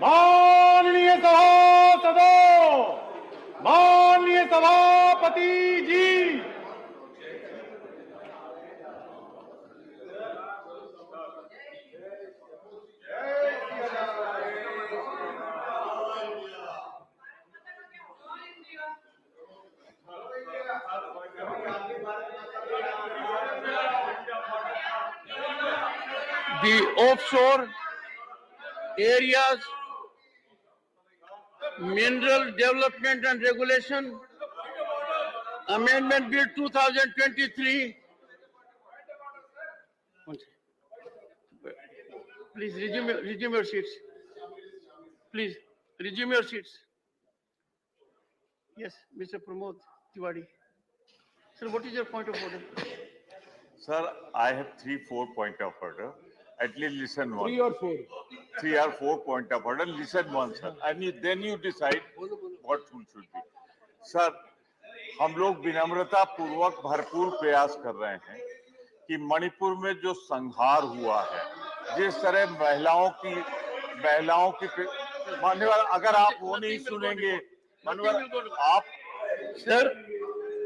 माननीय सभासदों, माननीय सभापति जी, the offshore areas mineral development and regulation amendment bill 2023. Please resume your seats. Please resume your seats. Yes, Mr. Pramod Tiwari. Sir, what is your point of order? Sir, I have 3-4 point of order. At least listen one. 3 or 4. 3 or 4 point of order. Listen one, sir. And then you decide what rule should be. Sir, हम लोग विनम्रता पूर्वक भरपूर प्रयास कर रहे हैं कि मणिपुर में जो संहार हुआ है, जिस तरह महिलाओं की मान्यवर, अगर आप वो नहीं सुनेंगे, मान्यवर आप सर,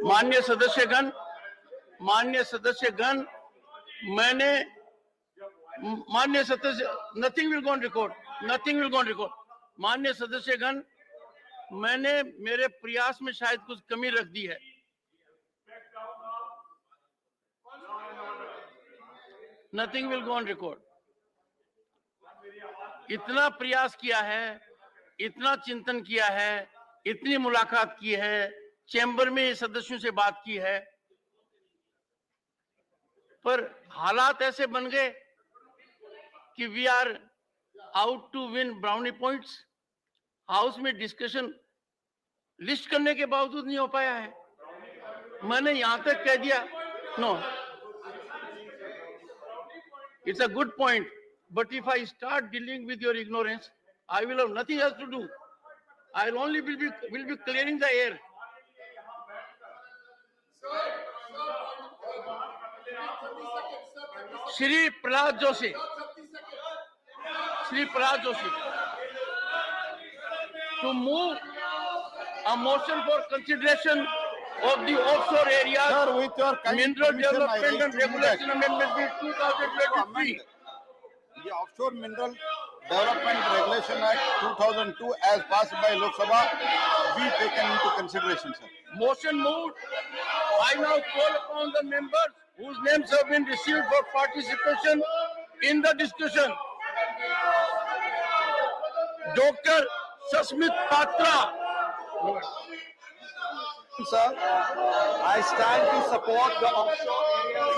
मान्य सदस्यगण, मैंने मान्य सदस्य, nothing will go on record. मान्य सदस्यगण, मैंने मेरे प्रयास में शायद कुछ कमी रख दी है। Nothing will go on record. इतना प्रयास किया है, इतना चिंतन किया है, इतनी मुलाकात की है, चैम्बर में सदस्यों से बात की है, पर हालात ऐसे बन गए कि we are out to win brownie points. House में डिस्कशन लिस्ट करने के बावजूद नहीं हो पाया है। मैंने यहां तक कह दिया, no, it's a good point, but if I start dealing with your ignorance, I will have nothing else to do. I will only will be clearing the air. Shri Prahlad Joshi, to move a motion for consideration of the offshore areas, Sir, with your kind mineral permission, development and I raise regulation amendment bill 2023. The Offshore Mineral Development Regulation Act 2002 as passed by Lok Sabha be taken into consideration, sir. Motion moved. I now call upon the members whose names have been received for participation in the discussion. Dr. Sasmit Patra. Sir, I stand to support the Offshore Areas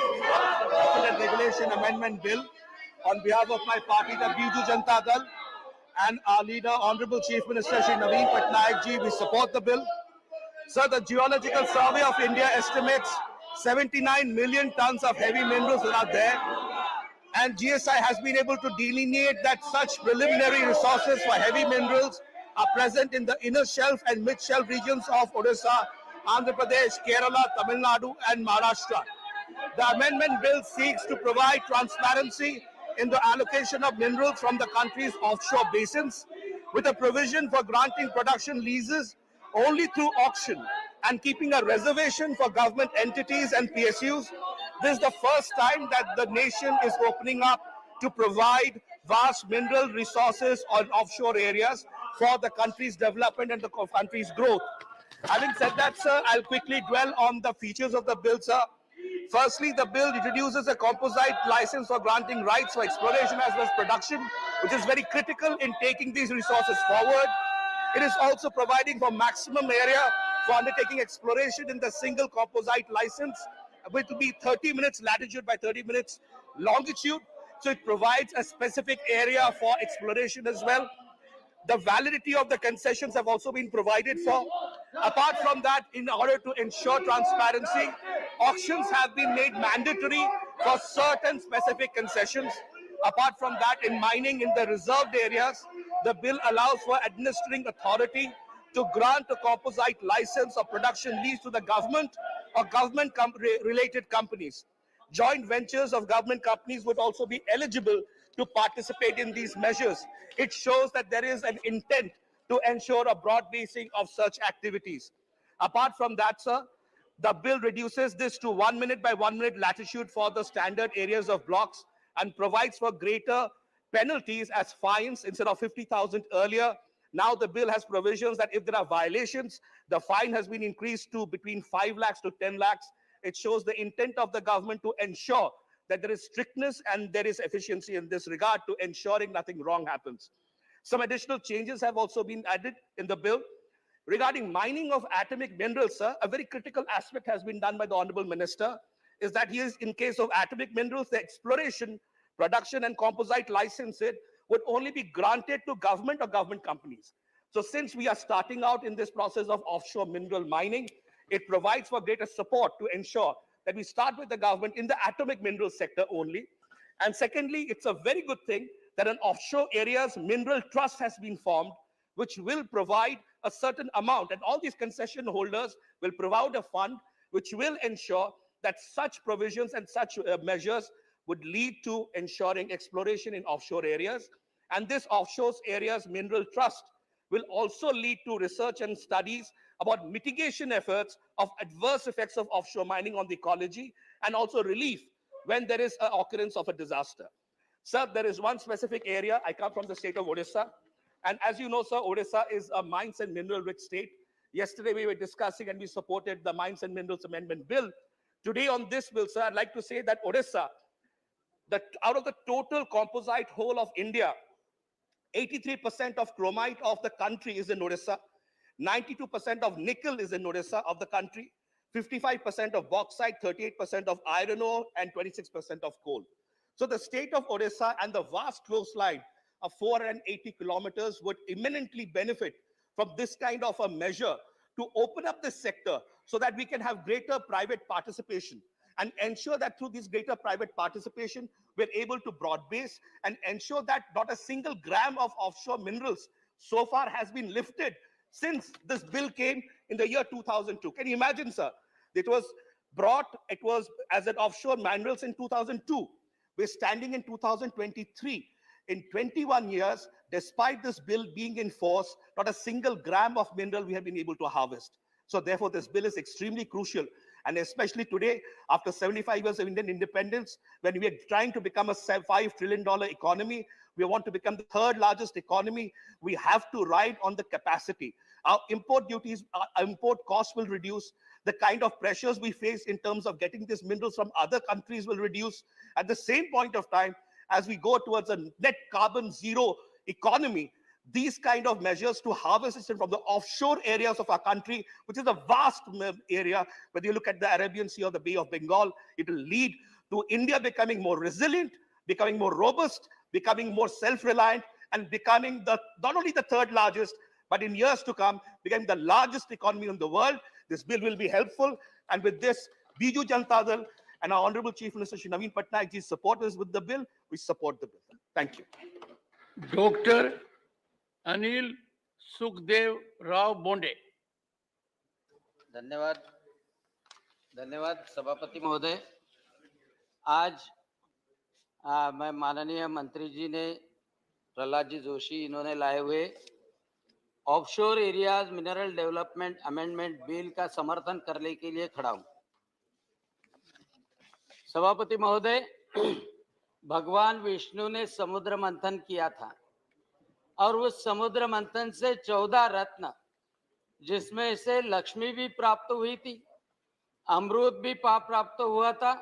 Development and Regulation Amendment Bill on behalf of my party, the Biju Janata Dal, and our leader, Honorable Chief Minister Shri Naveen Patnaik ji. We support the bill. Sir, the Geological Survey of India estimates 79 million tons of heavy minerals that are there, and GSI has been able to delineate that such preliminary resources for heavy minerals are present in the inner shelf and mid shelf regions of Odisha, Andhra Pradesh, Kerala, Tamil Nadu, and Maharashtra. The amendment bill seeks to provide transparency in the allocation of minerals from the country's offshore basins, with a provision for granting production leases only through auction and keeping a reservation for government entities and PSUs. This is the first time that the nation is opening up to provide vast mineral resources on offshore areas for the country's development and the country's growth. Having said that, sir, I'll quickly dwell on the features of the bill, sir. Firstly, the bill introduces a composite license for granting rights for exploration as well as production, which is very critical in taking these resources forward. It is also providing for maximum area for undertaking exploration in the single composite license, which will be 30 minutes latitude by 30 minutes longitude. So it provides a specific area for exploration as well. The validity of the concessions have also been provided for. Apart from that, in order to ensure transparency, auctions have been made mandatory for certain specific concessions. Apart from that, in mining in the reserved areas, the bill allows for administering authority to grant a composite license or production lease to the government or government-related companies. Joint ventures of government companies would also be eligible to participate in these measures. It shows that there is an intent to ensure a broad basing of such activities. Apart from that, sir, the bill reduces this to 1 minute by 1 minute latitude for the standard areas of blocks and provides for greater penalties as fines instead of 50,000 earlier. Now the bill has provisions that if there are violations, the fine has been increased to between 5 lakhs to 10 lakhs. It shows the intent of the government to ensure that there is strictness and there is efficiency in this regard to ensuring nothing wrong happens. Some additional changes have also been added in the bill. Regarding mining of atomic minerals, sir, a very critical aspect has been done by the Honorable Minister, is that he is, in case of atomic minerals, the exploration, production and composite license would only be granted to government or government companies. So since we are starting out in this process of offshore mineral mining, it provides for greater support to ensure that we start with the government in the atomic mineral sector only. And secondly, it's a very good thing that an offshore areas mineral trust has been formed, which will provide a certain amount, and all these concession holders will provide a fund which will ensure that such provisions and such measures would lead to ensuring exploration in offshore areas. And this offshore areas mineral trust will also lead to research and studies about mitigation efforts of adverse effects of offshore mining on the ecology and also relief when there is an occurrence of a disaster. Sir, there is one specific area. I come from the state of Odisha. And as you know, sir, Odisha is a mines and mineral rich state. Yesterday, we were discussing and we supported the Mines and Minerals Amendment Bill. Today on this bill, sir, I'd like to say that Odisha, out of the total composite whole of India, 83% of chromite of the country is in Odisha. 92% of nickel is in Odisha of the country. 55% of bauxite, 38% of iron ore, and 26% of coal. So the state of Odisha and the vast coastline of 480 kilometers would imminently benefit from this kind of a measure to open up this sector so that we can have greater private participation and ensure that through this greater private participation, we're able to broad base and ensure that not a single gram of offshore minerals so far has been lifted since this bill came in the year 2002. Can you imagine, sir? It was as an offshore minerals in 2002. We're standing in 2023. In 21 years, despite this bill being in force, not a single gram of mineral we have been able to harvest. So therefore, this bill is extremely crucial. And especially today, after 75 years of Indian independence, when we are trying to become a $5 trillion economy, we want to become the third largest economy, we have to ride on the capacity. Our import duties, our import costs will reduce. The kind of pressures we face in terms of getting these minerals from other countries will reduce. At the same point of time, as we go towards a net carbon zero economy, these kind of measures to harvest it from the offshore areas of our country, which is a vast area, whether you look at the Arabian Sea or the Bay of Bengal, it will lead to India becoming more resilient, becoming more robust, becoming more self-reliant, and becoming not only the third largest, but in years to come, becoming the largest economy in the world. This bill will be helpful. And with this, Biju Janata Dal and our Honorable Chief Minister Shri Naveen Patnaik ji support us with the bill. We support the bill. Thank you. Dr. Anil Sukhdev Rao Bonde. धन्यवाद धन्यवाद सभापति महोदय। आज मैं माननीय मंत्री जी ने प्रहलाद जी जोशी इन्होंने लाए हुए offshore areas mineral development amendment bill का समर्थन करने के लिए खड़ा हूं। सभापति महोदय, भगवान विष्णु ने समुद्र मंथन किया था और उस समुद्र मंथन से 14 रत्न, जिसमें से लक्ष्मी भी प्राप्त हुई थी, अमृत भी प्राप्त हुआ था,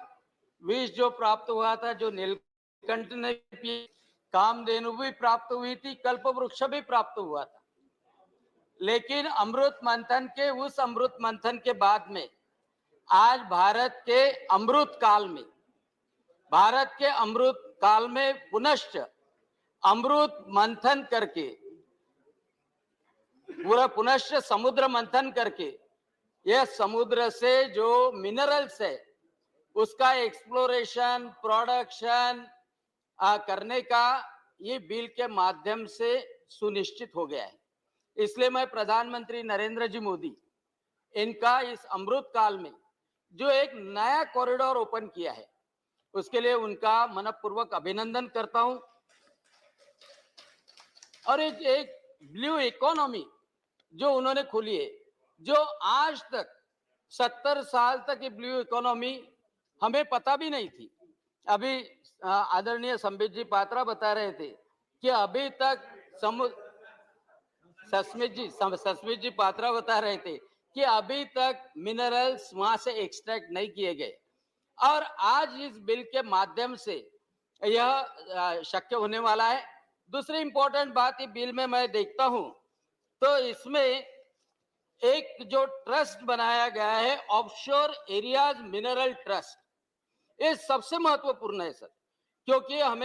विष जो प्राप्त हुआ था, जो नीलकंठ ने पी, कामधेनु भी प्राप्त हुई थी, कल्प वृक्ष भी प्राप्त हुआ था। लेकिन अमृत मंथन के बाद में आज भारत के अमृत काल में पुनश्च अमृत मंथन करके पूरा पुनश्च समुद्र मंथन करके यह समुद्र से जो मिनरल्स है उसका एक्सप्लोरेशन प्रोडक्शन करने का ये बिल के माध्यम से सुनिश्चित हो गया है। इसलिए मैं प्रधानमंत्री नरेंद्र जी मोदी इनका इस अमृत काल में जो एक नया कॉरिडोर ओपन किया है उसके लिए उनका मनपूर्वक अभिनंदन करता हूं। और एक ब्लू इकोनॉमी जो उन्होंने खोली है, जो आज तक 70 साल तक ये ब्लू इकोनॉमी हमें पता भी नहीं थी। अभी आदरणीय संबित जी पात्रा बता रहे थे कि अभी तक सस्मित जी पात्रा बता रहे थे कि अभी तक मिनरल्स वहां से एक्सट्रैक्ट नहीं किए गए, और आज इस बिल के माध्यम से यह शक्य होने वाला है। दूसरी इंपॉर्टेंट बात ये बिल में मैं देखता हूं तो इसमें एक जो ट्रस्ट बनाया गया है, ऑफशोर एरियाज मिनरल ट्रस्ट, ये सबसे महत्वपूर्ण है सर, क्योंकि हम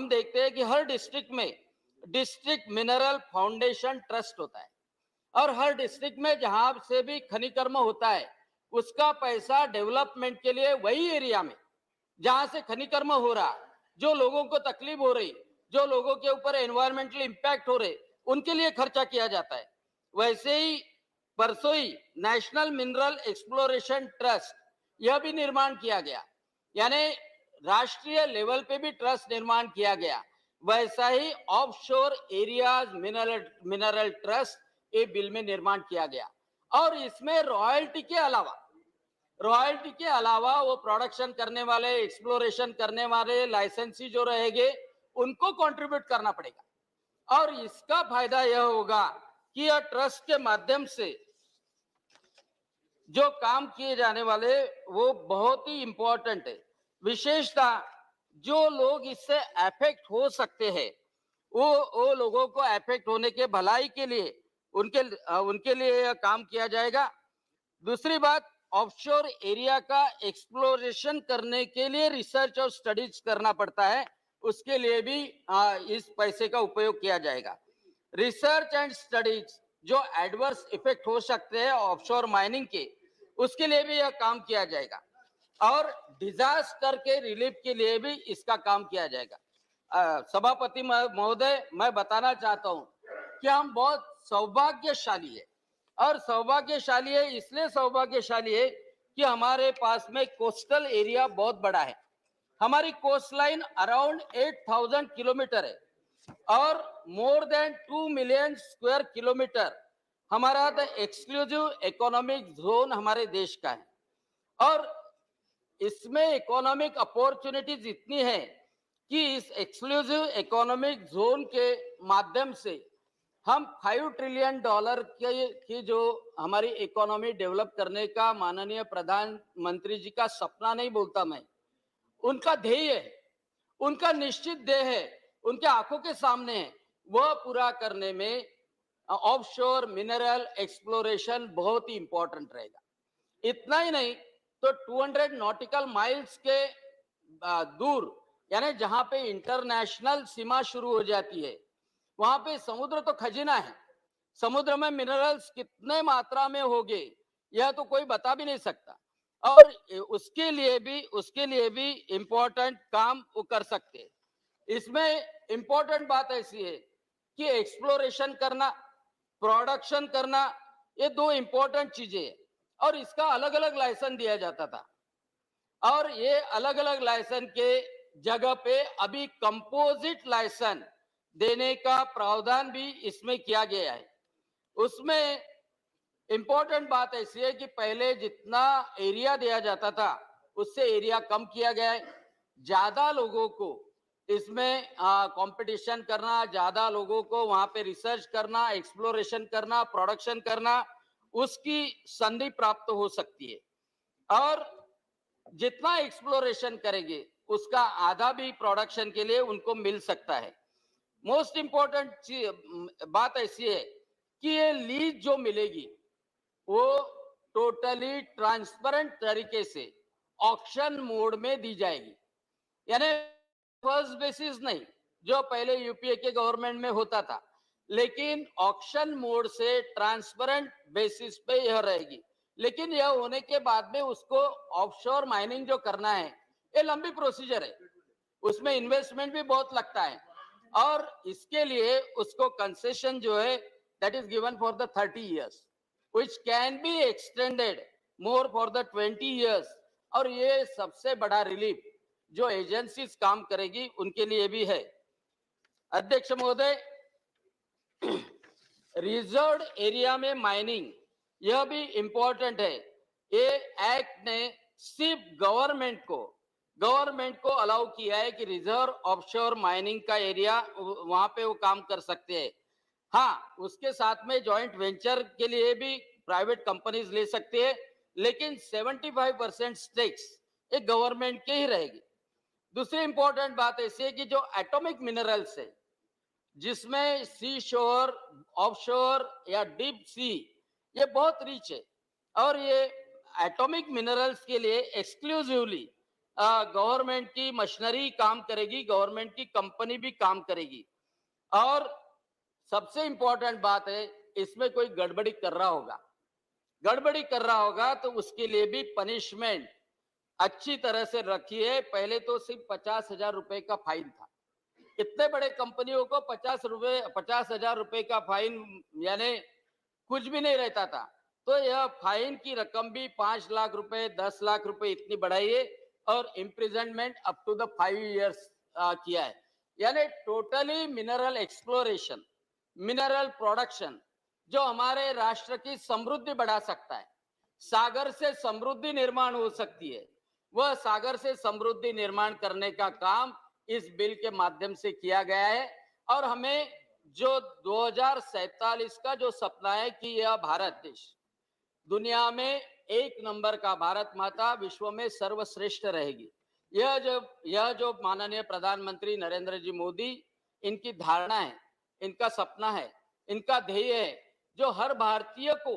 देखते हैं कि हर डिस्ट्रिक्ट में डिस्ट्रिक्ट मिनरल फाउंडेशन ट्रस्ट होता है, और हर डिस्ट्रिक्ट में जहां से भी खनिकर्म होता है उसका पैसा डेवलपमेंट के लिए वही एरिया में जहां से खनिकर्म हो रहा, जो लोगों को तकलीफ हो रही, जो लोगों के ऊपर एनवायरमेंटल इंपैक्ट हो रहे, उनके लिए खर्चा किया जाता है। वैसे ही परसों ही नेशनल मिनरल एक्सप्लोरेशन ट्रस्ट यह भी निर्माण किया गया, यानी राष्ट्रीय लेवल पे भी ट्रस्ट निर्माण किया गया। वैसा ही ऑफशोर एरियाज मिनरल ट्रस्ट ये बिल में निर्माण किया गया, और इसमें रॉयल्टी के अलावा वो प्रोडक्शन करने वाले, एक्सप्लोरेशन करने वाले लाइसेंसी जो रहेंगे उनको कंट्रीब्यूट करना पड़ेगा। और इसका फायदा यह होगा कि यह ट्रस्ट के माध्यम से जो काम किए जाने वाले वो बहुत ही इंपॉर्टेंट है। विशेषतः जो लोग इससे अफेक्ट हो सकते हैं वो लोगों को अफेक्ट होने के भलाई के लिए उनके लिए यह काम किया जाएगा। दूसरी बात, ऑफशोर एरिया का एक्सप्लोरेशन करने के लिए रिसर्च और स्टडीज करना पड़ता है, उसके लिए भी इस पैसे का उपयोग किया जाएगा। रिसर्च एंड स्टडीज जो एडवर्स इफेक्ट हो सकते हैं ऑफशोर माइनिंग के, उसके लिए भी यह काम किया जाएगा, और डिजास्टर के रिलीफ के लिए भी इसका काम किया जाएगा। सभापति महोदय, मैं बताना चाहता हूं कि हम बहुत सौभाग्यशाली है, और सौभाग्यशाली है इसलिए सौभाग्यशाली है कि हमारे पास में कोस्टल एरिया बहुत बड़ा है। हमारी कोस्ट लाइन अराउंड 8000 किलोमीटर है, और more than 2 million square kilometre हमारा द एक्सक्लूसिव इकोनॉमिक जोन हमारे देश का है, और इसमें इकोनॉमिक अपॉर्चुनिटीज इतनी है कि इस एक्सक्लूसिव इकोनॉमिक जोन के माध्यम से हम $5 ट्रिलियन की जो हमारी इकोनॉमी डेवलप करने का माननीय प्रधानमंत्री जी का सपना नहीं बोलता मैं, उनका ध्येय है, उनका निश्चित ध्येय है, उनके आंखों के सामने है, वह पूरा करने में ऑफशोर मिनरल एक्सप्लोरेशन बहुत ही इंपॉर्टेंट रहेगा। इतना ही नहीं तो 200 नॉटिकल माइल्स के दूर, यानी जहां पे इंटरनेशनल सीमा शुरू हो जाती है, वहां पे समुद्र तो खजीना है, समुद्र में मिनरल्स कितने मात्रा में होंगे यह तो कोई बता भी नहीं सकता, और उसके लिए भी इंपॉर्टेंट काम वो कर सकते हैं। इसमें इंपॉर्टेंट बात ऐसी है कि एक्सप्लोरेशन करना, प्रोडक्शन करना, ये दो इंपॉर्टेंट चीजें हैं, और इसका अलग अलग लाइसेंस दिया जाता था, और ये अलग अलग लाइसेंस के जगह पे अभी कंपोजिट लाइसेंस देने का प्रावधान भी इसमें किया गया है। उसमें इंपॉर्टेंट बात ऐसी है कि पहले जितना एरिया दिया जाता था उससे एरिया कम किया गया है। ज्यादा लोगों को इसमें कंपटीशन करना, ज्यादा लोगों को वहां पे रिसर्च करना, एक्सप्लोरेशन करना, प्रोडक्शन करना, उसकी संधि प्राप्त हो सकती है, और जितना एक्सप्लोरेशन करेंगे उसका आधा भी प्रोडक्शन के लिए उनको मिल सकता है। मोस्ट इंपॉर्टेंट बात ऐसी है कि ये लीज जो मिलेगी वो टोटली ट्रांसपेरेंट तरीके से ऑक्शन मोड में दी जाएगी, यानी फर्स्ट बेसिस नहीं जो पहले यूपीए के गवर्नमेंट में होता था, लेकिन ऑक्शन मोड से ट्रांसपेरेंट बेसिस पे यह रहेगी। लेकिन यह होने के बाद में उसको ऑफशोर माइनिंग जो करना है ये लंबी प्रोसीजर है, उसमें इन्वेस्टमेंट भी बहुत लगता है, और इसके लिए उसको कंसेशन जो है that is given for the 30 years which can be extended more for the 20 years, और ये सबसे बड़ा रिलीफ जो एजेंसीज काम करेगी उनके लिए भी है। अध्यक्ष महोदय, रिजर्व एरिया में माइनिंग, यह भी इंपॉर्टेंट है। ये एक्ट ने सिर्फ गवर्नमेंट को अलाउ किया है कि रिजर्व ऑफशोर माइनिंग का एरिया वहां पे वो काम कर सकते हैं। हाँ, उसके साथ में जॉइंट वेंचर के लिए भी प्राइवेट कंपनीज ले सकते हैं, लेकिन 75% स्टेक्स ये गवर्नमेंट की ही रहेगी। दूसरी इंपॉर्टेंट बात ऐसी है कि जो एटॉमिक मिनरल्स है, जिसमें सी शोर, ऑफशोर या डीप सी, ये बहुत रिच है और ये एटॉमिक मिनरल्स के लिए एक्सक्लूसिवली गवर्नमेंट की मशीनरी काम करेगी, गवर्नमेंट की कंपनी भी काम करेगी। और सबसे इंपॉर्टेंट बात है, इसमें कोई गड़बड़ी कर रहा होगा तो उसके लिए भी पनिशमेंट अच्छी तरह से रखी है। पहले तो सिर्फ 50,000 रुपए का फाइन था। इतने बड़े कंपनियों को 50,000 रुपए का फाइन यानी कुछ भी नहीं रहता था। तो यह फाइन की रकम भी 5 लाख रुपए, 10 लाख रुपए इतनी बढ़ाई है और imprisonment up to the 5 years किया है। यानी totally mineral exploration, mineral production जो हमारे राष्ट्र की समृद्धि बढ़ा सकता है, सागर से समृद्धि निर्माण हो सकती है, वह सागर से समृद्धि निर्माण करने का काम इस बिल के माध्यम से किया गया है। और हमें जो 2047 का जो सपना है कि यह भारत देश दुनिया में 1 नंबर का, भारत माता विश्व में सर्वश्रेष्ठ रहेगी, यह जो माननीय प्रधानमंत्री नरेंद्र जी मोदी, इनकी धारणा है, इनका सपना है, इनका ध्येय है, जो हर भारतीय को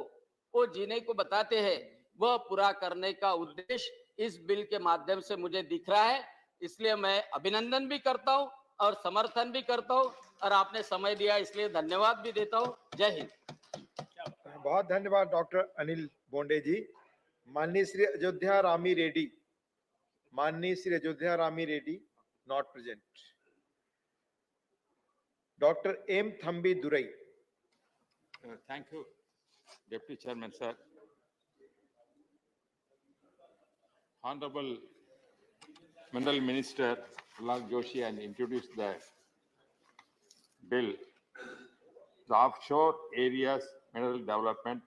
वो जीने को बताते हैं, वह पूरा करने का उद्देश्य इस बिल के माध्यम से मुझे दिख रहा है। इसलिए मैं अभिनंदन भी करता हूं और समर्थन भी करता हूं, और आपने समय दिया इसलिए धन्यवाद भी देता हूं। जय हिंद। बहुत धन्यवाद डॉक्टर अनिल बोंडे जी। माननीय Shri Ayodhya Rami Reddy, not present. Doctor M Thambi Durai. Thank you, Deputy Chairman, sir. Honorable Mineral Minister Prahlad Joshi has introduced the bill, the Offshore Areas Mineral Development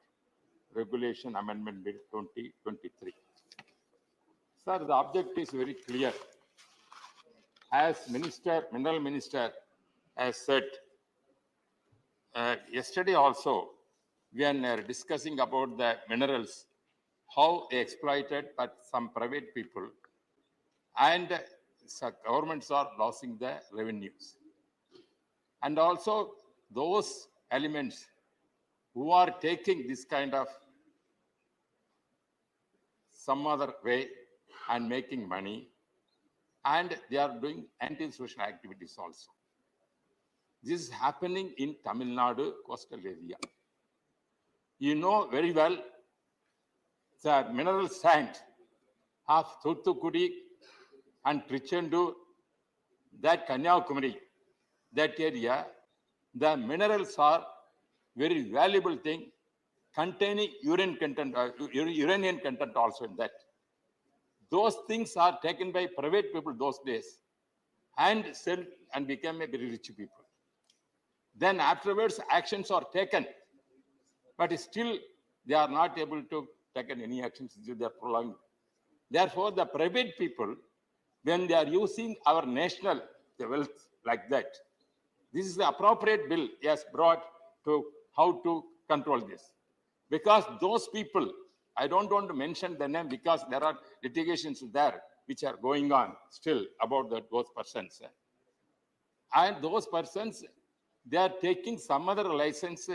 Regulation Amendment Bill 2023. Sir, the object is very clear. As Mineral Minister has said, yesterday also, when discussing about the minerals, how they exploited by some private people, and governments are losing the revenues. And also those elements who are taking this kind of some other way and making money, and they are doing anti-social activities also. This is happening in Tamil Nadu coastal area. You know very well the mineral sand of Thoothukudi and Trichendur, that Kanyakumari, that area, the minerals are very valuable thing, containing uranium content also in that. Those things are taken by private people those days and sold and became a very rich people. Then afterwards actions are taken, but still they are not able to take any actions, they are prolonged. Therefore, the private people, when they are using our national wealth like that, this is the appropriate bill he has brought to how to control this. Because those people, I don't want to mention the name because there are litigations there which are going on still about those persons. And those persons, they are taking some other license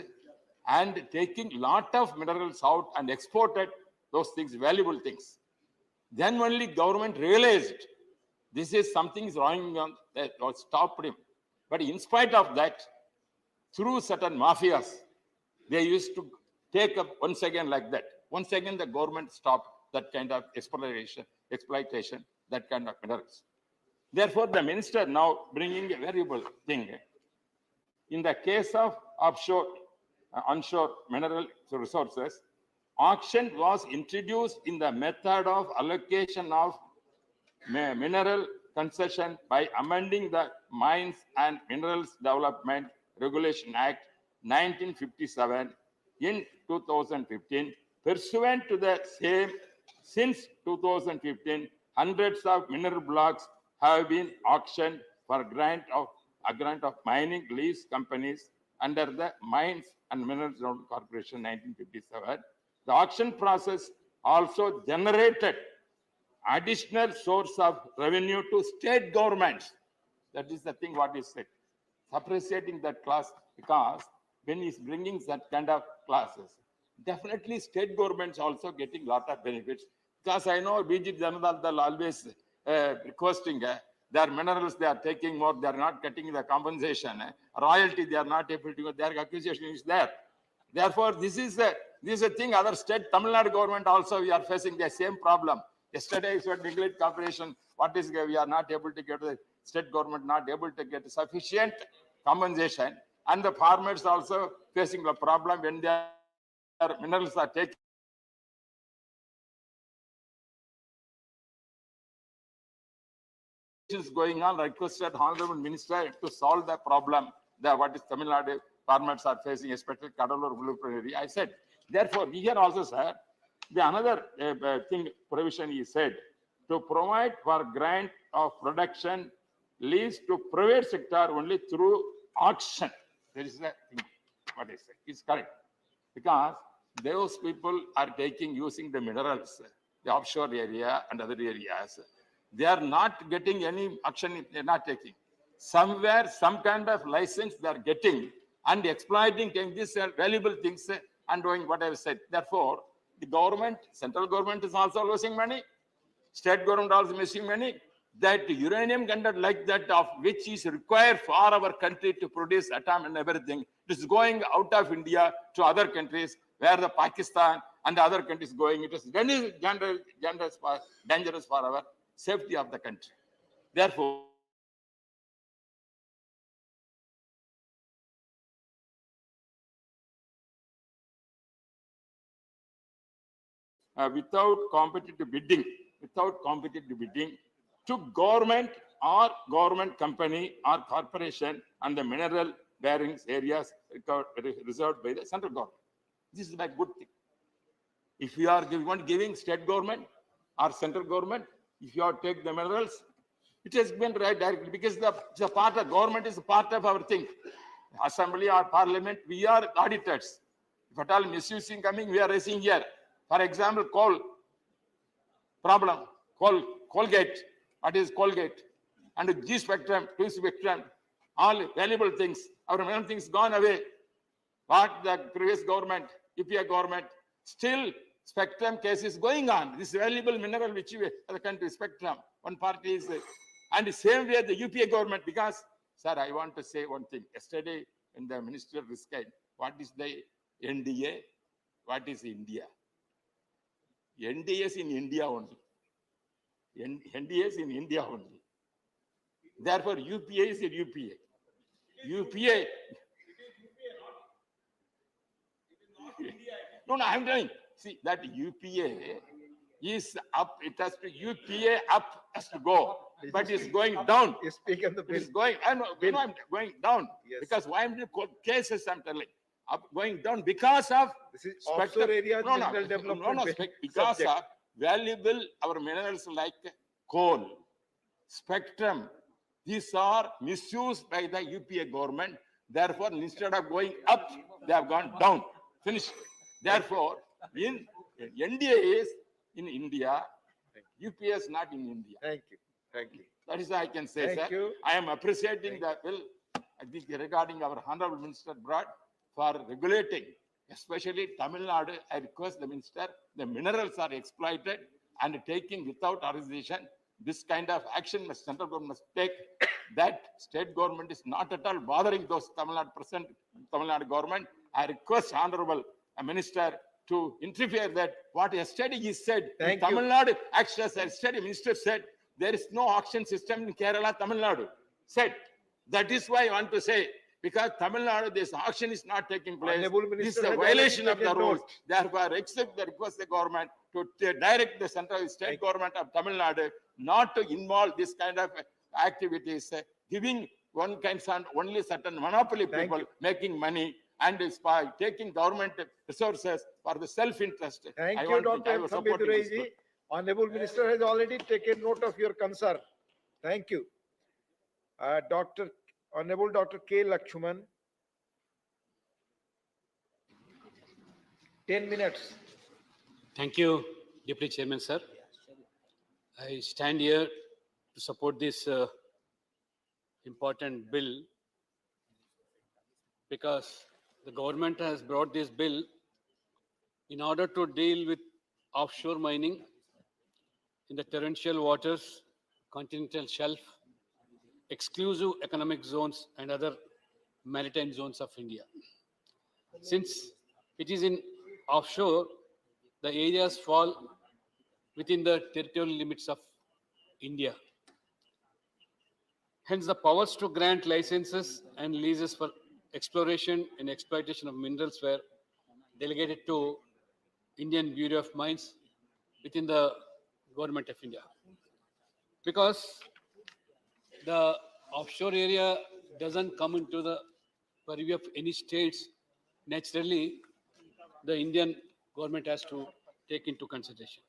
and taking lot of minerals out and exported those things, valuable things. Then only government realized this is something wrong on that, or stopped him. But in spite of that, through certain mafias, they used to take up once again like that. Once again, the government stopped that kind of exploitation, that kind of minerals. Therefore, the minister now bringing a variable thing. In the case of offshore, onshore mineral resources, auction was introduced in the method of allocation of mineral concession by amending the Mines and Minerals Development Regulation Act 1957 in 2015. Pursuant to the same, since 2015, hundreds of mineral blocks have been auctioned for grant of mining lease companies under the Mines and Minerals Zone Corporation 1957. The auction process also generated additional source of revenue to state governments. That is the thing what is said. Appreciating that class, because when he's bringing that kind of classes, definitely state governments also getting lot of benefits. Because I know BJP Janata Dal always requesting their minerals they are taking more, they are not getting the compensation, royalty they are not able to, their accusation is there. Therefore, this is a thing. Other state, Tamil Nadu government also we are facing the same problem. Yesterday, is what neglect corporation. What is we are not able to get the state government not able to get sufficient compensation, and the farmers also facing a problem when their minerals are taken. Is going on. Requested Honorable Minister to solve the problem that what is Tamil Nadu farmers are facing, especially Kadalur Blueprint area. I said, therefore, here also, sir, the another thing provision he said to provide for grant of production lease to private sector only through auction. There is a thing. What I say is correct, because those people are taking using the minerals, the offshore area and other areas. They are not getting any action, they are not taking. Somewhere, some kind of license they are getting and exploiting these valuable things and doing what I have said. Therefore, the government, central government is also losing money, state government also missing money. That uranium content like that of which is required for our country to produce atom and everything, it is going out of India to other countries where the Pakistan and the other countries going. It is dangerous for our safety of the country. Therefore, without competitive bidding to government or government company or corporation and the mineral bearing areas reserved by the central government. This is a good thing. If you are giving state government or central government, if you are take the minerals, it has been right directly, because the part of government is a part of our thing. Assembly or parliament, we are auditors. If at all misusing coming, we are raising here. For example, coal problem, Colgate, what is Colgate? And G spectrum, 2 spectrum, all valuable things. Our mineral things gone away. What the previous government, UPA government, still spectrum case is going on. This valuable mineral which the country spectrum, one party is, and the same way the UPA government, because, sir, I want to say one thing. Yesterday in the minister discussed, what is the NDA? What is India? NDA is in India only. NDA is in India only. Therefore, UPA is in UPA. UPA. No, I'm telling. See, that UPA is up. It has to UPA up has to go, but it's going down. You speak on the bill. It's going. I'm going down. Yes. Because why am I cases? I'm telling. Up going down because of This is offshore area mineral development bill because subject. of valuable our minerals like coal, spectrum. These are misused by the UPA government. Therefore, instead of going up, they have gone down. Finished. Therefore, in NDA is in India, UPA is not in India. Thank you. Thank you. That is all I can say, Thank sir. you. I am appreciating the bill. I think regarding our Honorable Minister brought for regulating, especially Tamil Nadu, I request the Minister, the minerals are exploited and taking without authorization. This kind of action must central government must take. That state government is not at all bothering those Tamil Nadu government. I request Honorable Minister to interfere that what yesterday he said, Thank Tamil you. Nadu, actually, as yesterday Minister said, there is no auction system in Kerala, Tamil Nadu. Said, that is why I want to say, because Tamil Nadu, this auction is not taking place. Honorable This Minister is a has violation of already the taken rules. note. Therefore, I accept the request the government to direct the central state government of Tamil Nadu not to involve this kind of activities, giving one kind of only certain monopoly Thank people you. making money and is by taking government resources for the self-interest. Thank I you, want to- I Dr. was supporting this Thambidurai bill. ji. Honorable Minister has already taken note of your concern. Thank you. Honorable Dr. K. Lakshman. 10 minutes. Thank you, Deputy Chairman, sir. I stand here to support this important bill because the government has brought this bill in order to deal with offshore mining in the torrential waters, continental shelf, exclusive economic zones, and other maritime zones of India. Since it is in offshore, the areas fall within the territorial limits of India. Hence, the powers to grant licenses and leases for exploration and exploitation of minerals were delegated to Indian Bureau of Mines within the Government of India. Because the offshore area doesn't come into the purview of any states, naturally, the Indian government has to take into consideration.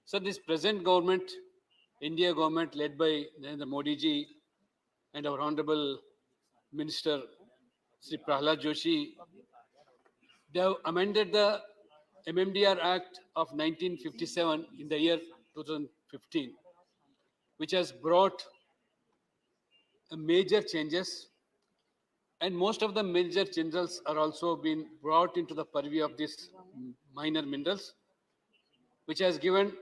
So this present government, India government led by Narendra Modi ji and our Honorable Minister Sri Prahlad Joshi, they have amended the MMDR Act of 1957 in the year 2015, which has brought major changes, and most of the major changes are also been brought into the purview of these minor minerals, which has given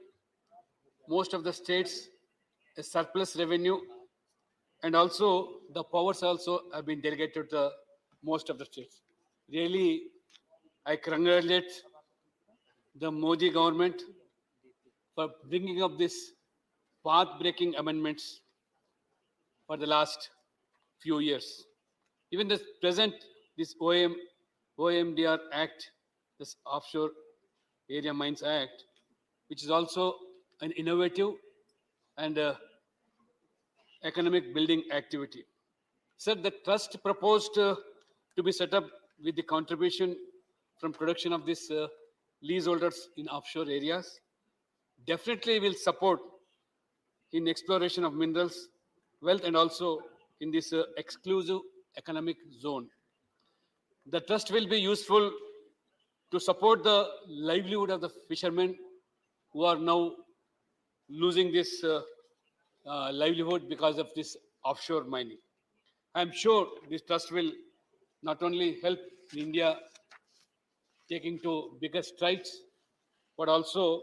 most of the states a surplus revenue, and also the powers also have been delegated to the most of the states. Really, I congratulate the Modi government for bringing up this path-breaking amendments for the last few years. Even this present, this OMDR Act, this Offshore Area Mines Act, which is also an innovative and economic building activity. Sir, the trust proposed to be set up with the contribution from production of these leaseholders in offshore areas definitely will support in exploration of minerals, wealth, and also in this exclusive economic zone. The trust will be useful to support the livelihood of the fishermen who are now losing this livelihood because of this offshore mining. I'm sure this trust will not only help India taking to bigger strides, but also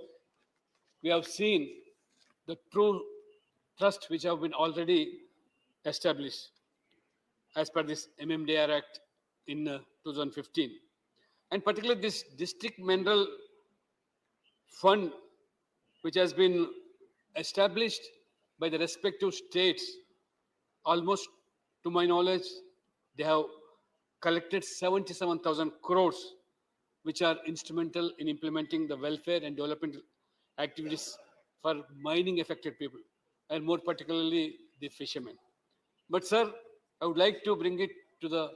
we have seen the true trust which have been already established as per this MMDR Act in 2015. And particularly this district mineral fund, which has been established by the respective states, almost to my knowledge, they have collected 77,000 crores, which are instrumental in implementing the welfare and development activities for mining affected people, and more particularly the fishermen. But sir, I would like to bring it to the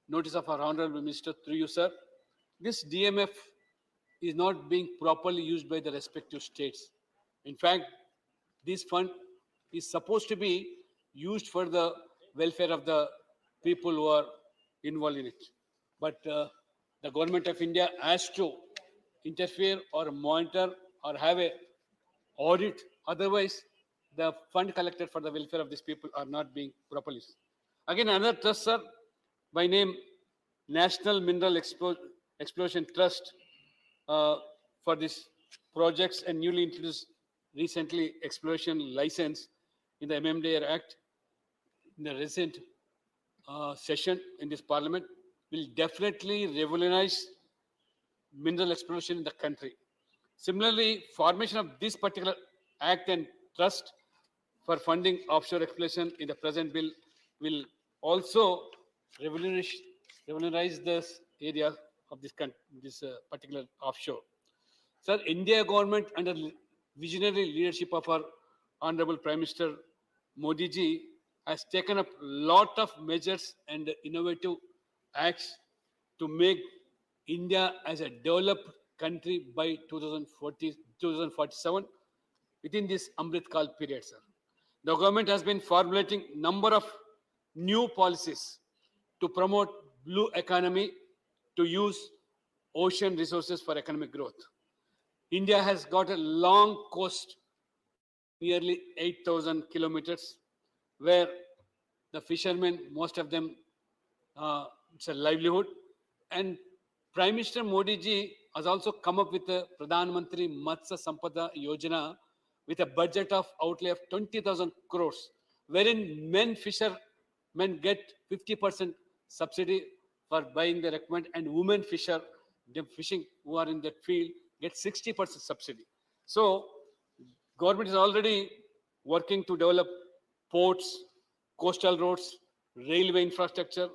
notice of our Honorable Minister through you, sir. This DMF is not being properly used by the respective states. In fact, this fund is supposed to be used for the welfare of the people who are involved in it. But the government of India has to interfere or monitor or have a audit. Otherwise, the fund collected for the welfare of these people are not being properly. Again, another trust, sir, by name National Mineral Exploration Trust, for these projects and newly introduced recently exploration license in the MMDR Act in the recent session in this parliament will definitely revolutionize mineral exploration in the country. Similarly, formation of this particular act and trust for funding offshore exploration in the present bill will also revolutionize this area of this particular offshore. Sir, India government under visionary leadership of our Honorable Prime Minister Modi ji has taken up lot of measures and innovative acts to make India as a developed country by 2047 within this Amrit Kal period, sir. The government has been formulating number of new policies to promote blue economy, to use ocean resources for economic growth. India has got a long coast, nearly 8,000 kilometers, where the fishermen, most of them, it's a livelihood. And Prime Minister Modi ji has also come up with a Pradhan Mantri Matsya Sampada Yojana with a budget of outlay of 20,000 crores, wherein fishermen get 50% subsidy for buying the equipment, and women the fishing who are in that field, get 60% subsidy. So, government is already working to develop ports, coastal roads, railway infrastructure,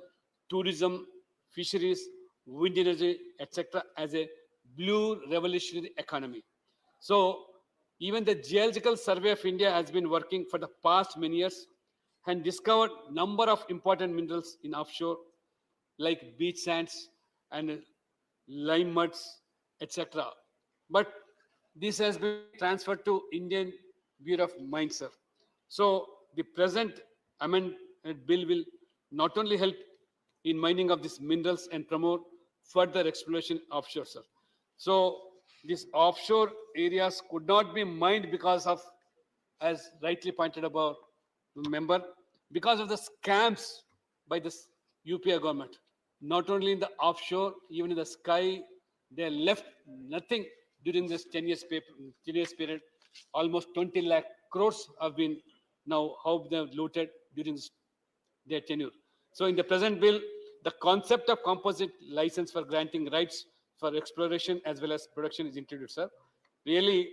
tourism, fisheries, wind energy, etc., as a blue revolutionary economy. So, even the Geological Survey of India has been working for the past many years and discovered number of important minerals in offshore, like beach sands and lime muds, etc. But this has been transferred to Indian Bureau of Mines, sir. So the present amendment bill will not only help in mining of these minerals and promote further exploration offshore, sir. So these offshore areas could not be mined because of, as rightly pointed about the member, because of the scams by this UPA government. Not only in the offshore, even in the sky, they left nothing during this 10 years period. Almost 20 lakh crores have been now how they have looted during their tenure. So in the present bill, the concept of composite license for granting rights for exploration as well as production is introduced, sir. Really,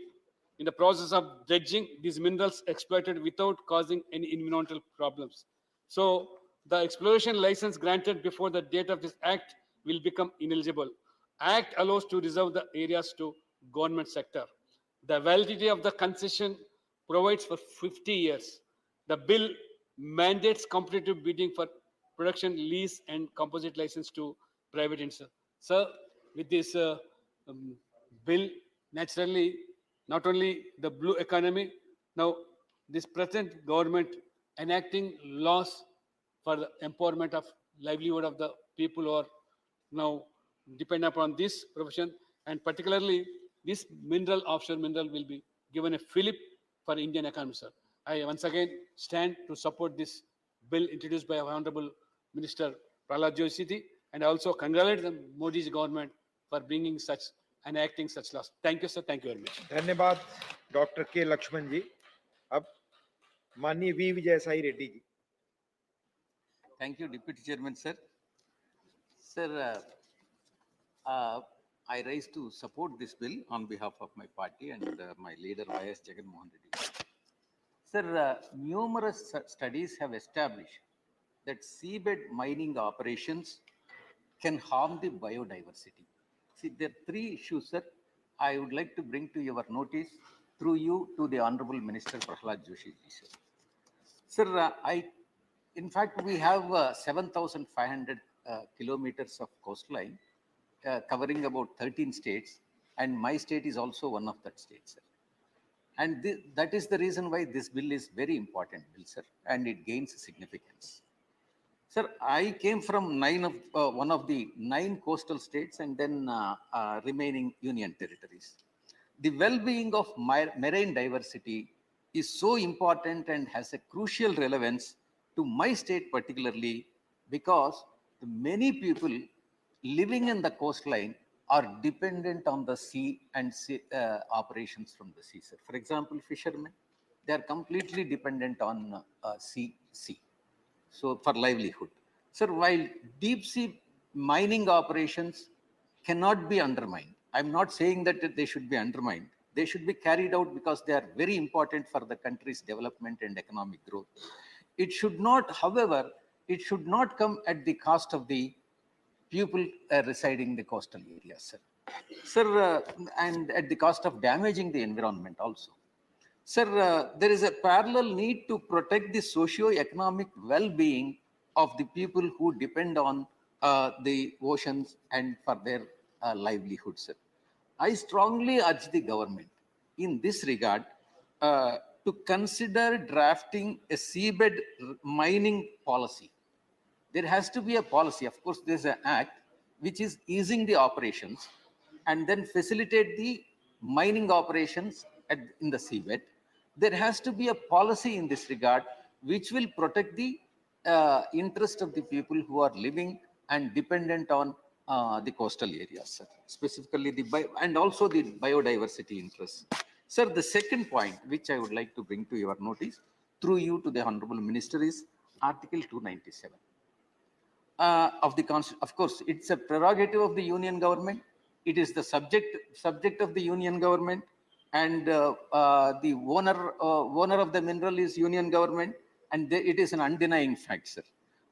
in the process of dredging, these minerals exploited without causing any environmental problems. So the exploration license granted before the date of this act will become ineligible. Act allows to reserve the areas to government sector. The validity of the concession provides for 50 years. The bill mandates competitive bidding for production, lease, and composite license to private industry. Sir, with this bill, naturally, not only the blue economy, now this present government enacting laws for the empowerment of livelihood of the people who are now depend upon this profession, and particularly this offshore mineral will be given a fillip for Indian economy, sir. I once again stand to support this bill introduced by our Honorable Minister Prahlad Joshi, and I also congratulate the Modi's government for bringing such, enacting such laws. Thank you, sir. Thank you very much. धन्यवाद doctor के लक्ष्मण जी। अब माननीय V Vijay Sai Reddy ji. Thank you, Deputy Chairman, sir. Sir, I rise to support this bill on behalf of my party and my leader, Y.S. Jagannath Reddy. Sir, numerous studies have established that seabed mining operations can harm the biodiversity. See, there are three issues, sir, I would like to bring to your notice through you to the Honorable Minister Prahlad Joshi, sir. Sir, in fact, we have 7,500 kilometers of coastline covering about 13 states, and my state is also one of that states, sir. And that is the reason why this bill is very important bill, sir, and it gains significance. Sir, I came from one of the 9 coastal states and then remaining union territories. The well-being of marine diversity is so important and has a crucial relevance to my state particularly, because many people living in the coastline are dependent on the sea and operations from the sea, sir. For example, fishermen, they are completely dependent on sea. So for livelihood. Sir, while deep sea mining operations cannot be undermined, I'm not saying that they should be undermined. They should be carried out because they are very important for the country's development and economic growth. It should not, however, it should not come at the cost of the people residing in the coastal areas, sir. Sir, and at the cost of damaging the environment also. Sir, there is a parallel need to protect the socio-economic well-being of the people who depend on the oceans and for their livelihoods, sir. I strongly urge the government in this regard to consider drafting a seabed mining policy. There has to be a policy. Of course, there's an act which is easing the operations and then facilitate the mining operations in the seabed. There has to be a policy in this regard which will protect the interest of the people who are living and dependent on the coastal areas, sir. Specifically and also the biodiversity interests. Sir, the second point which I would like to bring to your notice through you to the Honorable Minister is Article 297. Of the Constitution. Of course, it's a prerogative of the Union government. It is the subject of the Union government, and the owner of the mineral is Union government, and it is an undenying fact, sir.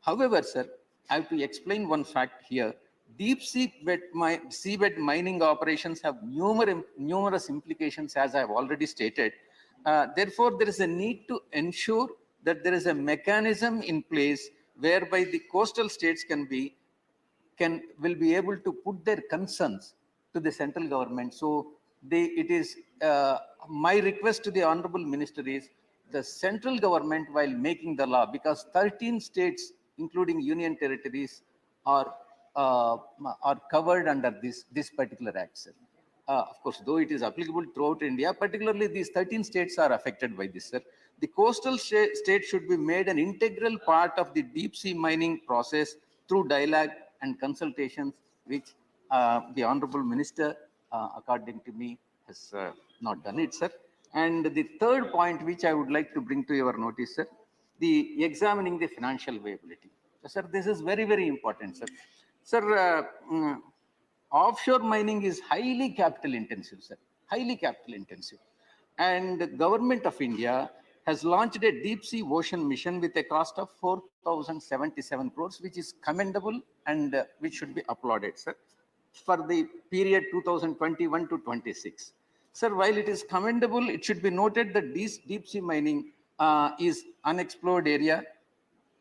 However, sir, I have to explain one fact here. Deep seabed mining operations have numerous implications, as I have already stated. Therefore, there is a need to ensure that there is a mechanism in place whereby the coastal states will be able to put their concerns to the central government. So my request to the Honorable Minister is the central government, while making the law, because 13 states, including union territories, are covered under this particular act, sir. Of course, though it is applicable throughout India, particularly these 13 states are affected by this, sir. The coastal state should be made an integral part of the deep sea mining process through dialogue and consultations, which the Honorable Minister, according to me, has not done it, sir. And the third point which I would like to bring to your notice, sir, the examining the financial viability. Sir, this is very, very important, sir. Sir, offshore mining is highly capital intensive, sir, highly capital intensive. And the government of India has launched a deep sea ocean mission with a cost of 4,077 crores, which is commendable and which should be applauded, sir, for the period 2021 to 26. Sir, while it is commendable, it should be noted that this deep sea mining is unexplored area,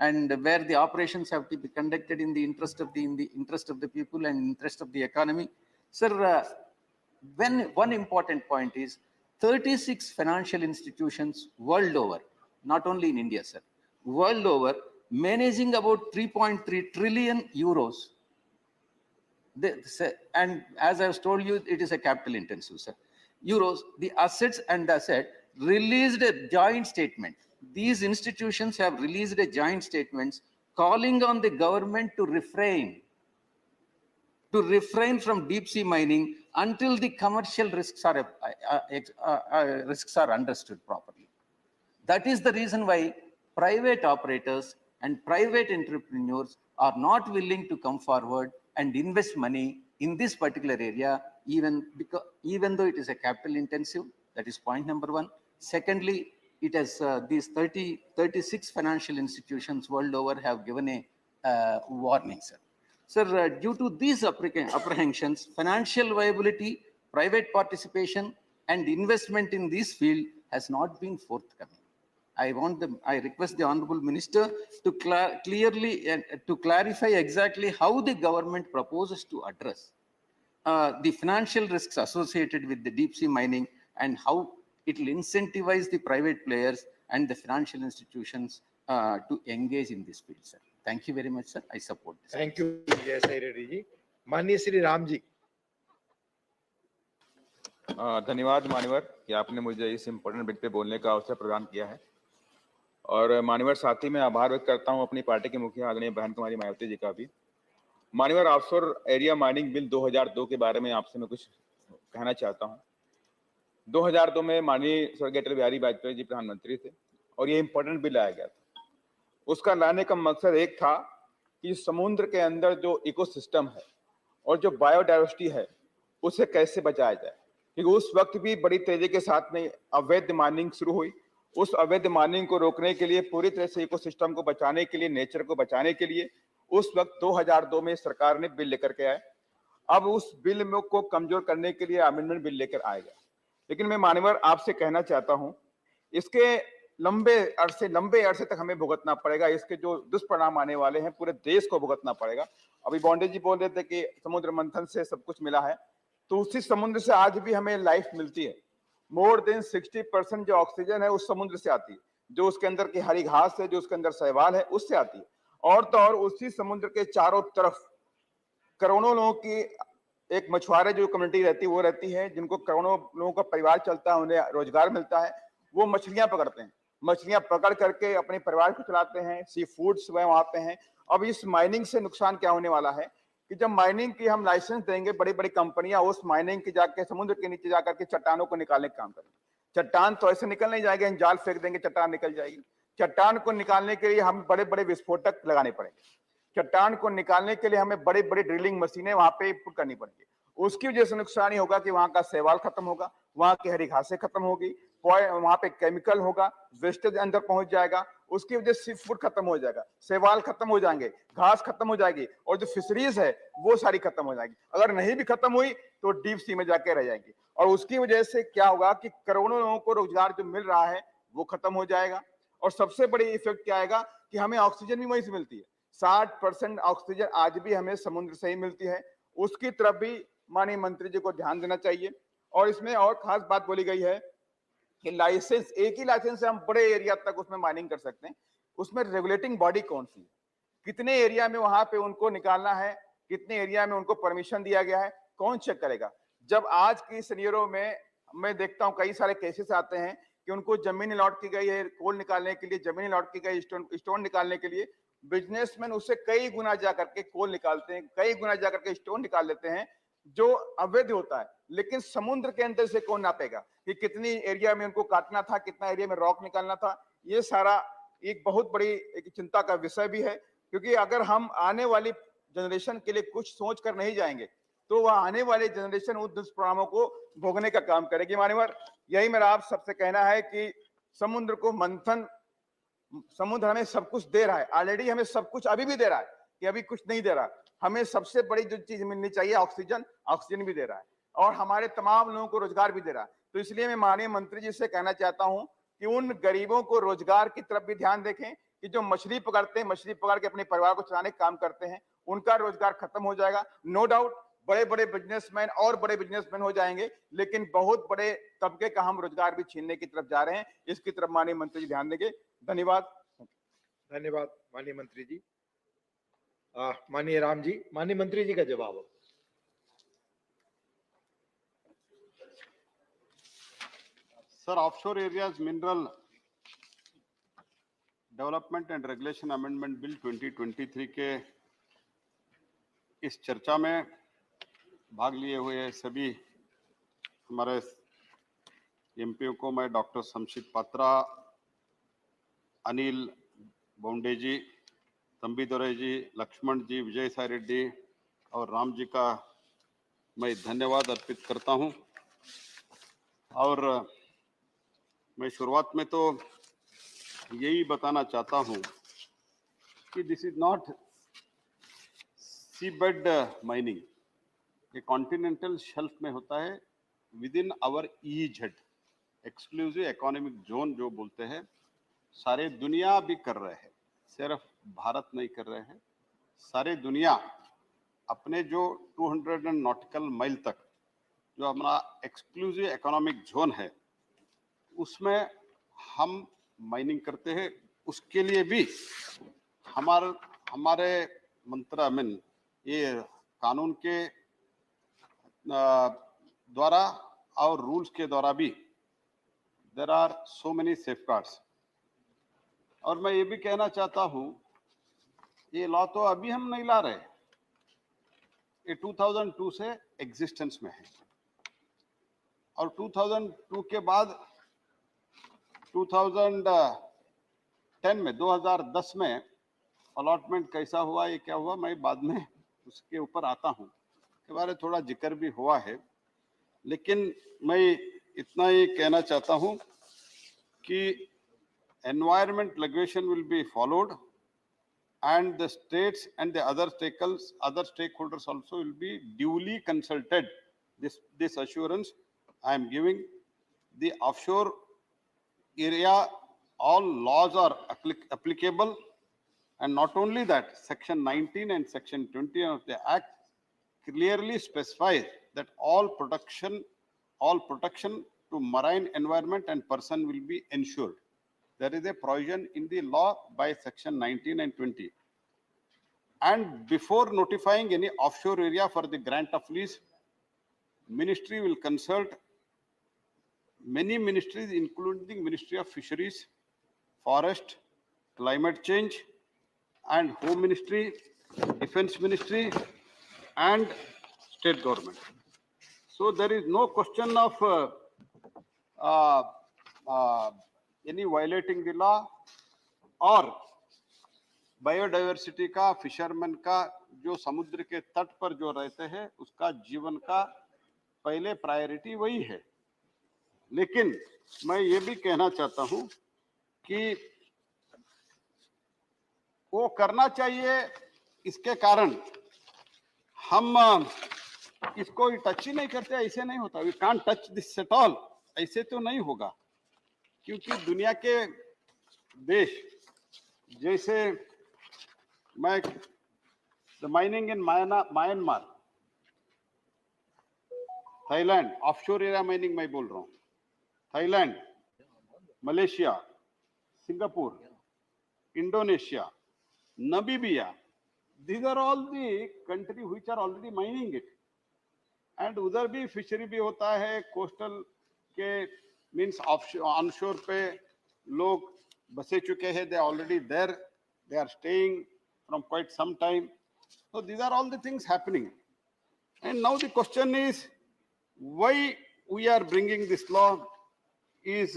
and where the operations have to be conducted in the interest of the people and interest of the economy. Sir, one important point is 36 financial institutions world over, not only in India, sir, world over, managing about 3.3 trillion euros. And as I was told you, it is a capital intensive, sir. Euros, the assets and asset released a joint statement. These institutions have released a joint statement calling on the government to refrain from deep sea mining until the commercial risks are understood properly. That is the reason why private operators and private entrepreneurs are not willing to come forward and invest money in this particular area, even though it is a capital intensive. That is point number one. Secondly, it has these 36 financial institutions world over have given a warning, sir. Sir, due to these apprehensions, financial viability, private participation, and investment in this field has not been forthcoming. I request the Honorable Minister to clearly to clarify exactly how the government proposes to address the financial risks associated with the deep sea mining, and how it will incentivize the private players and the financial institutions to engage in this field, sir. Thank you very much, sir. I support this. Thank you, Jayasai Reddy ji. माननीय श्री राम जी. धन्यवाद मान्यवर कि आपने मुझे इस important bill pay बोलने का अवसर प्रदान किया है। और मान्यवर साथ ही मैं आभार व्यक्त करता हूं अपनी पार्टी के मुखिया आदरणीय बहन कुमारी मायावती जी का भी। मान्यवर, ऑफशोर एरिया माइनिंग बिल 2002 के बारे में आपसे मैं कुछ कहना चाहता हूं। 2002 में माननीय स्वर्गीय अटल बिहारी वाजपेयी जी प्रधानमंत्री थे और ये इम्पोर्टेंट बिल लाया गया था। उसका लाने का मकसद एक था कि समुद्र के अंदर जो इकोसिस्टम है और जो बायोडाइवर्सिटी है उसे कैसे बचाया जाए, क्योंकि उस वक्त भी बड़ी तेजी के साथ में अवैध माइनिंग शुरू हुई। उस अवैध माइनिंग को रोकने के लिए, पूरी तरह से इकोसिस्टम को बचाने के लिए, नेचर को बचाने के लिए उस वक्त 2002 में सरकार ने बिल लेकर के आए। अब उस बिल में को कमजोर करने के लिए अमेंडमेंट बिल लेकर आएगा। लेकिन मैं माननीय आपसे कहना चाहता हूं, इसके लंबे अरसे तक हमें भुगतना पड़ेगा। इसके जो दुष्परिणाम आने वाले हैं पूरे देश को भुगतना पड़ेगा। अभी बॉन्डे जी बोल रहे थे कि समुद्र मंथन से सब कुछ मिला है, तो उसी समुद्र से आज भी हमें लाइफ मिलती है। मोर देन 60% जो ऑक्सीजन है उस समुद्र से आती है, जो उसके अंदर की हरी घास है, जो उसके अंदर शैवाल है, उससे आती है। और तो और उसी समुद्र के चारों तरफ करोड़ों लोगों की एक मछुआरे जो कम्युनिटी रहती है वो रहती है, जिनको करोड़ों लोगों का परिवार चलता है, उन्हें रोजगार मिलता है। वो मछलियां पकड़ते हैं, मछलियां पकड़ करके अपने परिवार को चलाते हैं, सी फूड्स वहां पे हैं। अब इस माइनिंग से नुकसान क्या होने वाला है कि जब माइनिंग की हम लाइसेंस देंगे, बड़ी बड़ी कंपनियां उस माइनिंग की जाके समुद्र के नीचे जाकर के चट्टानों को निकालने का काम करेंगे। चट्टान तो ऐसे निकल नहीं जाएगी, हम जाल फेंक देंगे चट्टान निकल जाएगी। चट्टान को निकालने के लिए हम बड़े बड़े विस्फोटक लगाने पड़ेंगे। चट्टान को निकालने के लिए हमें बड़ी बड़ी ड्रिलिंग मशीनें वहां पे पुट करनी पड़ेगी। उसकी वजह से नुकसान ही होगा कि वहां का शैवाल खत्म होगा, वहां की हरी घासें खत्म होगी, वहां पे केमिकल होगा, वेस्टेज अंदर पहुंच जाएगा, उसकी वजह से फूड खत्म हो जाएगा, शैवाल खत्म हो जाएंगे, घास खत्म हो जाएगी, और जो फिशरीज है वो सारी खत्म हो जाएगी। अगर नहीं भी खत्म हुई तो डीप सी में जाके रह जाएगी, और उसकी वजह से क्या होगा कि करोड़ों लोगों को रोजगार जो मिल रहा है वो खत्म हो जाएगा। और सबसे बड़ी इफेक्ट क्या आएगा कि हमें ऑक्सीजन भी वहीं से मिलती है। 60% ऑक्सीजन आज भी हमें समुद्र से ही मिलती है, उसकी तरफ भी माननीय मंत्री जी को ध्यान देना चाहिए। और इसमें और खास बात बोली गई है कि लाइसेंस, एक ही लाइसेंस से हम बड़े एरिया तक उसमें माइनिंग कर सकते हैं। उसमें रेगुलेटिंग बॉडी कौन सी है, कितने एरिया में वहां पे उनको निकालना है, कितने एरिया में उनको परमिशन दिया गया है, कौन चेक करेगा। जब आज की सिनेरियो में मैं देखता हूं कई सारे केसेस आते हैं कि उनको जमीन अलॉट की गई है कोल निकालने के लिए, जमीन अलॉट की गई स्टोन निकालने के लिए, बिजनेसमैन उससे कई गुना जाकर के कोल निकालते हैं, कई गुना जाकर के स्टोन निकाल लेते हैं, जो अवैध होता है। लेकिन समुद्र के अंदर से कौन नापेगा कि कितनी एरिया में उनको काटना था, कितना एरिया में रॉक निकालना था। ये सारा एक बहुत बड़ी एक चिंता का विषय भी है, क्योंकि अगर हम आने वाली जनरेशन के लिए कुछ सोच कर नहीं जाएंगे तो वह आने वाली जनरेशन उन दुष्परिणामों को भोगने का काम करेगी। मान्यवर, यही मेरा आप सबसे कहना है कि समुद्र को मंथन, समुद्र हमें सब कुछ दे रहा है, ऑलरेडी हमें सब कुछ अभी भी दे रहा है कि अभी कुछ नहीं दे रहा। हमें सबसे बड़ी जो चीज मिलनी चाहिए ऑक्सीजन, ऑक्सीजन भी दे रहा है, और हमारे तमाम लोगों को रोजगार भी दे रहा है। तो इसलिए मैं माननीय मंत्री जी से कहना चाहता हूं कि उन गरीबों को रोजगार की तरफ भी ध्यान देखें कि जो मछली पकड़ते हैं, मछली पकड़ के अपने परिवार को चलाने का काम करते हैं, उनका रोजगार खत्म हो जाएगा। नो डाउट बड़े बड़े बिजनेसमैन और बड़े बिजनेसमैन हो जाएंगे, लेकिन बहुत बड़े तबके का हम रोजगार भी छीनने की तरफ जा रहे हैं। इसकी तरफ माननीय मंत्री जी ध्यान देंगे। धन्यवाद। धन्यवाद माननीय मंत्री जी। माननीय राम जी, माननीय मंत्री जी का जवाब। Sir, offshore areas mineral development and regulation amendment bill 2023 के इस चर्चा में भाग लिए हुए सभी हमारे एमपीओ को मैं डॉक्टर शमशीद पात्रा, अनिल बोंडे जी, तंबी दोरे जी, लक्ष्मण जी, विजय साई रेड्डी और राम जी का मैं धन्यवाद अर्पित करता हूं। और मैं शुरुआत में तो यही बताना चाहता हूं कि this is not seabed mining, ये कॉन्टिनेंटल शेल्फ में होता है within our EEZ exclusive economic zone जो बोलते हैं। सारे दुनिया भी कर रहे हैं, सिर्फ भारत नहीं कर रहे हैं, सारे दुनिया अपने जो 200 नॉटिकल माइल तक जो हमारा एक्सक्लूसिव इकोनॉमिक जोन है उसमें हम माइनिंग करते हैं। उसके लिए भी हमारे मंत्रालय ये कानून के द्वारा और रूल्स के द्वारा भी there are so many safeguards. और मैं ये भी कहना चाहता हूं, ये लॉ तो अभी हम नहीं ला रहे, ये 2002 से एग्जिस्टेंस में है, और 2002 के बाद 2010 में अलॉटमेंट कैसा हुआ, ये क्या हुआ, मैं बाद में उसके ऊपर आता हूं, के बारे में थोड़ा जिक्र भी हुआ है। लेकिन मैं इतना ही कहना चाहता हूं कि environment regulation will be followed, and the states and the other stakeholders also will be duly consulted. This assurance I am giving. The offshore area all laws are applicable, and not only that, Section 19 and Section 20 of the Act clearly specify that all protection to marine environment and person will be ensured. There is a provision in the law by Section 19 and 20. And before notifying any offshore area for the grant of lease, Ministry will consult many ministries, including Ministry of Fisheries, Forest, Climate Change, and Home Ministry, Defense Ministry, and State Government. So there is no question of any violating the law और biodiversity का, fisherman का, जो समुद्र के तट पर जो रहते हैं उसका जीवन का पहले प्रायोरिटी वही है। लेकिन मैं ये भी कहना चाहता हूं कि वो करना चाहिए, इसके कारण हम इसको टच ही नहीं करते, ऐसे नहीं होता। We can't touch this at all, ऐसे तो नहीं होगा, क्योंकि दुनिया के देश जैसे मैं the mining in Myanmar, Thailand, offshore area mining मैं बोल रहा हूँ, Thailand, Malaysia, Singapore, Indonesia, Namibia, these are all the countries which are already mining it. And उधर भी फिशरी भी होता है, कोस्टल के मीन्स ऑनशोर पे लोग बसे चुके हैं, they are already there, they are staying from quite some time. So these are all the things happening. And now the question is, why we are bringing this law is,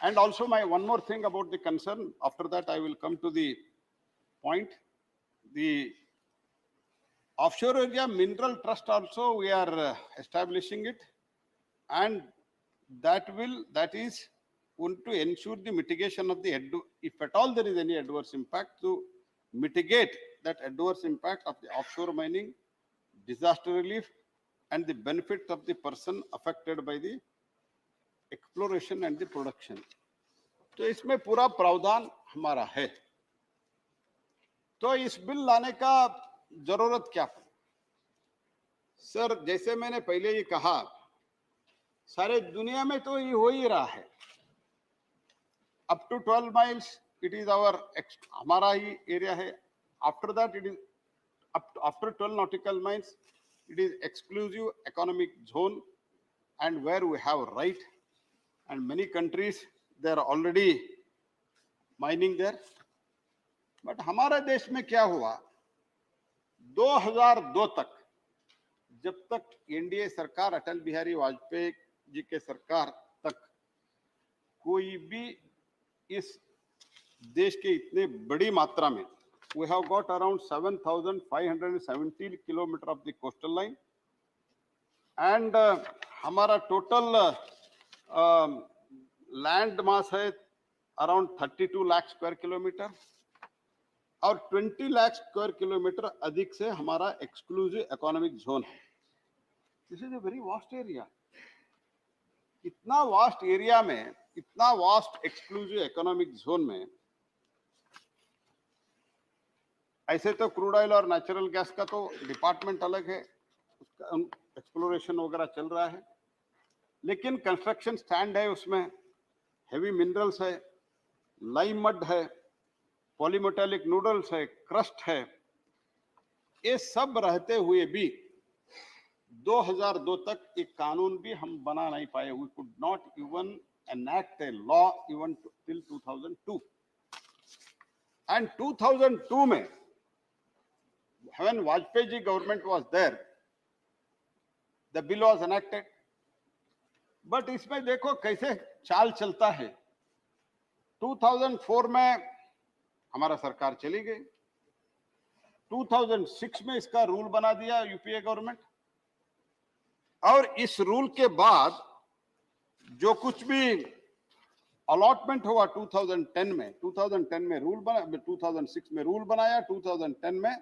and also my one more thing about the concern, after that I will come to the point. The offshore area mineral trust also we are establishing it, and that is going to ensure the mitigation of the, if at all there is any adverse impact, to mitigate that adverse impact of the offshore mining, disaster relief, and the benefit of the person affected by the exploration and the production. तो इसमें पूरा प्रावधान हमारा है। तो इस bill लाने का जरूरत क्या पड़ी? सर, जैसे मैंने पहले ही कहा, सारे दुनिया में तो ये हो ही रहा है। Up to 12 miles it is our, हमारा ही एरिया है। After that it is after 12 nautical miles it is exclusive economic zone, and where we have right, and many countries they are already mining there. But हमारे देश में क्या हुआ, 2002 तक, जब तक एनडीए सरकार, अटल बिहारी वाजपेयी जी के सरकार तक, कोई भी इस देश के इतने बड़ी मात्रा में, we have got around 7,517 kilometer of the coastal line, and हमारा total land mass है around 32 lakh square kilometer, और 20 लाख स्क्वायर किलोमीटर अधिक से हमारा एक्सक्लूसिव इकोनॉमिक जोन है। This is a very vast area. इतना वास्ट एरिया में, इतना वास्ट एक्सक्लूसिव इकोनॉमिक जोन में, ऐसे तो क्रूड ऑयल और नेचुरल गैस का तो डिपार्टमेंट अलग है, उसका एक्सप्लोरेशन वगैरह चल रहा है, लेकिन कंस्ट्रक्शन स्टैंड है, उसमें हेवी मिनरल्स है, लाइम मड है, पॉलीमेटेलिक नूडल्स है, क्रस्ट है, ये सब रहते हुए भी 2002 तक एक कानून भी हम बना नहीं पाए। We could not even enact a law even till 2002. And 2002 में, when Vajpayee ji government was there, the bill was enacted. But इसमें देखो कैसे चाल चलता है। 2004 में हमारा सरकार चली गई, 2006 में इसका रूल बना दिया यूपीए गवर्नमेंट, और इस रूल के बाद जो कुछ भी अलॉटमेंट हुआ 2010 में रूल बना, 2006 में रूल बनाया, 2010 में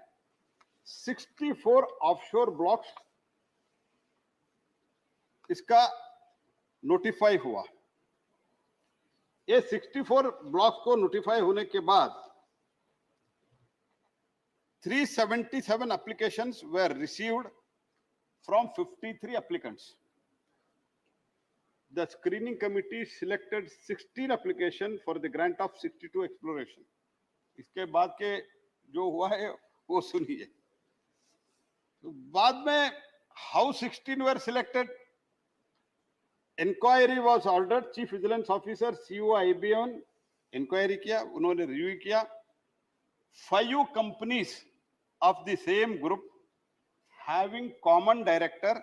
64 ऑफशोर ब्लॉक्स इसका नोटिफाई हुआ, ये 64 ब्लॉक्स को नोटिफाई होने के बाद 377 applications were received from 53 applicants. The screening committee selected 16 applications for the grant of 62 exploration. इसके बाद के जो हुआ है वो सुनिए. तो बाद में how 16 were selected? Inquiry was ordered. Chief Vigilance Officer COO IBN inquiry किया, उन्होंने review किया. 5 companies of the same group having common director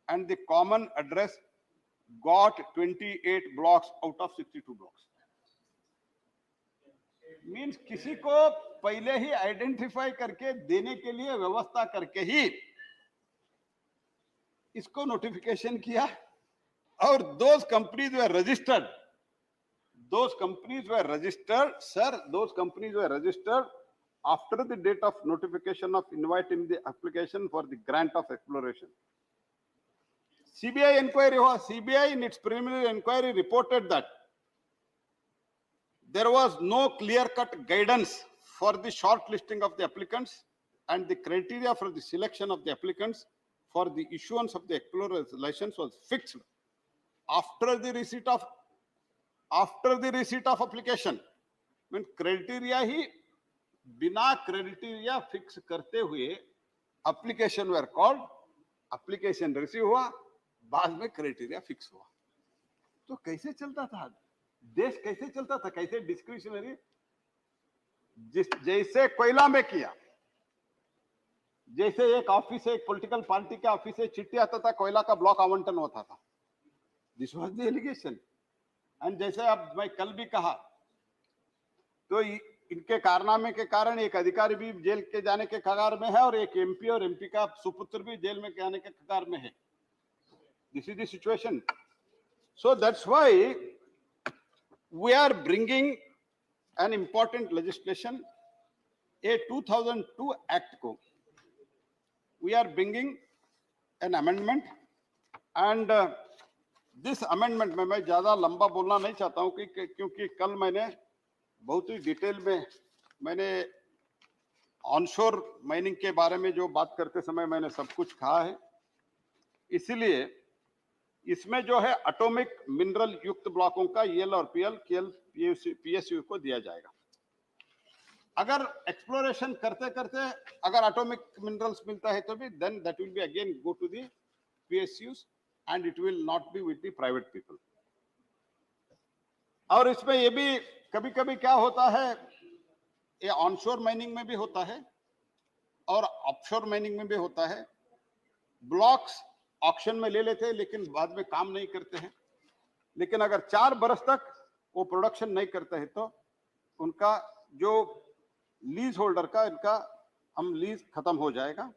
and the common address got 28 blocks out of 62 blocks. Means किसी को पहले ही identify करके देने के लिए व्यवस्था करके ही इसको नोटिफिकेशन किया. और those companies were registered. Those companies were registered, sir. Those companies were registered after the date of notification of invite in the application for the grant of exploration. CBI inquiry हुआ. CBI in its preliminary inquiry reported that there was no clear-cut guidance for the shortlisting of the applicants and the criteria for the selection of the applicants for the issuance of the explorer license was fixed after the receipt of application. When criteria ही बिना criteria fix करते हुए application were called, application receive हुआ, बाद में criteria fix हुआ. तो कैसे चलता था देश, कैसे चलता था, कैसे डिस्क्रिशनरी, जैसे कोयला में किया, जैसे एक ऑफिस से, एक पॉलिटिकल पार्टी के ऑफिस से चिट्ठी आता था, कोयला का ब्लॉक आवंटन होता था. This was the allegation. And जैसे अब मैं कल भी कहा, तो इनके कारनामे के कारण एक अधिकारी भी जेल के जाने के कगार में है और एक एमपी और एमपी का सुपुत्र भी जेल में जाने के कगार में है. This is the situation. So that's why we are bringing an important legislation, a 2002 act को we are bringing an amendment, and this amendment में मैं ज्यादा लंबा बोलना नहीं चाहता हूं क्योंकि कल मैंने बहुत ही डिटेल में मैंने ऑनशोर माइनिंग के बारे में जो बात करते समय मैंने सब कुछ कहा है. इसलिए इसमें जो है एटॉमिक मिनरल युक्त ब्लॉकों का ईएल और पीएल, केएल, पीएसयू को दिया जाएगा. अगर एक्सप्लोरेशन करते करते अगर एटॉमिक मिनरल्स मिलता है तो भी then that will be again go to the PSUs and it will not be with the private people. और इसमें ये भी कभी कभी क्या होता है, ये ऑनशोर माइनिंग में भी होता है और ऑफशोर माइनिंग में भी होता है. ब्लॉक्स ऑक्शन में ले लेते हैं लेकिन बाद में काम नहीं करते हैं. लेकिन अगर 4 बरस तक वो प्रोडक्शन नहीं करते हैं तो उनका जो लीज होल्डर का इनका हम लीज खत्म हो जाएगा.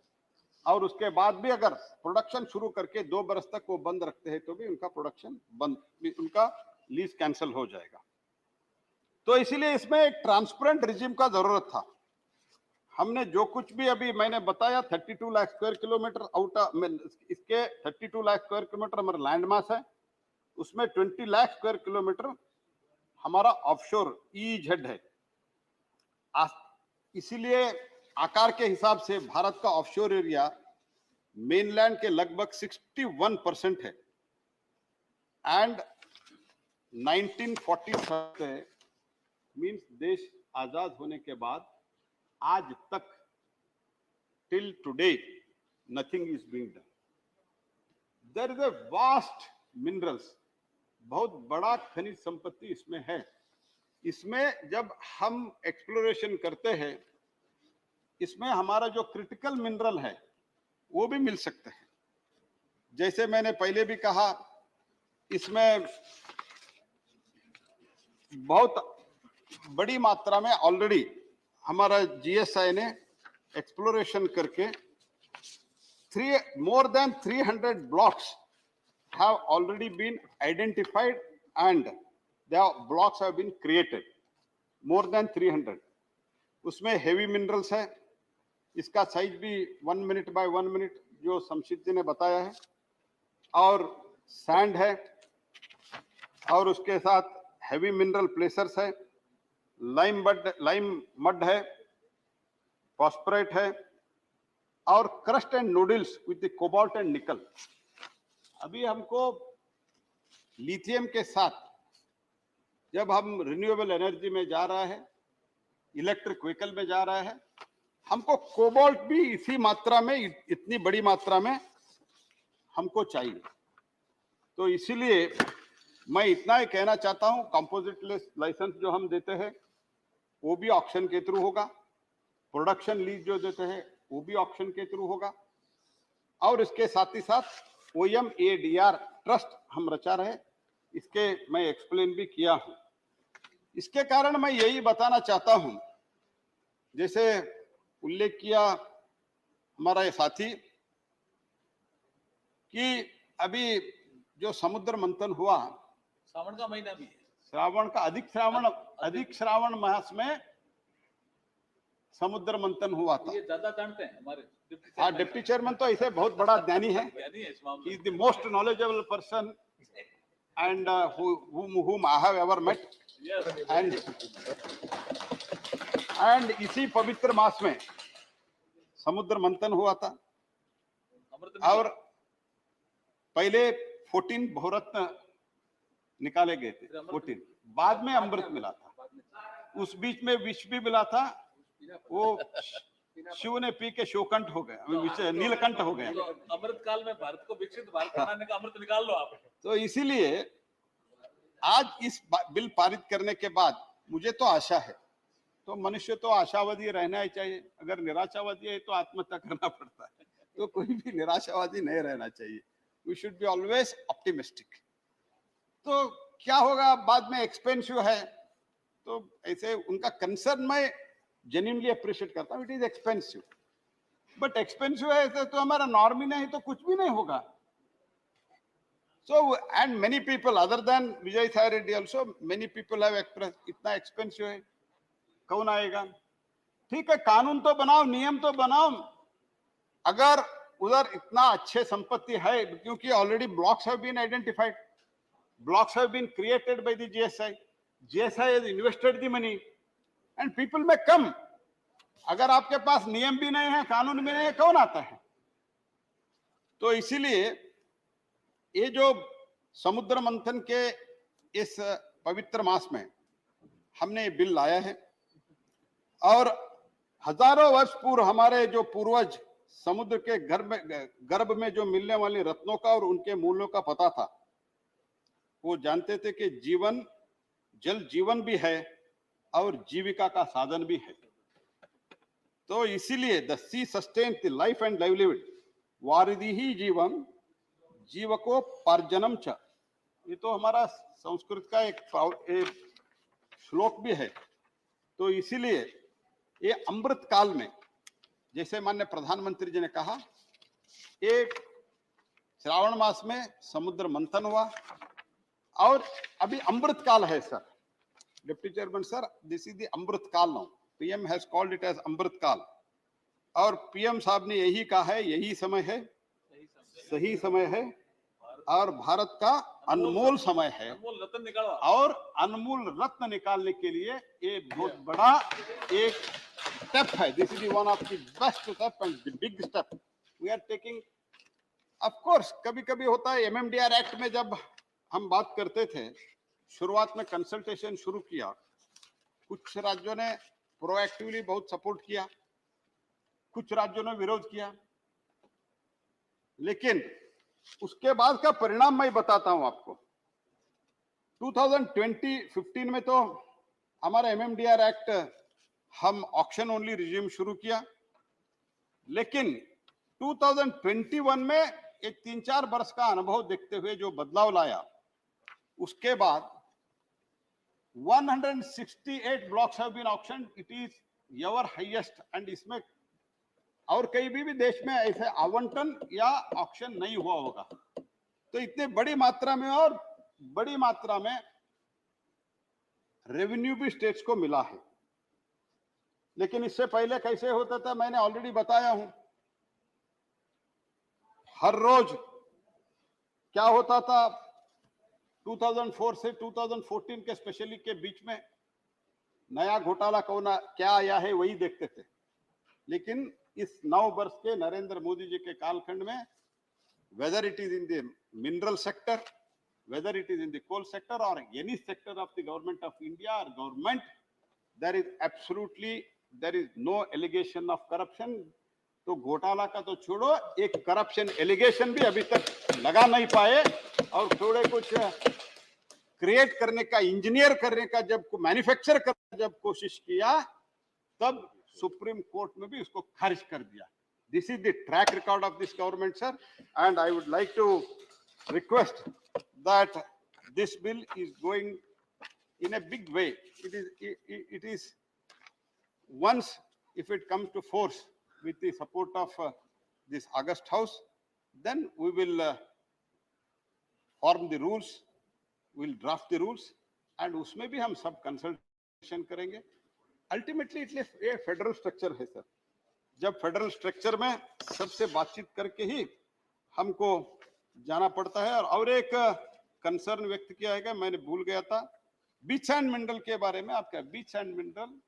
और उसके बाद भी अगर प्रोडक्शन शुरू करके 2 बरस तक वो बंद रखते हैं तो भी उनका प्रोडक्शन बंद, उनका लीज कैंसिल हो जाएगा. तो इसीलिए इसमें एक ट्रांसपेरेंट रिजिम का जरूरत था. हमने जो कुछ भी अभी मैंने बताया 32 लाख स्क्वायर किलोमीटर आउट इसके 32 लाख स्क्वायर किलोमीटर हमारा लैंड मास है, उसमें 20 लाख स्क्वायर किलोमीटर हमारा ऑफशोर ईजेड है. इसीलिए आकार के हिसाब से भारत का ऑफशोर एरिया मेनलैंड के लगभग 61% है. एंड 1947 से मीन्स देश आजाद होने के बाद आज तक till today nothing is being done. There is a vast minerals, बहुत बड़ा खनिज संपत्ति इसमें है. इसमें जब हम एक्सप्लोरेशन करते हैं इसमें हमारा जो क्रिटिकल मिनरल है वो भी मिल सकते हैं. जैसे मैंने पहले भी कहा, इसमें बहुत बड़ी मात्रा में ऑलरेडी हमारा जीएसआई ने एक्सप्लोरेशन करके more than 300 blocks have already been identified and the blocks have been created. More than 300. उसमें heavy minerals है, इसका साइज भी 1 minute by 1 minute जो शमशीद जी ने बताया है, और सैंड है और उसके साथ हैवी मिनरल प्लेसर्स है, लाइम मड है, फॉस्फोरेट है और crust and noodles with the cobalt and निकल। अभी हमको लिथियम के साथ जब हम रिन्यूएबल एनर्जी में जा रहा है, इलेक्ट्रिक व्हीकल में जा रहा है, हमको कोबाल्ट भी इसी मात्रा में, इतनी बड़ी मात्रा में हमको चाहिए। तो इसीलिए मैं इतना ही कहना चाहता हूं, कंपोजिट लाइसेंस जो हम देते हैं वो भी ऑक्शन के थ्रू होगा, प्रोडक्शन लीज जो देते हैं वो भी ऑक्शन के थ्रू होगा, और इसके साथ ही साथ OMADR ट्रस्ट हम रचा रहे, इसके मैं एक्सप्लेन भी किया हूं। इसके कारण मैं यही बताना चाहता हूं, जैसे उल्लेख किया हमारा ये साथी कि अभी जो समुद्र मंथन हुआ, सावन का महीना भी है, श्रावण का अधिक श्रावण मास में समुद्र मंथन हुआ था। ये ज्यादा जानते हैं हमारे हाँ, डिप्टी चेयरमैन तो ऐसे बहुत बड़ा ज्ञानी है, he is the most knowledgeable person and whom I have ever met, and इसी पवित्र मास में समुद्र मंथन हुआ था, और पहले 14 बहुरत्न निकाले गए थे, 14, बाद में अमृत मिला था, उस बीच में विष भी मिला था, वो शिव ने पी के शोकंठ हो गया, नीलकंठ हो गया। अमृत काल में भारत को विकसित भारत बनाने का अमृत निकाल लो आप। तो इसीलिए आज इस बिल पारित करने के बाद मुझे तो आशा है, तो मनुष्य तो आशावादी रहना ही चाहिए, अगर निराशावादी है तो आत्महत्या करना पड़ता है, तो कोई भी निराशावादी नहीं रहना चाहिए, we should be always optimistic. तो क्या होगा बाद में, एक्सपेंसिव है, तो ऐसे उनका कंसर्न मैं जेन्युइनली अप्रिशिएट करता हूँ, it is expensive, but expensive है ऐसे तो हमारा नॉर्म ही नहीं तो कुछ भी नहीं होगा। So and many people other than Vijay Sai Reddy also many people have expressed इतना expensive है, कौन आएगा? ठीक है, कानून तो बनाओ, नियम तो बनाओ, अगर उधर इतना अच्छे संपत्ति है, क्योंकि already blocks have been identified, blocks have been created by the GSI has invested the money and people may come। अगर आपके पास नियम भी नहीं है, कानून भी नहीं है, कौन आता है? तो इसीलिए ये जो समुद्र मंथन के इस पवित्र मास में हमने ये बिल लाया है, और हजारों वर्ष पूर्व हमारे जो पूर्वज समुद्र के गर्भ में जो मिलने वाली रत्नों का और उनके मूल्यों का पता था, वो जानते थे कि जीवन, जल जीवन भी है और जीविका का साधन भी है। तो इसीलिए the sea sustain the life and livelihood, वारिधि ही जीवन जीवको पार्जनम च, ये तो हमारा संस्कृत का एक श्लोक भी है। तो इसीलिए ये अमृत काल में, जैसे माननीय प्रधानमंत्री जी ने कहा, एक श्रावण मास में समुद्र मंथन हुआ और अभी अमृत काल है sir. Deputy chairman sir, this is the Amrit Kaal now, PM has called it as Amrit Kaal, और पीएम साहब ने यही कहा है, यही समय है, सही समय है और भारत का अनमोल समय है, और अनमोल रत्न निकालने के लिए ये बहुत बड़ा एक स्टेप है। This is one of the best step and the big step we are taking. Of course कभी कभी होता है, MMDR एक्ट में जब हम बात करते थे, शुरुआत में कंसल्टेशन शुरू किया, कुछ राज्यों ने प्रोएक्टिवली बहुत सपोर्ट किया, कुछ राज्यों ने विरोध किया, लेकिन उसके बाद का परिणाम मैं बताता हूं आपको। 2015 में तो हमारा MMDR एक्ट हम ऑक्शन ओनली रिज्यूम शुरू किया, लेकिन 2021 में एक 3-4 वर्ष का अनुभव देखते हुए जो बदलाव लाया, उसके बाद 168 blocks have been auction, it is ever highest, and इसमें और कहीं भी देश में ऐसे आवंटन या ऑक्शन नहीं हुआ होगा। तो इतने बड़ी मात्रा में और बड़ी मात्रा में रेवेन्यू भी स्टेट्स को मिला है। लेकिन इससे पहले कैसे होता था, मैंने ऑलरेडी बताया हूं। हर रोज क्या होता था, 2004 से 2014 के स्पेशली के बीच में नया घोटाला कौन क्या आया है वही देखते थे, लेकिन इस 9 वर्ष के नरेंद्र मोदी जी के कालखंड में whether it is in the mineral sector, whether it is in the coal sector or any sector of the government of India or government, there is no allegation of corruption. तो घोटाला का तो छोड़ो, एक करप्शन एलिगेशन भी अभी तक लगा नहीं पाए, और थोड़े कुछ क्रिएट करने का, इंजीनियर करने का जब मैन्युफैक्चर करने जब कोशिश किया, तब सुप्रीम कोर्ट में भी उसको खारिज कर दिया. This is the track record of this government, sir, and I would like to request that this bill is going in a big way. It is once if it comes to force with the support of this August House, then we will form the rules, we'll draft the rules, and उसमें भी हम सब consultation करेंगे. Ultimately, it is a federal structure है sir. जब federal structure में सबसे बातचीत करके ही हमको जाना पड़ता है. और एक कंसर्न व्यक्त किया है, मैंने भूल गया था, बीच एंड मिनरल के बारे में. आपका बीच एंड मिनरल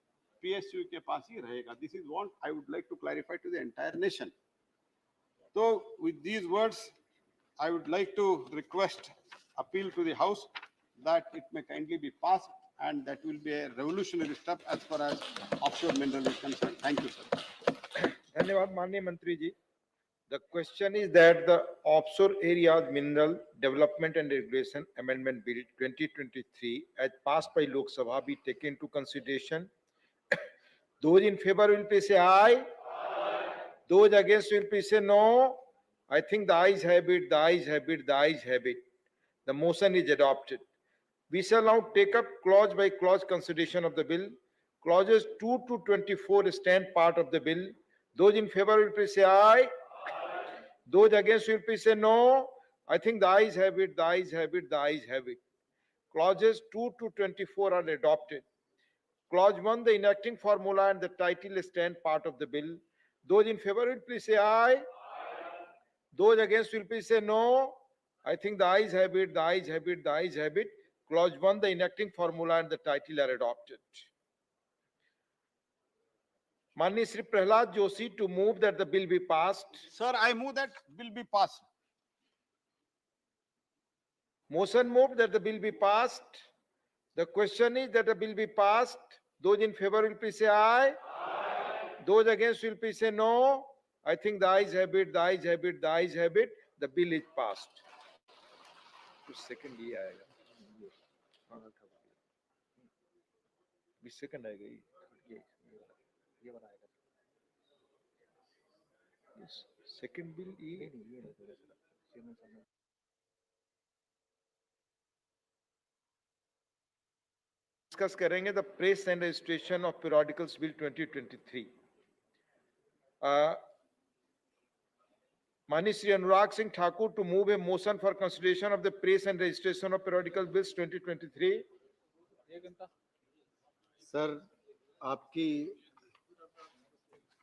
पीएसयू के पास ही रहेगा. This is what I would like to clarify to the entire nation. तो with these words I would like to request, appeal to the house that it may kindly be passed, and that will be a revolutionary step as far as offshore mineral is concerned. Thank you, sir. धन्यवाद माननीय मंत्री जी. The question is that the Offshore Areas Mineral Development and Regulation Amendment Bill 2023 as passed by Lok Sabha be taken into consideration. Those in favor will please say aye. Those against will please say no. I think the ayes have it, the ayes have it, the ayes have it. The motion is adopted. We shall now take up clause by clause consideration of the bill. Clauses 2 to 24 stand part of the bill. Those in favor will please say aye. Those against will please say no. I think the ayes have it, the ayes have it, the ayes have it. Clauses 2 to 24 are adopted. Clause 1, the enacting formula and the title stand part of the bill. Those in favor will please say aye. Those against will please say no. I think the ayes have it, the ayes have it, the ayes have it. Clause 1, the enacting formula and the title are adopted. Mani Shri Prahlad Joshi to move that the bill be passed. Sir, I move that bill be passed. Motion moved that the bill be passed. The question is that the bill be passed. Those in favor will please say aye. Those against will please say no. I think the ayes have it, the ayes have it, the ayes have it. The bill is passed. Second ये आएगा. Second आएगा ये वाला आएगा. Yes. Second bill ये discuss करेंगे the press and registration of periodicals bill 2023. माननीय Shri Anurag Singh Thakur to move a motion for consideration of the press and registration of periodical bills 2023. Sir, आपकी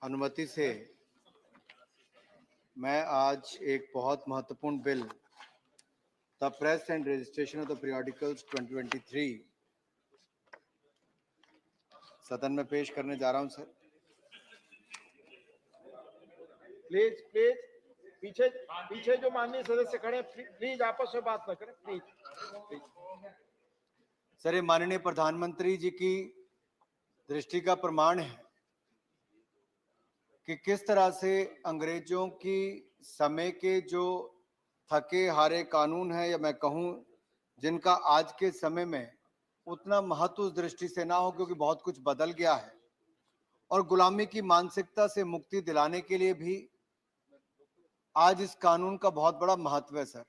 अनुमति से मैं आज एक बहुत महत्वपूर्ण bill the press and registration of the periodicals 2023 सदन में पेश करने जा रहा हूं सर. प्लीज पीछे जो माननीय सदस्य खड़े हैं प्लीज आपस में बात न करें प्लीज. सर, ये माननीय प्रधानमंत्री जी की दृष्टि का प्रमाण है कि किस तरह से अंग्रेजों की समय के जो थके हारे कानून है, या मैं कहूं जिनका आज के समय में उतना महत्व उस दृष्टि से ना हो क्योंकि बहुत कुछ बदल गया है, और गुलामी की मानसिकता से मुक्ति दिलाने के लिए भी आज इस कानून का बहुत बड़ा महत्व है सर.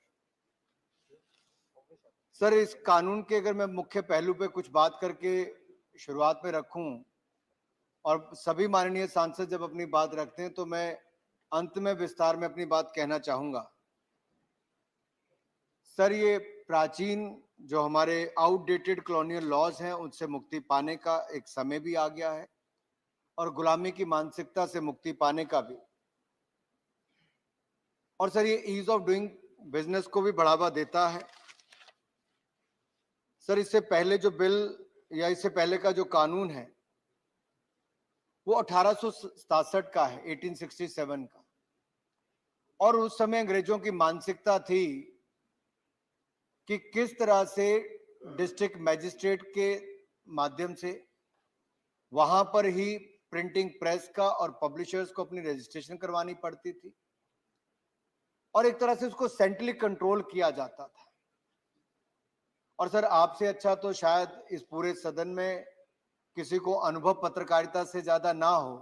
सर, इस कानून के अगर मैं मुख्य पहलू पे कुछ बात करके शुरुआत में रखूं, और सभी माननीय सांसद जब अपनी बात रखते हैं तो मैं अंत में विस्तार में अपनी बात कहना चाहूंगा. सर, ये प्राचीन जो हमारे आउटडेटेड कॉलोनियल लॉज हैं उनसे मुक्ति पाने का एक समय भी आ गया है, और गुलामी की मानसिकता से मुक्ति पाने का भी. और सर, ये ईज ऑफ डूइंग बिजनेस को भी बढ़ावा देता है. सर इससे पहले जो बिल या इससे पहले का जो कानून है वो 1867 का है, 1867 का। और उस समय अंग्रेजों की मानसिकता थी कि किस तरह से डिस्ट्रिक्ट मैजिस्ट्रेट के माध्यम से वहां पर ही प्रिंटिंग प्रेस का और पब्लिशर्स को अपनी रजिस्ट्रेशन करवानी पड़ती थी और एक तरह से उसको सेंट्रली कंट्रोल किया जाता था। और सर आपसे अच्छा तो शायद इस पूरे सदन में किसी को अनुभव पत्रकारिता से ज्यादा ना हो।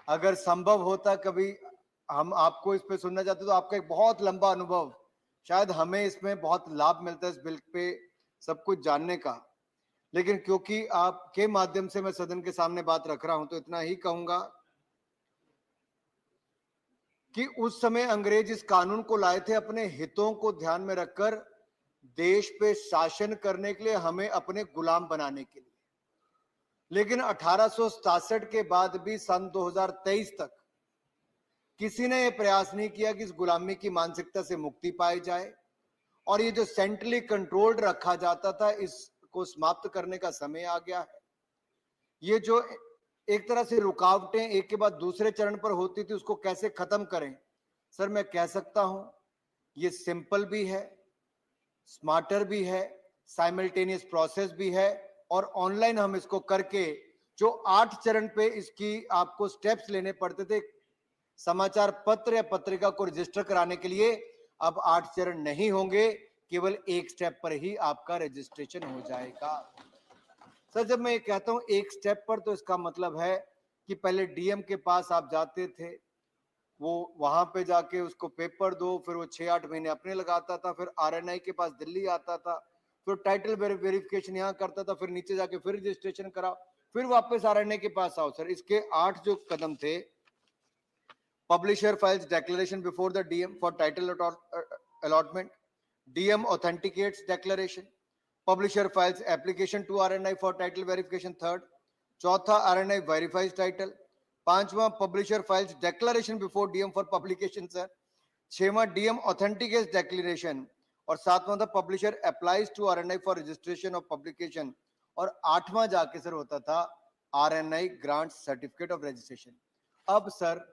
अगर संभव होता कभी हम आपको इस पे सुनना चाहते तो आपका एक बहुत लंबा अनुभव, शायद हमें इसमें बहुत लाभ मिलता है इस बिल पे सब कुछ जानने का। लेकिन क्योंकि आपके माध्यम से मैं सदन के सामने बात रख रहा हूं तो इतना ही कहूंगा कि उस समय अंग्रेज इस कानून को लाए थे अपने हितों को ध्यान में रखकर, देश पे शासन करने के लिए, हमें अपने गुलाम बनाने के लिए। लेकिन 1867 के बाद भी सन 2023 तक किसी ने यह प्रयास नहीं किया कि इस गुलामी की मानसिकता से मुक्ति पाई जाए और ये जो सेंट्रली कंट्रोल्ड रखा जाता था इसको समाप्त करने का समय आ गया है। ये जो एक तरह से रुकावटें एक के बाद दूसरे चरण पर होती थी उसको कैसे खत्म करें। सर मैं कह सकता हूं ये सिंपल भी है, स्मार्टर भी है, साइमल्टेनियस प्रोसेस भी है और ऑनलाइन हम इसको करके जो 8 चरण पे इसकी आपको स्टेप्स लेने पड़ते थे समाचार पत्र या पत्रिका को रजिस्टर कराने के लिए, अब 8 चरण नहीं होंगे, केवल एक स्टेप पर ही आपका रजिस्ट्रेशन हो जाएगा। सर जब मैं ये कहता हूं एक स्टेप पर तो इसका मतलब है कि पहले डीएम के पास आप जाते थे, वो वहां पे जाके उसको पेपर दो, फिर वो 6-8 महीने अपने लगाता था, फिर आरएनआई के पास दिल्ली आता था, फिर टाइटल वेरिफिकेशन यहाँ करता था, फिर नीचे जाके फिर रजिस्ट्रेशन कराओ, फिर वापस आरएनआई के पास आओ। सर इसके 8 जो कदम थे, publisher files declaration before the DM for title allotment, DM authenticates declaration, publisher files application to RNI for title verification third, चौथा RNI verifies title, पांचवा publisher files declaration before DM for publication sir, छठवां DM authenticates declaration और सातवां था publisher applies to RNI for registration of publication और आठवां जाके sir होता था RNI grants certificate of registration। अब सर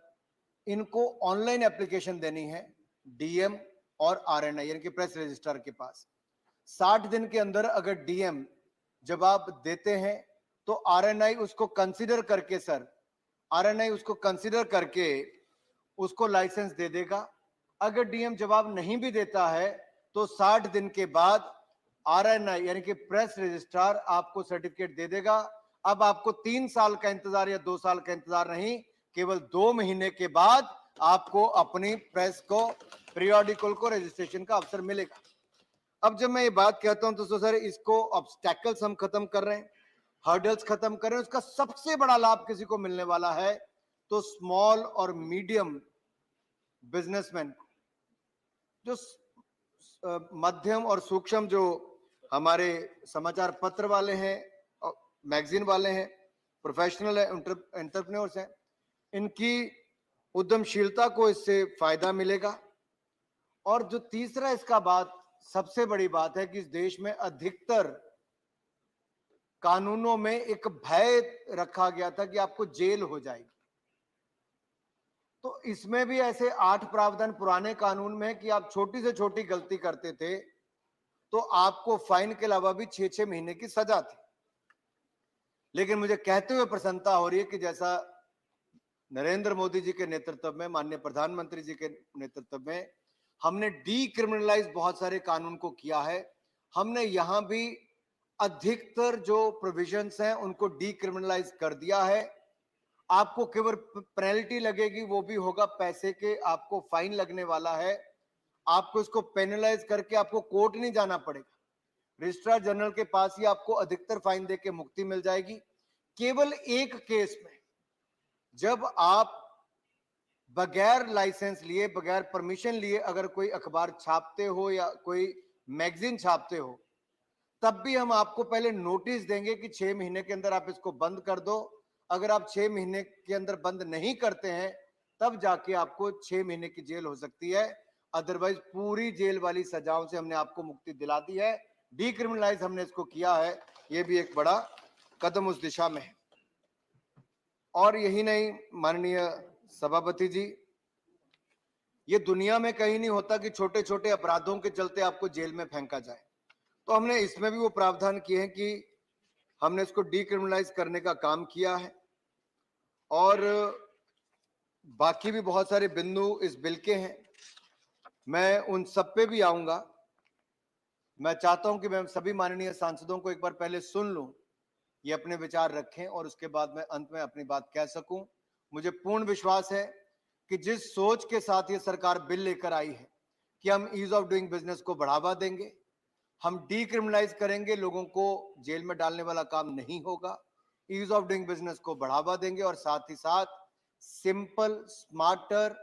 इनको ऑनलाइन एप्लीकेशन देनी है डीएम और आरएनआई यानी कि प्रेस रजिस्ट्रार के पास। 60 दिन के अंदर अगर डीएम जवाब देते हैं तो आरएनआई उसको कंसीडर करके सर आरएनआई उसको कंसीडर करके उसको लाइसेंस दे देगा। अगर डीएम जवाब नहीं भी देता है तो 60 दिन के बाद आरएनआई यानी कि प्रेस रजिस्ट्रार आपको सर्टिफिकेट दे देगा। अब आपको 3 साल का इंतजार या 2 साल का इंतजार नहीं, केवल 2 महीने के बाद आपको अपनी प्रेस को पीरियोडिकल को रजिस्ट्रेशन का अवसर मिलेगा। अब जब मैं ये बात कहता हूं तो सर इसको ऑब्स्टैकल्स हम खत्म कर रहे हैं, हर्डल्स खत्म कर रहे हैं, उसका सबसे बड़ा लाभ किसी को मिलने वाला है तो स्मॉल और मीडियम बिजनेसमैन को, जो मध्यम और सूक्ष्म जो हमारे समाचार पत्र वाले हैं, मैगजीन वाले हैं, प्रोफेशनल है, एंटरप्रेन्योर्स हैं, इनकी उद्यमशीलता को इससे फायदा मिलेगा। और जो तीसरा इसका बात सबसे बड़ी बात है कि इस देश में अधिकतर कानूनों में एक भय रखा गया था कि आपको जेल हो जाएगी, तो इसमें भी ऐसे 8 प्रावधान पुराने कानून में है कि आप छोटी से छोटी गलती करते थे तो आपको फाइन के अलावा भी 6-6 महीने की सजा थी। लेकिन मुझे कहते हुए प्रसन्नता हो रही है कि जैसा नरेंद्र मोदी जी के नेतृत्व में, माननीय प्रधानमंत्री जी के नेतृत्व में हमने डीक्रिमिनलाइज बहुत सारे कानून को किया है। हमने यहां भी अधिकतर जो प्रोविजंस हैं उनको डीक्रिमिनलाइज कर दिया है। आपको केवल पेनल्टी लगेगी, वो भी होगा पैसे के, आपको फाइन लगने वाला है। आपको इसको पेनलाइज करके आपको कोर्ट नहीं जाना पड़ेगा, रजिस्ट्रार जनरल के पास ही आपको अधिकतर फाइन देके मुक्ति मिल जाएगी। केवल एक केस में जब आप बगैर लाइसेंस लिए, बगैर परमिशन लिए अगर कोई अखबार छापते हो या कोई मैगजीन छापते हो, तब भी हम आपको पहले नोटिस देंगे कि 6 महीने के अंदर आप इसको बंद कर दो। अगर आप 6 महीने के अंदर बंद नहीं करते हैं तब जाके आपको 6 महीने की जेल हो सकती है। अदरवाइज पूरी जेल वाली सजाओं से हमने आपको मुक्ति दिला दी है डीक्रिमिनलाइज हमने इसको किया है, ये भी एक बड़ा कदम उस दिशा में है। और यही नहीं माननीय सभापति जी, ये दुनिया में कहीं नहीं होता कि छोटे छोटे अपराधों के चलते आपको जेल में फेंका जाए। तो हमने इसमें भी वो प्रावधान किए हैं कि हमने इसको डीक्रिमिनलाइज करने का काम किया है। और बाकी भी बहुत सारे बिंदु इस बिल के हैं, मैं उन सब पे भी आऊंगा। मैं चाहता हूं कि मैं सभी माननीय सांसदों को एक बार पहले सुन लूं, ये अपने विचार रखें और उसके बाद मैं अंत में अपनी बात कह सकूं। मुझे पूर्ण विश्वास है कि जिस सोच के साथ ये सरकार बिल लेकर आई है कि हम ईज ऑफ डूइंग बिजनेस को बढ़ावा देंगे, हम डीक्रिमिनलाइज करेंगे, लोगों को जेल में डालने वाला काम नहीं होगा, ईज ऑफ डूइंग बिजनेस को बढ़ावा देंगे और साथ ही साथ simple, smarter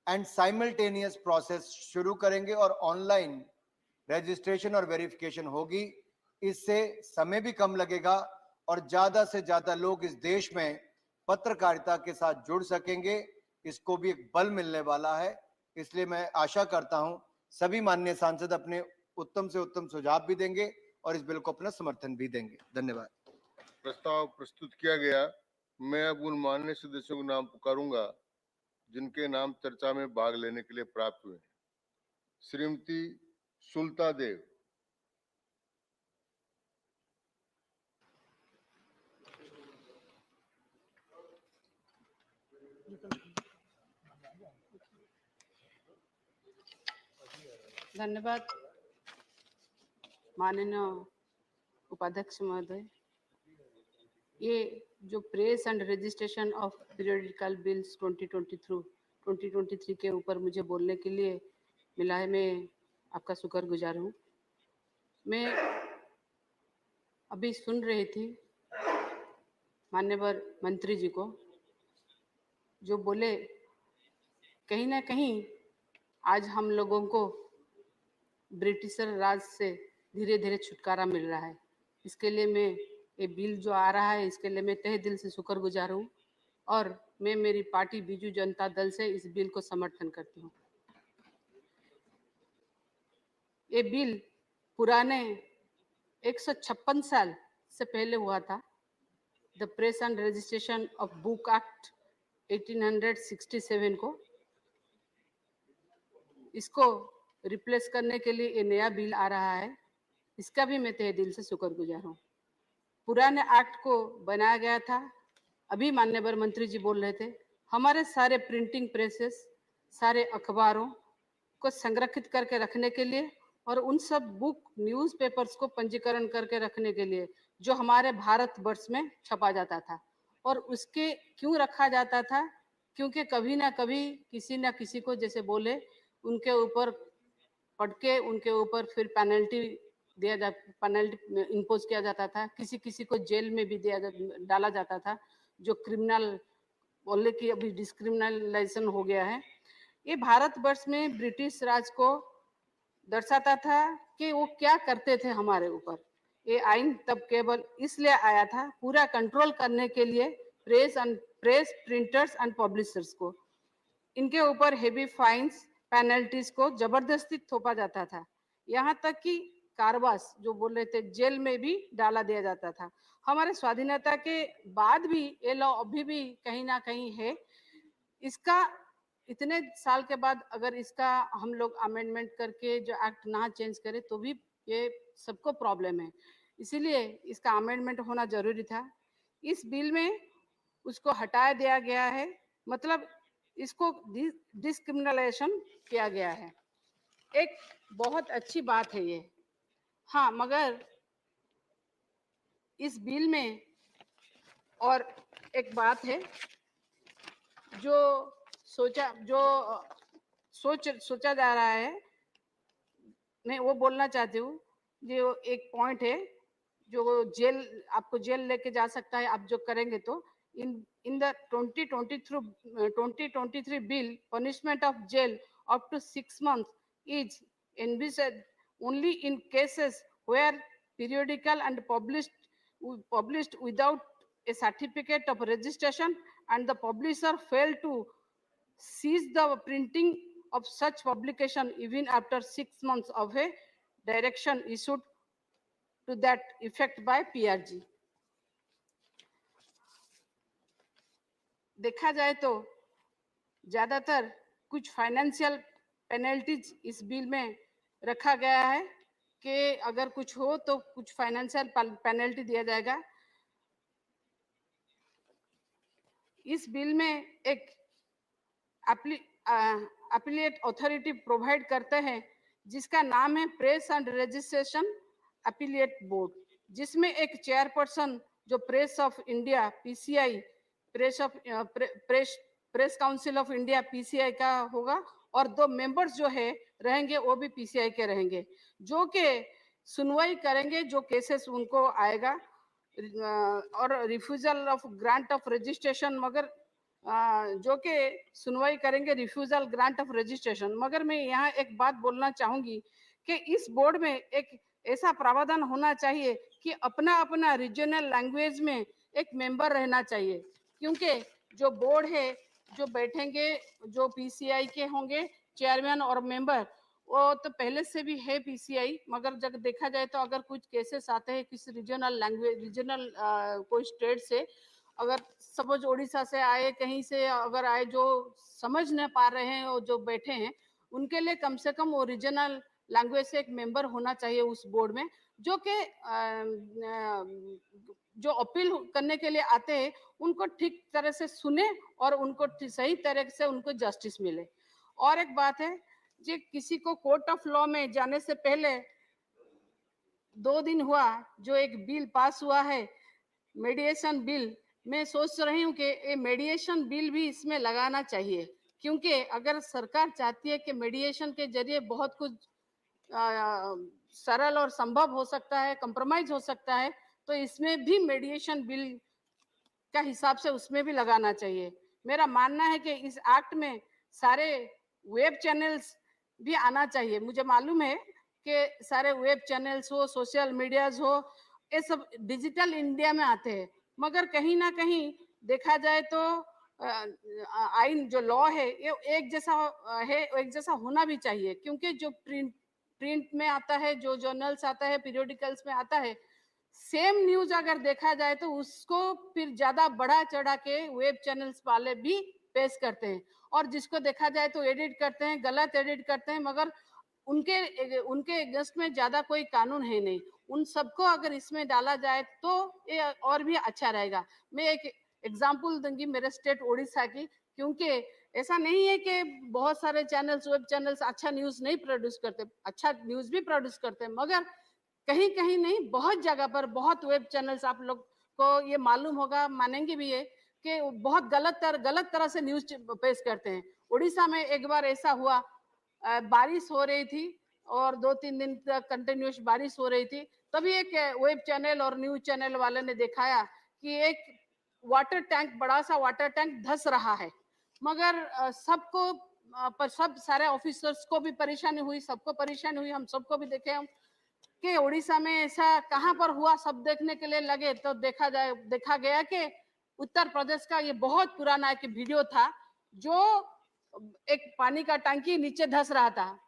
and simultaneous process शुरू करेंगे और ऑनलाइन रजिस्ट्रेशन और वेरिफिकेशन होगी। इससे समय भी कम लगेगा और ज्यादा से ज्यादा लोग इस देश में पत्रकारिता के साथ जुड़ सकेंगे। इसको भी एक बल मिलने वाला है। इसलिए मैं आशा करता हूं सभी माननीय सांसद अपने उत्तम से उत्तम सुझाव भी देंगे और इस बिल को अपना समर्थन भी देंगे। धन्यवाद। प्रस्ताव प्रस्तुत किया गया। मैं अब उन माननीय सदस्यों के नाम पुकारूंगा जिनके नाम चर्चा में भाग लेने के लिए प्राप्त हुए। श्रीमती सुलता देव, धन्यवाद माननीय उपाध्यक्ष महोदय। ये जो press and registration of periodical bills 2023 के ऊपर मुझे बोलने के लिए मिला है, मैं आपका शुक्रगुजार हूँ। मैं अभी सुन रही थी माननीय मंत्री जी को, जो बोले कहीं ना कहीं आज हम लोगों को ब्रिटिशर राज से धीरे धीरे छुटकारा मिल रहा है। इसके लिए मैं ये बिल जो आ रहा है इसके लिए मैं तहे दिल से शुक्रगुजार हूँ और मैं मेरी पार्टी बीजू जनता दल से इस बिल को समर्थन करती हूँ। ये बिल पुराने 156 साल से पहले हुआ था, the press and registration of book act 1867 को। इसको रिप्लेस करने के लिए ये नया बिल आ रहा है, इसका भी मैं तहे दिल से शुक्रगुजार हूँ। पुराने एक्ट को बनाया गया था, अभी माननीय मंत्री जी बोल रहे थे, हमारे सारे प्रिंटिंग प्रेसेस, सारे अखबारों को संरक्षित करके रखने के लिए और उन सब बुक न्यूज़पेपर्स को पंजीकरण करके रखने के लिए जो हमारे भारत वर्ष में छपा जाता था। और उसके क्यों रखा जाता था? क्योंकि कभी ना कभी किसी ना किसी को जैसे बोले उनके ऊपर पढ़ के उनके ऊपर फिर पेनल्टी इम्पोज किया जाता था, किसी किसी को जेल में भी डाला जाता था, जो क्रिमिनल बोले कि अभी डिस्क्रिमिनलाइजेशन हो गया है। ये भारतवर्ष में ब्रिटिश राज को दर्शाता था कि वो क्या करते थे हमारे ऊपर। ये आइन तब केवल इसलिए आया था पूरा कंट्रोल करने के लिए प्रेस प्रिंटर्स एंड पब्लिशर्स को, इनके ऊपर हेवी फाइन्स पेनल्टीज को जबरदस्ती थोपा जाता था, यहाँ तक कि कारवास जो बोल रहे थे जेल में भी डाला दिया जाता था। हमारे स्वाधीनता के बाद भी ये लॉ अभी भी कहीं ना कहीं है। इसका इतने साल के बाद अगर इसका हम लोग अमेंडमेंट करके जो एक्ट ना चेंज करें तो भी ये सबको प्रॉब्लम है, इसीलिए इसका अमेंडमेंट होना जरूरी था। इस बिल में उसको हटा दिया गया है, मतलब इसको डिस्क्रिमिनलाइजेशन किया गया है। एक बहुत अच्छी बात है ये। हाँ, मगर इस बिल में और एक बात है जो सोचा जा रहा है, मैं वो बोलना चाहती हूँ। जो एक पॉइंट है जो आपको जेल लेके जा सकता है आप जो करेंगे तो in the 2023 bill, punishment of jail up to 6 months is envisaged only in cases where periodical and published without a certificate of registration and the publisher failed to cease the printing of such publication even after 6 months of a direction issued to that effect by PRG. देखा जाए तो ज्यादातर कुछ financial penalties इस bill में रखा गया है कि अगर कुछ हो तो कुछ फाइनेंशियल पेनल्टी दिया जाएगा। इस बिल में एक अपीलेट अथॉरिटी प्रोवाइड करते हैं जिसका नाम है press and registration appellate board, जिसमें एक चेयरपर्सन जो press of India PCI press council of India PCI का होगा और 2 मेंबर्स जो है रहेंगे वो भी PCI के रहेंगे, जो कि सुनवाई करेंगे जो केसेस उनको आएगा और refusal of grant of registration, मगर जो कि सुनवाई करेंगे रिफ्यूजल ग्रांट ऑफ रजिस्ट्रेशन। मगर मैं यहाँ एक बात बोलना चाहूंगी कि इस बोर्ड में एक ऐसा प्रावधान होना चाहिए कि अपना अपना रीजनल लैंग्वेज में एक मेंबर रहना चाहिए, क्योंकि जो बोर्ड है जो बैठेंगे जो PCI के होंगे चेयरमैन और मेंबर, वो तो पहले से भी है PCI, मगर जब देखा जाए तो अगर कुछ केसेस आते हैं किसी रीजनल लैंग्वेज रीजनल कोई स्टेट से, अगर सपोज उड़ीसा से आए कहीं से अगर आए जो समझ न पा रहे हैं और जो बैठे हैं उनके लिए कम से कम वो रीजनल लैंग्वेज से एक मेंबर होना चाहिए उस बोर्ड में, जो कि जो अपील करने के लिए आते हैं उनको ठीक तरह से सुने और उनको सही तरह से उनको जस्टिस मिले। और एक बात है, जो किसी को कोर्ट ऑफ लॉ में जाने से पहले 2 दिन हुआ जो एक बिल पास हुआ है मेडिएशन बिल, मैं सोच रही हूँ कि ये मेडिएशन बिल भी इसमें लगाना चाहिए, क्योंकि अगर सरकार चाहती है कि मेडिएशन के जरिए बहुत कुछ सरल और संभव हो सकता है, कंप्रोमाइज हो सकता है, तो इसमें भी मेडिएशन बिल का हिसाब से उसमें भी लगाना चाहिए। मेरा मानना है कि इस एक्ट में सारे वेब चैनल्स भी आना चाहिए। मुझे मालूम है कि सारे वेब चैनल्स हो, सोशल मीडियाज हो, ये सब डिजिटल इंडिया में आते हैं, मगर कहीं ना कहीं देखा जाए तो आइन जो लॉ है ये एक जैसा है, एक जैसा होना भी चाहिए, क्योंकि जो प्रिंट में आता है, जो जर्नल्स आता है, पीरियोडिकल्स में आता है, सेम न्यूज अगर देखा जाए तो उसको फिर ज्यादा बढ़ा चढ़ा के वेब चैनल्स वाले भी पेश करते हैं, और जिसको देखा जाए तो एडिट करते हैं, गलत एडिट करते हैं, मगर उनके अगेंस्ट में ज्यादा कोई कानून है नहीं। उन सबको अगर इसमें डाला जाए तो ये और भी अच्छा रहेगा। मैं एक एग्जांपल दूंगी मेरे स्टेट उड़ीसा की, क्योंकि ऐसा नहीं है कि बहुत सारे चैनल्स वेब चैनल्स अच्छा न्यूज नहीं प्रोड्यूस करते, अच्छा न्यूज भी प्रोड्यूस करते हैं, मगर कहीं कहीं नहीं, बहुत जगह पर बहुत वेब चैनल्स आप लोग को ये मालूम होगा, मानेंगे भी ये कि बहुत गलत तरह से न्यूज पेश करते हैं। उड़ीसा में एक बार ऐसा हुआ, बारिश हो रही थी और 2-3 दिन तक कंटिन्यूस बारिश हो रही थी, तभी एक वेब चैनल और न्यूज चैनल वाले ने दिखाया कि एक वाटर टैंक, बड़ा सा वाटर टैंक धंस रहा है, मगर सबको पर सब सारे ऑफिसर्स को भी परेशानी हुई, सबको परेशानी हुई, हम सबको भी देखे हम कि उड़ीसा में ऐसा कहाँ पर हुआ, सब देखने के लिए लगे तो देखा गया कि उत्तर प्रदेश का ये बहुत पुराना एक वीडियो था, जो एक पानी का टंकी नीचे धंस रहा था,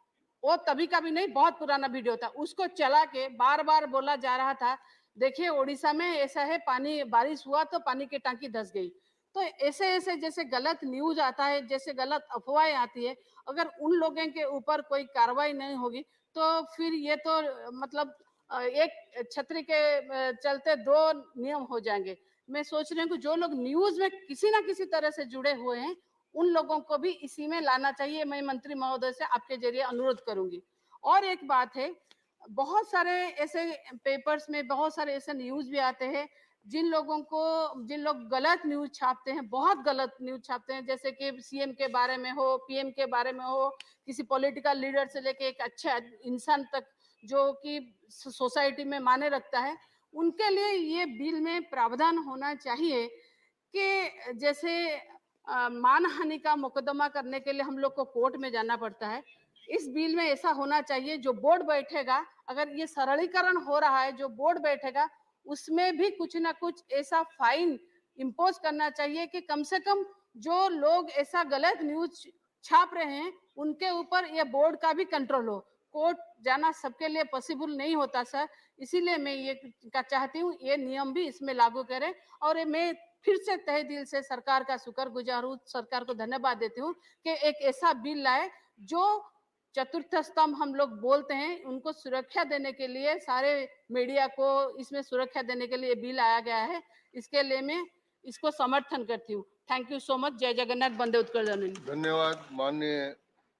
वो तभी का भी नहीं, बहुत पुराना वीडियो था, उसको चला के बार बार बोला जा रहा था देखिए उड़ीसा में ऐसा है, पानी बारिश हुआ तो पानी की टंकी धंस गई। तो ऐसे ऐसे जैसे गलत न्यूज आता है, जैसे गलत अफवाहें आती है, अगर उन लोगों के ऊपर कोई कार्रवाई नहीं होगी तो फिर ये तो मतलब एक छतरी के चलते 2 नियम हो जाएंगे। मैं सोच रही हूँ कि जो लोग न्यूज में किसी ना किसी तरह से जुड़े हुए हैं उन लोगों को भी इसी में लाना चाहिए। मैं मंत्री महोदय से आपके जरिए अनुरोध करूंगी। और एक बात है, बहुत सारे ऐसे पेपर्स में बहुत सारे ऐसे न्यूज भी आते हैं जिन लोग गलत न्यूज छापते हैं, बहुत गलत न्यूज छापते हैं, जैसे कि CM के बारे में हो, PM के बारे में हो, किसी पॉलिटिकल लीडर से लेके एक अच्छे इंसान तक जो कि सोसाइटी में माने रखता है, उनके लिए ये बिल में प्रावधान होना चाहिए कि जैसे मानहानि का मुकदमा करने के लिए हम लोग को कोर्ट में जाना पड़ता है, इस बिल में ऐसा होना चाहिए जो बोर्ड बैठेगा, अगर ये सरलीकरण हो रहा है, जो बोर्ड बैठेगा उसमें भी कुछ ना कुछ ऐसा फाइन इम्पोज करना चाहिए कि कम से कम जो लोग ऐसा गलत न्यूज छाप रहे हैं उनके ऊपर ये बोर्ड का भी कंट्रोल हो। कोर्ट जाना सबके लिए पॉसिबल नहीं होता सर, इसीलिए मैं ये चाहती हूँ ये नियम भी इसमें लागू करें। और मैं फिर से तहे दिल से सरकार का शुक्रगुजार हूँ, सरकार को धन्यवाद देती हूँ कि एक ऐसा बिल लाए जो चतुर्थ स्तंभ हम लोग बोलते हैं, उनको सुरक्षा देने के लिए, सारे मीडिया को इसमें सुरक्षा देने के लिए बिल आया गया है। इसके लिए मैं इसको समर्थन करती हूँ। Thank you so much. जय जगन्नाथ, वंदे उत्कल जननी। धन्यवाद माननीय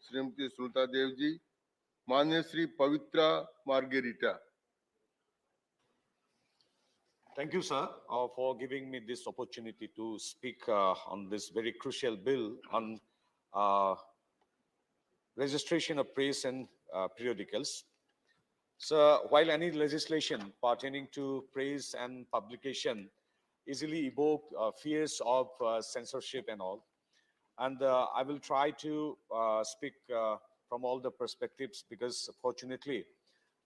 श्रीमती सुनीता देव जी। माननीय श्री पवित्रा margherita. Thank you, sir, for giving me this opportunity to speak on this very crucial bill on registration of press and periodicals. So, while any legislation pertaining to press and publication easily evoke fears of censorship and all, and I will try to speak from all the perspectives, because fortunately,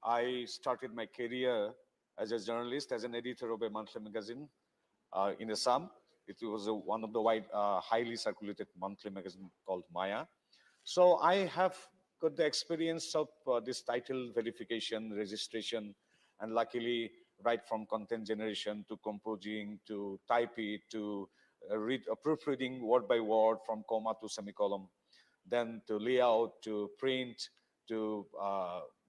I started my career as a journalist, as an editor of a monthly magazine in Assam. It was one of the highly circulated monthly magazine called Maya. So I have got the experience of this title verification, registration, and luckily right from content generation to composing to type it to proofreading word by word from comma to semicolon, then to layout, to print, to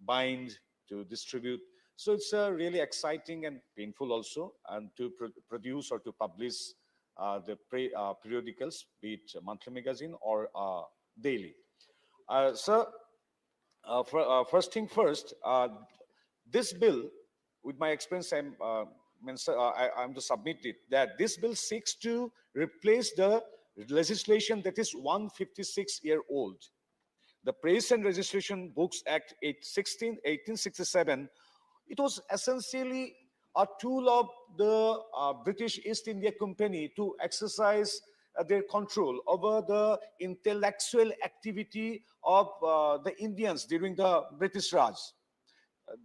bind, to distribute. So it's really exciting and painful also, and to produce or to publish the periodicals, be it a monthly magazine or daily. Sir, first thing first, this bill, with my experience, I'm to submit it, that this bill seeks to replace the legislation that is 156-year-old. The Press and Registration Books Act 1867, it was essentially a tool of the British East India Company to exercise their control over the intellectual activity of the Indians during the British Raj.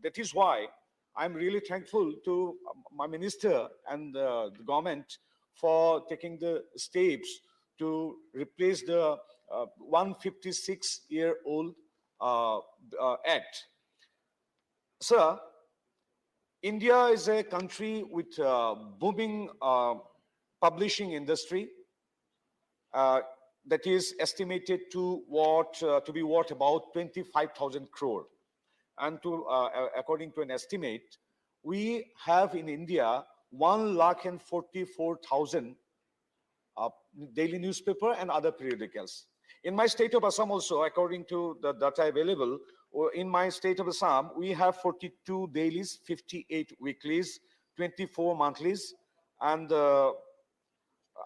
That is why I'm really thankful to my minister and the government for taking the steps to replace the 156-year-old act. Sir, India is a country with booming publishing industry that is estimated to be worth about 25,000 crore. And according to an estimate, we have in India 1,44,000 daily newspaper and other periodicals. In my state of Assam also, according to the data available, in my state of Assam, we have 42 dailies, 58 weeklies, 24 monthlies, and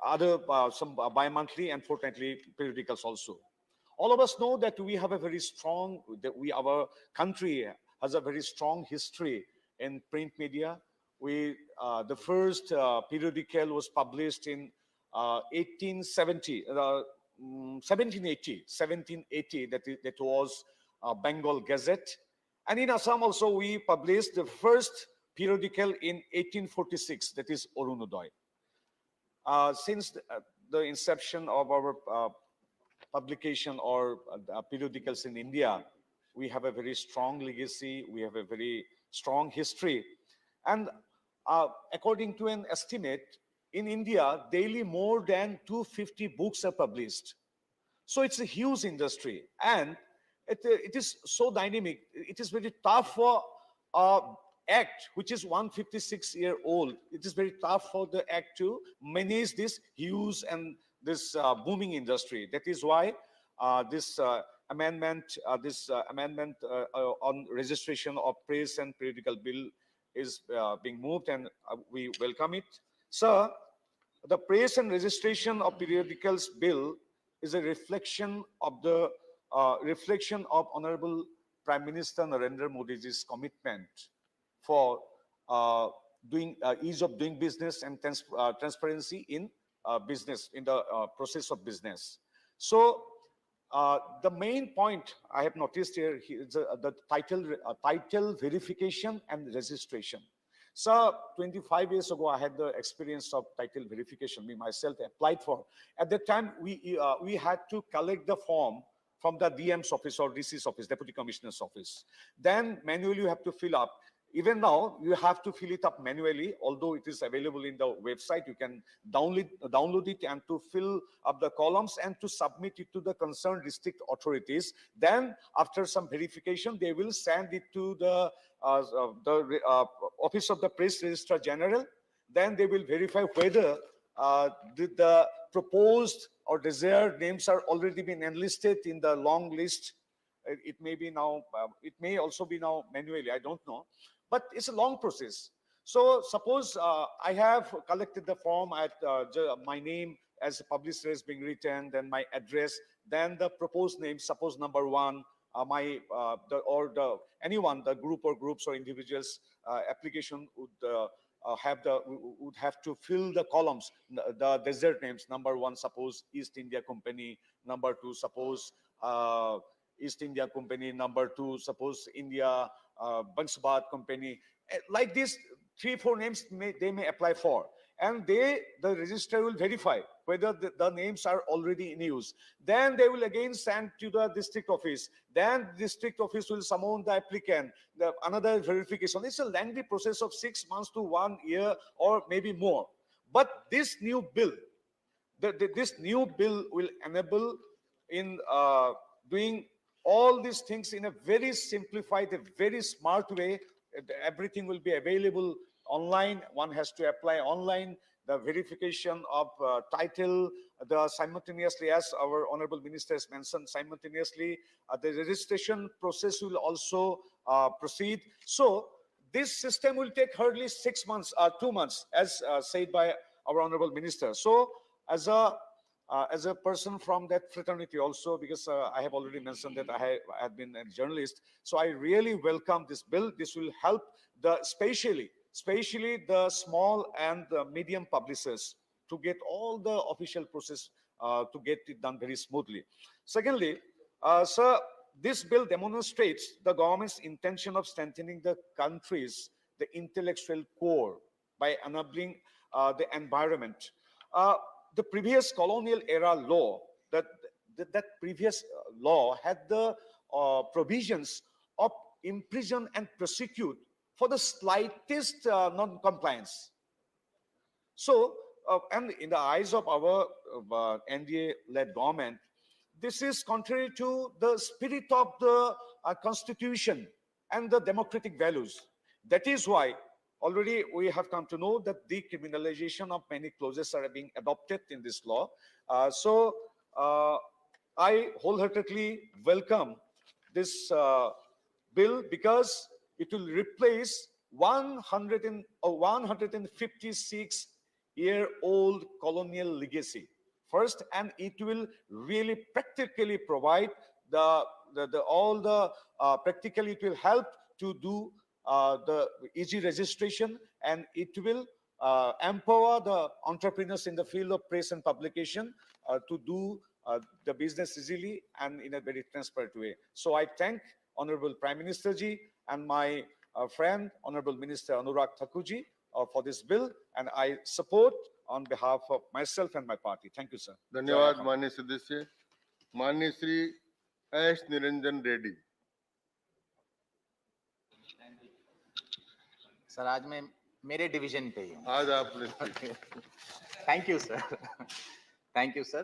other some bi-monthly and fortnightly periodicals also. All of us know that we have a very strong, our country has a very strong history in print media. The first periodical was published in 1780, that was Bengal Gazette. And in Assam also, we published the first periodical in 1846, that is Orunodoy. Since the inception of our publication or periodicals in India, we have a very strong legacy, we have a very strong history. And according to an estimate, in India, daily more than 250 books are published. So it's a huge industry, and it is so dynamic. It is very tough for act which is 156-year-old. It is very tough for the act to manage this huge and this booming industry. That is why this amendment on registration of press and periodical bill is being moved, and we welcome it. Sir, the press and registration of periodicals bill is a reflection of the Honorable Prime Minister Narendra Modi's commitment for ease of doing business and transparency in business, in the process of business. So the main point I have noticed here is the title verification and registration. So 25 years ago, I had the experience of title verification. Me myself applied for. At that time, we had to collect the form from the DM's office or DC's office, Deputy Commissioner's office. Then manually you have to fill up. Even now, you have to fill it up manually, although it is available in the website. You can download it and to fill up the columns and to submit it to the concerned district authorities. Then, after some verification, they will send it to the Office of the Press Registrar General. Then they will verify whether the proposed or desired names are already been enlisted in the long list. It may be now, it may also be now manually, I don't know. But it's a long process. So suppose I have collected the form at my name as a publisher is being written, then my address, then the proposed name, suppose number 1, anyone, the group or groups or individuals application would have to fill the columns, the desert names. Number 1, suppose East India Company. Number 2, suppose East India Company. Number 2, suppose India Bansabad Company. Like this, 3-4 names they may apply for, and the registrar will verify whether the names are already in use. Then they will again send to the district office. Then district office will summon the applicant, another verification. It's a lengthy process of 6 months to 1 year or maybe more. But this new bill, this new bill will enable in doing all these things in a very simplified, a very smart way. Everything will be available online. One has to apply online. The verification of title, the simultaneously, as our Honorable Minister has mentioned, simultaneously, the registration process will also proceed. So this system will take hardly 6 months, 2 months, as said by our Honorable Minister. So as a person from that fraternity also, because I have already mentioned that I have been a journalist, so I really welcome this bill. This will help especially the small and the medium publishers to get all the official process to get it done very smoothly. Secondly, sir, this bill demonstrates the government's intention of strengthening the country's intellectual core by enabling the environment. The previous colonial era law, that previous law had the provisions of imprison and prosecute for the slightest non-compliance. So, and in the eyes of our NDA-led government, this is contrary to the spirit of the Constitution and the democratic values. That is why already we have come to know that decriminalization of many clauses are being adopted in this law. I wholeheartedly welcome this bill because it will replace 156-year-old colonial legacy. First, and it will really practically provide practically it will help to do the easy registration, and it will empower the entrepreneurs in the field of press and publication to do the business easily and in a very transparent way. So I thank Honorable Prime Minister Ji and my friend Honorable Minister Anurag Thakurji for this bill, and I support on behalf of myself and my party. Thank you, sir. धन्यवाद माननीय सदस्य। माननीय Shri S Niranjan Reddy. Sir, आज मैं मेरे division पे ही हूँ। आज आपने thank you sir. Thank you sir.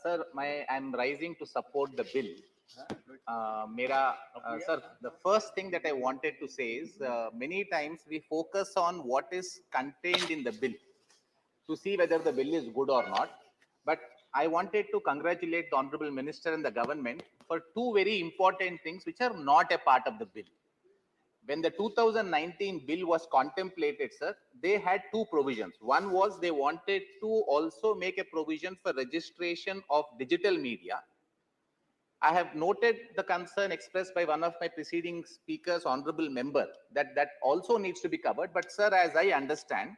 Sir, I am rising to support the bill. Sir, the first thing that I wanted to say is many times we focus on what is contained in the bill to see whether the bill is good or not. But I wanted to congratulate the Honorable Minister and the government for two very important things which are not a part of the bill. When the 2019 bill was contemplated, sir, they had two provisions. One was they wanted to also make a provision for registration of digital media. I have noted the concern expressed by one of my preceding speakers, honorable member, that also needs to be covered. But sir, as I understand,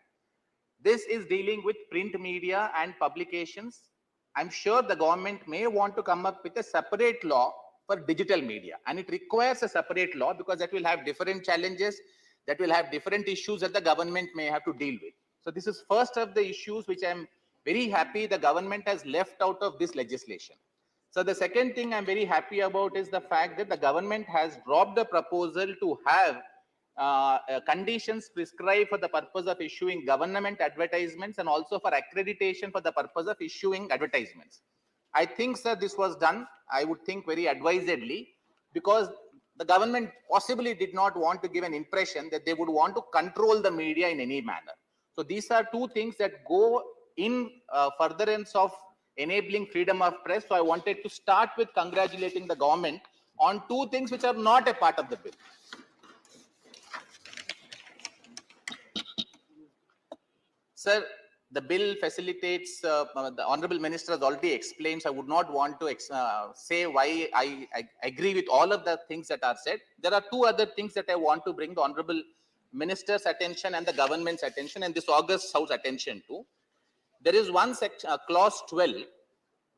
this is dealing with print media and publications. I'm sure the government may want to come up with a separate law for digital media, and it requires a separate law because that will have different challenges, that will have different issues that the government may have to deal with. So this is first of the issues which I'm very happy the government has left out of this legislation. So the second thing I'm very happy about is the fact that the government has dropped the proposal to have conditions prescribed for the purpose of issuing government advertisements and also for accreditation for the purpose of issuing advertisements. I think, sir, this was done, I would think, very advisedly, because the government possibly did not want to give an impression that they would want to control the media in any manner. So these are two things that go in furtherance of enabling freedom of press. So I wanted to start with congratulating the government on two things which are not a part of the bill. Sir, the bill facilitates, the Honorable Minister has already explained, so I would not want to say why I agree with all of the things that are said. There are two other things that I want to bring the Honorable Minister's attention and the government's attention and this August House attention to. There is one section, clause 12,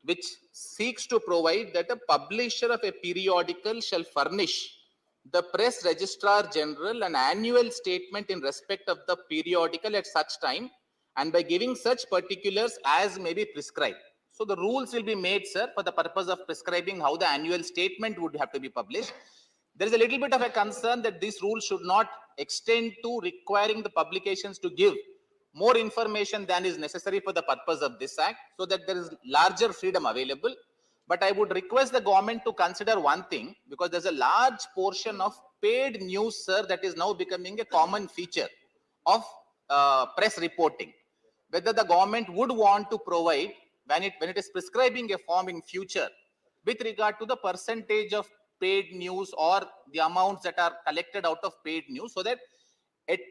which seeks to provide that a publisher of a periodical shall furnish the press registrar general an annual statement in respect of the periodical at such time and by giving such particulars as may be prescribed. So the rules will be made, sir, for the purpose of prescribing how the annual statement would have to be published. There is a little bit of a concern that this rule should not extend to requiring the publications to give more information than is necessary for the purpose of this act, so that there is larger freedom available. But I would request the government to consider one thing, because there's a large portion of paid news, sir, that is now becoming a common feature of press reporting. Whether the government would want to provide, when it is prescribing a form in future, with regard to the percentage of paid news or the amounts that are collected out of paid news, so that at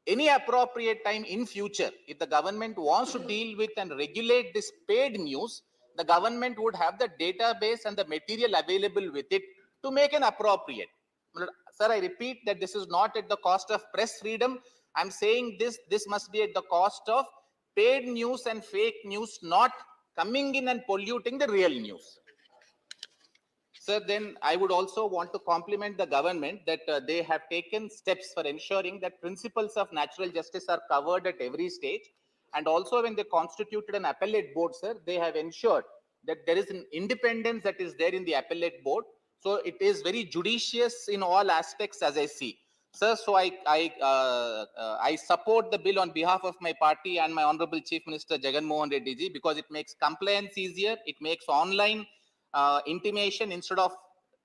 any appropriate time in future, if the government wants to deal with and regulate this paid news, the government would have the database and the material available with it to make an appropriate. Sir, I repeat that this is not at the cost of press freedom. I'm saying this must be at the cost of paid news and fake news not coming in and polluting the real news. Sir, then I would also want to compliment the government that they have taken steps for ensuring that principles of natural justice are covered at every stage. And also when they constituted an appellate board, sir, they have ensured that there is an independence that is there in the appellate board. So it is very judicious in all aspects, as I see. Sir, so I support the bill on behalf of my party and my Honorable Chief Minister Jagan Mohan Reddy ji, because it makes compliance easier. It makes online intimation instead of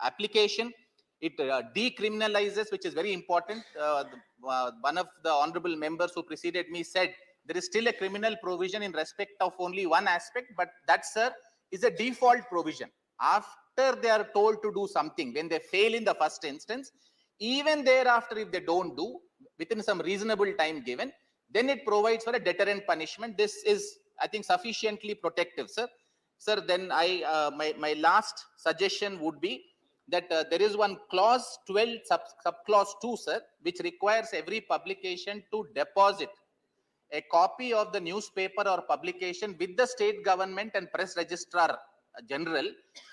application. It decriminalizes, which is very important. One of the honorable members who preceded me said there is still a criminal provision in respect of only one aspect, but that, sir, is a default provision. After they are told to do something, when they fail in the first instance, even thereafter, if they don't do, within some reasonable time given, then it provides for a deterrent punishment. This is, I think, sufficiently protective, sir. Sir, then my last suggestion would be that there is one clause 12 subclause 2, sir, which requires every publication to deposit a copy of the newspaper or publication with the state government and press registrar general.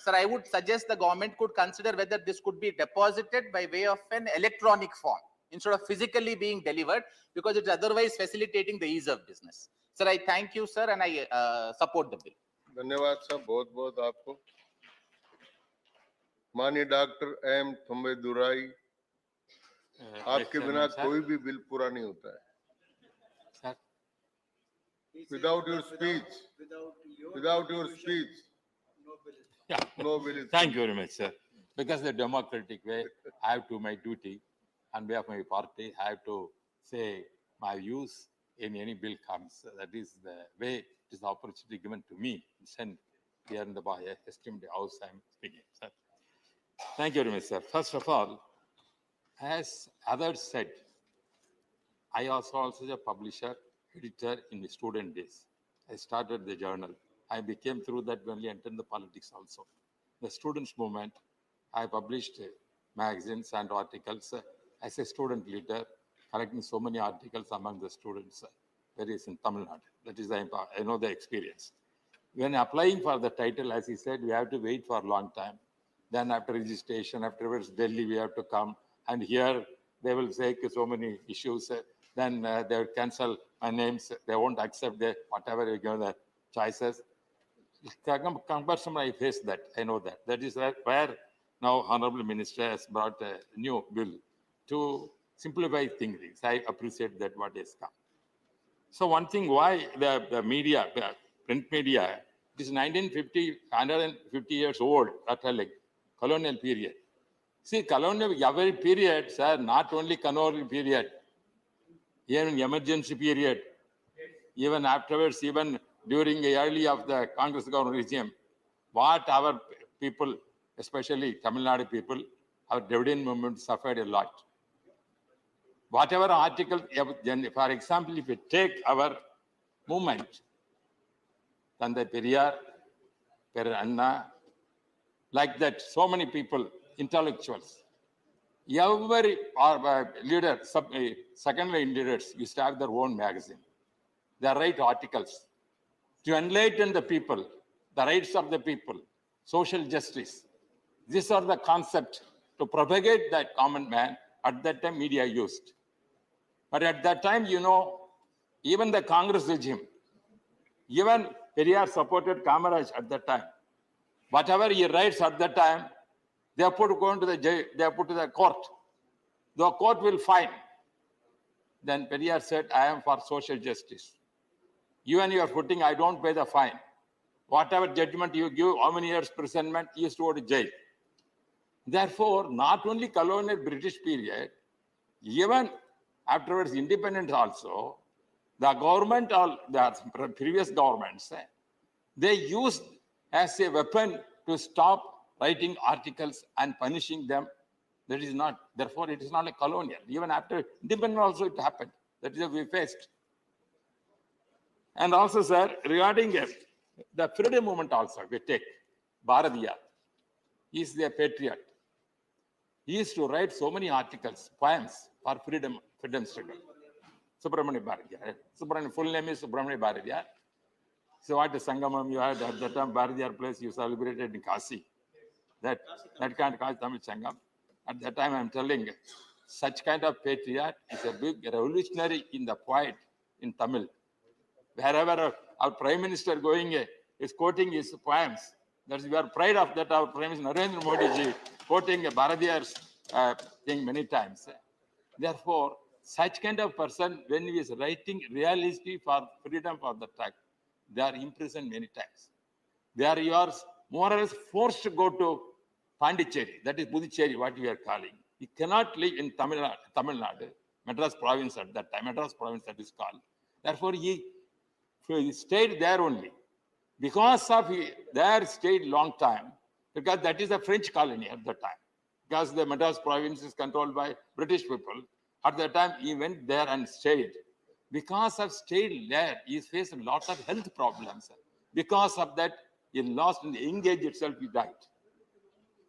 Sir, I would suggest the government could consider whether this could be deposited by way of an electronic form instead of physically being delivered, because it's otherwise facilitating the ease of business. Sir, I thank you, sir, and I support the bill. धन्यवाद साहब, बहुत बहुत आपको। माननीय doctor M Thumbay दुराई, आपके बिना कोई भी बिल पूरा नहीं होता है। Without your speech, no bill is. Thank you very much, sir. Because the democratic way, I have to my duty on behalf of my party. I have to say my views in any bill comes. That is the way. It is the opportunity given to me. Send here in the esteemed house. I am speaking, sir. Thank you very much, sir. First of all, as others said, I also a publisher, editor in the student days. I started the journal. I became through that only entered the politics also. The students' movement, I published magazines and articles as a student leader, collecting so many articles among the students. Various in Tamil Nadu. That is I know the experience. When applying for the title, as he said, we have to wait for a long time. Then after registration, afterwards Delhi, we have to come. And here they will say so many issues. Then they will cancel my names. They won't accept whatever you give the choices. cumbersome, I face that. I know that. That is where now Honorable Minister has brought a new bill to simplify things. I appreciate that what has come. So one thing why the media, the print media, it is 1950, 150 years old, like colonial period. See, colonial every period, sir, not only colonial period, even emergency period, even afterwards, even during the early of the Congress government regime, what our people, especially Tamil Nadu people, our dividend movement suffered a lot. Whatever article, for example, if you take our movement, Tandai Periyar, Anna, like that, so many people, intellectuals, every leader, secondary leaders used to have their own magazine. They write articles to enlighten the people, the rights of the people, social justice. These are the concepts to propagate that common man. At that time, media used. But at that time, you know, even the Congress regime, even Periyar supported Kamaraj at that time. Whatever he writes at that time, they are put going to the jail, they are put to the court. The court will fine. Then Periyar said, I am for social justice. Even you are putting, I don't pay the fine. Whatever judgment you give, how many years imprisonment, he used to go to jail. Therefore, not only colonial British period, even afterwards independence also, the government, or the previous governments, they used as a weapon to stop writing articles and punishing them. That is not, therefore it is not a colonial. Even after independence also it happened. That is what we faced. And also, sir, regarding the freedom movement also, we take Bharatiya. He is a patriot. He used to write so many articles, poems for freedom struggle. Subramania Bharatiya. Subramania, full name is Subramania Bharatiya. So what the Sangamam you had at that time, Bharatiya place you celebrated in Kasi. That kind of Tamil Sangam. At that time, I'm telling, such kind of patriot is a big revolutionary in the poet in Tamil. Wherever our Prime Minister going is quoting his poems. That's we are proud of that. Our Prime Minister Narendra Modi ji quoting Bharatiya's thing many times. Therefore, such kind of person, when he is writing reality for freedom for the track, they are imprisoned many times. They are yours more or less forced to go to Pondicherry, that is Puducherry, what we are calling. He cannot live in Tamil Nadu, Madras province at that time, Madras province that is called. Therefore, he stayed there only. Because of there stayed long time, because that is a French colony at that time. Because the Madras province is controlled by British people, at that time he went there and stayed. Because of stayed there, he faced a lot of health problems. Because of that, he lost in the young age itself, he died.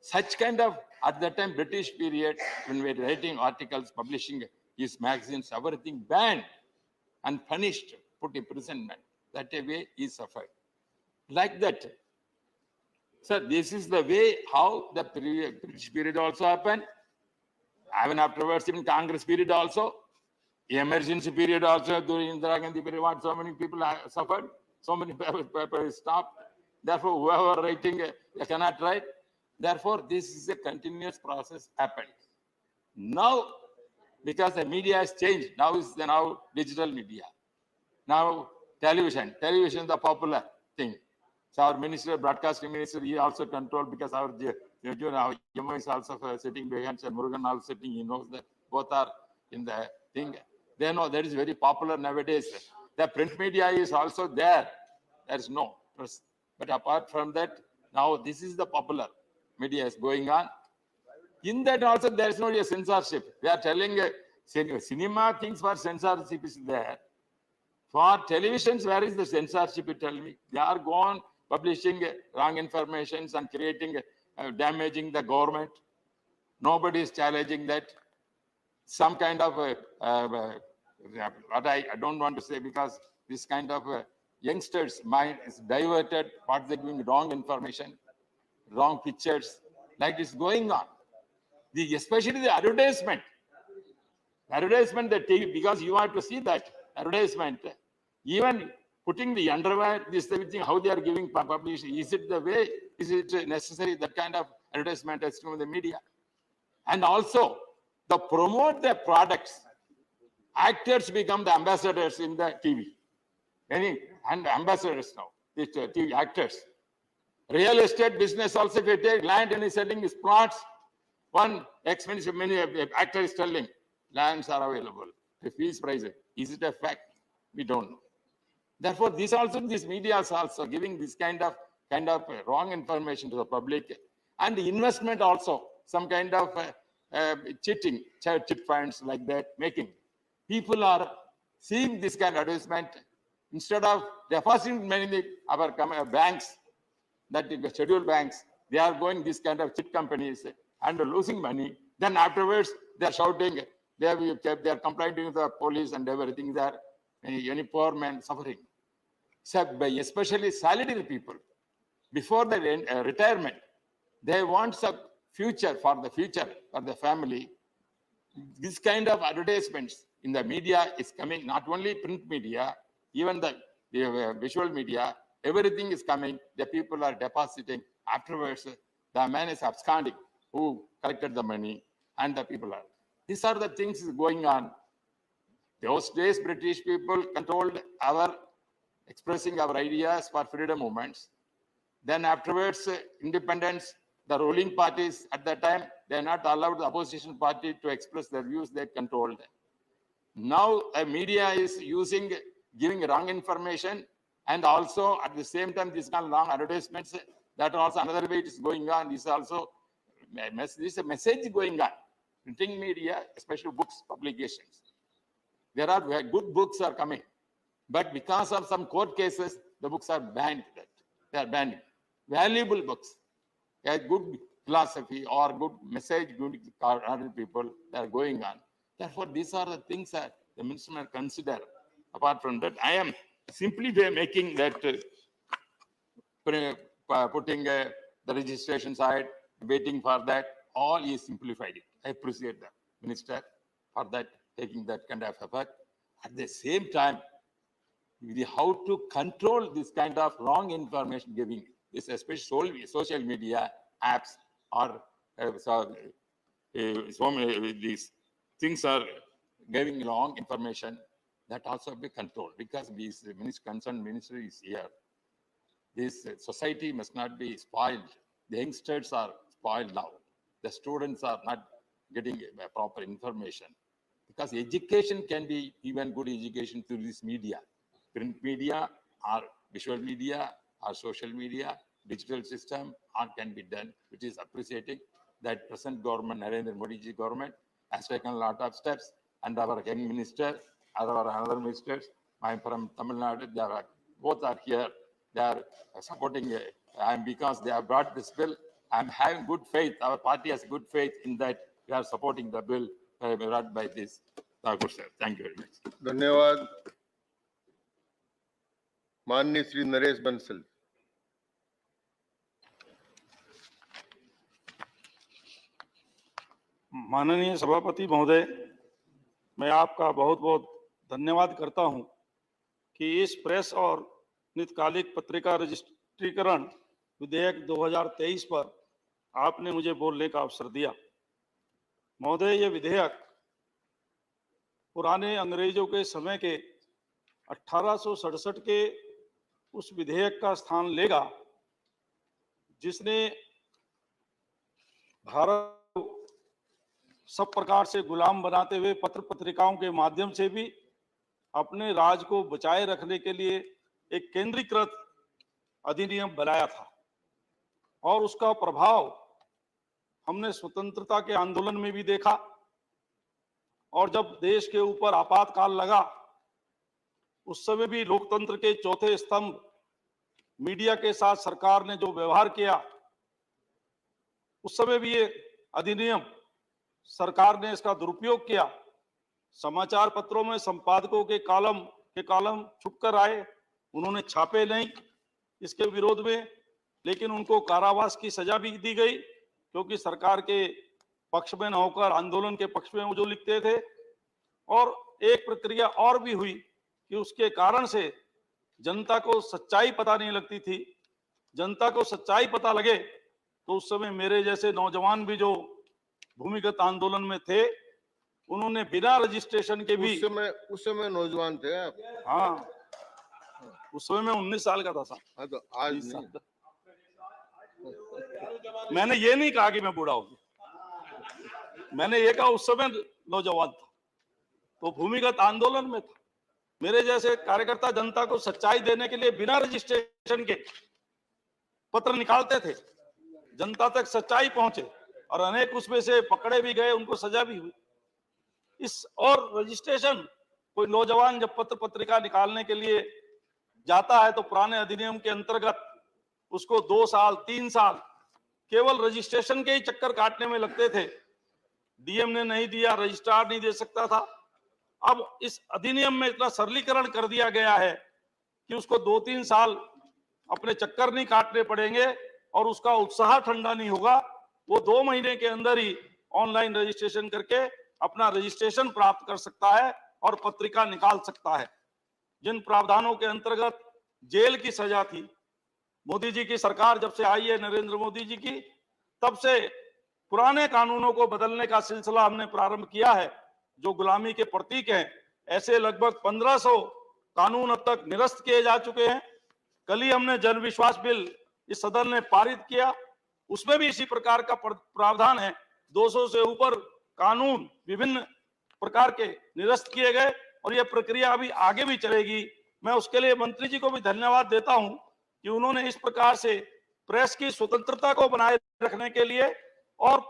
Such kind of, at that time, British period, when we were writing articles, publishing his magazines, everything banned and punished, put imprisonment. That way he suffered. Like that. So this is the way how the British period also happened. Even afterwards, in Congress period also, emergency period also, during Indira Gandhi period, what so many people suffered, so many people stopped. Therefore, whoever writing, they cannot write. Therefore, this is a continuous process happened. Now, because the media has changed, now is the now digital media. Now, television is the popular thing. So our minister, broadcasting minister, he also controlled because our Yama is also sitting behind and Murugan also sitting, he knows that both are in the thing. They know that is very popular nowadays. The print media is also there. There is no. But apart from that, now this is the popular media is going on. In that also there is no censorship. They are telling cinema things for censorship is there. For televisions, where is the censorship, you tell me? They are gone publishing wrong information and creating, damaging the government. Nobody is challenging that. Some kind of, what I don't want to say because this kind of youngsters' mind is diverted, what they're giving wrong information, wrong pictures, like this going on. Especially the advertisement. Advertisement, the TV, because you want to see that advertisement. Even putting the underwear, this everything, how they are giving publication. Is it the way? Is it necessary that kind of advertisement as from the media? And also, the promote their products. Actors become the ambassadors in the TV. And ambassadors now, these TV actors. Real estate business also, if you take land and is selling his plots, one expensive many actor is telling lands are available. The fees price. Is it a fact? We don't know. Therefore, this media is also giving this kind of wrong information to the public, and the investment also some kind of cheating, chit funds like that making. People are seeing this kind of advertisement instead of depositing many our banks, that scheduled banks, they are going this kind of chit companies and losing money. Then afterwards they are shouting, they are complaining to the police and everything there. Any poor man suffering. Especially salaried people, before the retirement, they want some future for the family. This kind of advertisements in the media is coming, not only print media, even the visual media, everything is coming. The people are depositing. Afterwards, the man is absconding who collected the money, and the people are. These are the things going on. Those days, British people controlled our expressing our ideas for freedom movements. Then afterwards, independence, the ruling parties at that time, they are not allowed the opposition party to express their views, they controlled. Now, the media is giving wrong information, and also at the same time, this kind of wrong advertisements, that also another way it is going on. This is also, this is a message going on. Printing media, especially books, publications. There are good books are coming, but because of some court cases, the books are banned. They are banned. Valuable books, a good philosophy or good message, good people, they are going on. Therefore, these are the things that the minister may consider. Apart from that, I am simply making that, putting the registration side, waiting for that, all is simplified. I appreciate the minister for that, taking that kind of effort. At the same time, how to control this kind of wrong information giving, this especially social media apps or so many these things are giving wrong information, that also be controlled, because this concerned ministry is here. This society must not be spoiled. The youngsters are spoiled now. The students are not getting proper information, because education can be even good education through this media. Print media or visual media or social media, digital system, all can be done, which is appreciating that present government, Narendra Modi ji government, has taken a lot of steps, and our young minister, our other ministers, I'm from Tamil Nadu, they are, both are here, they are supporting, and because they have brought this bill, I'm having good faith, our party has good faith in that we are supporting the bill brought by this. Thank you very much. धन्यवाद. माननीय श्री नरेश बंसल. माननीय सभापति महोदय, मैं आपका बहुत बहुत धन्यवाद करता हूं कि इस प्रेस और नियतकालिक पत्रिका रजिस्ट्रीकरण विधेयक 2023 पर आपने मुझे बोलने का अवसर दिया। महोदय, ये विधेयक पुराने अंग्रेजों के समय के 1867 के उस विधेयक का स्थान लेगा जिसने भारत को सब प्रकार से गुलाम बनाते हुए पत्र पत्रिकाओं के माध्यम से भी अपने राज को बचाए रखने के लिए एक केंद्रीकृत अधिनियम बनाया था, और उसका प्रभाव हमने स्वतंत्रता के आंदोलन में भी देखा, और जब देश के ऊपर आपातकाल लगा उस समय भी लोकतंत्र के चौथे स्तंभ मीडिया के साथ सरकार ने जो व्यवहार किया, उस समय भी ये अधिनियम सरकार ने इसका दुरुपयोग किया। समाचार पत्रों में संपादकों के कॉलम छुपकर आए, उन्होंने छापे नहीं इसके विरोध में, लेकिन उनको कारावास की सजा भी दी गई, क्योंकि सरकार के पक्ष में न होकर आंदोलन के पक्ष में वो जो लिखते थे। और एक प्रक्रिया और भी हुई कि उसके कारण से जनता को सच्चाई पता नहीं लगती थी। जनता को सच्चाई पता लगे तो उस समय मेरे जैसे नौजवान भी जो भूमिगत आंदोलन में थे, उन्होंने बिना रजिस्ट्रेशन के भी उस समय नौजवान थे आप? हाँ, उस समय मैं 19 साल का था साहब। हाँ, तो आज नहीं। मैंने ये नहीं कहा कि मैं बूढ़ा हूं, मैंने ये कहा उस समय नौजवान था, तो भूमिगत आंदोलन में था। मेरे जैसे कार्यकर्ता जनता को सच्चाई देने के लिए बिना रजिस्ट्रेशन के पत्र निकालते थे, जनता तक सच्चाई पहुंचे, और अनेक उसमें से पकड़े भी गए, उनको सजा भी हुई। और रजिस्ट्रेशन, कोई नौजवान जब पत्र पत्रिका निकालने के लिए जाता है तो पुराने अधिनियम के अंतर्गत उसको 2 साल 3 साल केवल रजिस्ट्रेशन के ही चक्कर काटने में लगते थे। डीएम ने नहीं दिया, रजिस्ट्रार नहीं दे सकता था। अब इस अधिनियम में इतना सरलीकरण कर दिया गया है कि उसको 2-3 साल अपने चक्कर नहीं काटने पड़ेंगे और उसका उत्साह ठंडा नहीं होगा। वो 2 महीने के अंदर ही ऑनलाइन रजिस्ट्रेशन करके अपना रजिस्ट्रेशन प्राप्त कर सकता है और पत्रिका निकाल सकता है। जिन प्रावधानों के अंतर्गत जेल की सजा थी, मोदी जी की सरकार जब से आई है, नरेंद्र मोदी जी की, तब से पुराने कानूनों को बदलने का सिलसिला हमने प्रारंभ किया है। जो गुलामी के प्रतीक हैं, ऐसे लगभग 1500 कानून अब तक निरस्त किए जा चुके हैं। कल ही हमने जन विश्वास बिल इस सदन ने पारित किया, उसमें भी इसी प्रकार का प्रावधान है। 200 से ऊपर कानून विभिन्न प्रकार के निरस्त किए गए और यह प्रक्रिया अभी आगे भी चलेगी। मैं उसके लिए मंत्री जी को भी धन्यवाद देता हूं कि उन्होंने इस प्रकार से प्रेस की स्वतंत्रता को बनाए रखने के लिए और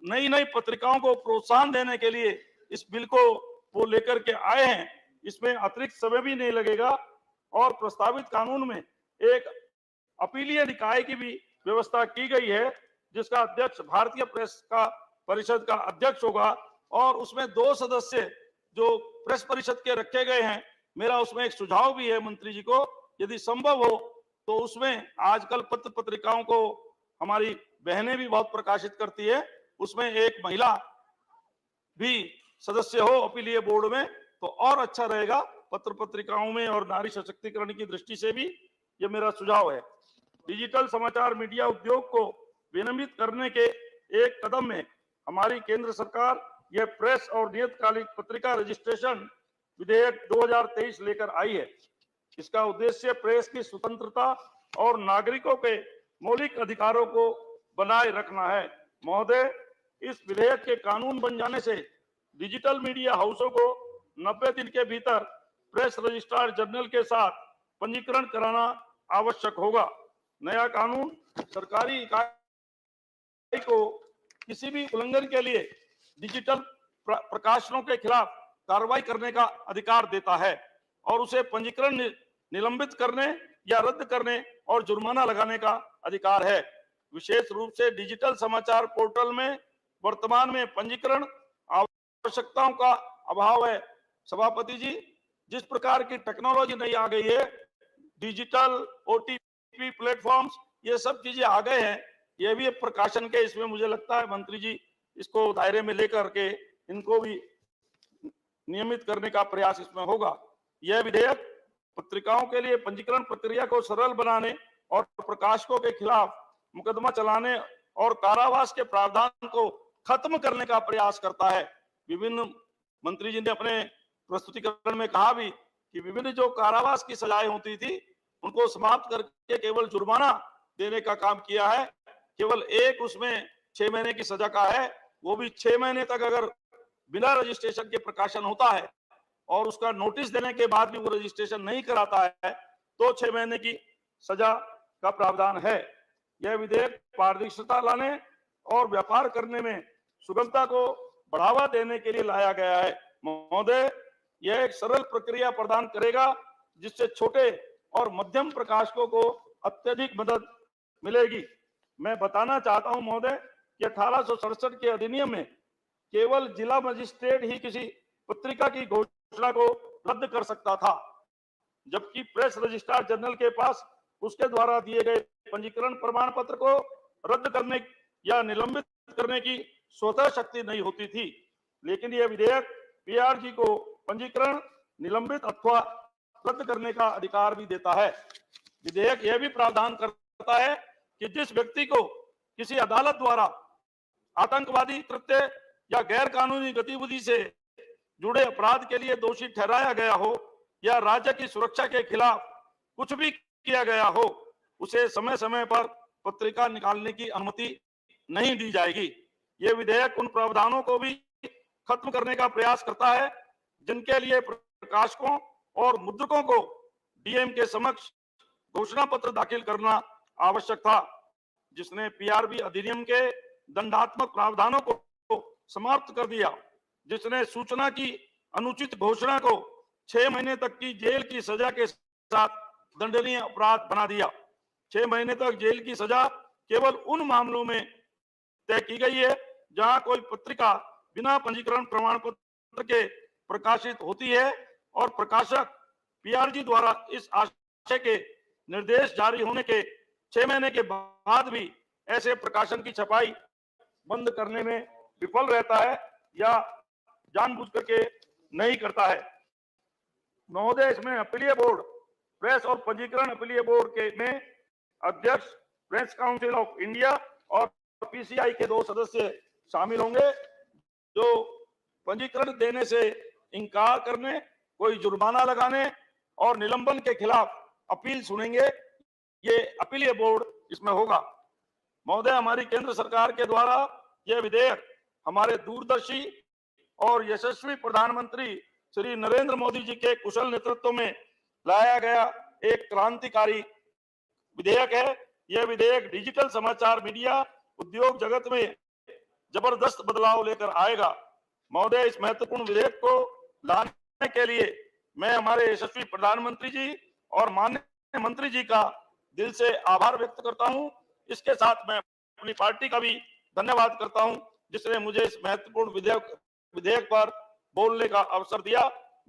नई नई पत्रिकाओं को प्रोत्साहन देने के लिए इस बिल को वो लेकर के आए हैं। इसमें अतिरिक्त समय भी नहीं लगेगा और प्रस्तावित कानून में एक अपीलीय निकाय की भी व्यवस्था की गई है, जिसका अध्यक्ष भारतीय प्रेस का परिषद का अध्यक्ष होगा और उसमें 2 सदस्य जो प्रेस परिषद के रखे गए हैं। मेरा उसमें एक सुझाव भी है मंत्री जी को, यदि संभव हो तो उसमें आजकल पत्र पत्रिकाओं को हमारी बहनें भी बहुत प्रकाशित करती है, उसमें एक महिला भी सदस्य हो अपीलीय बोर्ड में तो और अच्छा रहेगा पत्र पत्रिकाओं में और नारी सशक्तिकरण की दृष्टि से भी। ये मेरा सुझाव है। डिजिटल समाचार मीडिया उद्योग को विनियमित करने के एक कदम में हमारी केंद्र सरकार यह प्रेस और नियतकालिक पत्रिका रजिस्ट्रेशन विधेयक 2023 लेकर आई है। इसका उद्देश्य प्रेस की स्वतंत्रता और नागरिकों के मौलिक अधिकारों को बनाए रखना है। महोदय, इस विधेयक के कानून बन जाने से डिजिटल मीडिया हाउसों को 90 दिन के भीतर प्रेस रजिस्ट्रार जनरल के साथ पंजीकरण कराना आवश्यक होगा। नया कानून सरकारी इकाई को किसी भी उल्लंघन के लिए डिजिटल प्रकाशनों के खिलाफ कार्रवाई करने का अधिकार देता है और उसे पंजीकरण निलंबित करने या रद्द करने और जुर्माना लगाने का अधिकार है। विशेष रूप से डिजिटल समाचार पोर्टल में वर्तमान में पंजीकरण आवश्यकताओं का अभाव है। सभापति जी, जिस प्रकार की टेक्नोलॉजी नई आ गई है, डिजिटल ओटीपी प्लेटफॉर्म्स, ये सब चीजें आ गए हैं, ये भी प्रकाशन के इसमें मुझे लगता है मंत्री जी इसको दायरे में लेकर के इनको भी नियमित करने का प्रयास इसमें होगा। यह विधेयक पत्रिकाओं के लिए पंजीकरण प्रक्रिया को सरल बनाने और प्रकाशकों के खिलाफ मुकदमा चलाने और कारावास के प्रावधान को खत्म करने का प्रयास करता है। विभिन्न मंत्री जी ने अपने प्रस्तुतिकरण में कहा भी कि विभिन्न जो कारावास की सजाएं होती थी उनको समाप्त करके केवल जुर्माना देने का काम किया है। केवल एक उसमें 6 महीने की सजा का है, वो भी 6 महीने तक अगर बिना रजिस्ट्रेशन के प्रकाशन होता है और उसका नोटिस देने के बाद भी वो रजिस्ट्रेशन नहीं कराता है तो 6 महीने की सजा का प्रावधान है। यह विधेयक पारदर्शिता लाने और व्यापार करने में सुगमता को बढ़ावा देने के लिए लाया गया है। महोदय, यह एक सरल प्रक्रिया प्रदान करेगा जिससे छोटे और मध्यम प्रकाशकों को अत्यधिक मदद मिलेगी। मैं बताना चाहता हूं महोदय कि 1867 के अधिनियम में केवल जिला मजिस्ट्रेट ही किसी पत्रिका की घोषणा को रद्द कर सकता था, जबकि प्रेस रजिस्ट्रार जनरल के पास उसके द्वारा दिए गए पंजीकरण प्रमाण पत्र को रद्द करने या निलंबित करने की स्वतः शक्ति नहीं होती थी। लेकिन यह विधेयक पीआरजी को पंजीकरण, निलंबित अथवा रद्द करने का अधिकार भी देता है। विधेयक यह भी प्रावधान करता है कि जिस व्यक्ति को किसी अदालत द्वारा आतंकवादी कृत्य या गैर कानूनी गतिविधि से जुड़े अपराध के लिए दोषी ठहराया गया हो या राज्य की सुरक्षा के खिलाफ कुछ भी किया गया हो, उसे समय समय पर पत्रिका निकालने की अनुमति नहीं दी जाएगी। ये विधेयक उन प्रावधानों को भी खत्म करने का प्रयास करता है जिनके लिए प्रकाशकों और मुद्रकों को डीएम के समक्ष घोषणा पत्र दाखिल करना आवश्यक था, जिसने पीआरबी अधिनियम के दंडात्मक प्रावधानों को समाप्त कर दिया, जिसने सूचना की अनुचित घोषणा को 6 महीने तक की जेल की सजा के साथ दंडनीय अपराध बना दिया। 6 महीने तक जेल की सजा केवल उन मामलों में तय की गई है जहां कोई पत्रिका बिना पंजीकरण प्रमाण पत्र के प्रकाशित होती है और प्रकाशक पीआरजी द्वारा इस आशय के निर्देश जारी होने के 6 महीने के बाद भी ऐसे प्रकाशन की छपाई बंद करने में विफल रहता है या जानबूझ करके नहीं करता है। महोदय, इसमें अपीलीय बोर्ड, प्रेस और पंजीकरण अपीलीय बोर्ड के में अध्यक्ष, प्रेस काउंसिल ऑफ इंडिया और पीसीआई के 2 सदस्य शामिल होंगे, जो पंजीकरण देने से इंकार करने, कोई जुर्माना लगाने और निलंबन के खिलाफ अपील सुनेंगे। ये अपीलीय बोर्ड इसमें होगा। महोदय, हमारी केंद्र सरकार के द्वारा यह विधेयक हमारे दूरदर्शी और यशस्वी प्रधानमंत्री श्री नरेंद्र मोदी जी के कुशल नेतृत्व में लाया गया एक क्रांतिकारी विधेयक है। यह विधेयक डिजिटल समाचार मीडिया उद्योग जगत में जबरदस्त बदलाव लेकर आएगा। महोदय, इस महत्वपूर्ण विधेयक को लाने के लिए मैं हमारे यशस्वी प्रधानमंत्री जी और माननीय मंत्री जी का दिल से आभार व्यक्त करता हूं। इसके साथ मैं अपनी पार्टी का भी धन्यवाद करता हूं, जिसने मुझे इस महत्वपूर्ण विधेयक पर बोलने का अवसर दिया।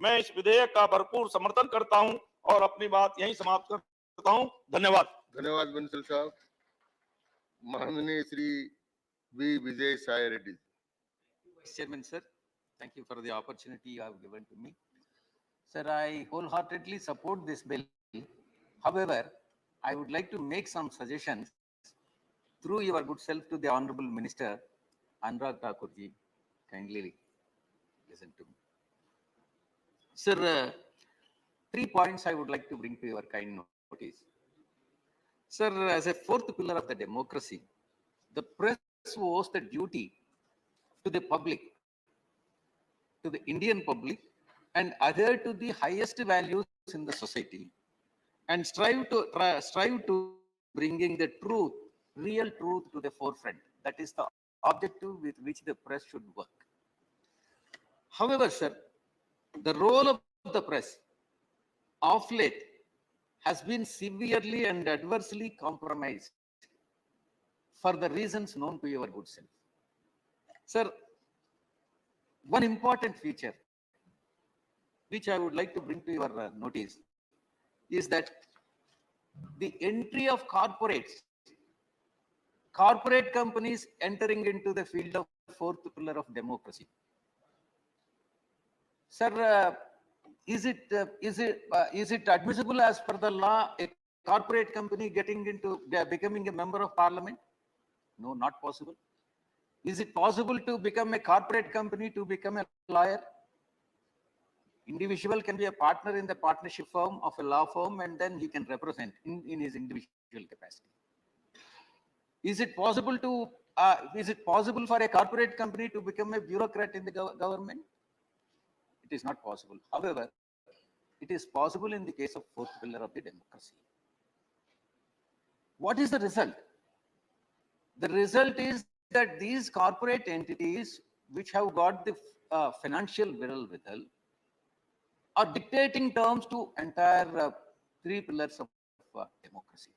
मैं इस विधेयक का भरपूर समर्थन करता हूं और अपनी बात यहीं समाप्त करता हूं। धन्यवाद। धन्यवाद बंसल साहब। माननीय Shri V Vijay Sai Reddy. Chairman, sir, thank you for the opportunity you have given to me. Sir, I wholeheartedly support this bill. However, I would like to make some suggestions through your good self to the Honorable Minister, Anurag Thakur ji. Kindly listen to me. Sir, 3 points I would like to bring to your kind notice. Sir, as a fourth pillar of the democracy, the press owes the duty to the public, to the Indian public, and adhere to the highest values in the society, and strive to bringing the truth, real truth, to the forefront. That is the objective with which the press should work. However, sir, the role of the press of late has been severely and adversely compromised for the reasons known to your good self. Sir, one important feature which I would like to bring to your notice is that the entry of corporate companies entering into the field of fourth pillar of democracy. Sir, is it admissible as per the law a corporate company becoming a member of parliament? No, not possible. Is it possible to become a corporate company to become a lawyer? Individual can be a partner in the partnership firm of a law firm, and then he can represent in his individual capacity. Is it possible for a corporate company to become a bureaucrat in the government? It is not possible. However, it is possible in the case of fourth pillar of the democracy. What is the result? The result is that these corporate entities which have got the financial wherewithal are dictating terms to entire 3 pillars of democracy.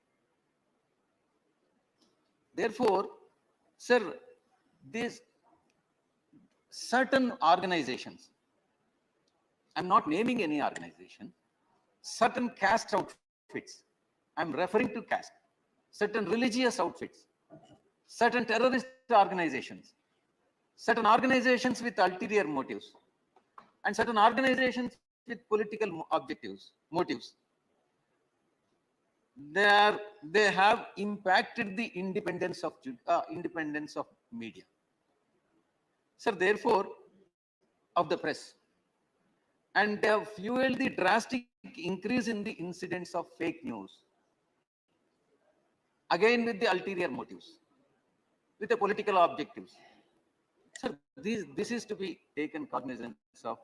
Therefore, sir, these certain organizations, I'm not naming any organization, certain caste outfits, I'm referring to caste, certain religious outfits, certain terrorist organizations, certain organizations with ulterior motives, and certain organizations with political motives. They have impacted the independence of media. So therefore, of the press, and they have fueled the drastic increase in the incidents of fake news. Again, with the ulterior motives, with the political objectives. So this is to be taken cognizance of.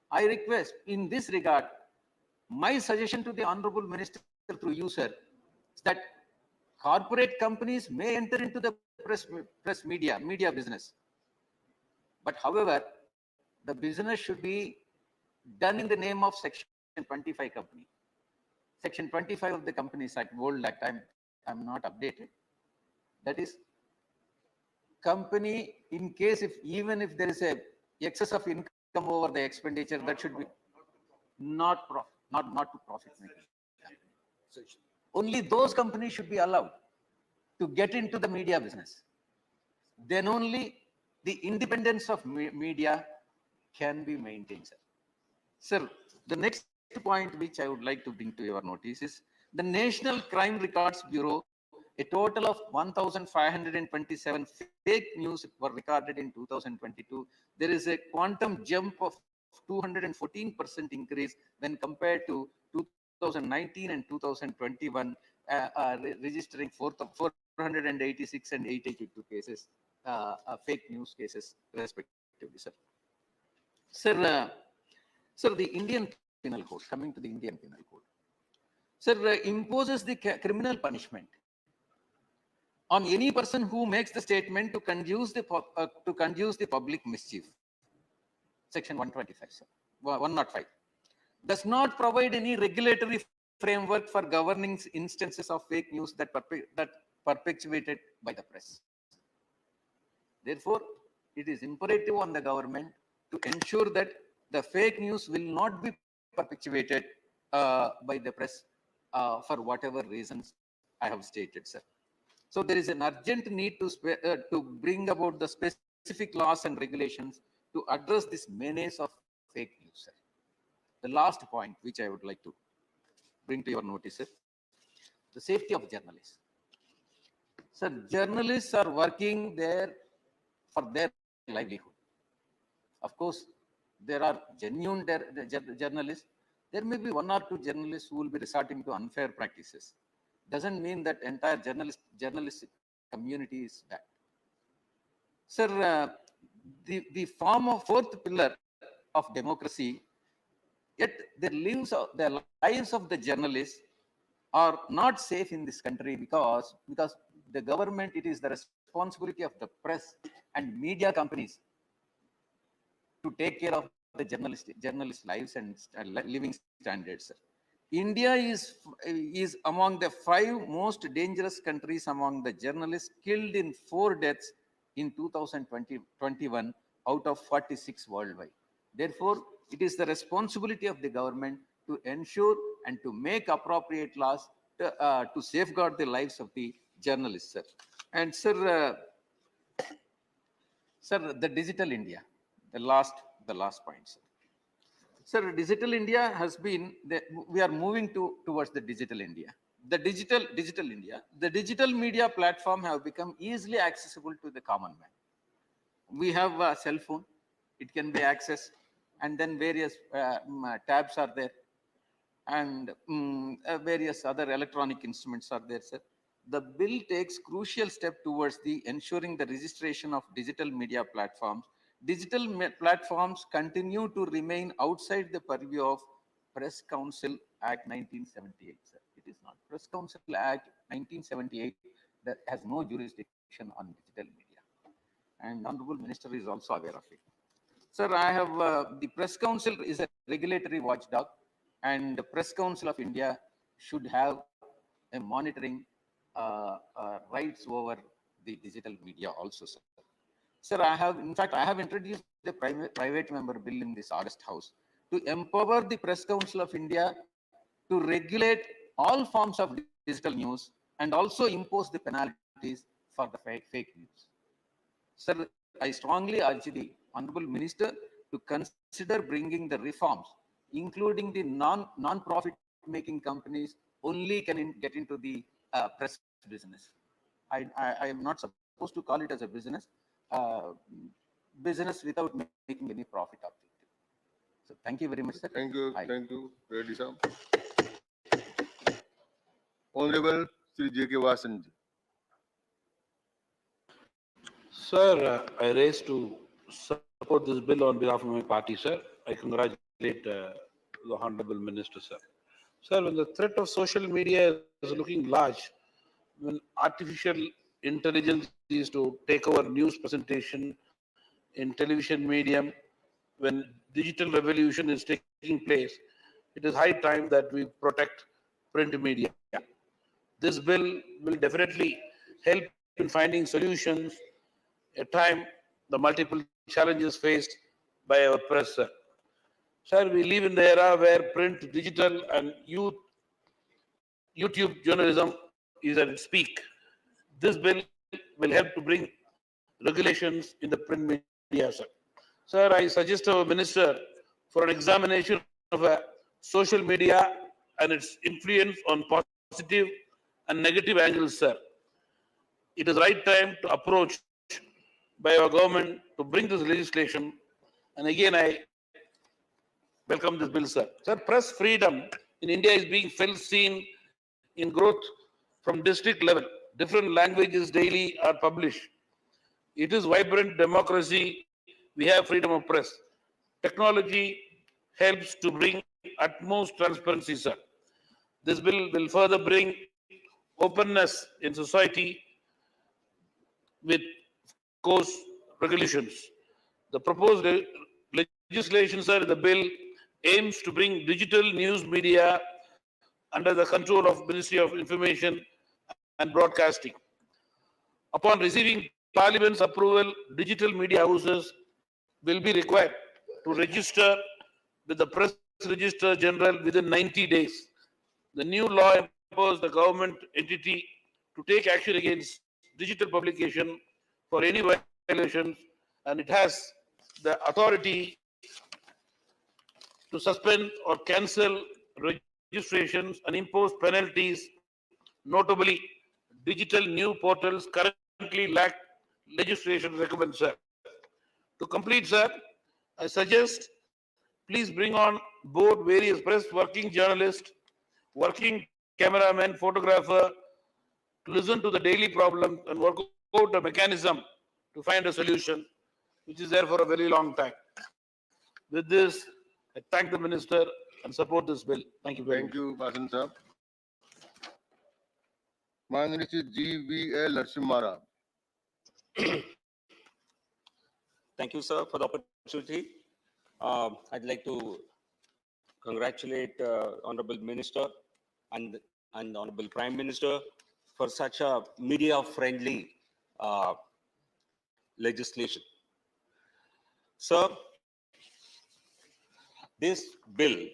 I request in this regard, my suggestion to the Honorable Minister through you, sir, is that corporate companies may enter into the press media business. But however, the business should be done in the name of Section 25 company. Section 25 of the Companies Act, World Act, I'm not updated. That is, company, in case even if there is a excess of income over the expenditure, that should be not to profit making. So only those companies should be allowed to get into the media business. Then only the independence of media can be maintained, sir. Sir, the next point which I would like to bring to your notice is the National Crime Records Bureau. A total of 1,527 fake news were recorded in 2022. There is a quantum jump of 214% increase when compared to 2019 and 2021, registering 486 and 882 cases, fake news cases respectively, sir. Sir, the Indian Penal Code, coming to the Indian Penal Code, sir, imposes the criminal punishment on any person who makes the statement to conduce the public mischief. Section 125, sir, 105, does not provide any regulatory framework for governing instances of fake news that perpetuated by the press. Therefore, it is imperative on the government to ensure that the fake news will not be perpetuated by the press for whatever reasons I have stated, sir. So there is an urgent need to bring about the specific laws and regulations to address this menace of fake news, sir. The last point which I would like to bring to your notice is the safety of journalists. Sir, journalists are working there for their livelihood. Of course, there are genuine journalists. There may be one or two journalists who will be resorting to unfair practices. Doesn't mean that entire journalistic community is bad. Sir, the form of fourth pillar of democracy, yet the lives of the journalists are not safe in this country because the government, it is the responsibility of the press and media companies to take care of the journalist lives and living standards, sir. India is among the 5 most dangerous countries among the journalists, killed in 4 deaths in 2021 out of 46 worldwide. Therefore, it is the responsibility of the government to ensure and to make appropriate laws to safeguard the lives of the journalists, sir. And sir, the digital India, the last point, sir. Sir, digital India has been, we are moving towards the digital India. The digital India, the digital media platform have become easily accessible to the common man. We have a cell phone, it can be accessed, and then various tabs are there, and various other electronic instruments are there, sir. The bill takes crucial step towards the ensuring the registration of digital media platforms. Digital platforms continue to remain outside the purview of Press Council Act 1978, sir. It is not. Press Council Act 1978 that has no jurisdiction on digital media. And Honorable Minister is also aware of it. Sir, I have, the Press Council is a regulatory watchdog, and the Press Council of India should have a monitoring rights over the digital media also, sir. Sir, I have introduced the private member bill in this August House to empower the Press Council of India to regulate all forms of digital news and also impose the penalties for the fake news. Sir, I strongly urge the Honorable Minister to consider bringing the reforms including the non-profit making companies, only can get into the press business. I am not supposed to call it as a business, business without making any profit of it. So thank you very much, sir. Thank you, Bye. thank you, Reddy Sam. Honorable Sri J.K. Vasan ji. Sir, I raised to support this bill on behalf of my party, sir. I congratulate the Honorable Minister, sir. Sir, when the threat of social media is looking large, when artificial intelligence is to take over news presentation in television medium, when digital revolution is taking place, it is high time that we protect print media. This bill will definitely help in finding solutions at time the multiple challenges faced by our press. Sir. Sir, we live in the era where print, digital, and YouTube journalism is at its peak. This bill will help to bring regulations in the print media, sir. Sir, I suggest our minister for an examination of social media and its influence on positive and negative angles, sir. It is right time to approach by our government to bring this legislation. And again, I welcome this bill, sir. Sir, press freedom in India is being felt seen in growth from district level. Different languages daily are published. It is vibrant democracy. We have freedom of press. Technology helps to bring utmost transparency, sir. This bill will further bring openness in society with course regulations. The proposed legislation, sir, the bill aims to bring digital news media under the control of Ministry of Information and Broadcasting. Upon receiving Parliament's approval, digital media houses will be required to register with the Press Register General within 90 days. The new law empowers the government entity to take action against digital publication for any violations, and it has the authority to suspend or cancel registrations and impose penalties. Notably, digital new portals currently lack legislation recommends, sir. To complete, sir, I suggest please bring on board various press, working journalists, working cameraman, photographer, to listen to the daily problems and work out a mechanism to find a solution, which is there for a very long time. With this, I thank the minister and support this bill. Thank you very much. Thank you, Vasan sir. Manani Sri G.V.L. Narasimha. Thank you, sir, for the opportunity. I'd like to congratulate Honorable Minister and Honorable Prime Minister for such a media-friendly legislation. Sir, this bill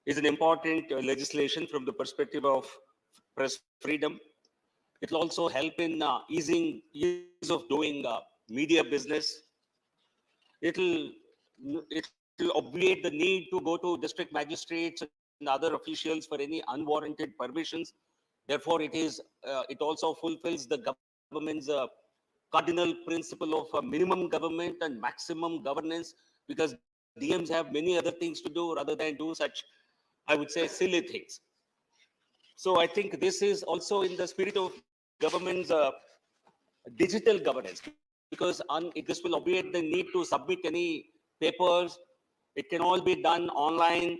is an important legislation from the perspective of press freedom. It will also help in easing ease of doing media business. It will obviate the need to go to district magistrates and other officials for any unwarranted permissions. Therefore, it also fulfills the government's cardinal principle of minimum government and maximum governance, because DMs have many other things to do rather than do such, I would say, silly things. So I think this is also in the spirit of government's digital governance, because this will obviate the need to submit any papers. It can all be done online.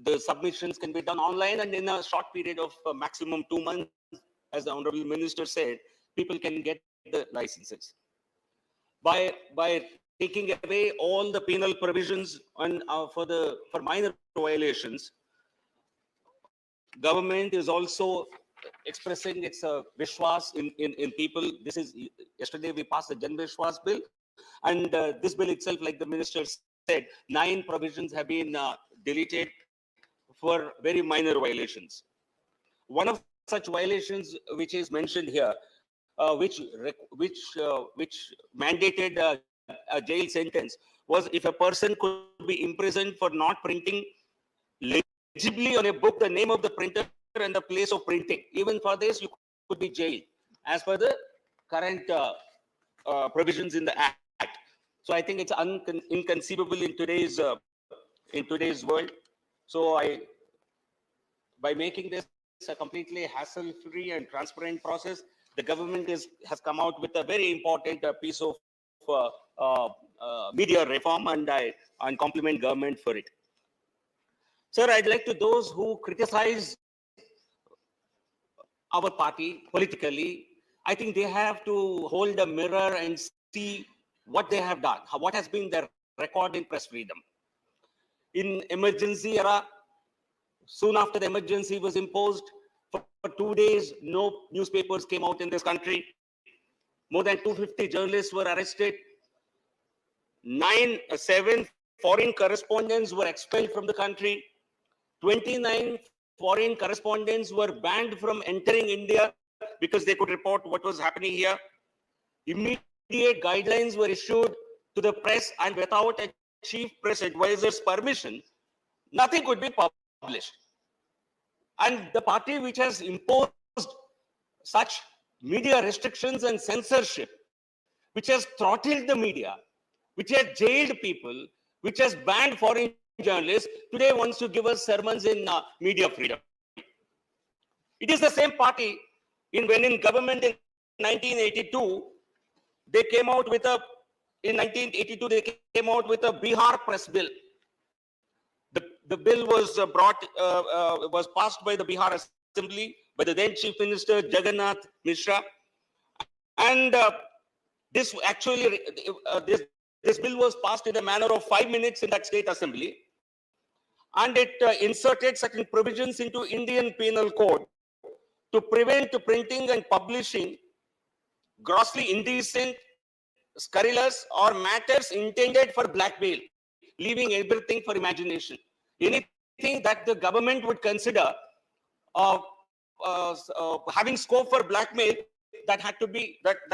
The submissions can be done online, and in a short period of maximum 2 months, as the Honorable Minister said, people can get the licenses. By taking away all the penal provisions for minor violations, government is also expressing its vishwas in people. This is, yesterday we passed the Jan Vishwas bill, and this bill itself, like the minister said, 9 provisions have been deleted for very minor violations. One of such violations which is mentioned here, which mandated a jail sentence, was if a person could be imprisoned for not printing legibly on a book the name of the printer and the place of printing. Even for this, you could be jailed as per the current provisions in the Act. So I think it's inconceivable in today's world. So by making this a completely hassle-free and transparent process, the government has come out with a very important piece of media reform, and I compliment government for it. Sir, I'd like to those who criticize our party politically, I think they have to hold a mirror and see what they have done, what has been their record in press freedom. In emergency era, soon after the emergency was imposed, for 2 days, no newspapers came out in this country. More than 250 journalists were arrested. 7 foreign correspondents were expelled from the country. 29 foreign correspondents were banned from entering India because they could report what was happening here. Immediate guidelines were issued to the press, and without a chief press advisor's permission, nothing could be published. And the party which has imposed such media restrictions and censorship, which has throttled the media, which has jailed people, which has banned foreign journalists, today wants to give us sermons in media freedom. It is the same party when in government in 1982, they came out with a Bihar press bill. The bill was was passed by the Bihar Assembly by the then Chief Minister Jagannath Mishra, and this bill was passed in a manner of 5 minutes in that state assembly, and it inserted certain provisions into Indian Penal Code to prevent printing and publishing grossly indecent, scurrilous, or matters intended for blackmail, leaving everything for imagination. Anything that the government would consider having scope for blackmail, that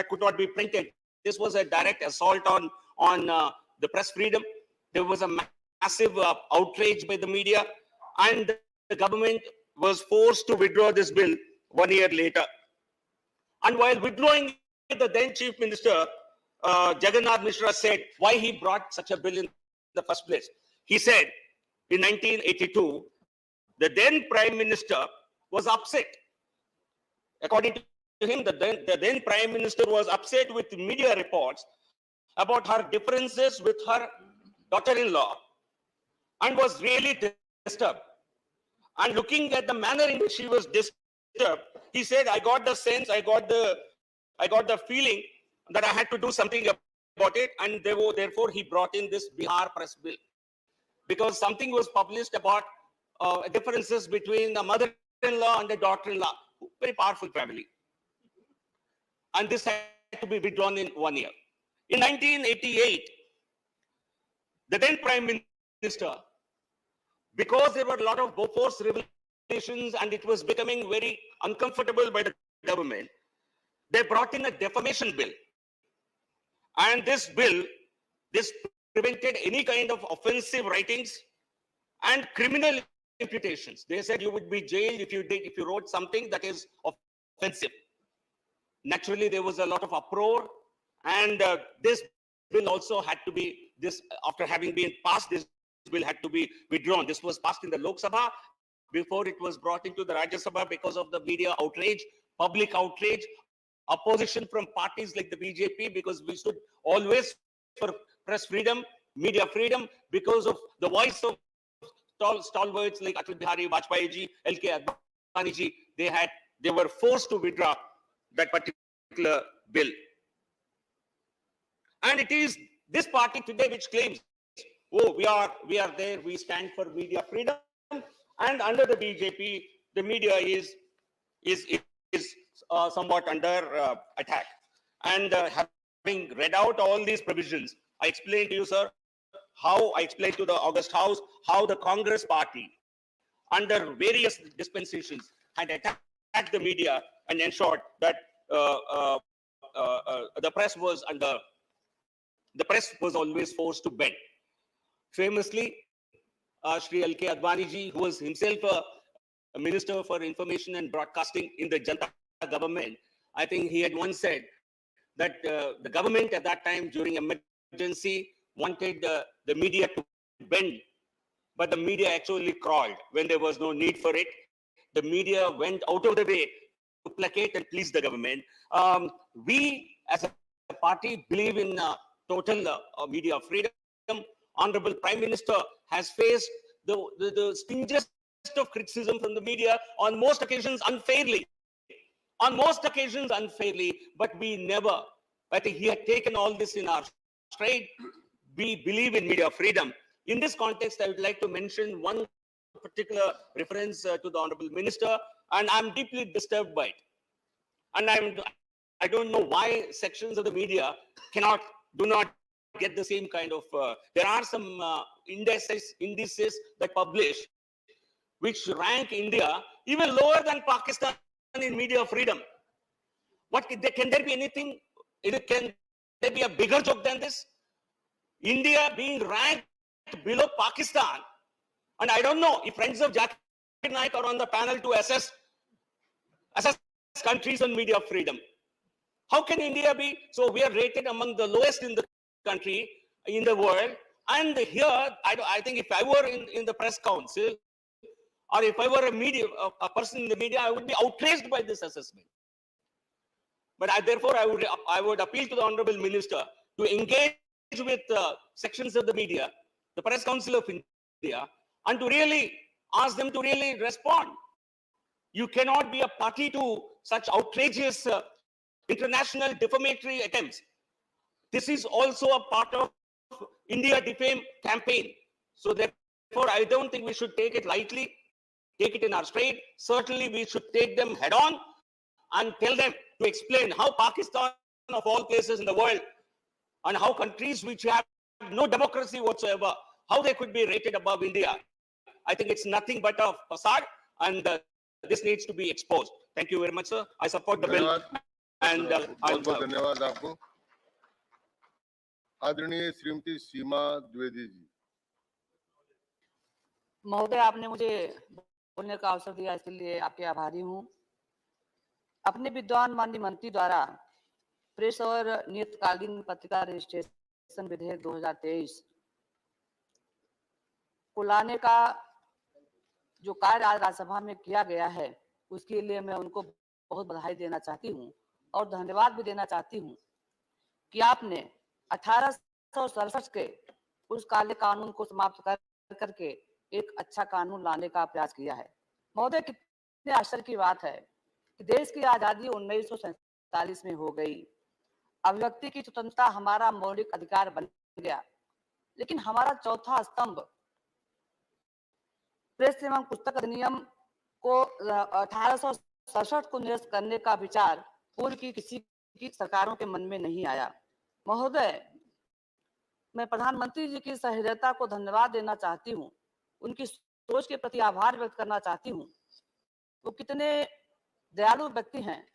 could not be printed. This was a direct assault on the press freedom. There was a massive outrage by the media, and the government was forced to withdraw this bill 1 year later. And while withdrawing, the then Chief Minister Jagannath Mishra said why he brought such a bill in the first place. He said in 1982, the then Prime Minister was upset. According to him, the then Prime Minister was upset with media reports about her differences with her daughter-in-law and was really disturbed. And looking at the manner in which she was disturbed, he said, I got the sense, I got the feeling that I had to do something about it, and therefore he brought in this Bihar press bill. Because something was published about differences between the mother-in-law and the daughter-in-law, very powerful family. And this had to be withdrawn in 1 year. In 1988, the then Prime Minister, because there were a lot of Bofors revelations and it was becoming very uncomfortable by the government, they brought in a defamation bill. And this bill, this prevented any kind of offensive writings and criminal imputations. They said you would be jailed if you wrote something that is offensive. Naturally, there was a lot of uproar, and this bill also had to be, after having been passed, this bill had to be withdrawn. This was passed in the Lok Sabha before it was brought into the Rajya Sabha because of the media outrage, public outrage, opposition from parties like the BJP, because we stood always for press freedom, media freedom, because of the voice of stalwarts like Atal Bihari Vajpayee ji, LK Advani ji. They were forced to withdraw that particular bill. And it is this party today which claims, oh, we are there, we stand for media freedom, and under the BJP, the media is somewhat under attack. And having read out all these provisions, I explained to you, sir, I explained to the August House how the Congress party, under various dispensations, had attacked the media and ensured that the press was always forced to bend. Famously, Shri L.K. Advani ji, who was himself a Minister for Information and Broadcasting in the Janata government, I think he had once said that the government at that time during emergency wanted the media to bend, but the media actually crawled when there was no need for it. The media went out of the way to placate and please the government. We as a party believe in total media freedom. Honorable Prime Minister has faced the stingiest of criticism from the media on most occasions unfairly. On most occasions unfairly, but we never, I think he had taken all this in our stride. We believe in media freedom. In this context, I would like to mention one particular reference to the Honorable Minister, and I'm deeply disturbed by it. And I don't know why sections of the media do not get the same kind of, there are some indices that publish, which rank India even lower than Pakistan in media freedom. Can there be anything, can there be a bigger joke than this? India being ranked below Pakistan. And I don't know if friends of Zakir Naik are on the panel to assess countries on media freedom. How can India be? So we are rated among the lowest in the country, in the world. And here, I think if I were in the press council, or if I were a person in the media, I would be outraged by this assessment. But therefore, I would appeal to the Honorable Minister to engage with sections of the media, the Press Council of India, and to really ask them to really respond. You cannot be a party to such outrageous international defamatory attempts. This is also a part of India Defame campaign. So therefore, I don't think we should take it lightly, take it in our stride. Certainly, we should take them head on and tell them to explain how Pakistan, of all places in the world, and how countries which have no democracy whatsoever, how they could be rated above India. I think it's nothing but a facade, and this needs to be exposed. Thank you very much, sir. I support the bill. And बहुत बहुत धन्यवाद आपको। आदरणीय श्रीमती सीमा द्विवेदी जी। महोदय, आपने मुझे बोलने का अवसर दिया, इसके लिए आपके आभारी हूँ। अपने विद्वान माननीय मंत्री द्वारा प्रेस और नियतकालीन पत्रिका रजिस्ट्रेशन विधेयक 2023 को लाने का जो कार्य आज राज्यसभा में किया गया है, उसके लिए मैं उनको बहुत बधाई देना चाहती हूँ और धन्यवाद भी देना चाहती हूँ कि आपने 1867 के उस काले कानून को समाप्त करके एक अच्छा कानून लाने का प्रयास किया है। महोदय, कितने आश्चर्य की बात है कि देश की आजादी 1947 में हो गई, अभिव्यक्ति की स्वतंत्रता हमारा मौलिक अधिकार बन गया, लेकिन हमारा चौथा स्तंभ प्रेस एवं पुस्तक अधिनियम को 1867 को निरस्त करने का विचार पूर्व की किसी की सरकारों के मन में नहीं आया। महोदय, मैं प्रधानमंत्री जी की सहृदयता को धन्यवाद देना चाहती हूँ, उनकी सोच के प्रति आभार व्यक्त करना चाहती हूँ। वो कितने दयालु व्यक्ति हैं।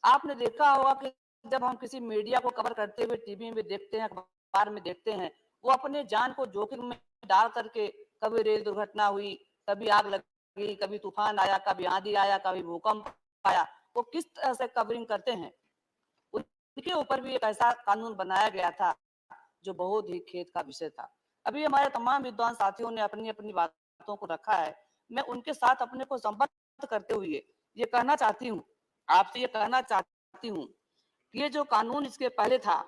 आपने देखा होगा कि जब हम किसी मीडिया को कवर करते हुए टीवी में देखते हैं, अखबार में देखते हैं, वो अपने जान को जोखिम में डाल करके कभी रेल दुर्घटना हुई, कभी आग लगी, कभी तूफान आया, कभी आंधी आया, कभी भूकंप आया, वो किस तरह से कवरिंग करते हैं। उनके ऊपर भी एक ऐसा कानून बनाया गया था जो बहुत ही खेद का विषय था। अभी हमारे तमाम विद्वान साथियों ने अपनी अपनी बातों को रखा है। मैं उनके साथ अपने को संबद्ध करते हुए ये कहना चाहती हूँ, आपसे ये कहना चाहती हूँ कि ये जो कानून इसके पहले था,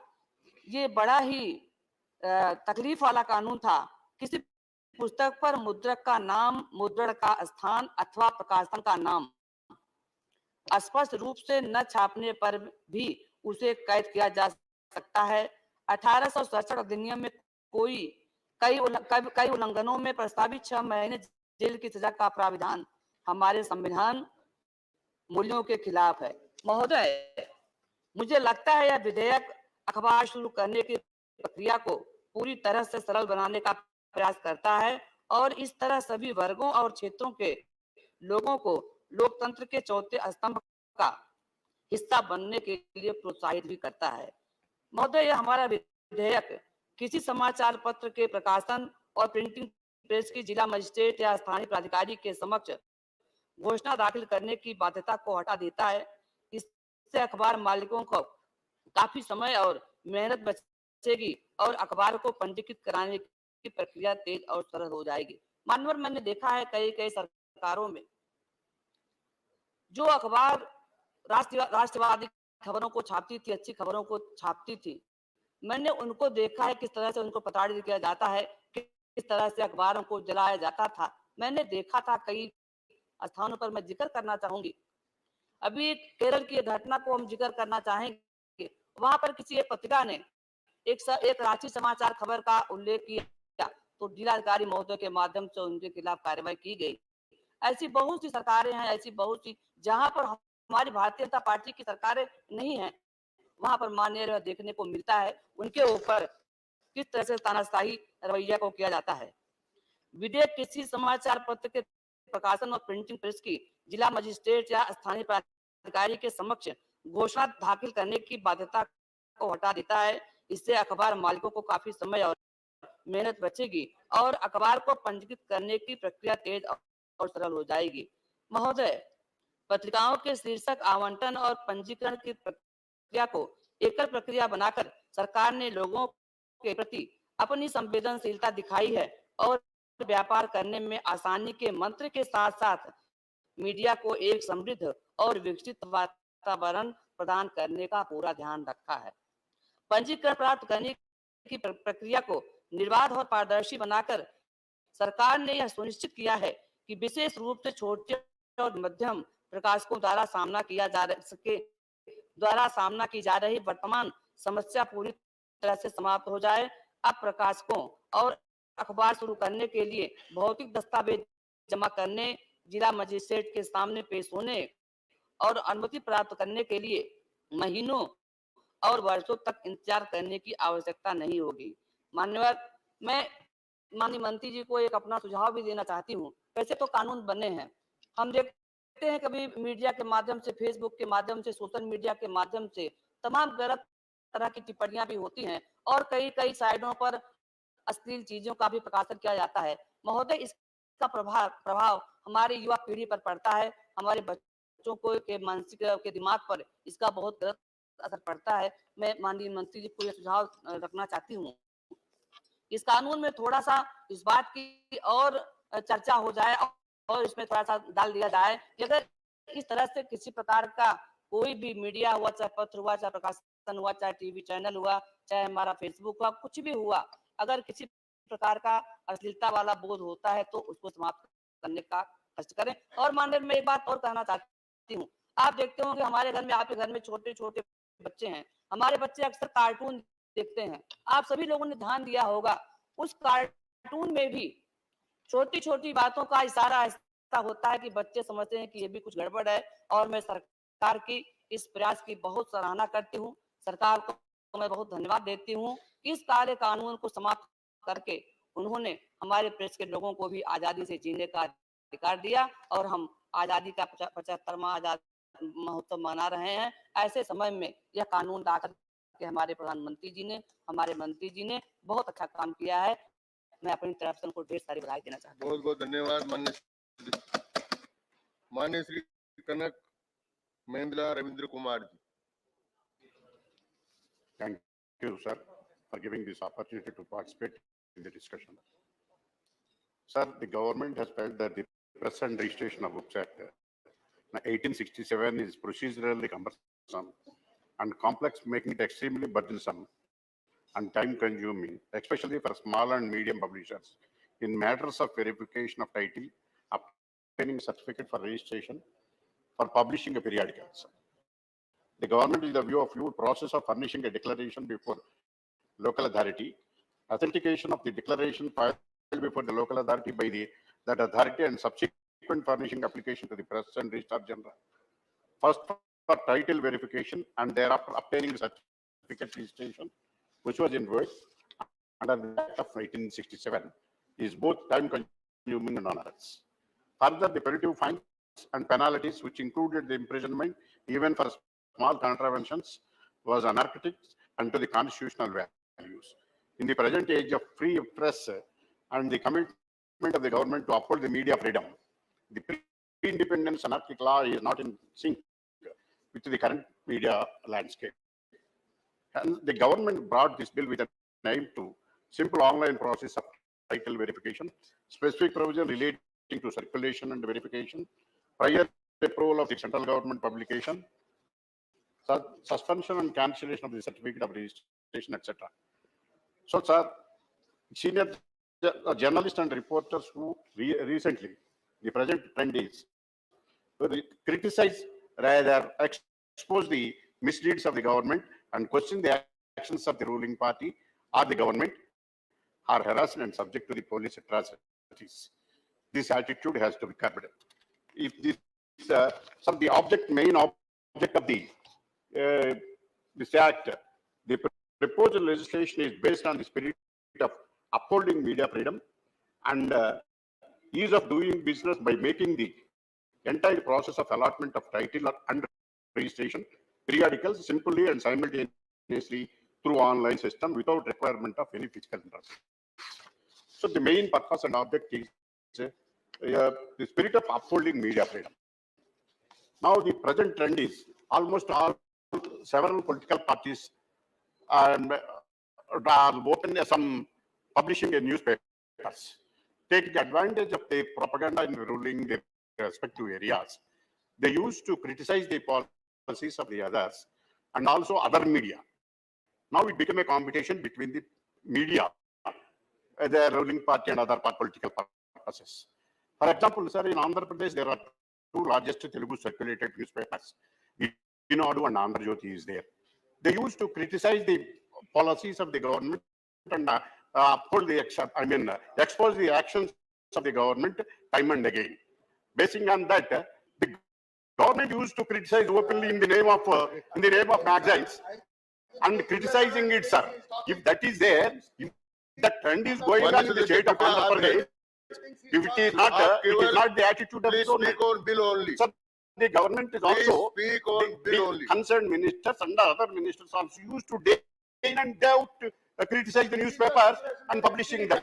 ये बड़ा ही तकलीफ वाला कानून था। किसी पुस्तक पर मुद्रक का नाम, मुद्रण का स्थान अथवा प्रकाशन का नाम स्पष्ट रूप से न छापने पर भी उसे कैद किया जा सकता है। 1867 अधिनियम में कई उल्लंघनों में प्रस्तावित 6 महीने जेल की सजा का प्राविधान हमारे संविधान मूल्यों के खिलाफ है। महोदय, मुझे लगता है यह विधेयक अखबार शुरू करने की प्रक्रिया को पूरी तरह से सरल बनाने का प्रयास करता है और इस तरह सभी वर्गों और क्षेत्रों के लोगों को लोकतंत्र के चौथे स्तंभ का हिस्सा बनने के लिए प्रोत्साहित भी करता है। महोदय, यह हमारा विधेयक किसी समाचार पत्र के प्रकाशन और प्रिंटिंग प्रेस की जिला मजिस्ट्रेट या स्थानीय प्राधिकारी के समक्ष घोषणा दाखिल करने की बाध्यता को हटा देता है। इससे अखबार मालिकों को काफी समय और मेहनत बचेगी और अखबार को पंजीकृत कराने की प्रक्रिया तेज और सरल हो जाएगी। मान्यवर, मैंने देखा है कई सरकारों में जो अखबार राष्ट्रवादी खबरों को छापती थी, अच्छी खबरों को छापती थी, मैंने उनको देखा है किस तरह से उनको प्रताड़ित किया जाता है, किस तरह से अखबारों को जलाया जाता था। मैंने देखा था कई स्थानों पर। मैं जिक्र करना चाहूंगी, अभी केरल की घटना को हम जिक्र करना चाहेंगे। वहां पर किसी एक पत्रिका ने एक रांची समाचार खबर का उल्लेख किया तो जिलाधिकारी महोदय के माध्यम से उनके खिलाफ कार्रवाई की गई। ऐसी बहुत सी सरकारें हैं, ऐसी बहुत सी, जहां पर हमारी भारतीय जनता पार्टी की सरकारें नहीं है, वहां पर मान्य देखने को मिलता है उनके ऊपर किस तरह से तानाशाही रवैया को किया जाता है। विधेयक किसी समाचार पत्र के प्रकाशन और प्रिंटिंग प्रेस की जिला मजिस्ट्रेट या स्थानीय प्राधिकारी के समक्ष घोषणा दाखिल करने की बाध्यता को हटा देता है। इससे अखबार मालिकों को काफी समय और मेहनत बचेगी और अखबार को पंजीकृत करने की प्रक्रिया तेज और सरल हो जाएगी। महोदय, पत्रिकाओं के शीर्षक आवंटन और पंजीकरण की प्रक्रिया को एकल प्रक्रिया बनाकर सरकार ने लोगों के प्रति अपनी संवेदनशीलता दिखाई है और व्यापार करने में आसानी के मंत्र के साथ साथ मीडिया को एक समृद्ध और विकसित वातावरण प्रदान करने का पूरा ध्यान रखा है। पंजीकरण प्राप्त करने की प्रक्रिया को निर्बाध और पारदर्शी बनाकर सरकार ने यह सुनिश्चित किया है कि विशेष रूप से छोटे और मध्यम प्रकाशकों द्वारा सामना की जा रही वर्तमान समस्या पूरी तरह से समाप्त हो जाए। अब प्रकाशकों और अखबार शुरू करने के लिए भौतिक दस्तावेज जमा करने, जिला मजिस्ट्रेट के सामने पेश होने और अनुमति प्राप्त करने के लिए महीनों और वर्षों तक इंतजार करने की आवश्यकता नहीं होगी। मान्यवर, मैं माननीय मंत्री जी को एक अपना सुझाव भी देना चाहती हूँ। वैसे तो कानून बने हैं, हम देखते हैं कभी मीडिया के माध्यम से, फेसबुक के माध्यम से, सोशल मीडिया के माध्यम से तमाम गलत तरह की टिप्पणियां भी होती हैं और कई साइडों पर अश्लील चीजों का भी प्रकाशन किया जाता है। महोदय, इसका प्रभाव हमारी युवा पीढ़ी पर पड़ता है, हमारे बच्चों को के मानसिक के दिमाग पर इसका बहुत गलत असर पड़ता है। मैं माननीय मंत्री जी को यह सुझाव रखना चाहती हूँ, इस कानून में थोड़ा सा इस बात की और चर्चा हो जाए और इसमें थोड़ा सा डाल दिया जाए कि अगर इस तरह से किसी प्रकार का कोई भी मीडिया हुआ, चाहे पत्र हुआ, चाहे प्रकाशन हुआ, चाहे टीवी चैनल हुआ, चाहे हमारा फेसबुक हुआ, कुछ भी हुआ, अगर किसी प्रकार का अश्लीलता वाला बोध होता है तो उसको समाप्त करने का कष्ट करें। और माननीय, मैं एक बात और कहना चाहती हूँ, आप देखते होंगे हमारे घर में, आपके घर में छोटे छोटे बच्चे हैं, हमारे बच्चे अक्सर कार्टून देखते हैं। आप सभी लोगों ने ध्यान दिया होगा, उस कार्टून में भी छोटी छोटी बातों का इशारा ऐसा होता है कि बच्चे समझते हैं कि ये भी कुछ गड़बड़ है। और मैं सरकार की इस प्रयास की बहुत सराहना करती हूँ, सरकार को मैं बहुत धन्यवाद देती हूँ। इस कार्य कानून को समाप्त करके उन्होंने हमारे प्रेस के लोगों को भी आजादी से जीने का अधिकार दिया और हम आजादी का 75वां आजादी महोत्सव मना रहे हैं। ऐसे समय में यह कानून लाकर के हमारे प्रधानमंत्री जी ने, हमारे मंत्री जी ने बहुत अच्छा काम किया है। मैं अपनी तरफ से उनको ढेर सारी बधाई देना चाहता हूँ। बहुत बहुत धन्यवाद मान्य श्री कनक महेंद्र रविंद्र कुमार जी। Thank you, sir, for giving this opportunity to participate in the discussion. Sir, the government has felt that the Press and Registration of Books Act 1867 is procedurally cumbersome and complex, making it extremely burdensome and time-consuming, especially for small and medium publishers in matters of verification of title, obtaining certificate for registration, for publishing a periodicals. The government is the view of you process of furnishing a declaration before local authority, authentication of the declaration filed before the local authority by that authority, and subsequent furnishing application to the Press and Registrar General. First for title verification and thereafter obtaining certificate registration, which was in work under the Act of 1867, is both time-consuming and onerous. Further, the punitive fines and penalties, which included the imprisonment even for small contraventions, was anarchic and to the constitutional values. In the present age of free press, and the commitment of the government to uphold the media freedom. The pre-independence anarchic law is not in sync with the current media landscape. And the government brought this bill with an aim to simple online process of title verification, specific provision relating to circulation and verification, prior approval of the central government publication, suspension and cancellation of the certificate of registration, etc. So, sir, senior journalists and reporters who recently, the present trend is criticize, rather expose the misdeeds of the government and question the actions of the ruling party or the government, are harassed and subject to the police atrocities. This attitude has to be curbed. If this, the main object of this act, the proposed legislation is based on the spirit of upholding media freedom and ease of doing business by making the entire process of allotment of title and registration periodicals simply and simultaneously through online system without requirement of any physical interaction. So the main purpose and object is the spirit of upholding media freedom. Now the present trend is almost several political parties are open some publishing in newspapers, taking advantage of the propaganda in ruling their respective areas. They used to criticize the policies of the others and also other media. Now it became a competition between the media, the ruling party and other political purposes. For example, sir, in Andhra Pradesh, there are two largest Telugu circulated newspapers, Inadu and Andhra Jyoti is there. They used to criticize the policies of the government and expose the actions of the government time and again. Basing on that, the government used to criticize openly in the name of magazines and criticizing it, sir. If that is there, if the trend is going on in the state of Andhra Pradesh, if it is not the attitude of the government. Speak on bill only. So the government is also speak on bill only. Concerned ministers and other ministers also used to day in and day out criticize the newspapers and publishing them.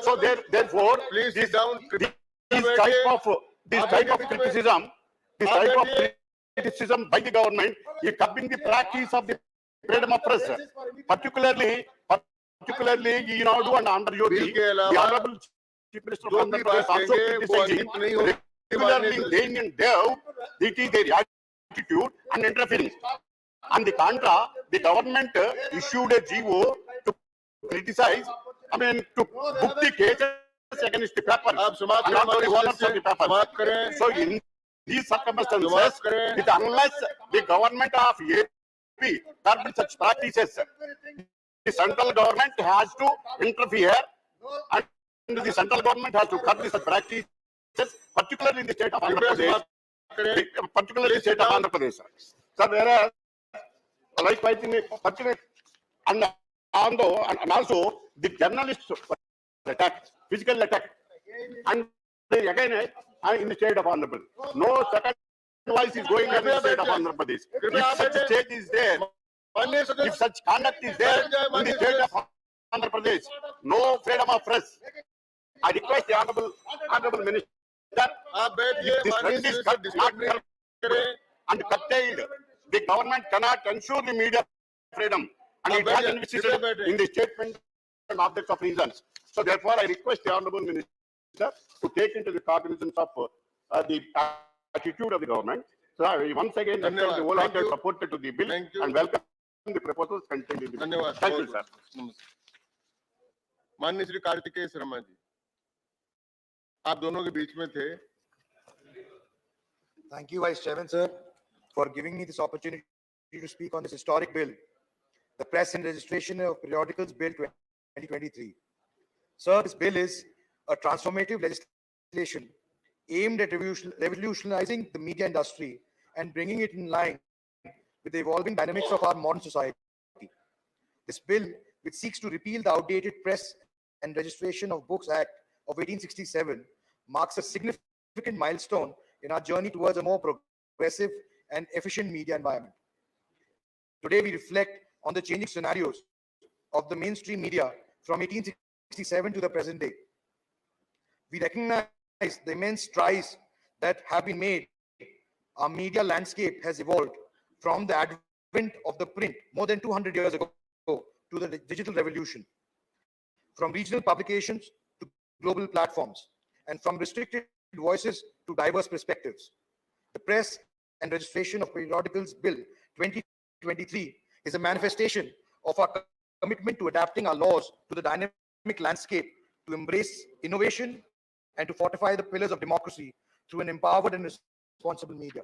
So therefore, Please sit down. this type of criticism by the government is curbing the practice of the freedom of press, particularly Inadu and Andhra Jyoti. The Honorable Chief Minister of Andhra Pradesh also criticizing regularly day in and day out. It is their attitude and interference. On the contra, the government issued a GO to criticize, to book the cases against the papers and also the owners of the papers. So in these circumstances, unless the government of AP curbs such practices, the central government has to interfere and the central government has to curb such practices, particularly in the state of Andhra Pradesh. So there are likewise in a and also the journalists attack, physical attack, and again in the state of Andhra Pradesh. No second voice is going on in the state of Andhra Pradesh. If such state is there, if such conduct is there in the state of Andhra Pradesh, no freedom of press. I request the honorable minister, if this trend is not and curtailed, the government cannot ensure the media freedom, and it has insisted in the statement and objects of reasons. So therefore, I request the honorable minister to take into the cognizance of the attitude of the government. So once again, the whole order supported to the bill and welcome the proposals contained in the bill. Thank you, sir. माननीय श्री कार्तिकेय शर्मा जी, आप दोनों के बीच में थे. Thank you, Vice Chairman, sir, for giving me this opportunity to speak on this historic bill, the Press and Registration of Periodicals Bill 2023. Sir, this bill is a transformative legislation aimed at revolutionizing the media industry and bringing it in line with the evolving dynamics of our modern society. This bill, which seeks to repeal the outdated Press and Registration of Books Act of 1867, marks a significant milestone in our journey towards a more progressive and efficient media environment. Today, we reflect on the changing scenarios of the mainstream media from 1867 1967 to the present day. We recognize the immense strides that have been made. Our media landscape has evolved from the advent of the print more than 200 years ago to the digital revolution, from regional publications to global platforms, and from restricted voices to diverse perspectives. The Press and Registration of Periodicals Bill 2023 is a manifestation of our commitment to adapting our laws to the dynamic landscape, to embrace innovation, and to fortify the pillars of democracy through an empowered and responsible media.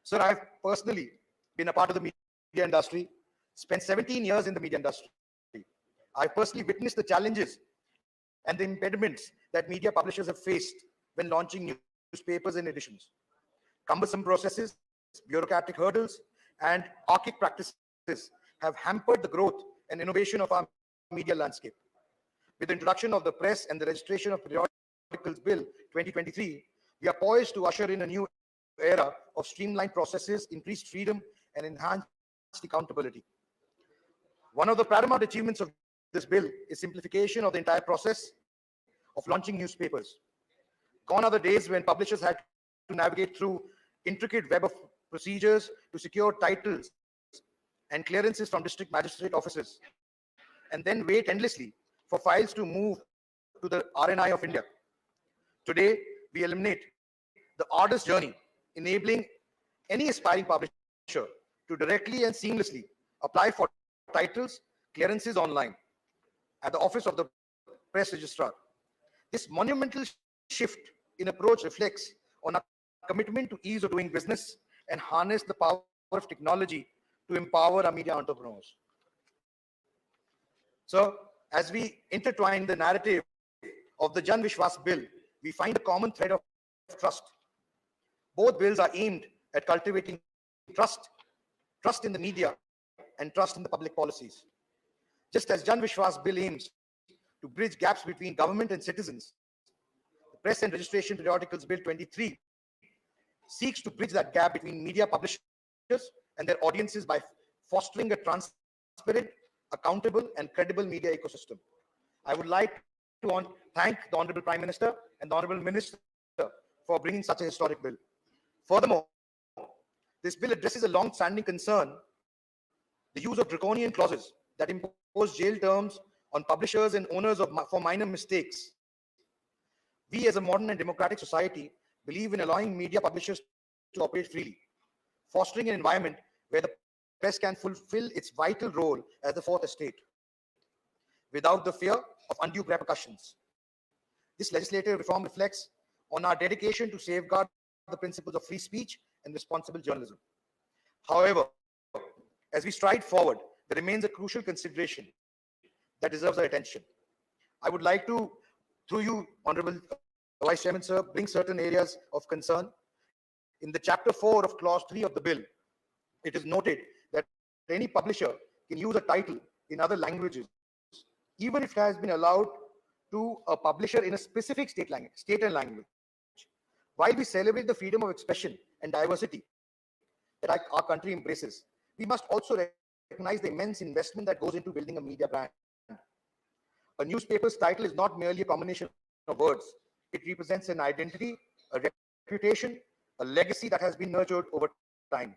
Sir, I've personally been a part of the media industry, spent 17 years in the media industry. I personally witnessed the challenges and the impediments that media publishers have faced when launching newspapers and editions. Cumbersome processes, bureaucratic hurdles, and archaic practices have hampered the growth and innovation of our media landscape. With the introduction of the Press and the Registration of Periodicals Bill 2023, we are poised to usher in a new era of streamlined processes, increased freedom, and enhanced accountability. One of the paramount achievements of this bill is simplification of the entire process of launching newspapers. Gone are the days when publishers had to navigate through intricate web of procedures to secure titles and clearances from district magistrate offices, and then wait endlessly for files to move to the RNI of India. Today, we eliminate the arduous journey, enabling any aspiring publisher to directly and seamlessly apply for titles, clearances online at the office of the press registrar. This monumental shift in approach reflects on our commitment to ease of doing business and harness the power of technology to empower our media entrepreneurs. So, as we intertwine the narrative of the Jan Vishwas bill, we find a common thread of trust. Both bills are aimed at cultivating trust in the media and trust in the public policies. Just as Jan Vishwas bill aims to bridge gaps between government and citizens, the Press and Registration Periodicals Bill 23 seeks to bridge that gap between media publishers and their audiences by fostering a transparent, accountable, and credible media ecosystem. I would like to thank the Honorable Prime Minister and the Honorable Minister for bringing such a historic bill. Furthermore, this bill addresses a long-standing concern, the use of draconian clauses that impose jail terms on publishers and owners for minor mistakes. We, as a modern and democratic society, believe in allowing media publishers to operate freely, fostering an environment where the press can fulfill its vital role as the fourth estate, without the fear of undue repercussions. This legislative reform reflects on our dedication to safeguard the principles of free speech and responsible journalism. However, as we stride forward, there remains a crucial consideration that deserves our attention. I would like to, through you, Honorable Vice Chairman, sir, bring certain areas of concern. In the Chapter 4 of Clause 3 of the bill, it is noted that any publisher can use a title in other languages, even if it has been allowed to a publisher in a specific state and language. While we celebrate the freedom of expression and diversity that our country embraces, we must also recognize the immense investment that goes into building a media brand. A newspaper's title is not merely a combination of words. It represents an identity, a reputation, a legacy that has been nurtured over time.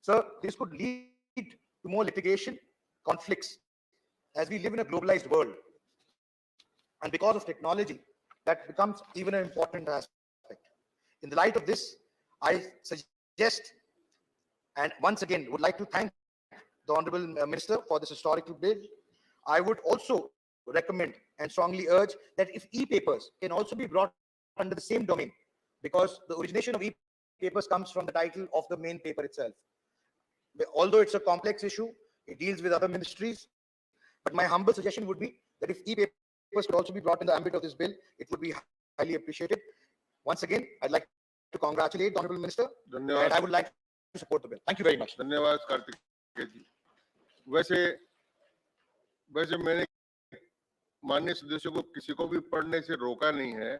So this could lead to more litigation, conflicts, as we live in a globalized world. And because of technology, that becomes even an important aspect. In the light of this, I suggest, and once again would like to thank the Honorable Minister for this historical bill. I would also recommend and strongly urge that if e-papers can also be brought under the same domain, because the origination of e-papers comes from the title of the main paper itself. Although it's a complex issue, it deals with other ministries, but my humble suggestion would be that if e-papers could also be brought in the ambit of this bill, it would be highly appreciated. Once again, I'd like to congratulate the Honorable Minister, and I would like to support the bill. Thank you very much. धन्यवाद कार्तिकेय जी। वैसे मैंने माननीय सदस्यों को किसी को भी पढ़ने से रोका नहीं है,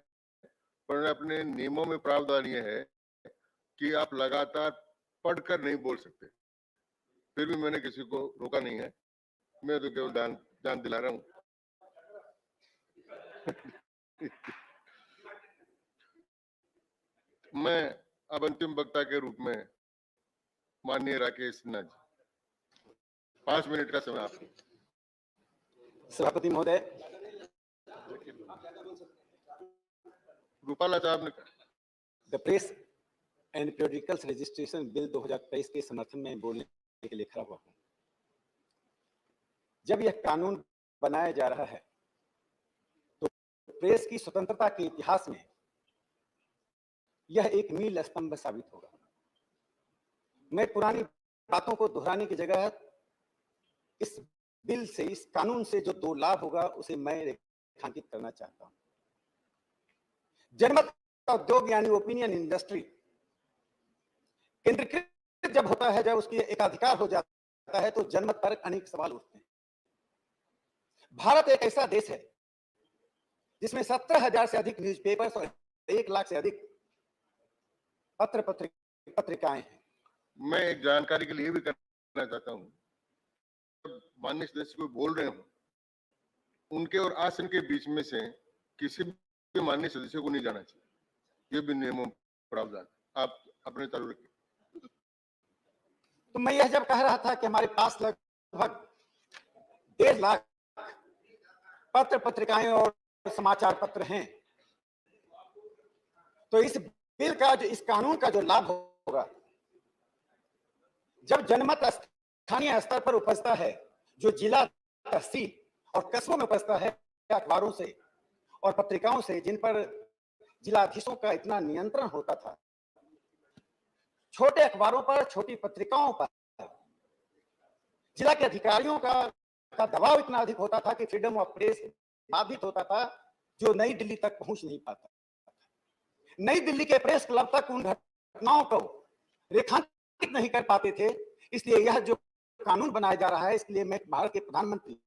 पर अपने नियमों में प्रावधान ये है कि आप लगातार पढ़कर नहीं बोल सकते। फिर भी मैंने किसी को रोका नहीं है, मैं तो केवल ध्यान दिला रहा हूँ। मैं अब अंतिम वक्ता के रूप में माननीय राकेश सिन्हा जी, 5 मिनट का समय आपको। सभापति महोदय, रूपाला साहब ने the press and periodicals registration bill 2023 के समर्थन में बोलने के लिए खड़ा हुआ हूं। जब यह कानून बनाया जा रहा है तो प्रेस की स्वतंत्रता के इतिहास में यह एक मील स्तंभ साबित होगा। मैं पुरानी बातों को दोहराने की जगह इस बिल से, इस कानून से जो 2 लाभ होगा उसे मैं रेखांकित करना चाहता हूं। जनमत का उद्योग यानी ओपिनियन इंडस्ट्री केंद्रीकृत जब होता है, जब उसकी एकाधिकार हो जाता है तो जनमत पर अनेक सवाल उठते हैं। भारत एक ऐसा देश है जिसमें 17,000 से अधिक न्यूज़पेपर्स और 1 लाख से अधिक पत्रिकाएं हैं। मैं एक जानकारी के लिए भी करना चाहता हूँ, माननीय सदस्य को बोल रहे हूँ, उनके और आसन के बीच में से किसी भी माननीय सदस्य को नहीं जाना चाहिए, ये भी नियमों प्रावधान। आप अपने चालू रखिए। तो मैं यह जब कह रहा था कि हमारे पास लगभग 1.5 लाख पत्रिकाएं और समाचार पत्र हैं, तो इस बिल का जो, इस कानून का जो लाभ होगा, जब जनमत स्थानीय स्तर पर उपजता है, जो जिला, तहसील और कस्बों में उपजता है अखबारों से और पत्रिकाओं से, जिन पर जिलाधीशों का इतना नियंत्रण होता था, छोटे अखबारों पर, छोटी पत्रिकाओं पर जिला के अधिकारियों का दबाव इतना अधिक होता था कि फ्रीडम ऑफ प्रेस बाधित होता था, जो नई दिल्ली तक पहुंच नहीं पाता। नई दिल्ली के प्रेस क्लब तक उन घटनाओं को रेखांकित नहीं कर पाते थे। इसलिए यह जो कानून बनाया जा रहा है, इसलिए मैं भारत के प्रधानमंत्री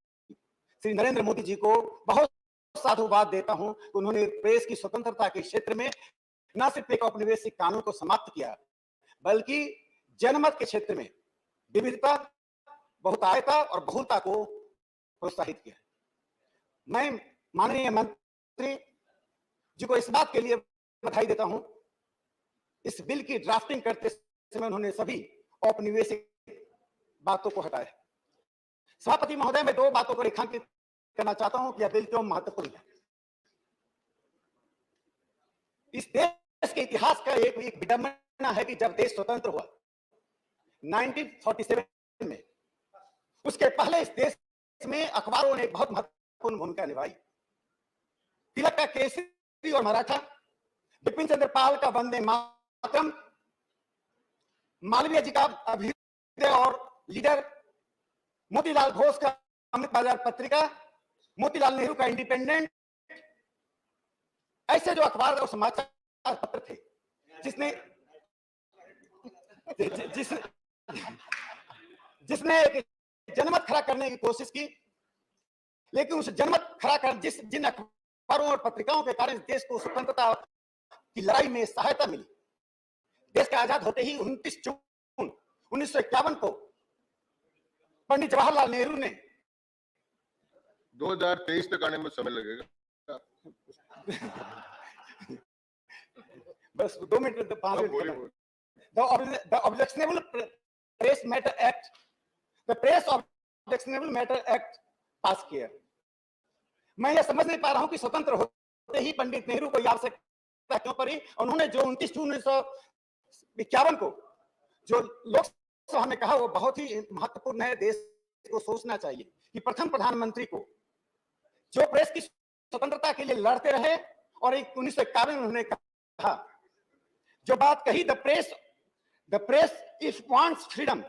श्री नरेंद्र मोदी जी को बहुत साधुवाद देता हूं कि उन्होंने प्रेस की स्वतंत्रता के क्षेत्र में न सिर्फ एक औपनिवेशिक कानून को समाप्त किया, बल्कि जनमत के क्षेत्र में विविधता, बहुतायता और बहुलता को प्रोत्साहित किया। मैं माननीय मंत्री जी को इस बात के लिए बधाई देता हूं, इस बिल की ड्राफ्टिंग करते समय उन्होंने सभी औपनिवेशिक बातों को हटाया। सभापति महोदय, मैं 2 बातों को रेखांकित करना चाहता हूं कि यह बिल क्यों महत्वपूर्ण है। इस देश के इतिहास का एक विडंबना है कि जब देश स्वतंत्र हुआ 1947 में, उसके पहले इस देश में अखबारों ने बहुत महत्वपूर्ण भूमिका निभाई। तिलक का केसरी और मराठा, बिपिन चंद्र पाल का वंदे मातरम, मालवीय जी का अभ्युदय और लीडर, मोतीलाल घोष का अमृत बाजार पत्रिका, मोतीलाल नेहरू का इंडिपेंडेंट, ऐसे जो अखबार और समाचार पत्र थे जिसने जनमत खड़ा करने की कोशिश की, लेकिन उस जनमत खड़ा कर जिन अखबारों और पत्रिकाओं के कारण देश को स्वतंत्रता की लड़ाई में सहायता मिली। देश का आजाद होते ही 29 जून 1951 को पंडित जवाहरलाल नेहरू ने 2023 तक आने में समय लगेगा। बस 2 minute 5 minute. The Objectionable Press Matter Act, the Press Objectionable Matter Act पास किया। मैं यह समझ नहीं पा रहा हूं कि स्वतंत्र होते ही पंडित नेहरू को आवश्यकता क्यों पड़ी। उन्होंने जो 29 जून 1951 को जो लोकसभा में कहा, वो बहुत ही महत्वपूर्ण है। देश को सोचना चाहिए कि प्रथम प्रधानमंत्री को जो प्रेस की स्वतंत्रता के लिए लड़ते रहे, और 1951 में उन्होंने कहा, जो बात कही, the press if wants freedom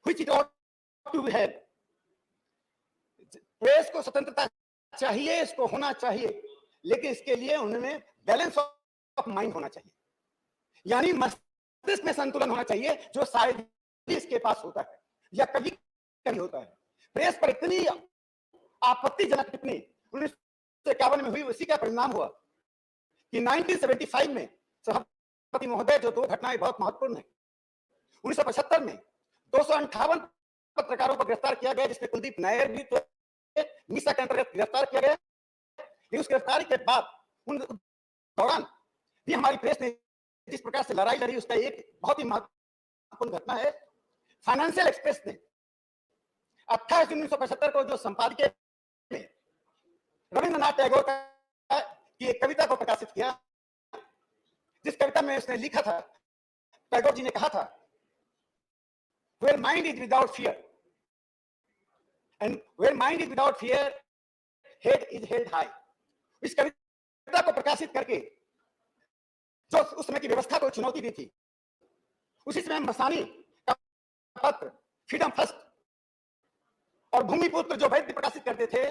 which it ought to have, press को स्वतंत्रता चाहिए, इसको होना चाहिए, लेकिन इसके लिए उन्हें बैलेंस ऑफ माइंड होना चाहिए, यानी मस्तिष्क में संतुलन होना चाहिए, जो शायद इसके पास होता है या कभी कभी होता है। प्रेस पर इतनी आपत्तिजनक टिप्पणी 1951 में हुई, उसी का परिणाम हुआ कि 1975 में, सभापति महोदय, जो 2 घटनाएं बहुत महत्वपूर्ण है। 1975 में 258 पत्रकारों को गिरफ्तार किया गया, जिसमें कुलदीप नायर भी मीसा के अंतर्गत गिरफ्तार किया गया। लेकिन उस गिरफ्तारी के बाद उन दौरान भी हमारी प्रेस ने जिस प्रकार से लड़ाई लड़ी, उसका एक बहुत ही महत्वपूर्ण घटना है। फाइनेंशियल एक्सप्रेस ने 28 जून 1975 को जो संपादकीय में रविंद्रनाथ टैगोर की एक कविता को प्रकाशित किया, जिस कविता में उसने लिखा था, टैगोर जी ने कहा था, where mind is without fear and where mind is without fear, head is held high। इस कविता को प्रकाशित करके जो उस समय की व्यवस्था को चुनौती दी थी, उसी समय मसानी का पत्र फ्रीडम फर्स्ट और भूमिपुत्र जो वैद्य प्रकाशित करते थे,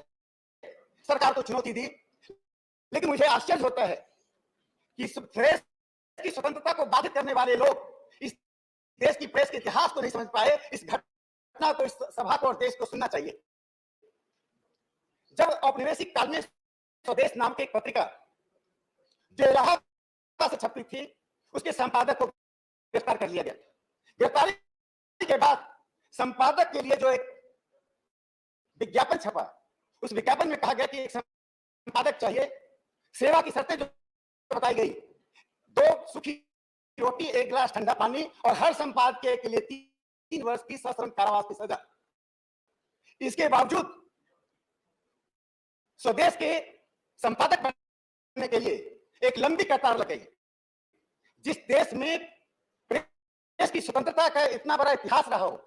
सरकार को चुनौती दी। लेकिन मुझे आश्चर्य होता है कि प्रेस की स्वतंत्रता को बाधित करने वाले लोग इस देश की प्रेस के इतिहास को नहीं समझ पाए। इस घटना को, इस सभा को और देश को सुनना चाहिए। जब औपनिवेशिक काल में स्वदेश नाम की एक पत्रिका जो इलाहाबाद से छपती थी, उसके संपादक को गिरफ्तार कर लिया गया। गिरफ्तारी के बाद संपादक के लिए जो एक विज्ञापन छपा, उस विज्ञापन में कहा गया कि एक संपादक चाहिए, सेवा की शर्तें जो बताई गई, 2 सूखी रोटी, 1 गिलास ठंडा पानी और हर संपादकीय के लिए 3 वर्ष की सश्रम कारावास की सजा। इसके बावजूद स्वदेश के संपादक बनने के लिए एक लंबी कतार लग गई। जिस देश में प्रेस की स्वतंत्रता का इतना बड़ा इतिहास रहा हो,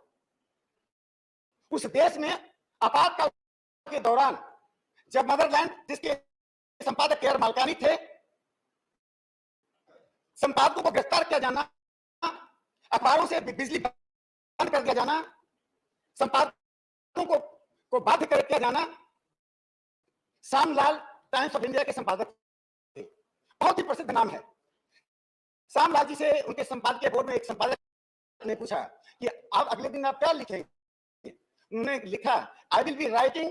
उस देश में आपातकाल के दौरान जब मदरलैंड, जिसके संपादक केयर मालकानी थे, संपादकों को गिरफ्तार किया जाना, अखबारों से बिजली बंद कर दिया जाना, संपादकों को बाध्य कर दिया जाना। श्यामलाल टाइम्स ऑफ इंडिया के संपादक थे, बहुत ही प्रसिद्ध नाम है। श्यामलाल जी से उनके संपादकीय बोर्ड में एक संपादक ने पूछा कि आप अगले दिन आप क्या लिखेंगे? उन्होंने लिखा, I will be writing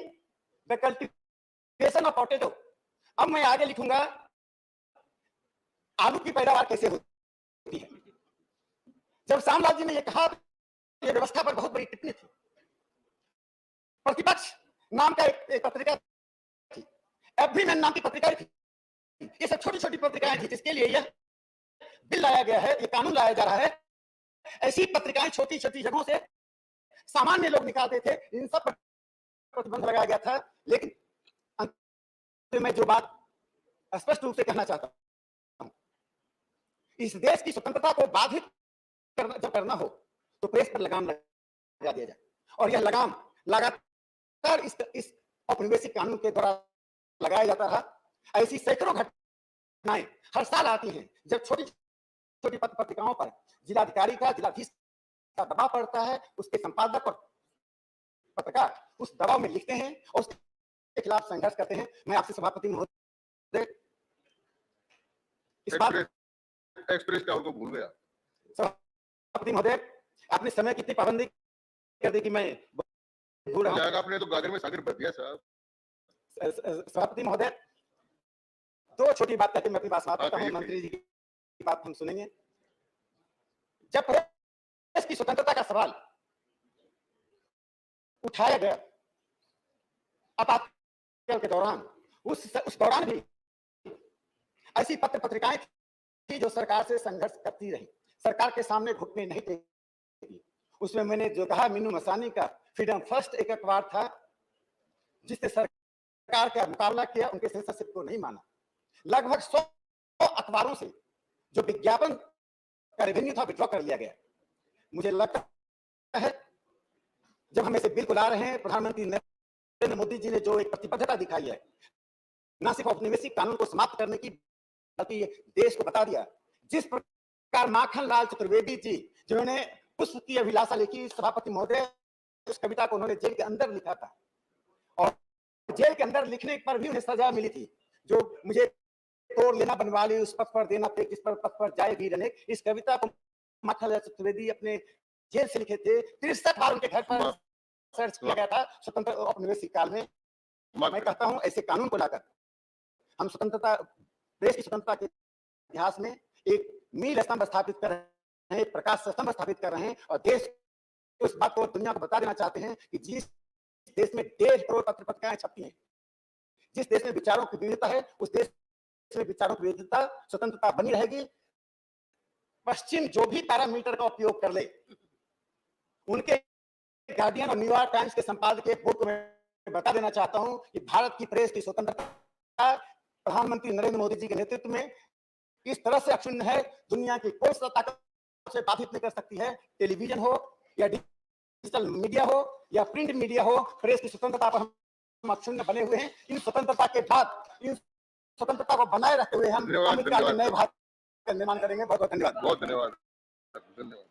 the cultivation of potato. अब मैं आगे लिखूंगा आलू की पैदावार कैसे होती है। जब श्यामलाल जी ने यह कहा, यह व्यवस्था पर बहुत बड़ी टिप्पणी थी। प्रतिपक्ष नाम का एक पत्रिका थी, एवरीमैन नाम की पत्रिका थी। ये सब छोटी छोटी पत्रिकाएं थी, जिसके लिए यह बिल लाया गया है, यह कानून लाया जा रहा है। ऐसी पत्रिकाएं छोटी छोटी जगहों से सामान्य लोग निकालते थे, इन सब पर प्रतिबंध लगाया गया था। लेकिन मैं जो बात स्पष्ट रूप से कहना चाहता हूं, इस देश की स्वतंत्रता को बाधित जब करना हो तो प्रेस पर लगाम लगा दिया जाए, और यह लगाम लगातार इस औपनिवेशिक कानून के द्वारा लगाया जाता रहा। ऐसी सैकड़ों घटनाएं हर साल आती हैं जब छोटी छोटी पत्रिकाओं पर जिलाधिकारी का, जिलाधीश का दबाव पड़ता है। उसके संपादक और पत्रकार उस दबाव में लिखते हैं और उसके खिलाफ संघर्ष करते हैं। मैं आपसे सभापति महोदय इस बात एक्सप्रेस का उनको भूल गया। सभापति महोदय, आपने समय कितनी पाबंदी कर दी कि मैं भूल रहा हूं। आपने तो गागर में सागर भर दिया साहब। सभापति महोदय, 2 छोटी बात कहते मैं अपनी बात समाप्त करता हूं। मंत्री जी की बात हम सुनेंगे। जब प्रेस की स्वतंत्रता का सवाल उठाया गया आपातकाल के दौरान, उस दौरान भी ऐसी पत्रिकाएं थी जो सरकार से संघर्ष करती रही, सरकार के सामने घुटने नहीं टेकी। उसमें मैंने जो कहा, मीनू मसानी का फ्रीडम फर्स्ट एक अखबार था जिसने सरकार का मुकाबला किया, उनके सेंसरशिप को नहीं माना। लगभग 100 अखबारों से जो विज्ञापन का रेवेन्यू था विड्रॉ कर लिया गया। मुझे लगता है जब हम ऐसे बिल को ला रहे हैं, प्रधानमंत्री नरेंद्र मोदी जी ने जो एक प्रतिबद्धता दिखाई है, न सिर्फ औपनिवेशिक कानून को समाप्त करने की, बल्कि देश को बता दिया। जिस प्रकार माखन लाल चतुर्वेदी जी, जिन्होंने पुष्प की अभिलाषा लिखी, सभापति महोदय, उस कविता को उन्होंने जेल के अंदर लिखा था और जेल के अंदर लिखने पर भी उन्हें सजा मिली थी। जो मुझे तोड़ लेना बनवाली, उस पथ पर देना फेंक, जिस पर पथ पर जाए भी रहने। इस कविता को माखन लाल चतुर्वेदी अपने जेल से लिखे थे। 63 बार उनके घर पर सर्च किया गया था स्वतंत्र औपनिवेशिक काल में। मैं कहता हूं ऐसे कानून को लाकर हम स्वतंत्रता, देश की स्वतंत्रता के इतिहास में एक मील स्तंभ स्थापित कर रहे हैं, प्रकाश स्तंभ स्थापित कर रहे हैं, और देश उस बात को दुनिया को बता देना चाहते हैं कि जिस देश में 1.5 करोड़ पत्रिकाएं छपती हैं, जिस देश में विचारों की विविधता है उस देश में विचारों की विविधता स्वतंत्रता बनी रहेगी। पश्चिम जो भी पैरामीटर का उपयोग कर ले, उनके गार्डियन और न्यूयॉर्क टाइम्स के संपादकीय बोर्ड को मैं बता देना चाहता हूं कि भारत की प्रेस की स्वतंत्रता प्रधानमंत्री नरेंद्र मोदी जी के नेतृत्व में इस तरह से अक्षुण्ण है, दुनिया की कोई ताकत से बाधित नहीं कर सकती है। टेलीविजन हो या डिजिटल मीडिया हो या प्रिंट मीडिया हो, प्रेस की स्वतंत्रता पर हम अक्षुण्ण बने हुए हैं। इन स्वतंत्रता के बाद इन स्वतंत्रता को बनाए रखते हुए हम अमेरिका में नए भारत का निर्माण करेंगे। बहुत बहुत धन्यवाद। बहुत धन्यवाद। धन्यवाद।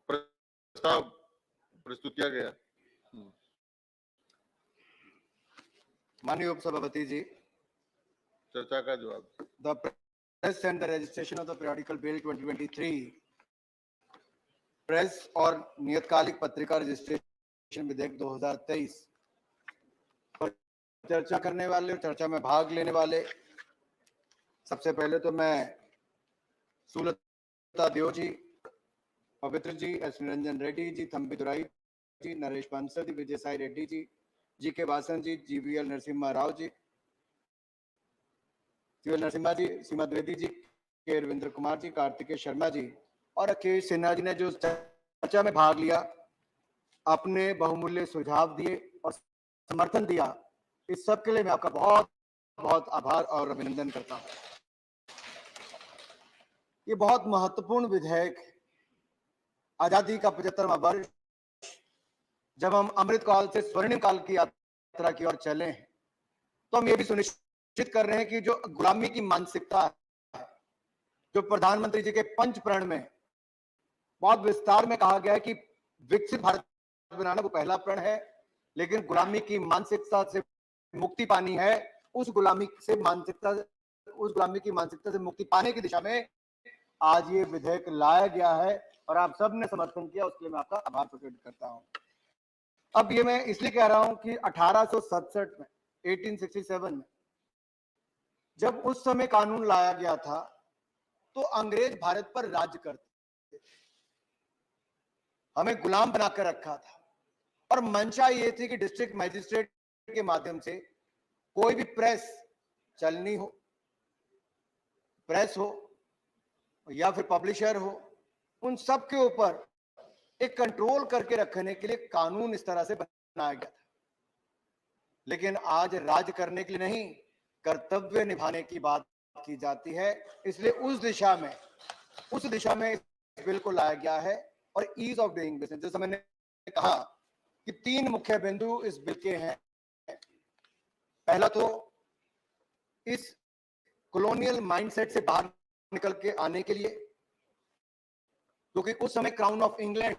प्रस्ताव प्रस्तुत किया गया। माननीय उपसभापति जी, चर्चा का जवाब। The press and the registration of the periodical bill 2023 press और नियतकालिक पत्रिका रजिस्ट्रेशन विधेयक 2023 पर चर्चा करने वाले और चर्चा में भाग लेने वाले सबसे पहले तो मैं सुलता देव जी, पवित्र जी, एस निरंजन रेड्डी जी, थम्बी दुराई जी, नरेश बंसल जी, विजय साई रेड्डी जी, जी के वासन जी, जीवीएल नरसिम्हा राव जी, सीएल नरसिम्हा जी, सीमा द्विवेदी जी, के रविंद्र कुमार जी, कार्तिकेय शर्मा जी और अखिलेश सिन्हा जी ने जो चर्चा में भाग लिया, अपने बहुमूल्य सुझाव दिए और समर्थन दिया, इस सब के लिए मैं आपका बहुत बहुत आभार और अभिनंदन करता हूं। ये बहुत महत्वपूर्ण विधेयक है। आजादी का 75वां वर्ष, जब हम अमृत काल से स्वर्णिम काल की यात्रा की ओर चले हैं, तो हम ये भी सुनिश्चित कर रहे हैं कि जो गुलामी की मानसिकता है, जो प्रधानमंत्री जी के पंच प्रण में बहुत विस्तार में कहा गया है कि विकसित भारत बनाना वो पहला प्रण है, लेकिन गुलामी की मानसिकता से मुक्ति पानी है। उस गुलामी की मानसिकता से मुक्ति पाने की दिशा में आज ये विधेयक लाया गया है और आप सब ने समर्थन किया, उसके लिए मैं आपका आभार प्रकट करता हूं। अब ये मैं इसलिए कह रहा हूं कि 1867 में 1867 में जब उस समय कानून लाया गया था, तो अंग्रेज भारत पर राज्य करते थे, हमें गुलाम बनाकर रखा था और मंशा ये थी कि डिस्ट्रिक्ट मजिस्ट्रेट के माध्यम से कोई भी प्रेस चलनी हो, प्रेस हो या फिर पब्लिशर हो, उन सब के ऊपर एक कंट्रोल करके रखने के लिए कानून इस तरह से बनाया गया था। लेकिन आज राज करने के लिए नहीं, कर्तव्य निभाने की बात की जाती है, इसलिए उस दिशा में इस बिल को लाया गया है। और ईज ऑफ डूइंग बिजनेस, जैसे मैंने कहा कि 3 मुख्य बिंदु इस बिल के हैं। पहला तो इस कॉलोनियल माइंडसेट से बाहर निकल के आने के लिए, क्योंकि उस समय क्राउन ऑफ इंग्लैंड,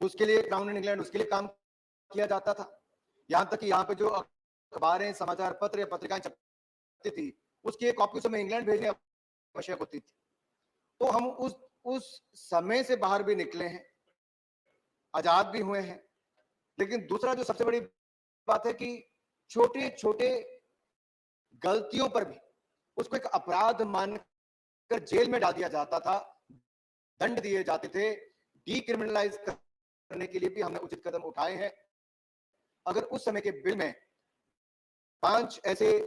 उसके लिए क्राउन इन इंग्लैंड उसके लिए काम किया जाता था। यहां तक कि यहाँ पे जो अखबारें, समाचार पत्र या पत्रिकाएं छपती थी, उसकी एक कॉपी समय इंग्लैंड भेजने आवश्यक होती थी। तो हम उस समय से बाहर भी निकले हैं, आजाद भी हुए हैं। लेकिन दूसरा जो सबसे बड़ी बात है कि छोटे छोटे गलतियों पर भी उसको एक अपराध मानकर जेल में डाल दिया जाता था, दंड दिए जाते थे। डीक्रिमिनलाइज करने के लिए भी हमने उचित कदम उठाए हैं। अगर उस समय के बिल में 5 ऐसे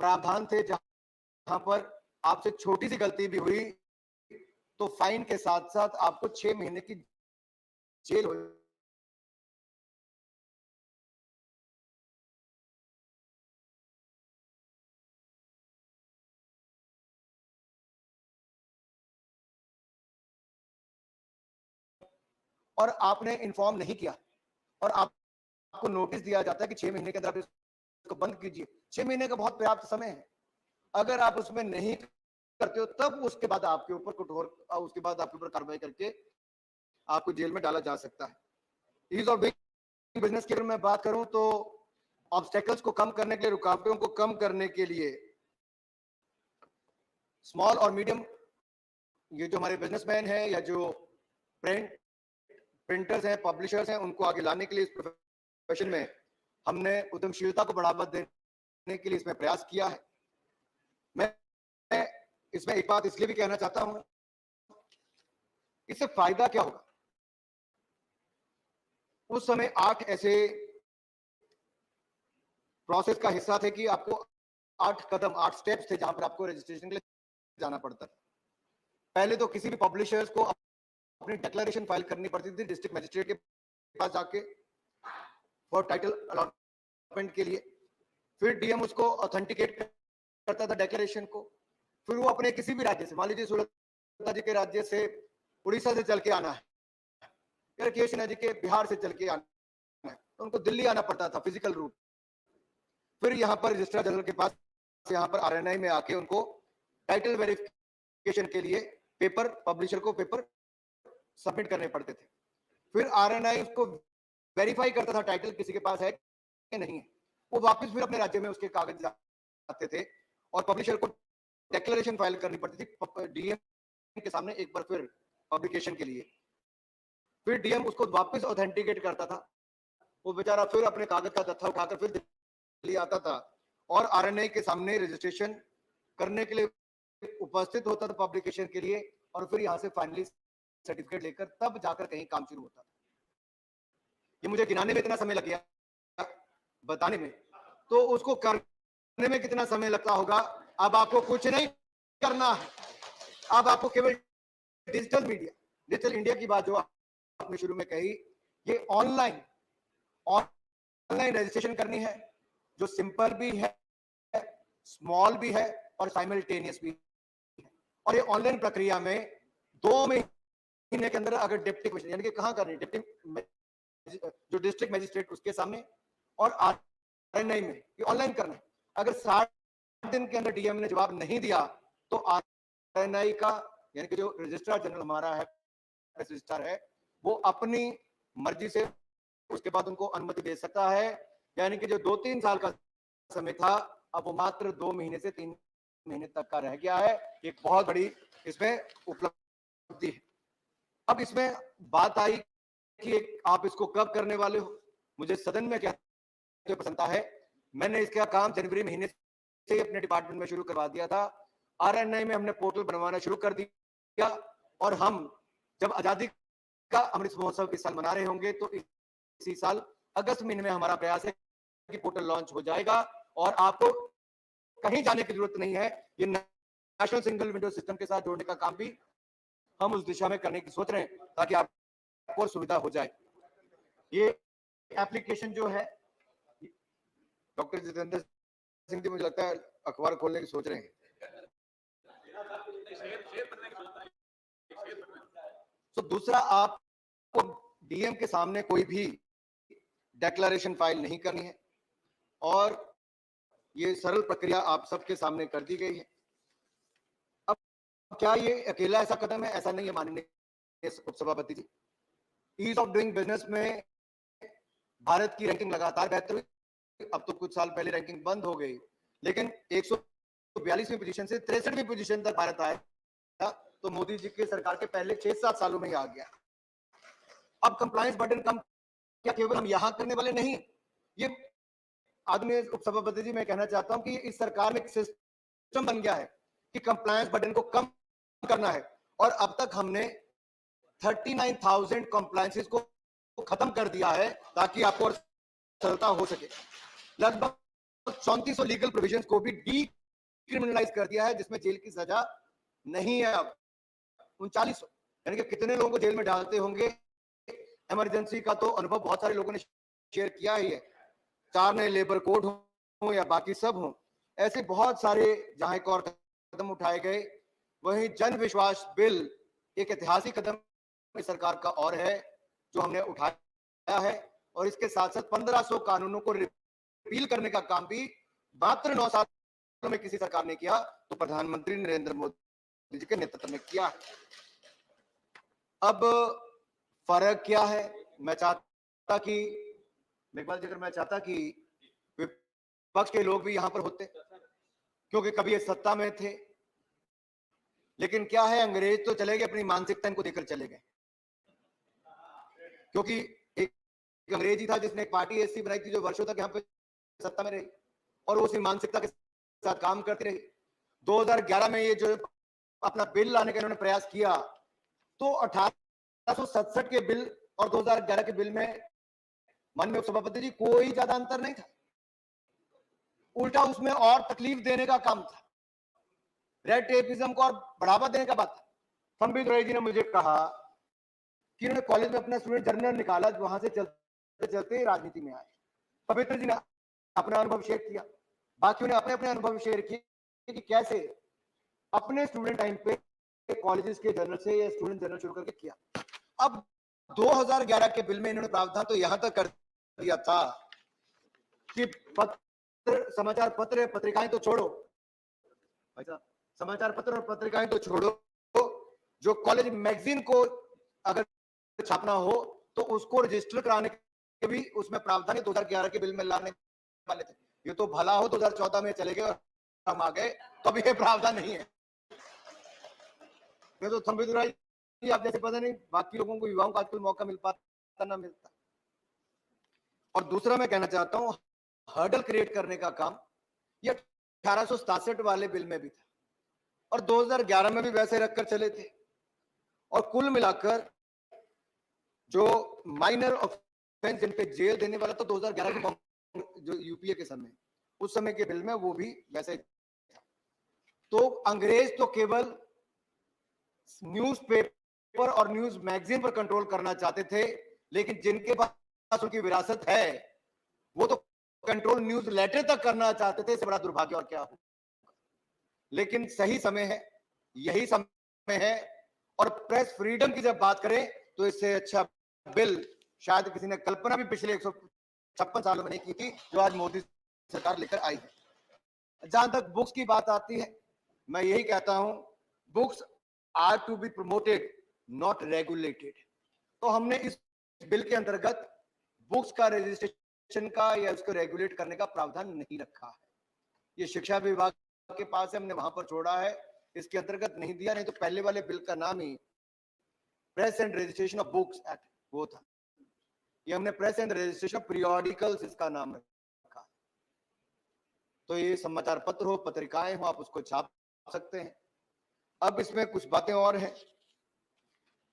प्रावधान थे जहां पर आपसे छोटी सी गलती भी हुई तो फाइन के साथ साथ आपको 6 महीने की जेल हो और आपने इन्फॉर्म नहीं किया और आपको नोटिस दिया जाता है कि 6 महीने के अंदर इसको बंद कीजिए। 6 महीने का बहुत पर्याप्त समय है। अगर आप उसमें नहीं करते हो तब उसके बाद आपके ऊपर कार्रवाई करके आपको जेल में डाला जा सकता है। ईज ऑफ डूइंग बिजनेस की अगर मैं बात करूं तो ऑब्स्टेकल्स को कम करने के लिए, रुकावटों को कम करने के लिए स्मॉल और मीडियम, ये जो हमारे बिजनेसमैन हैं या जो प्रिंटर्स हैं, पब्लिशर्स हैं, उनको आगे लाने के लिए इस प्रोफेशन में हमने उद्यमशीलता को बढ़ावा देने के लिए इसमें प्रयास किया है। मैं इसमें एक बात इसलिए भी कहना चाहता हूं इससे फायदा क्या होगा? उस समय 8 ऐसे प्रोसेस का हिस्सा थे कि आपको 8 कदम, 8 स्टेप्स थे जहां पर आपको रजिस्ट्रेशन के लिए जाना पड़ता था। पहले तो किसी भी पब्लिशर्स को अपनी डिक्लेरेशन फाइल करनी पड़ती थी डिस्ट्रिक्ट मजिस्ट्रेट के पास जाके फॉर टाइटल अलॉटमेंट के लिए। फिर डीएम उसको ऑथेंटिकेट करता था डिक्लेरेशन को। फिर वो अपने किसी भी राज्य से, मान लीजिए सुलता जी के राज्य से उड़ीसा से चल के आना है या के सिन्हा जी के बिहार से चल के आना है, तो उनको दिल्ली आना पड़ता था फिजिकल रूट। फिर यहाँ पर रजिस्ट्रार जनरल के पास, यहाँ पर आरएनआई में आके उनको टाइटल वेरिफिकेशन के लिए पेपर, पब्लिशर को पेपर सबमिट करने पड़ते थे। फिर आरएनआई उसको वेरीफाई करता था टाइटल किसी के पास है कि नहीं है। वो वापस फिर अपने राज्य में उसके कागज आते थे और पब्लिशर को डिक्लेरेशन फाइल करनी पड़ती थी डीएम के सामने एक बार फिर पब्लिकेशन के लिए। फिर डीएम उसको वापस ऑथेंटिकेट करता था। वो बेचारा फिर अपने कागज का तत्था उठाकर फिर दिल्ली आता था और आरएनआई के सामने रजिस्ट्रेशन करने के लिए उपस्थित होता था पब्लिकेशन के लिए, और फिर यहाँ से फाइनली सर्टिफिकेट लेकर तब जाकर कहीं काम शुरू होता था। ये मुझे गिनाने में इतना समय लग गया, बताने में, तो उसको करने में कितना समय लगता होगा। अब आपको कुछ नहीं करना है, अब आपको केवल डिजिटल मीडिया, डिजिटल इंडिया की बात जो आपने शुरू में कही, ये ऑनलाइन रजिस्ट्रेशन करनी है, जो सिंपल भी है, स्मॉल भी है और साइमल्टेनियस भी है। और ये ऑनलाइन प्रक्रिया में 2 महीने के अंदर अगर डिप्टी कमिश्नर, यानी कि कहाँ करनी, डिप्टी जो डिस्ट्रिक्ट मजिस्ट्रेट उसके सामने और आरएनआई में, ये ऑनलाइन करना है। अगर 60 दिन के अंदर डीएम ने जवाब नहीं दिया तो आरएनआई का, यानी कि जो रजिस्ट्रार जनरल हमारा है, रजिस्ट्रार है, वो अपनी मर्जी से उसके बाद उनको अनुमति दे सकता है। यानी कि जो 2-3 साल का समय था, अब वो मात्र 2 महीने से 3 महीने तक का रह गया है। एक बहुत बड़ी इसमें उपलब्धि है। अब इसमें बात आई कि आप इसको कब करने वाले हो। मुझे सदन में कहते पसंद है, मैंने इसका काम जनवरी महीने से अपने डिपार्टमेंट में शुरू करवा दिया था। आरएनआई में हमने पोर्टल बनवाना शुरू कर दिया और हम जब आजादी का अमृत महोत्सव इस साल मना रहे होंगे तो इसी साल अगस्त महीने में हमारा प्रयास है कि पोर्टल लॉन्च हो जाएगा और आपको कहीं जाने की जरूरत नहीं है। ये नेशनल सिंगल विंडो सिस्टम के साथ जोड़ने का काम भी हम उस दिशा में करने की सोच रहे हैं ताकि आपको सुविधा हो जाए। ये एप्लीकेशन जो है, डॉक्टर जितेंद्र सिंह जी मुझे लगता है अखबार खोलने की सोच रहे हैं। तो दूसरा, आपको डीएम के सामने कोई भी डिक्लेरेशन फाइल नहीं करनी है और ये सरल प्रक्रिया आप सबके सामने कर दी गई है। अब क्या ये अकेला ऐसा कदम है? ऐसा नहीं है माननीय उपसभापति जी। ईज ऑफ डूइंग बिजनेस में भारत की रैंकिंग लगातार बेहतर हुई। अब तो कुछ साल पहले रैंकिंग बंद हो गई, लेकिन 142वीं पोजीशन से 63वीं पोजीशन तक भारत आया था। तो मोदी जी की सरकार के पहले 6-7 सालों में ही आ गया। अब कंप्लायंस बर्डन कम क्या केवल हम यहां करने वाले नहीं, ये आदरणीय उपसभापति जी मैं कहना चाहता हूं कि इस सरकार में एक सिस्टम बन गया है कि कंप्लायंस बर्डन को कम करना है और अब तक हमने 39,000 कंप्लायंसेस को खत्म कर दिया है ताकि आपको और सरलता हो सके। लगभग 3400 लीगल प्रोविजंस को भी डीक्रिमिनलाइज कर दिया है जिसमें जेल की सजा नहीं है। अब 3900, यानी कि कितने लोगों को जेल में डालते होंगे। इमरजेंसी का तो अनुभव बहुत सारे लोगों ने शेयर किया ही है, 4 नए लेबर कोड हो या बाकी सब हो, ऐसे बहुत सारे जहां एक और कदम उठाए गए। वहीं जन विश्वास बिल एक ऐतिहासिक कदम इस सरकार का और है जो हमने उठाया है और इसके साथ साथ 1500 कानूनों को रिपील करने का काम भी मात्र 9 सालों में किसी सरकार ने किया तो प्रधानमंत्री नरेंद्र मोदी जी के नेतृत्व में किया। अब फर्क क्या है? मैं चाहता कि विपक्ष के लोग भी यहां पर होते, क्योंकि कभी ये सत्ता में थे, लेकिन क्या है, अंग्रेज तो चले गए, अपनी मानसिकता इनको देकर चले गए। क्योंकि एक अंग्रेज ही था जिसने एक पार्टी ऐसी बनाई थी जो वर्षों तक यहाँ पे सत्ता में रही और वो उसी मानसिकता के साथ काम करती रही। 2011 में ये जो अपना बिल लाने का इन्होंने प्रयास किया तो 1867 के बिल और 2011 के बिल में माननीय सभापति जी कोई ज्यादा अंतर नहीं था, उल्टा उसमें और तकलीफ देने का काम था, रेड टेपिज्म को और बढ़ावा देने का बात था। संबित रॉय जी ने मुझे कहा कि उन्होंने कॉलेज में अपना स्टूडेंट जर्नल निकाला, वहां से चलते चलते राजनीति में आए। पवित्र जी ने अपना अनुभव शेयर किया, बाकियों ने अपने अपने अनुभव शेयर किए कि कैसे अपने स्टूडेंट टाइम पे कॉलेजेस के जर्नल से या स्टूडेंट जर्नल शुरू करके किया। अब 2011 के बिल में इन्होंने प्रावधान तो यहां तक कर दिया था कि पत्र, समाचार पत्र, पत्रिकाएं तो छोड़ो, समाचार पत्र और पत्रिकाएं तो छोड़ो, जो कॉलेज मैगजीन को अगर छापना हो तो उसको रजिस्टर कराने के भी उसमें प्रावधान 2011 के बिल में लाने वाले थे। ये तो भला हो 2014 में चले गए और हम आ गए, तो अभी ये प्रावधान नहीं है। मैं तो संबित राय जी आप जैसे पता नहीं बाकी लोगों को, युवाओं को आजकल मौका मिल पाता ना मिलता। और दूसरा मैं कहना चाहता हूं, हर्डल क्रिएट करने का काम ये 1867 वाले बिल में भी था और 2011 में भी वैसे रखकर चले थे। और कुल मिलाकर जो माइनर ऑफेंस जिन पे जेल देने वाला तो 2011 के जो यूपीए के समय, उस समय के बिल में वो भी वैसे था। तो अंग्रेज तो केवल न्यूज़पेपर और न्यूज मैगजीन पर कंट्रोल करना चाहते थे, लेकिन जिनके पास उनकी विरासत है वो तो कंट्रोल न्यूज लेटर तक करना चाहते थे। इससे बड़ा दुर्भाग्य और क्या हो। लेकिन सही समय है, यही समय है। और प्रेस फ्रीडम की जब बात करें तो इससे अच्छा बिल शायद किसी ने कल्पना भी पिछले 156 सालों में नहीं की थी, जो आज मोदी सरकार लेकर आई है। जहां तक बुक्स की बात आती है, मैं यही कहता हूं, books are to be promoted not regulated. तो हमने इस बिल के अंतर्गत बुक्स का रजिस्ट्रेशन का या उसको रेगुलेट करने का प्रावधान नहीं रखा है। ये शिक्षा विभाग के पास है, हमने वहां पर छोड़ा है, इसके अंतर्गत नहीं दिया। नहीं तो पहले वाले बिल का नाम ही press and registration of books act वो था, ये हमने press and registration of periodicals इसका नाम रखा। तो ये समाचार पत्र हो, पत्रिकाएं हो, आप उसको छाप सकते हैं। अब इसमें कुछ बातें और हैं।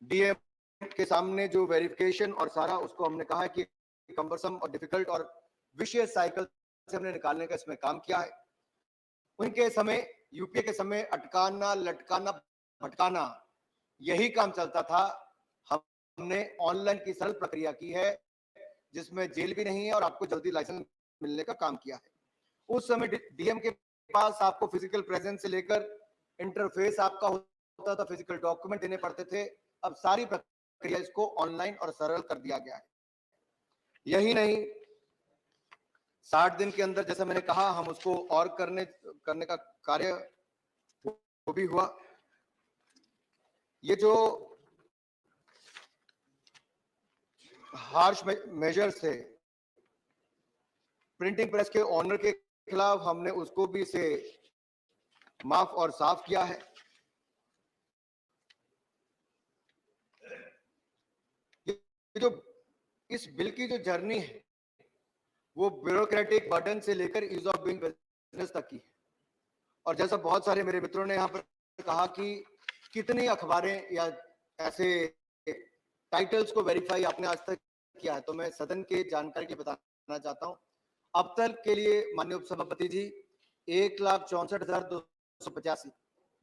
डीएम के सामने जो वेरिफिकेशन और सारा, उसको हमने कहा है कि कम्बरसम और डिफिकल्ट और विशियस साइकिल से हमने निकालने का इसमें काम किया है। उनके समय, यूपीए के समय अटकाना, लटकाना, भटकाना यही काम चलता था। हमने ऑनलाइन की सरल प्रक्रिया की है जिसमें जेल भी नहीं है और आपको जल्दी लाइसेंस मिलने का काम किया है। उस समय डीएम के पास आपको फिजिकल प्रेजेंस से लेकर इंटरफेस आपका होता था, फिजिकल डॉक्यूमेंट देने पड़ते थे। अब सारी प्रक्रिया इसको ऑनलाइन और सरल कर दिया गया है। यही नहीं, 60 दिन के अंदर जैसा मैंने कहा, हम उसको और करने का कार्य वो भी हुआ। ये जो हार्श मेजर्स थे प्रिंटिंग प्रेस के ऑनर के खिलाफ, हमने उसको भी से माफ और साफ किया है। ये जो इस बिल की जो जर्नी है वो ब्यूरोक्रेटिक बर्डन से लेकर ईज ऑफ डूइंग बिजनेस तक की है। और जैसा बहुत सारे मेरे मित्रों ने यहाँ पर कहा कि कितनी अखबारें या ऐसे टाइटल्स को वेरीफाई आपने आज तक किया है, तो मैं सदन के जानकारी के लिए बताना चाहता हूँ। अब तक के लिए माननीय उपसभापति जी 1,64,285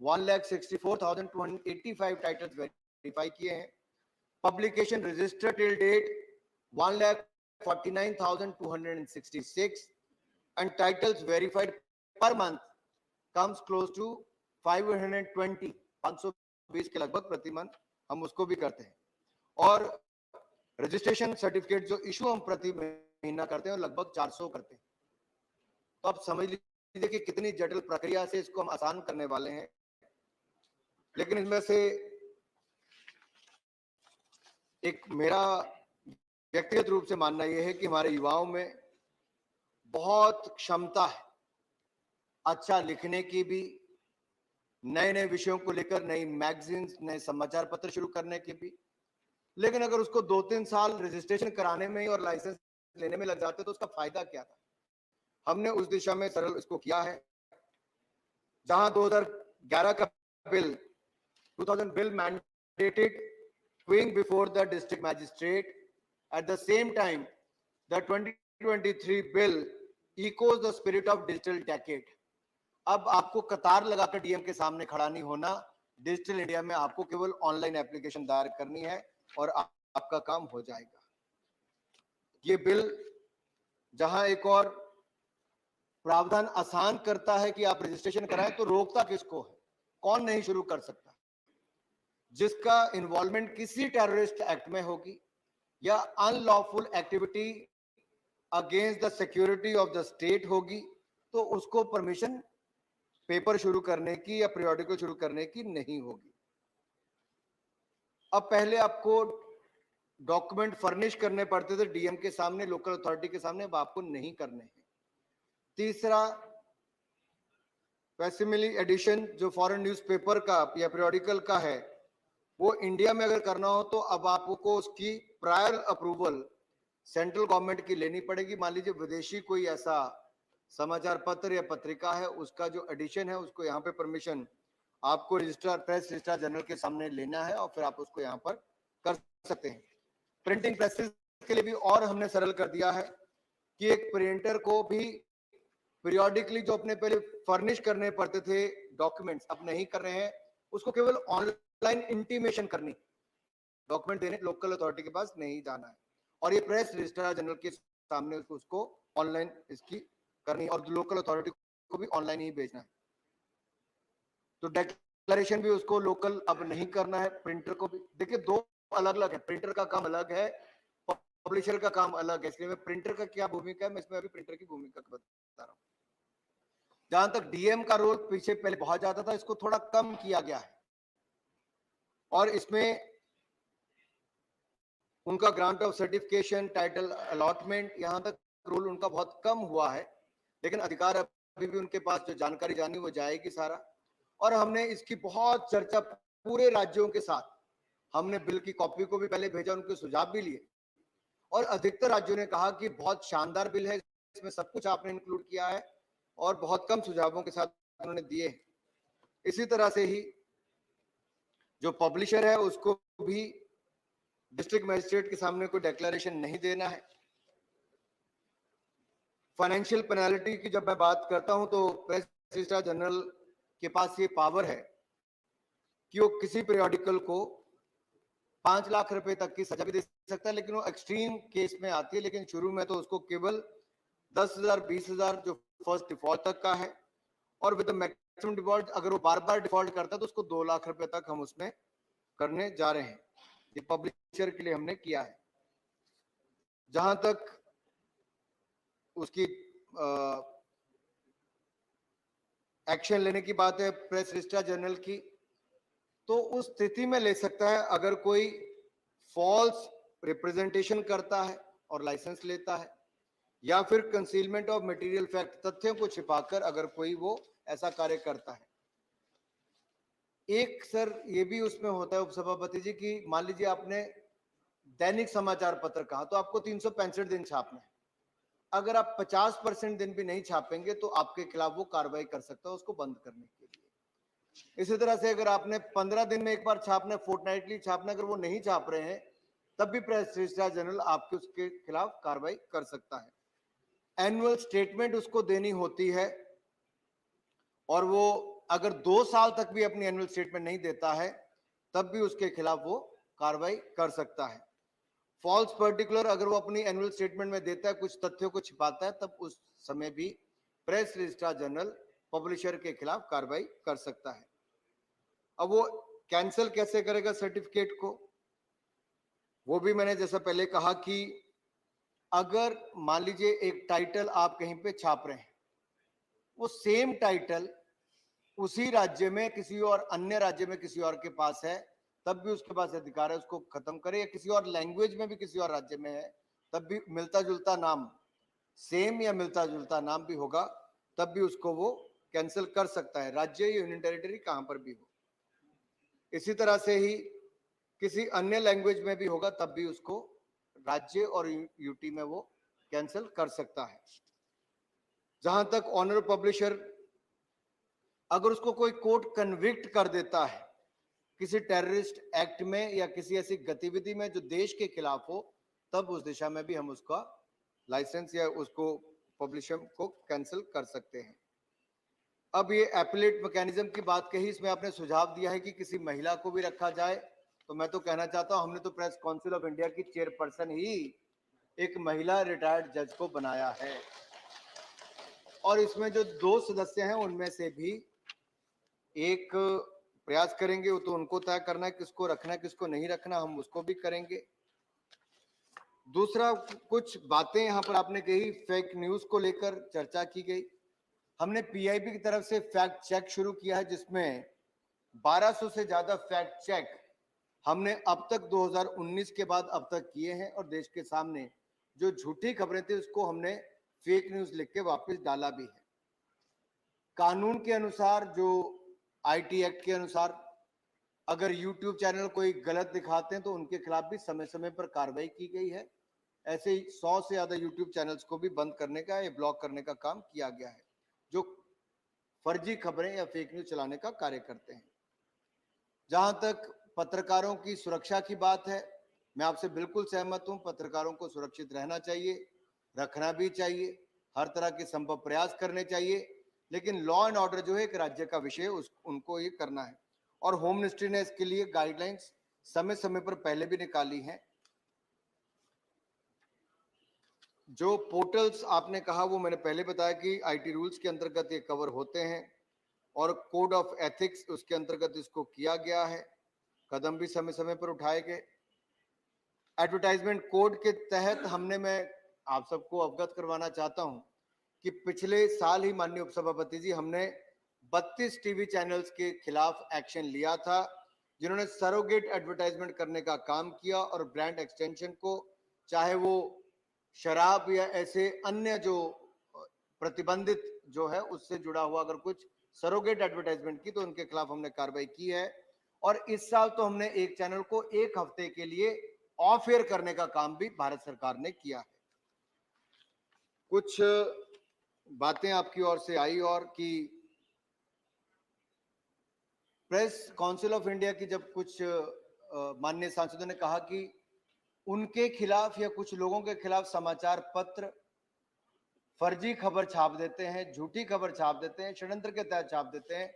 1,64,285 टाइटल्स वेरीफाई किए हैं। Publication registered till date 1,49,266 and titles verified per month comes close to 520 के लगभग प्रति मंथ हम उसको भी करते हैं। और रजिस्ट्रेशन सर्टिफिकेट जो इशू हम प्रति महीना करते हैं लगभग 400 करते हैं। तो आप समझ लीजिए कि कितनी जटिल प्रक्रिया से इसको हम आसान करने वाले हैं। लेकिन इसमें से एक मेरा व्यक्तिगत रूप से मानना यह है कि हमारे युवाओं में बहुत क्षमता है अच्छा लिखने की भी, नए नए विषयों को लेकर नई मैगजीन्स, नए समाचार पत्र शुरू करने की भी। लेकिन अगर उसको 2-3 साल रजिस्ट्रेशन कराने में और लाइसेंस लेने में लग जाते तो उसका फायदा क्या था। हमने उस दिशा में सरल इसको किया है। जहां 2011 का bill 2000 bill mandated going before the district magistrate. At the same time, the 2023 bill echoes the spirit of digital decade. अब आपको कतार लगाकर डीएम के सामने खड़ा नहीं होना, डिजिटल इंडिया में आपको केवल ऑनलाइन एप्लीकेशन दायर करनी है और आपका काम हो जाएगा। ये बिल जहां एक और प्रावधान आसान करता है कि आप रजिस्ट्रेशन कराएं, तो रोकता किसको है? कौन नहीं शुरू कर सकता? जिसका इन्वॉल्वमेंट किसी टेररिस्ट एक्ट में होगी या unlawful activity against the security of the state होगी, तो उसको परमिशन पेपर शुरू करने की या पीरियोडिकल शुरू करने की नहीं होगी। अब पहले आपको डॉक्यूमेंट फर्निश करने पड़ते थे डीएम के सामने, लोकल अथॉरिटी के सामने, अब आपको नहीं करने हैं। तीसरा, फैसिमिली एडिशन जो फॉरेन न्यूज़पेपर का या पीरियोडिकल का है, वो इंडिया में अगर करना हो तो अब आपको उसकी प्रायर अप्रूवल सेंट्रल गवर्नमेंट की लेनी पड़ेगी। मान लीजिए विदेशी कोई ऐसा समाचार पत्र या पत्रिका है, उसका जो एडिशन है उसको यहाँ पे परमिशन आपको रजिस्ट्रार, प्रेस रजिस्ट्रार जनरल के सामने लेना है और फिर आप उसको यहाँ पर कर सकते हैं। प्रिंटिंग प्रेसेस के लिए भी और हमने सरल कर दिया है कि एक प्रिंटर को भी पीरियोडिकली जो अपने पहले फर्निश करने पड़ते थे डॉक्यूमेंट्स, अब नहीं कर रहे हैं, उसको केवल ऑनलाइन इंटीमेशन करनी, डॉक्यूमेंट देने लोकल अथॉरिटी के पास नहीं जाना है, और ये प्रेस रजिस्ट्रार जनरल के सामने उसको ऑनलाइन इसकी करनी और लोकल अथॉरिटी को भी ऑनलाइन ही भेजना है। तो डिक्लेरेशन भी उसको लोकल अब नहीं करना है, प्रिंटर को भी। देखिए दो अलग अलग है, प्रिंटर का काम अलग है, पब्लिशर का काम अलग है, इसलिए मैं प्रिंटर का क्या भूमिका है मैं इसमें अभी प्रिंटर की भूमिका बता रहा हूँ। जहां तक डीएम का रोल पीछे पहले बहुत ज्यादा था, इसको थोड़ा कम किया गया है और इसमें उनका grant of certification, title allotment, यहां तक रोल उनका बहुत कम हुआ है, लेकिन अधिकार अभी भी उनके पास, जो जानकारी जानी वो जाएगी सारा। और हमने इसकी बहुत चर्चा पूरे राज्यों के साथ, हमने बिल की कॉपी को भी पहले भेजा, उनके सुझाव भी लिए और अधिकतर राज्यों ने कहा कि बहुत शानदार बिल है, इसमें सब कुछ आपने इंक्लूड किया है और बहुत कम सुझावों के साथ उन्होंने दिए। इसी तरह से ही जो पब्लिशर है उसको भी डिस्ट्रिक्ट मजिस्ट्रेट के सामने कोई डिक्लेरेशन नहीं देना है। फाइनेंशियल पेनल्टी की जब मैं बात करता हूं तो प्रेस रजिस्ट्रार जनरल के पास ये पावर है कि वो किसी पीरियोडिकल को 5 लाख रुपए तक की सजा भी दे सकता है, लेकिन वो एक्सट्रीम केस में आती है। लेकिन शुरू में तो उसको केवल 10,000, 20,000 जो फर्स्ट डिफॉल्ट तक का है, और विद मैक्सिमम डिफॉल्ट अगर वो बार बार डिफॉल्ट करता है तो उसको 2 लाख रुपए तक हम उसमें करने जा रहे हैं। ये पब्लिशर के लिए हमने किया है। जहां तक उसकी एक्शन लेने की बात है प्रेस रजिस्ट्रार जनरल की, तो उस स्थिति में ले सकता है अगर कोई फॉल्स रिप्रेजेंटेशन करता है और लाइसेंस लेता है, या फिर कंसीलमेंट ऑफ मटेरियल फैक्ट, तथ्यों को छिपाकर अगर कोई वो ऐसा कार्य करता है। एक सर ये भी उसमें होता है उपसभापति जी की, मान लीजिए आपने दैनिक समाचार पत्र कहा तो आपको 365 दिन छापना है, अगर आप 50% दिन भी नहीं छापेंगे तो आपके खिलाफ वो कार्रवाई कर सकता है उसको बंद करने के लिए। इसी तरह से अगर आपने 15 दिन में एक बार छापना, फोर्टनाइटली छापना, अगर वो नहीं छाप रहे हैं तब भी प्रेस रजिस्ट्रार जनरल आपके उसके खिलाफ कार्रवाई कर सकता है। एनुअल स्टेटमेंट उसको देनी होती है और वो अगर 2 साल तक भी अपनी एनुअल स्टेटमेंट नहीं देता है तब भी उसके खिलाफ वो कार्रवाई कर सकता है। फॉल्स पर्टिकुलर अगर वो अपनी एनुअल स्टेटमेंट में देता है, कुछ तथ्यों को छिपाता है, तब उस समय भी प्रेस रजिस्ट्रार जनरल पब्लिशर के खिलाफ कार्रवाई कर सकता है। अब वो कैंसिल कैसे करेगा सर्टिफिकेट को, वो भी मैंने जैसा पहले कहा कि अगर मान लीजिए एक टाइटल आप कहीं पे छाप रहे हैं, वो सेम टाइटल उसी राज्य में किसी और अन्य राज्य में किसी और के पास है, तब भी उसके पास अधिकार है उसको खत्म करे, या किसी और लैंग्वेज में भी किसी और राज्य में है तब भी मिलता जुलता नाम, सेम या मिलता जुलता नाम भी होगा तब भी उसको वो कैंसिल कर सकता है, राज्य या यूनियन टेरिटरी कहां पर भी हो। इसी तरह से ही किसी अन्य लैंग्वेज में भी होगा तब भी उसको राज्य और यूटी में वो कैंसिल कर सकता है। जहां तक ऑनर पब्लिशर, अगर उसको कोई कोर्ट कन्विक्ट कर देता है किसी टेररिस्ट एक्ट में या किसी ऐसी गतिविधि में जो देश के खिलाफ हो, तब उस दिशा में भी हम उसका लाइसेंस या उसको पब्लिशर को कैंसिल कर सकते हैं। अब ये एपीलेट मैकेनिज्म की बात कही, इसमें आपने सुझाव दिया है कि किसी महिला को भी रखा जाए, तो मैं तो कहना चाहता हूं, हमने तो प्रेस काउंसिल ऑफ इंडिया की चेयरपर्सन ही एक महिला रिटायर्ड जज को बनाया है, और इसमें जो 2 सदस्य हैं उनमें से भी एक प्रयास करेंगे, वो तो उनको तय करना है किसको रखना है किसको नहीं रखना, हम उसको भी करेंगे। दूसरा, कुछ बातें यहाँ पर आपने कही, फेक न्यूज को लेकर चर्चा की गई। हमने पीआईबी की तरफ से फैक्ट चेक शुरू किया है, जिसमें 1200 से ज्यादा फैक्ट चेक हमने अब तक 2019 के बाद अब तक किए हैं, और देश के सामने जो झूठी खबरें थी उसको हमने फेक न्यूज लिख के वापस डाला भी है। कानून के अनुसार, जो आईटी एक्ट के अनुसार, अगर यूट्यूब चैनल कोई गलत दिखाते हैं तो उनके खिलाफ भी समय समय पर कार्रवाई की गई है। ऐसे ही 100 से ज्यादा यूट्यूब चैनल्स को भी बंद करने का या ब्लॉक करने का काम किया गया है, जो फर्जी खबरें या फेक न्यूज चलाने का कार्य करते हैं। जहां तक पत्रकारों की सुरक्षा की बात है, मैं आपसे बिल्कुल सहमत हूं, पत्रकारों को सुरक्षित रहना चाहिए, रखना भी चाहिए, हर तरह के संभव प्रयास करने चाहिए, लेकिन लॉ एंड ऑर्डर जो है एक राज्य का विषय, उनको ये करना है। और होम मिनिस्ट्री ने इसके लिए गाइडलाइंस समय समय पर पहले भी निकाली हैं। जो पोर्टल्स आपने कहा वो मैंने पहले बताया कि आईटी रूल्स के अंतर्गत ये कवर होते हैं, और कोड ऑफ एथिक्स उसके अंतर्गत इसको किया गया है, कदम भी समय समय पर उठाए गए। एडवर्टाइजमेंट कोड के तहत हमने, मैं आप सबको अवगत करवाना चाहता हूं कि पिछले साल ही माननीय उपसभापति जी, हमने 32 टीवी चैनल्स के खिलाफ एक्शन लिया था, जिन्होंने सरोगेट एडवर्टाइजमेंट करने का काम किया, और ब्रांड एक्सटेंशन को, चाहे वो शराब या ऐसे अन्य जो प्रतिबंधित जो है उससे जुड़ा हुआ अगर कुछ सरोगेट एडवर्टाइजमेंट की, तो उनके खिलाफ हमने कार्रवाई की है। और इस साल तो हमने एक चैनल को 1 हफ्ते के लिए ऑफ एयर करने का काम भी भारत सरकार ने किया है। कुछ बातें आपकी ओर से आई, और कि प्रेस काउंसिल ऑफ इंडिया की जब कुछ माननीय सांसदों ने कहा कि उनके खिलाफ या कुछ लोगों के खिलाफ समाचार पत्र फर्जी खबर छाप देते हैं, झूठी खबर छाप देते हैं, षड्यंत्र के तहत छाप देते हैं,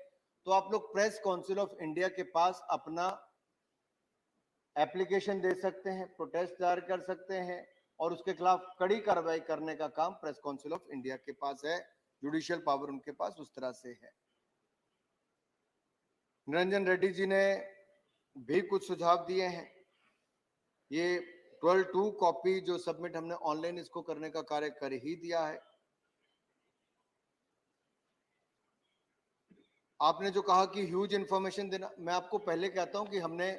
तो आप लोग प्रेस काउंसिल ऑफ इंडिया के पास अपना एप्लीकेशन दे सकते हैं, प्रोटेस्ट दायर कर सकते हैं, और उसके खिलाफ कड़ी कार्रवाई करने का काम प्रेस काउंसिल ऑफ इंडिया के पास है। जुडिशियल पावर उनके पास उस तरह से है। निरंजन रेड्डी जी ने भी कुछ सुझाव दिए हैं। ये 12-2 कॉपी जो सबमिट हमने ऑनलाइन इसको करने का कार्य कर ही दिया है। आपने जो कहा कि ह्यूज इंफॉर्मेशन देना, मैं आपको पहले कहता हूं कि हमने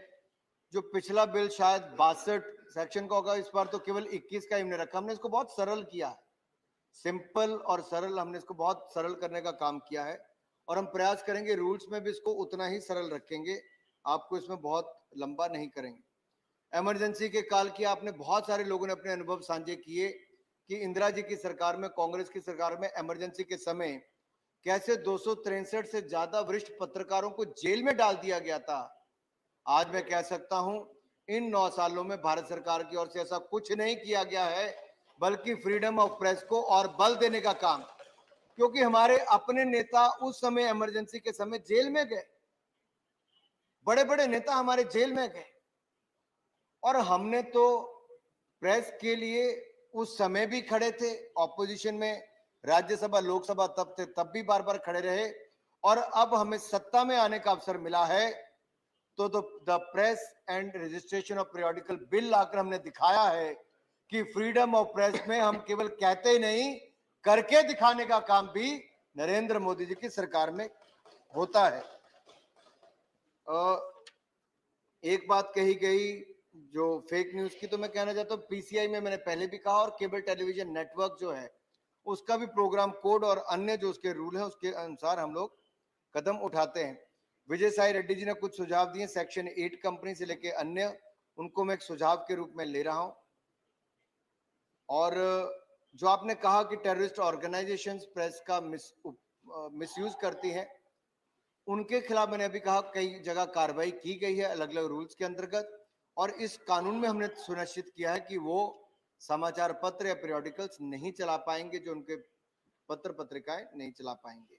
जो पिछला बिल शायद 62 सेक्शन का होगा, इस बार तो केवल 21 का हमने रखा। हमने इसको बहुत सरल किया है, सिंपल और सरल, हमने इसको बहुत सरल करने का काम किया है, और हम प्रयास करेंगे रूल्स में भी इसको उतना ही सरल रखेंगे, आपको इसमें बहुत लंबा नहीं करेंगे। इमरजेंसी के काल की आपने बहुत सारे लोगों ने अपने अनुभव साझे किए कि इंदिरा जी की सरकार में, कांग्रेस की सरकार में इमरजेंसी के समय कैसे 263 से ज्यादा वरिष्ठ पत्रकारों को जेल में डाल दिया गया था। आज मैं कह सकता हूं, इन 9 सालों में भारत सरकार की ओर से ऐसा कुछ नहीं किया गया है, बल्कि फ्रीडम ऑफ प्रेस को और बल देने का काम, क्योंकि हमारे अपने नेता उस समय इमरजेंसी के समय जेल में गए, बड़े बड़े नेता हमारे जेल में गए, और हमने तो प्रेस के लिए उस समय भी खड़े थे, ऑपोजिशन में राज्यसभा लोकसभा तब थे, तब भी बार बार खड़े रहे, और अब हमें सत्ता में आने का अवसर मिला है, तो the press and registration of periodical bill लाकर हमने दिखाया है कि फ्रीडम ऑफ प्रेस में हम केवल कहते ही नहीं, करके दिखाने का काम भी नरेंद्र मोदी जी की सरकार में होता है। एक बात कही गई जो फेक न्यूज की, तो मैं कहना चाहता हूँ पीसीआई में मैंने पहले भी कहा, और केबल टेलीविजन नेटवर्क जो है उसका भी प्रोग्राम कोड और अन्य जो उसके रूल है उसके अनुसार हम लोग कदम उठाते हैं। विजय साई रेड्डी जी ने कुछ सुझाव दिए, सेक्शन 8 कंपनी से लेके अन्य, उनको मैं एक सुझाव के रूप में ले रहा हूं। और जो आपने कहा कि टेररिस्ट ऑर्गेनाइजेशंस प्रेस का मिसयूज करती हैं, उनके खिलाफ मैंने अभी कहा कई जगह कार्रवाई की गई है अलग अलग रूल्स के अंतर्गत, और इस कानून में हमने सुनिश्चित किया है कि वो समाचार पत्र या पीरियोडिकल्स नहीं चला पाएंगे, जो उनके पत्र पत्रिकाएं नहीं चला पाएंगे।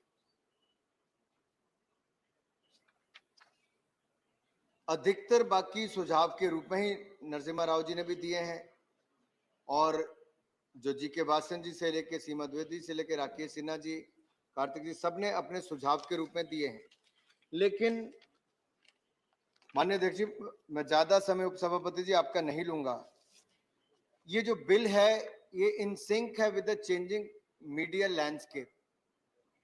अधिकतर बाकी सुझाव के रूप में ही नरसिम्हा राव जी ने भी दिए हैं, और जो जी के वासन जी से लेके सीमा द्विवेदी से लेके राकेश सिन्हा जी, कार्तिक जी, सबने अपने सुझाव के रूप में दिए हैं। लेकिन माननीय अध्यक्ष जी, मैं ज्यादा समय उपसभापति जी आपका नहीं लूंगा। ये जो बिल है ये इन सिंक है with the changing media landscape,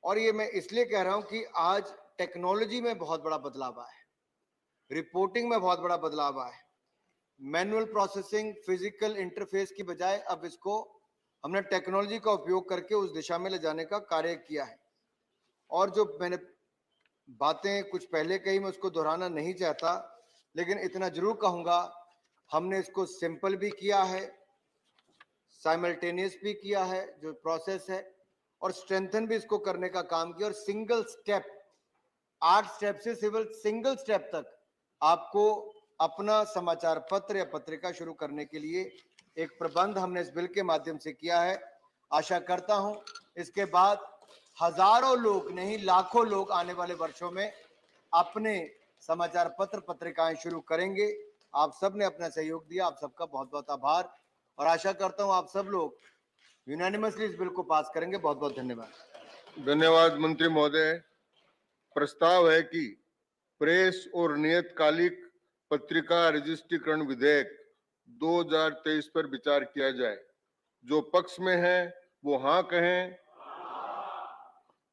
और ये मैं इसलिए कह रहा हूं कि आज टेक्नोलॉजी में बहुत बड़ा बदलाव आया है, रिपोर्टिंग में बहुत बड़ा बदलाव आया है। मैनुअल प्रोसेसिंग, फिजिकल इंटरफेस की बजाय अब इसको हमने टेक्नोलॉजी का उपयोग करके उस दिशा में ले जाने का कार्य किया है। और जो मैंने बातें कुछ पहले कही मैं उसको दोहराना नहीं चाहता, लेकिन इतना जरूर कहूंगा, हमने इसको सिंपल भी किया है, साइमल्टेनियस भी किया है जो प्रोसेस है, और स्ट्रेंथन भी इसको करने का काम किया। और सिंगल स्टेप, 8 स्टेप से सिंगल स्टेप तक आपको अपना समाचार पत्र या पत्रिका शुरू करने के लिए एक प्रबंध हमने इस बिल के माध्यम से किया है। आशा करता हूं इसके बाद हजारों लोग नहीं, लाखों लोग आने वाले वर्षों में अपने समाचार पत्र पत्रिकाएं शुरू करेंगे। आप सब ने अपना सहयोग दिया, आप सबका बहुत बहुत आभार, और आशा करता हूं आप सब लोग यूनानिमसली इस बिल को पास करेंगे। बहुत बहुत धन्यवाद। धन्यवाद मंत्री महोदय। प्रस्ताव है कि प्रेस और नियतकालिक पत्रिका रजिस्ट्रीकरण विधेयक 2023 पर विचार किया जाए। जो पक्ष में है वो हाँ कहें,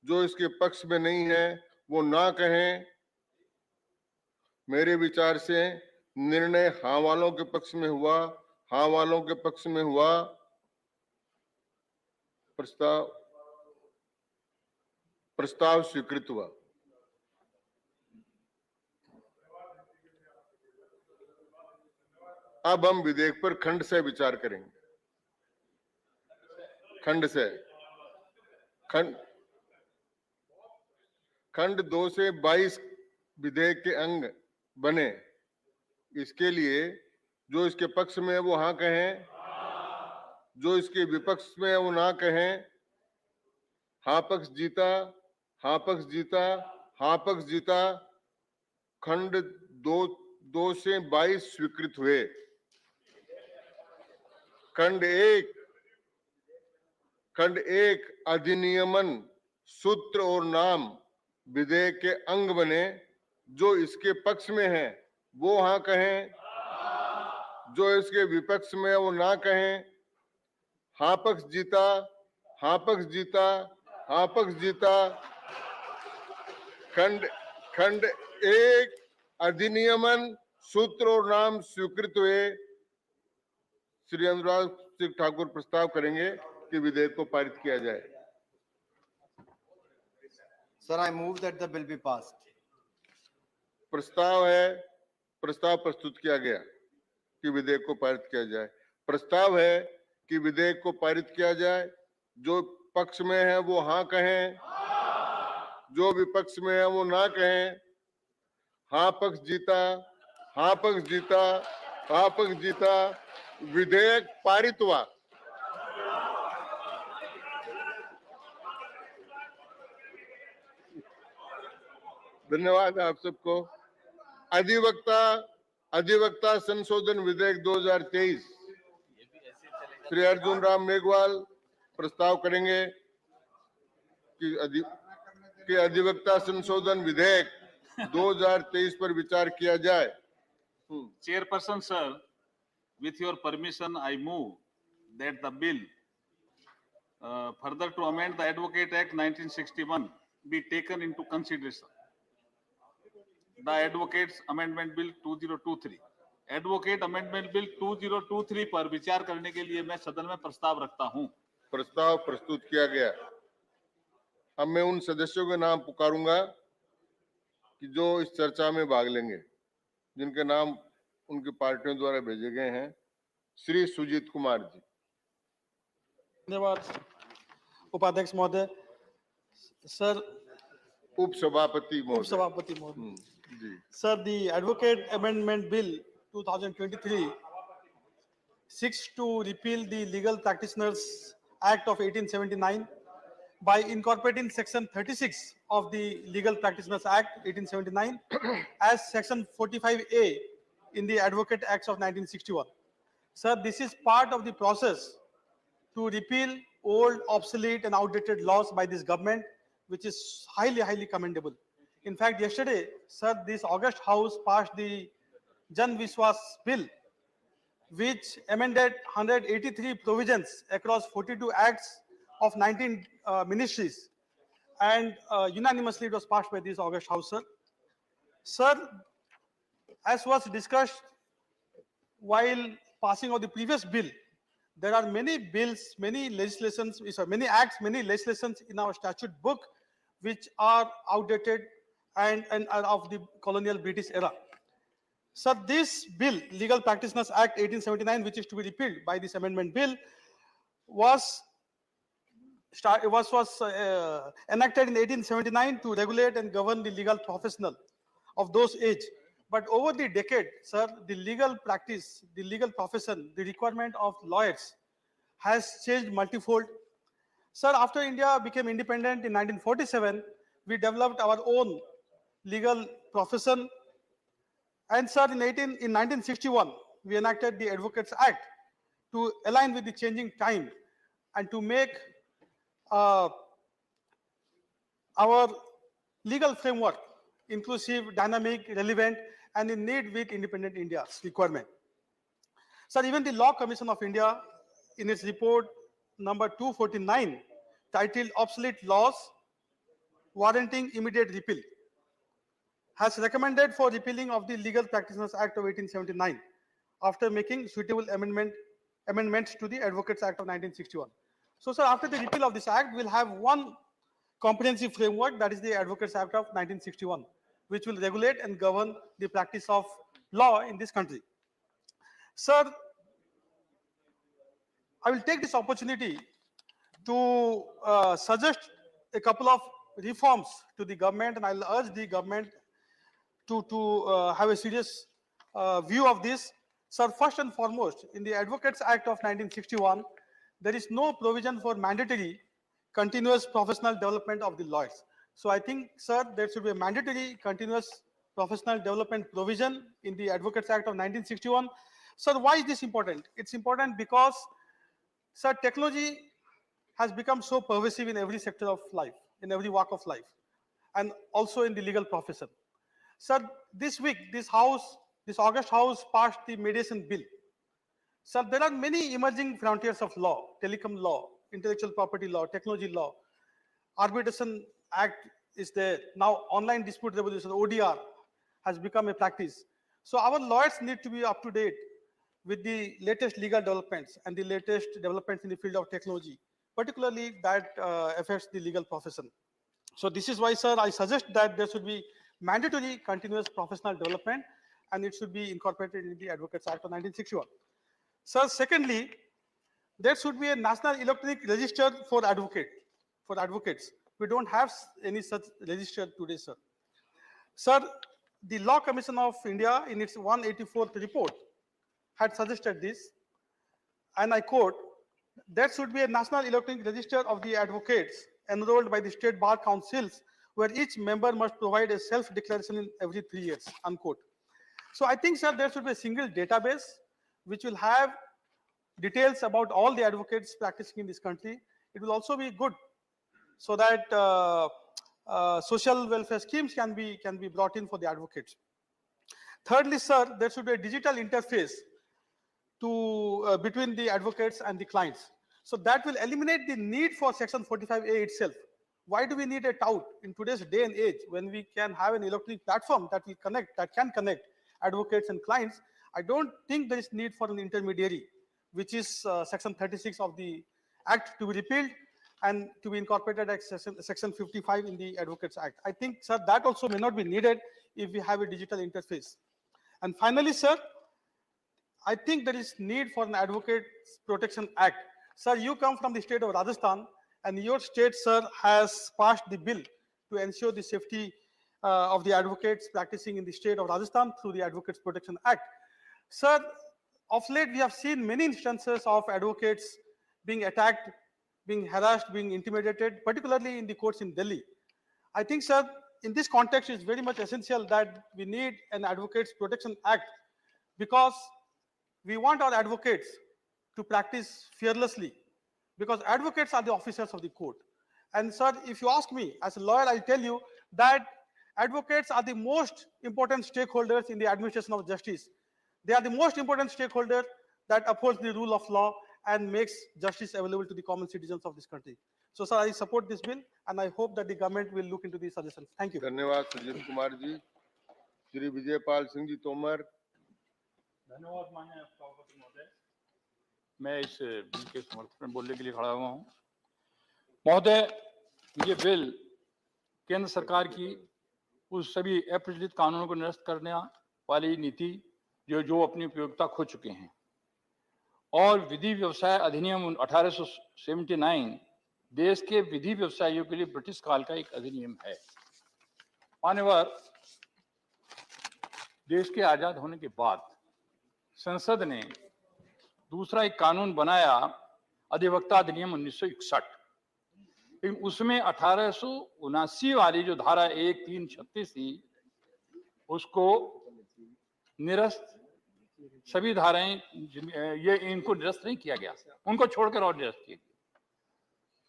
जो इसके पक्ष में नहीं है वो ना कहें। मेरे विचार से निर्णय हाँ वालों के पक्ष में हुआ, हाँ वालों के पक्ष में हुआ। प्रस्ताव स्वीकृत हुआ। अब हम विधेयक पर खंड से विचार करेंगे। खंड से खंड 2 से 22 विधेयक के अंग बने। इसके लिए जो इसके पक्ष में है वो हाँ कहें, जो इसके विपक्ष में है वो ना कहें। हाँ पक्ष जीता, हाँ पक्ष जीता, हाँ पक्ष जीता। खंड 2 से 22 स्वीकृत हुए। खंड 1 अधिनियमन सूत्र और नाम विधेयक के अंग बने। जो इसके पक्ष में है वो हाँ कहें, जो इसके विपक्ष में है वो ना कहें। हाँ पक्ष जीता, हाँ पक्ष जीता, हाँ पक्ष जीता। खंड 1 अधिनियमन सूत्र और नाम स्वीकृत हुए। श्री अनुराग सिंह ठाकुर प्रस्ताव करेंगे कि विधेयक को पारित किया जाए। Sir, I move that the bill be passed. प्रस्ताव प्रस्तुत किया गया कि विधेयक को पारित किया जाए। प्रस्ताव है कि विधेयक को पारित किया जाए। जो पक्ष में है वो हाँ कहें, जो विपक्ष में है वो ना कहें। हाँ पक्ष जीता, हाँ पक्ष जीता, हाँ पक्ष जीता। विधेयक पारित हुआ। धन्यवाद आप सबको। अधिवक्ता संशोधन विधेयक 2023 श्री अर्जुन राम मेघवाल प्रस्ताव करेंगे कि अधिवक्ता संशोधन विधेयक 2023 पर विचार किया जाए। Chairperson, sir, with your permission, I move that the bill further to amend the Advocate Act 1961 be taken into consideration. The Advocates Amendment Bill 2023. Advocate Amendment Bill 2023 पर विचार करने के लिए मैं सदन में प्रस्ताव रखता हूं। प्रस्ताव प्रस्तुत किया गया। अब मैं उन सदस्यों के नाम पुकारूंगा कि जो इस चर्चा में भाग लेंगे, जिनके नाम उनकी पार्टियों द्वारा भेजे गए हैं। श्री सुजीत कुमार जी। धन्यवाद उपाध्यक्ष महोदय। सर, उपसभापति महोदय। उपसभापति महोदय। जी। Sir, the Advocate Amendment Bill 2023 seeks to repeal the Legal Practitioners Act of 1879 by incorporating Section 36 of the Legal Practitioners Act 1879 as Section 45A in the Advocate Acts of 1961. Sir, this is part of the process to repeal old, obsolete, and outdated laws by this government, which is highly commendable. In fact, yesterday, sir, this August House passed the Jan Vishwas Bill, which amended 183 provisions across 42 acts of 19 ministries, and unanimously it was passed by this August House, sir. Sir, as was discussed while passing of the previous bill, there are many bills, many legislations, many acts, many legislations in our statute book which are outdated and are of the colonial British era. So this bill, Legal Practitioners Act 1879, which is to be repealed by this amendment bill, was enacted in 1879 to regulate and govern the legal professional of those age. But over the decade, sir, the legal practice, the legal profession, the requirement of lawyers has changed multifold. Sir, after India became independent in 1947, we developed our own legal profession. And sir, in 1961, we enacted the Advocates Act to align with the changing time and to make our legal framework inclusive, dynamic, relevant, and in need with independent India's requirement. Sir, even the Law Commission of India, in its report number 249, titled Obsolete Laws Warranting Immediate Repeal, has recommended for repealing of the Legal Practitioners Act of 1879 after making suitable amendments to the Advocates Act of 1961. So, sir, after the repeal of this act, we'll have one comprehensive framework, that is the Advocates Act of 1961, which will regulate and govern the practice of law in this country. Sir, I will take this opportunity to suggest a couple of reforms to the government, and I'll urge the government to have a serious view of this. Sir, first and foremost, in the Advocates Act of 1961, there is no provision for mandatory continuous professional development of the lawyers. So I think, sir, there should be a mandatory continuous professional development provision in the Advocates Act of 1961. Sir, why is this important? It's important because, sir, technology has become so pervasive in every sector of life, in every walk of life, and also in the legal profession. Sir, this week, this August House passed the mediation bill. Sir, there are many emerging frontiers of law: telecom law, intellectual property law, technology law, Arbitration Act is there. Now, online dispute resolution, ODR, has become a practice. So our lawyers need to be up to date with the latest legal developments and the latest developments in the field of technology, particularly that affects the legal profession. So this is why, sir, I suggest that there should be mandatory continuous professional development, and it should be incorporated in the Advocates Act of 1961. Sir, secondly, there should be a national electronic register for advocates. We don't have any such register today, sir. Sir, the Law Commission of India, in its 184th report, had suggested this, and I quote, there should be a national electronic register of the advocates enrolled by the state bar councils, where each member must provide a self-declaration in every 3 years, unquote. So I think, sir, there should be a single database which will have details about all the advocates practicing in this country. It will also be good so that social welfare schemes can be brought in for the advocates. Thirdly, sir, there should be a digital interface to between the advocates and the clients. So that will eliminate the need for Section 45A itself. Why do we need a tout in today's day and age when we can have an electronic platform that can connect advocates and clients? I don't think there is need for an intermediary, which is Section 36 of the Act to be repealed and to be incorporated as Section 55 in the Advocates Act. I think, sir, that also may not be needed if we have a digital interface. And finally, sir, I think there is need for an Advocates Protection Act. Sir, you come from the state of Rajasthan, and your state, sir, has passed the bill to ensure the safety of the advocates practicing in the state of Rajasthan through the Advocates Protection Act. Sir, of late we have seen many instances of advocates being attacked, being harassed, being intimidated, particularly in the courts in Delhi. I think, sir, in this context, it's very much essential that we need an Advocates Protection Act, because we want our advocates to practice fearlessly, because advocates are the officers of the court. And sir, if you ask me, as a lawyer, I'll tell you that advocates are the most important stakeholders in the administration of justice. They are the most important stakeholder that upholds the rule of law and makes justice available to the common citizens of this country. So, sir, I support this bill, and I hope that the government will look into these suggestions. Thank you. धन्यवाद सुजीत कुमार जी। श्री विजयपाल सिंह जी तोमर। धन्यवाद माननीय सभापति महोदय। मैं इस bill के समर्थन में बोलने के लिए खड़ा हुआ हूँ। महोदय, ये बिल केंद्र सरकार की उस सभी अप्रचलित कानूनों को निरस्त करने वाली नीति जो अपनी उपयोगिता खो चुके हैं, और विधि व्यवसाय अधिनियम 1879 देश के विधि व्यवसायियों के लिए ब्रिटिश काल का एक अधिनियम है। मान्यवर, देश के आजाद होने के बाद संसद ने दूसरा एक कानून बनाया, अधिवक्ता अधिनियम 1961। लेकिन उसमें 1879 वाली जो धारा 1336 थी, उसको निरस्त, सभी धाराएं इनको निरस्त नहीं किया गया, उनको छोड़कर और निरस्त किया गया।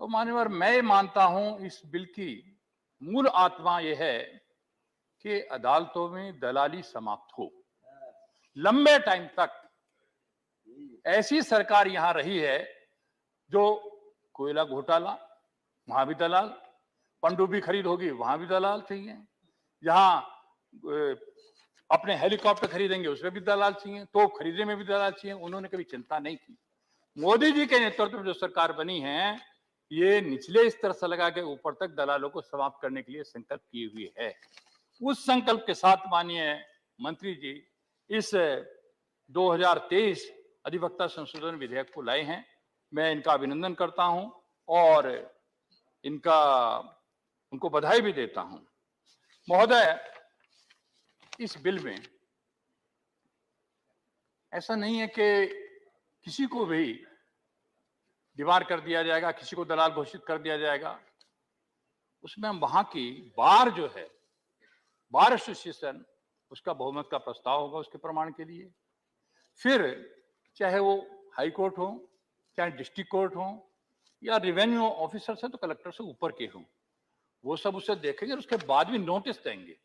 तो मान्यवर, मैं मानता हूं इस बिल की मूल आत्मा यह है कि अदालतों में दलाली समाप्त हो। लंबे टाइम तक ऐसी सरकार यहां रही है जो कोयला घोटाला, वहां भी दलाल, पनडुब्बी खरीद होगी, वहां भी दलाल चाहिए, जहां अपने हेलीकॉप्टर खरीदेंगे उसमें भी दलाल चाहिए, तो खरीदने में भी दलाल चाहिए। उन्होंने कभी चिंता नहीं की। मोदी जी के नेतृत्व में जो सरकार बनी है, ये निचले स्तर से लगा के ऊपर तक दलालों को समाप्त करने के लिए संकल्प किए हुए है। उस संकल्प के साथ माननीय मंत्री जी इस 2023 अधिवक्ता संशोधन विधेयक को लाए हैं। मैं इनका अभिनंदन करता हूं और उनको बधाई भी देता हूं। महोदय, इस बिल में ऐसा नहीं है कि किसी को भी दीवार कर दिया जाएगा, किसी को दलाल घोषित कर दिया जाएगा। उसमें हम वहां की बार जो है, बार एसोसिएशन, उसका बहुमत का प्रस्ताव होगा उसके प्रमाण के लिए। फिर चाहे वो हाई कोर्ट हो, चाहे डिस्ट्रिक्ट कोर्ट हो, या रेवेन्यू ऑफिसर से तो कलेक्टर से ऊपर के हों, वो सब उसे देखेंगे और उसके बाद भी नोटिस देंगे।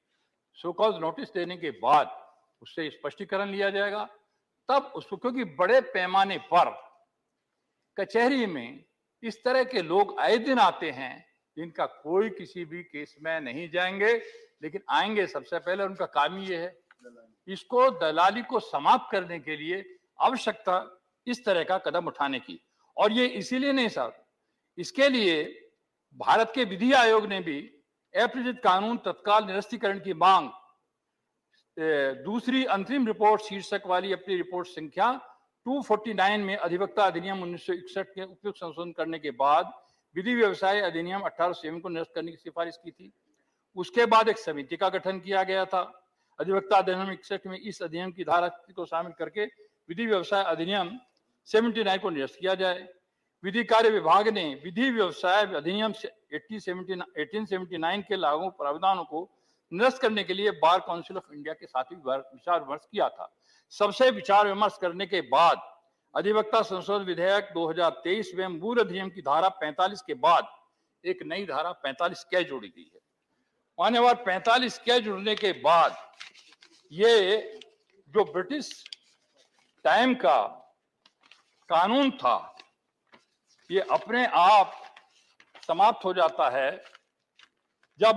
सो कॉज नोटिस देने के बाद उससे स्पष्टीकरण लिया जाएगा, तब उसको, क्योंकि बड़े पैमाने पर कचहरी में इस तरह के लोग आए दिन आते हैं जिनका कोई किसी भी केस में नहीं जाएंगे, लेकिन आएंगे सबसे पहले, उनका काम ही ये है। इसको दलाली को समाप्त करने के लिए आवश्यकता इस तरह का कदम उठाने की, और ये इसीलिए नहीं साहब, इसके लिए भारत के विधि आयोग ने भी अप्रचलित कानून तत्काल निरस्तीकरण की मांग दूसरी अंतरिम रिपोर्ट शीर्षक वाली अपनी रिपोर्ट संख्या 249 में अधिवक्ता अधिनियम 1961 के उपयुक्त संशोधन करने के बाद विधि व्यवसाय अधिनियम 1807 को निरस्त करने की सिफारिश की थी। उसके बाद एक समिति का गठन किया गया था। अधिवक्ता अधिनियम 61 में इस अधिनियम की धारा को शामिल करके विधि व्यवसाय अधिनियम 79 को निरस्त किया जाए। विधि कार्य विभाग ने विधि व्यवसाय अधिनियम 1879 के लागू प्रावधानों को निरस्त करने के लिए बार काउंसिल ऑफ इंडिया के साथ भी विचार विमर्श किया था। सबसे विचार विमर्श करने के बाद अधिवक्ता संशोधन विधेयक 2023 में मूल अधिनियम की धारा 45 के बाद एक नई धारा 45 कै जोड़ी गई है। मान्यवर, 45 कै जुड़ने के बाद ये जो ब्रिटिश टाइम का कानून था, ये अपने आप समाप्त हो जाता है जब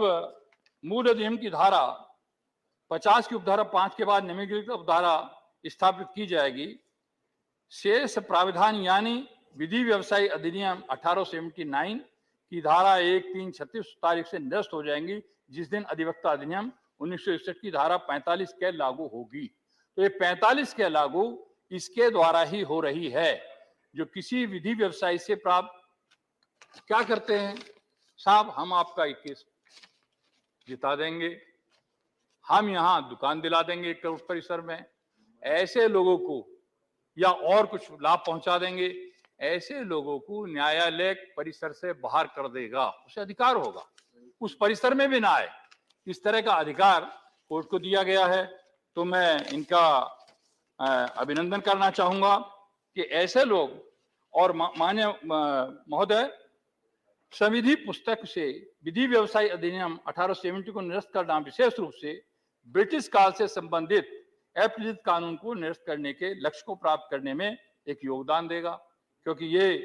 मूल अधिनियम की धारा 50 की उपधारा 5 के बाद निम्नलिखित उपधारा स्थापित की जाएगी। शेष प्राविधान यानी विधि व्यवसाय अधिनियम 1879 की धारा 1336 तारीख से निरस्त हो जाएंगी, जिस दिन अधिवक्ता अधिनियम 1961 की धारा 45 कै लागू होगी। तो ये 45 कै लागू इसके द्वारा ही हो रही है। जो किसी विधि व्यवसायी से प्राप्त क्या करते हैं, साहब हम आपका एक केस जिता देंगे, हम यहाँ दुकान दिला देंगे 1 करोड़ परिसर में, ऐसे लोगों को या और कुछ लाभ पहुंचा देंगे, ऐसे लोगों को न्यायालय परिसर से बाहर कर देगा, उसे अधिकार होगा, उस परिसर में भी ना आए। इस तरह का अधिकार कोर्ट को दिया गया है। तो मैं इनका अभिनंदन करना चाहूंगा कि ऐसे लोग और माननीय महोदय, संविधि पुस्तक से विधि व्यवसाय अधिनियम 1870 को निरस्त करना विशेष रूप से ब्रिटिश काल से संबंधित अप्रचलित कानून को निरस्त करने के लक्ष्य को प्राप्त करने में एक योगदान देगा, क्योंकि ये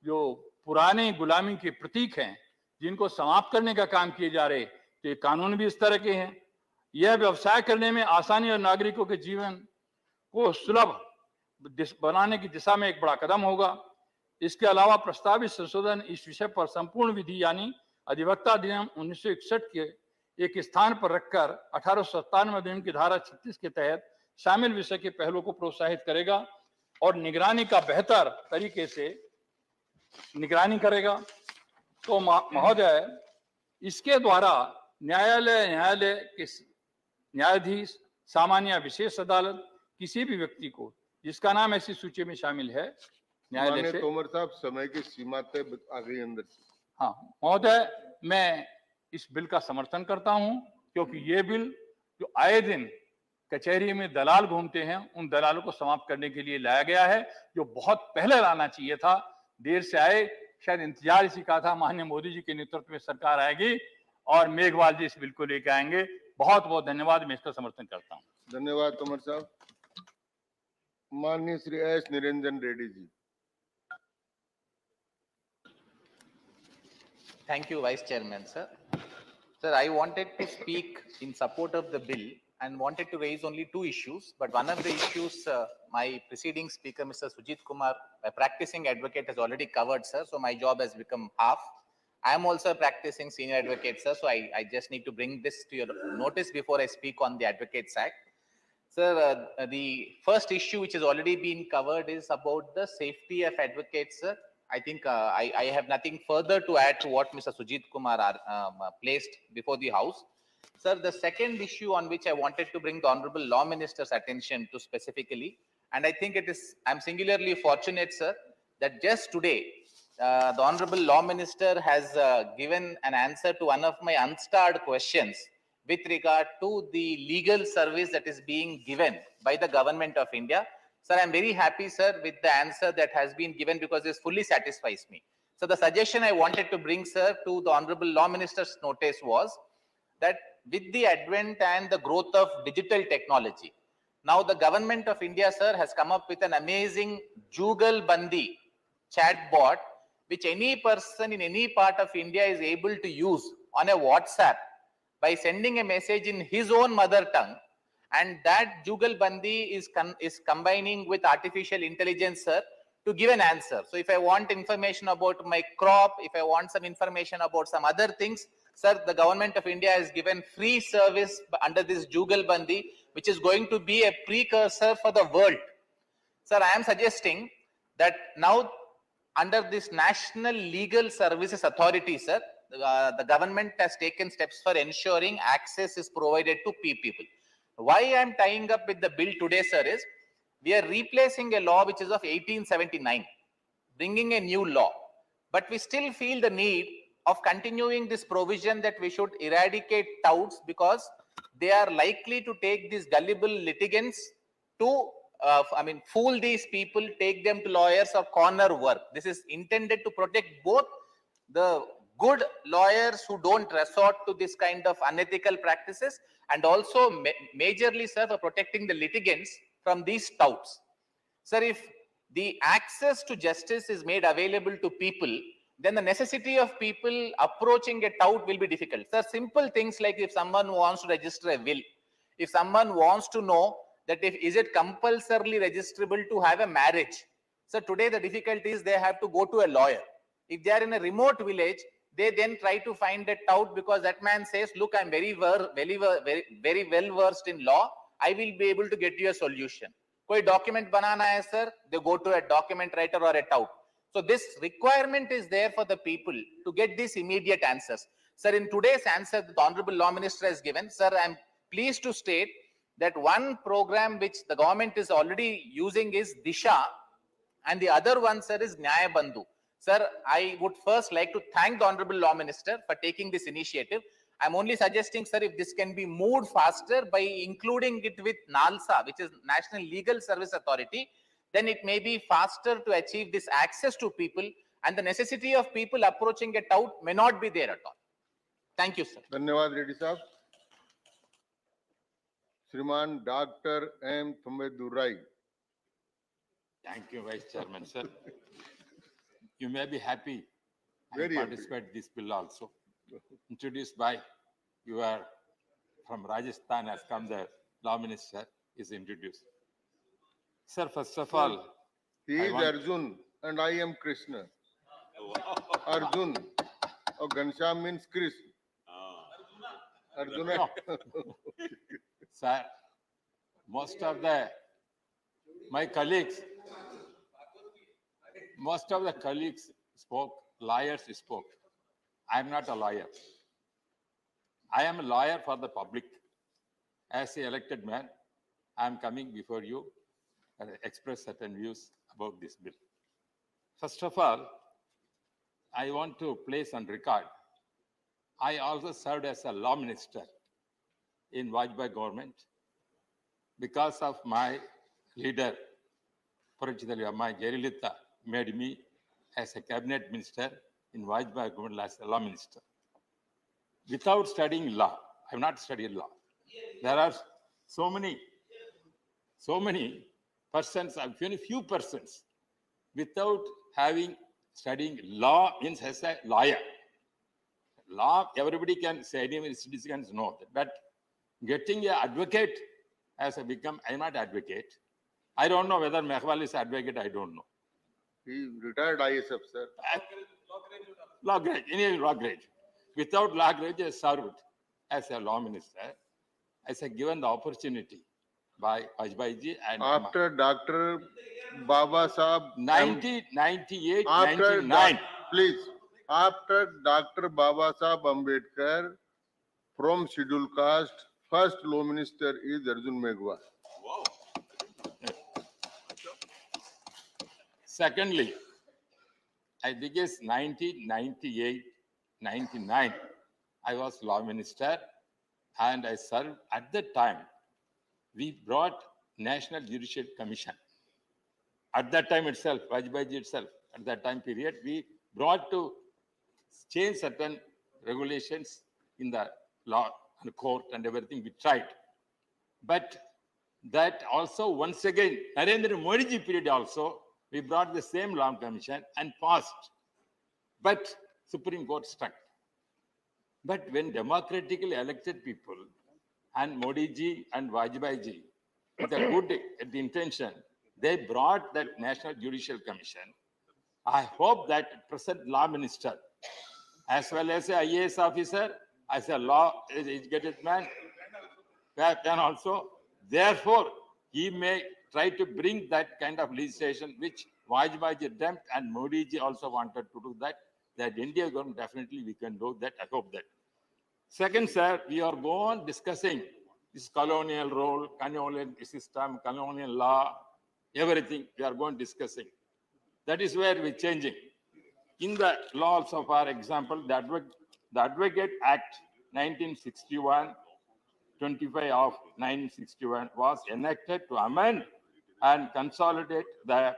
जो पुराने गुलामी के प्रतीक हैं जिनको समाप्त करने का काम किए जा रहे, तो ये कानून भी इस तरह के हैं। यह व्यवसाय करने में आसानी और नागरिकों के जीवन को सुलभ बनाने की दिशा में एक बड़ा कदम होगा। इसके अलावा प्रस्तावित संशोधन इस विषय पर संपूर्ण विधि यानी अधिवक्ता अधिनियम 1961 के एक स्थान पर रखकर 1897 अधिनियम की धारा 36 के तहत शामिल विषय के पहलुओं को प्रोत्साहित करेगा और निगरानी का बेहतर तरीके से निगरानी करेगा। तो महोदय, इसके द्वारा न्यायालय के न्यायाधीश, सामान्य विशेष अदालत किसी भी व्यक्ति को जिसका नाम ऐसी सूची में शामिल है न्यायालय से। तोमर साहब, समय की सीमा तय आ गई अंदर से। हाँ महोदय, मैं इस बिल का समर्थन करता हूं, क्योंकि ये बिल जो आए दिन कचहरी में दलाल घूमते हैं, उन दलालों को समाप्त करने के लिए लाया गया है, जो बहुत पहले लाना चाहिए था। देर से आए, शायद इंतजार इसी का था, माननीय मोदी जी के नेतृत्व में सरकार आएगी और मेघवाल जी इस बिल को लेकर आएंगे। बहुत बहुत धन्यवाद, मैं इसका समर्थन करता हूँ। धन्यवाद तोमर साहब। माननीय Shri S Niranjan Reddy ji. Thank you, Vice Chairman, sir. Sir, I wanted to speak in support of the bill and wanted to raise only 2 issues. But one of the issues my preceding speaker, Mr. Sujit Kumar, a practicing advocate, has already covered, sir. So my job has become half. I am also a practicing senior advocate, sir. So I just need to bring this to your notice before I speak on the Advocates Act. Sir, the first issue which has already been covered is about the safety of advocates, sir. I think I have nothing further to add to what Mr. Sujit Kumar placed before the House. Sir, the second issue on which I wanted to bring the Honorable Law Minister's attention to specifically, and I think I'm singularly fortunate, sir, that just today, the Honorable Law Minister has given an answer to one of my unstarred questions with regard to the legal service that is being given by the Government of India. Sir, I'm very happy, sir, with the answer that has been given because this fully satisfies me. So the suggestion I wanted to bring, sir, to the Honorable Law Minister's notice was that with the advent and the growth of digital technology, now the Government of India, sir, has come up with an amazing Jugalbandi chatbot, which any person in any part of India is able to use on a WhatsApp by sending a message in his own mother tongue. And that Jugalbandi is combining with artificial intelligence, sir, to give an answer. So if I want information about my crop, if I want some information about some other things, sir, the Government of India has given free service under this Jugalbandi, which is going to be a precursor for the world. Sir, I am suggesting that now under this National Legal Services Authority, sir, the government has taken steps for ensuring access is provided to people. Why I am tying up with the bill today, sir, is we are replacing a law which is of 1879, bringing a new law. But we still feel the need of continuing this provision that we should eradicate touts because they are likely to take these gullible litigants to, fool these people, take them to lawyers or corner work. This is intended to protect both the good lawyers who don't resort to this kind of unethical practices and also majorly, sir, for protecting the litigants from these touts. Sir, if the access to justice is made available to people, then the necessity of people approaching a tout will be difficult. Sir, simple things like if someone wants to register a will, if someone wants to know that is it compulsorily registrable to have a marriage. So today the difficulty is they have to go to a lawyer. If they are in a remote village, they then try to find a tout because that man says, look, I'm very well versed in law. I will be able to get you a solution. Koi document banana hai, sir, they go to a document writer or a tout. So this requirement is there for the people to get these immediate answers. Sir, in today's answer the Honorable Law Minister has given, sir, I'm pleased to state that one program which the government is already using is Disha, and the other one, sir, is Nyaya Bandhu. Sir, I would first like to thank the Honorable Law Minister for taking this initiative. I'm only suggesting, sir, if this can be moved faster by including it with NALSA, which is National Legal Service Authority, then it may be faster to achieve this access to people, and the necessity of people approaching a tout may not be there at all. Thank you, sir. धन्यवाद रेड्डी साहब। श्रीमान doctor M Thambidurai. Thank you, Vice Chairman, sir. You may be happy I Very happy. participate this bill also. Introduced by your from Rajasthan has come the Law Minister is introduced. Sir, first of all, He I is want- Arjun and I am Krishna. Arjun. Oh, Ghanshyam means Krishna. Arjuna. Sir, most of my colleagues, most of the colleagues spoke, lawyers spoke. I am not a lawyer. I am a lawyer for the public. As an elected man, I am coming before you and express certain views about this bill. First of all, I want to place on record, I also served as a law minister in Vajpayee government. Because of my leader, Purachitali Amma Jayalalitha made me as a cabinet minister in Vajpayee government as a law minister. Without studying law, I have not studied law. There are so many persons, very few persons, without having studying law means as a lawyer. Law, everybody can say, any citizens know that. But getting an advocate as a become, I'm not advocate. I don't know whether Mehwal is advocate, I don't know. He retired ISF, sir. Law grade, any law grade. Without law grade, I served as a law minister, as a given the opportunity by Vajpayee ji and After Dr. Baba Sahab. 1998, After 99. Please. After Dr. Baba Sahab Ambedkar from scheduled caste, first law minister is Arjun Meghwal. Secondly, I think it's 1998, 99, I was law minister and I served at that time. We brought National Judicial Commission. At that time itself, Vajpayee ji itself, at that time period, we brought to change certain regulations in the law and court and everything we tried. But that also once again, Narendra Modi ji period also, we brought the same law commission and passed. But Supreme Court struck. But when democratically elected people and Modi ji and Vajpayee ji, with a good intention, they brought that National Judicial Commission. I hope that present law minister, as well as an IAS officer, as a law educated man, can also, therefore, he may try to bring that kind of legislation which Vajpayee ji attempted and Modi ji also wanted to do that. That India government definitely we can do that. I hope that. Second, sir, we are going discussing this colonial role, colonial system, colonial law, everything we are going discussing. That is where we're changing. In the laws of, for example, the Advocate Act 1961, 25 of 1961 was enacted to amend and consolidate the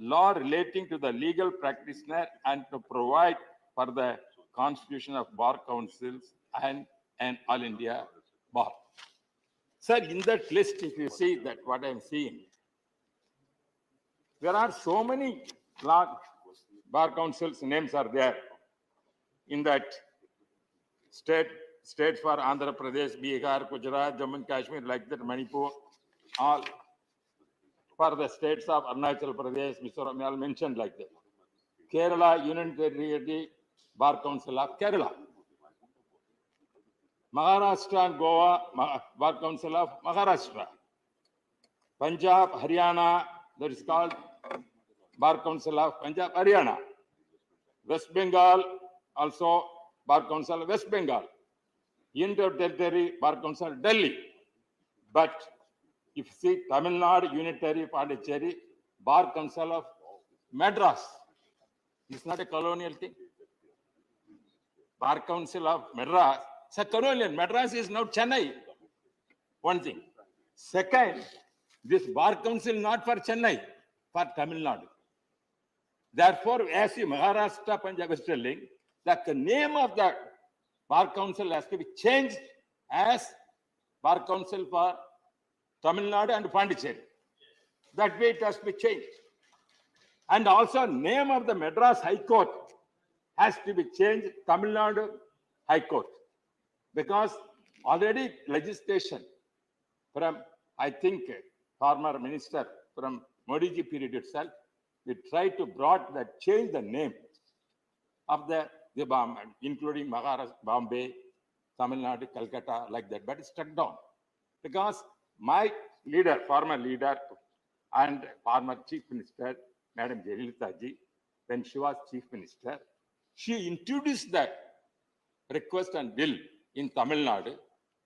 law relating to the legal practitioner and to provide for the constitution of bar councils and an all India bar. Sir, in that list, if you see that what I'm seeing, there are so many bar councils names are there in that states for Andhra Pradesh, Bihar, Gujarat, Jammu and Kashmir, like that, Manipur, all for the states of Arunachal Pradesh, Mizoram, all mentioned like that. Kerala Union Territory Bar Council of Kerala. Maharashtra and Goa Bar Council of Maharashtra. Punjab, Haryana, that is called Bar Council of Punjab, Haryana. West Bengal, also Bar Council of West Bengal, Inter-Territory Bar Council of Delhi. But if you see Tamil Nadu Unitary Pondicherry Bar Council of Madras, it's not a colonial thing. Bar Council of Madras, it's a colonial. Madras is now Chennai. One thing. Second, this Bar Council not for Chennai, for Tamil Nadu. Therefore, as the Maharashtra Punjab is telling, that the name of the Bar Council has to be changed as Bar Council for Tamil Nadu and Pondicherry. That way it has to be changed. And also name of the Madras High Court has to be changed Tamil Nadu High Court. Because already legislation from, I think, former minister from Modi ji period itself, we tried to change the name of the including Maharashtra, Bombay, Tamil Nadu, Calcutta, like that, but it's struck down. Because my leader, former leader and former chief minister, Madam Jayalalitha ji, when she was chief minister, she introduced the request and bill in Tamil Nadu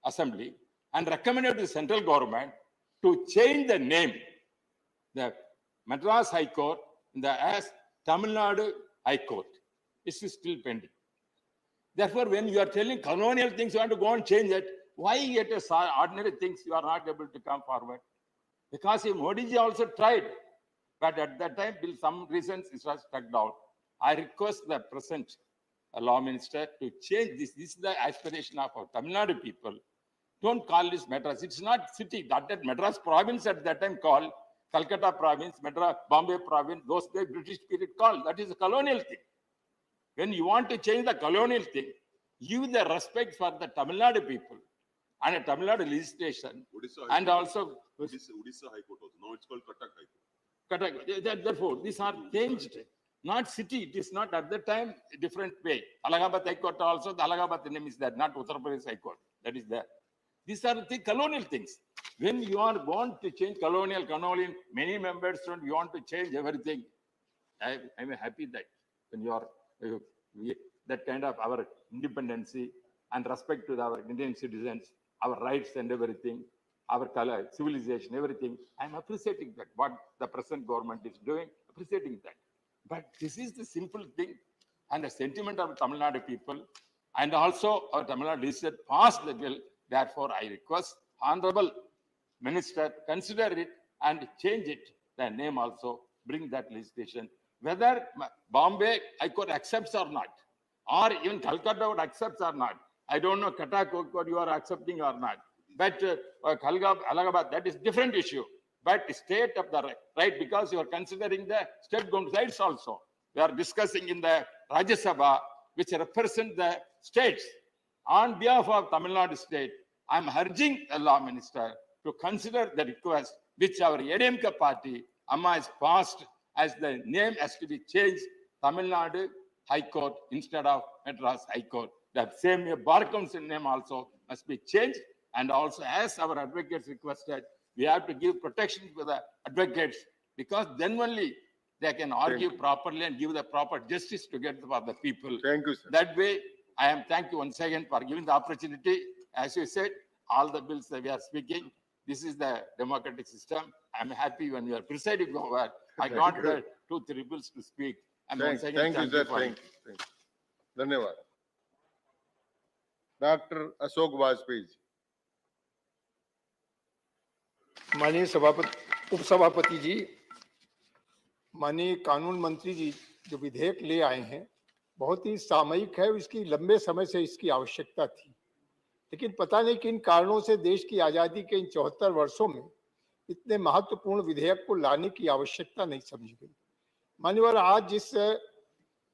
Assembly and recommended to the central government to change the name, the Madras High Court, as Tamil Nadu High Court. This is still pending. Therefore, when you are telling colonial things, you want to go and change it, why yet ordinary things you are not able to come forward? Because Modi ji also tried, but at that time, for some reasons, it was struck down. I request the present law minister to change this. This is the aspiration of our Tamil Nadu people. Don't call this Madras. It's not city. That Madras province at that time called Calcutta province, Madras, Bombay province, those the British period called. That is a colonial thing. When you want to change the colonial thing, give the respect for the Tamil Nadu people and a Tamil Nadu legislation. And also Odisha High Court also. Now it's called Cuttack High Court. Therefore, these are changed. Not city. It is not at that time a different way. Allahabad High Court also, the Allahabad name is there, not Uttar Pradesh High Court. That is there. These are the colonial things. When you are want to change colonial, many members don't want to change everything. I'm happy that when you are that kind of our independency and respect to our Indian citizens, our rights and everything, our color, civilization, everything. I'm appreciating that, what the present government is doing, appreciating that. But this is the simple thing and the sentiment of Tamil Nadu people, and also our Tamil Nadu legislature passed the bill. Therefore, I request Honorable Minister consider it and change it, the name also, bring that legislation. Whether Bombay High Court accepts or not, or even Calcutta would accept or not, I don't know Cuttack High Court you are accepting or not. But Allahabad, that is different issue. But state of the right, because you are considering the state government rights also. We are discussing in the Rajya Sabha, which represent the states. On behalf of Tamil Nadu state, I am urging the law minister to consider the request which our ADMK party, Amma, has passed, as the name has to be changed, Tamil Nadu High Court instead of Madras High Court. The same Bar Council name also must be changed. And also, as our advocates requested, we have to give protection to the advocates, because then only they can argue properly and give the proper justice to get for the people. Thank you, sir. That way, thank you once again for giving the opportunity. As you said, all the bills that we are speaking, this is the democratic system. I'm happy when you are presiding over. I got the 2-3 bills to speak. And once again, thank you, sir. Thank you. Dhanyawad. Dr. Ashok Vajpayee. माननीय सभापति, उपसभापति जी, माननीय कानून मंत्री जी, जो विधेयक ले आए हैं बहुत ही सामयिक है। इसकी लंबे समय से इसकी आवश्यकता थी, लेकिन पता नहीं किन कारणों से देश की आजादी के इन 74 वर्षों में इतने महत्वपूर्ण विधेयक को लाने की आवश्यकता नहीं समझी गई। मान्यवर, आज जिस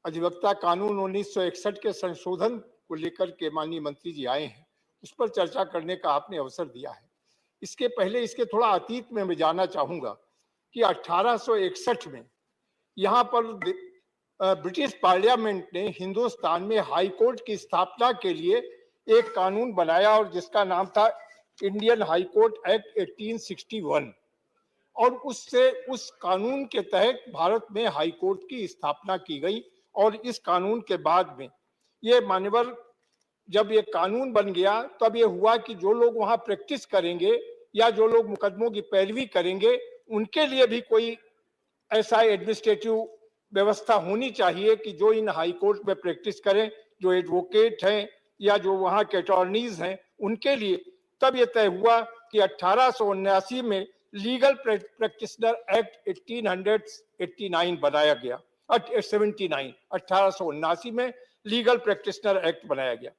अधिवक्ता कानून 1961 के संशोधन को लेकर के माननीय मंत्री जी आए हैं, उस पर चर्चा करने का आपने अवसर दिया है। इसके पहले इसके थोड़ा अतीत में मैं जानना चाहूंगा कि 1861 में यहाँ पर ब्रिटिश पार्लियामेंट ने हिंदुस्तान में हाई कोर्ट की स्थापना के लिए एक कानून बनाया, और जिसका नाम था इंडियन हाई कोर्ट एक्ट 1861, और उस कानून के तहत भारत में हाई कोर्ट की स्थापना की गई। और इस कानून के बाद में ये मान्यवर जब ये कानून बन गया तब ये हुआ कि जो लोग वहां प्रैक्टिस करेंगे या जो लोग मुकदमों की पैरवी करेंगे उनके लिए भी कोई ऐसा एडमिनिस्ट्रेटिव व्यवस्था होनी चाहिए कि जो इन हाई कोर्ट में प्रैक्टिस करें, जो एडवोकेट हैं या जो वहां के अटॉर्नीज हैं उनके लिए। तब ये तय हुआ कि 1879 में लीगल प्रैक्टिशनर एक्ट 1889 बनाया गया। 79 1879 में लीगल प्रैक्टिशनर एक्ट बनाया गया।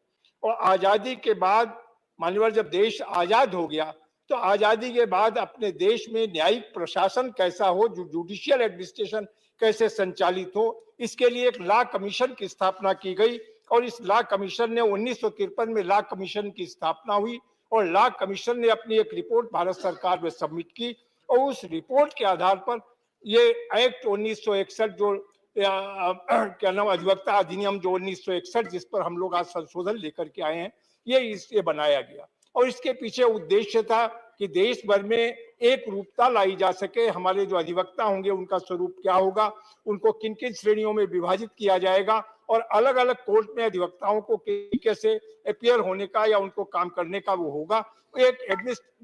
और आजादी के बाद मान्यवर जब देश आजाद हो गया तो आजादी के बाद अपने देश में न्यायिक प्रशासन कैसा हो, जो जुडिशियल एडमिनिस्ट्रेशन कैसे संचालित हो, इसके लिए एक लॉ कमीशन की स्थापना की गई। और इस लॉ कमीशन ने 1953 में लॉ कमीशन की स्थापना हुई और लॉ कमीशन ने अपनी एक रिपोर्ट भारत सरकार में सबमिट की और उस रिपोर्ट के आधार पर ये एक्ट 1961 जो क्या नाम अधिवक्ता अधिनियम जो 1961 जिस पर हम लोग आज संशोधन लेकर के आए हैं, ये बनाया गया। और इसके पीछे उद्देश्य था कि देश भर में एक रूपता लाई जा सके। हमारे जो अधिवक्ता होंगे उनका स्वरूप क्या होगा, उनको किन किन श्रेणियों में विभाजित किया जाएगा और अलग अलग कोर्ट में अधिवक्ताओं को किस तरीके से अपियर होने का या उनको काम करने का वो होगा। एक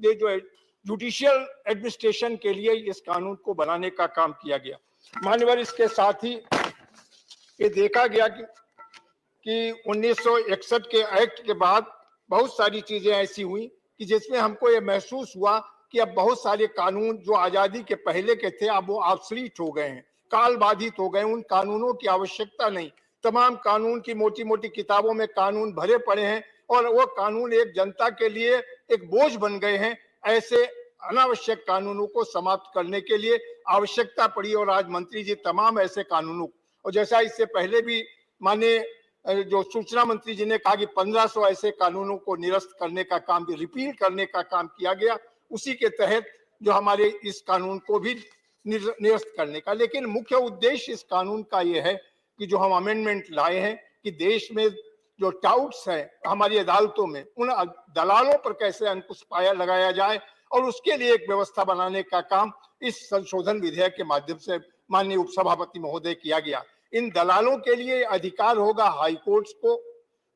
जो जुडिशियल एडमिनिस्ट्रेशन के लिए इस कानून को बनाने का काम किया गया। मान्यवर इसके साथ ही ये देखा गया कि 1961 के एक्ट के बाद बहुत सारी चीजें ऐसी हुई कि जिसमें हमको ये महसूस हुआ कि अब बहुत सारे कानून जो आजादी के पहले के थे अब वो ऑब्सोलीट हो गए हैं, काल बाधित हो गए। उन कानूनों की आवश्यकता नहीं। तमाम कानून की मोटी मोटी किताबों में कानून भरे पड़े हैं और वो कानून एक जनता के लिए एक बोझ बन गए हैं। ऐसे अनावश्यक कानूनों को समाप्त करने के लिए आवश्यकता पड़ी और आज मंत्री जी तमाम ऐसे कानूनों, और जैसा इससे पहले भी माने जो सूचना मंत्री जी ने कहा कि 1500 ऐसे कानूनों को निरस्त करने का काम, रिपील करने का काम किया गया, उसी के तहत जो हमारे इस कानून को भी निरस्त करने का। लेकिन मुख्य उद्देश्य इस कानून का यह है कि जो हम अमेंडमेंट लाए हैं कि देश में जो टाउट्स हैं हमारी अदालतों में, उन दलालों पर कैसे अंकुश पाया लगाया जाए और उसके लिए एक व्यवस्था बनाने का काम इस संशोधन विधेयक के माध्यम से माननीय उपसभापति महोदय किया गया। इन दलालों के लिए अधिकार होगा हाई कोर्ट्स को,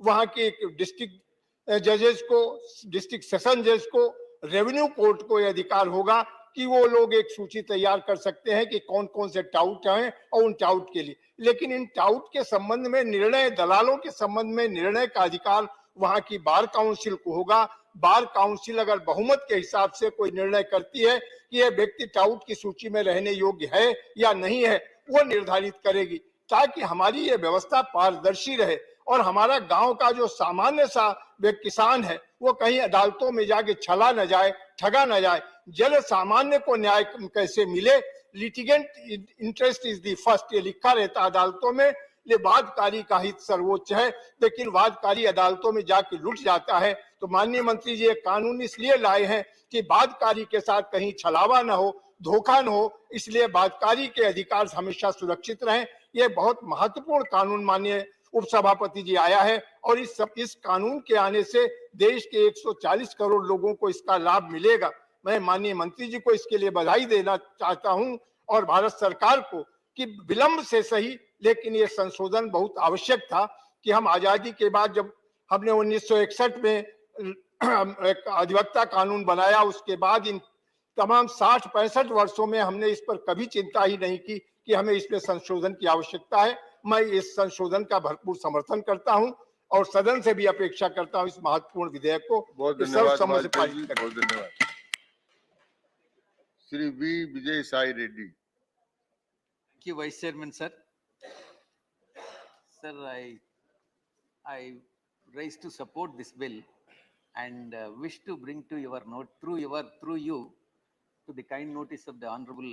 वहां के डिस्ट्रिक्ट जजेस को, डिस्ट्रिक्ट सेशन जज को, रेवेन्यू कोर्ट को यह अधिकार होगा कि वो लोग एक सूची तैयार कर सकते हैं कि कौन कौन से टाउट हैं और उन टाउट के लिए। लेकिन इन टाउट के संबंध में निर्णय, दलालों के संबंध में निर्णय का अधिकार वहां की बार काउंसिल को होगा। बार काउंसिल अगर बहुमत के हिसाब से कोई निर्णय करती है कि यह व्यक्ति टाउट की सूची में रहने योग्य है या नहीं है, वो निर्धारित करेगी, ताकि हमारी ये व्यवस्था पारदर्शी रहे और हमारा गांव का जो सामान्य सा किसान है वो कहीं अदालतों में जाके छला न जाए, ठगा न जाए। जन सामान्य को न्याय कैसे मिले, litigant interest is the first, ये लिखा रहता अदालतों में। ये वादकारी का हित सर्वोच्च है, लेकिन वादकारी अदालतों में जाके लुट जाता है। तो माननीय मंत्री जी ये कानून इसलिए लाए हैं कि वादकारी के साथ कहीं छलावा न हो, धोखा न हो, इसलिए वादकारी के अधिकार हमेशा सुरक्षित रहें। ये बहुत महत्वपूर्ण कानून माननीय उपसभापति जी आया है और इस कानून के आने से देश के 140 करोड़ लोगों को इसका लाभ मिलेगा। मैं माननीय मंत्री जी को इसके लिए बधाई देना चाहता हूं और भारत सरकार को कि विलंब से सही, लेकिन ये संशोधन बहुत आवश्यक था कि हम आजादी के बाद जब हमने 1961 में एक अधिवक्ता कानून बनाया, उसके बाद इन तमाम 60-65 वर्षों में हमने इस पर कभी चिंता ही नहीं की कि हमें इसमें संशोधन की आवश्यकता है। मैं इस संशोधन का भरपूर समर्थन करता हूं और सदन से भी अपेक्षा करता हूं इस महत्वपूर्ण विधेयक को सर्वसम्मति से पारित करें। बहुत धन्यवाद। Shri V Vijay Sai Reddy. Thank you, Vice Chairman, sir. Sir, I rise to support this bill and wish to bring to your note through you to the kind notice of the Honorable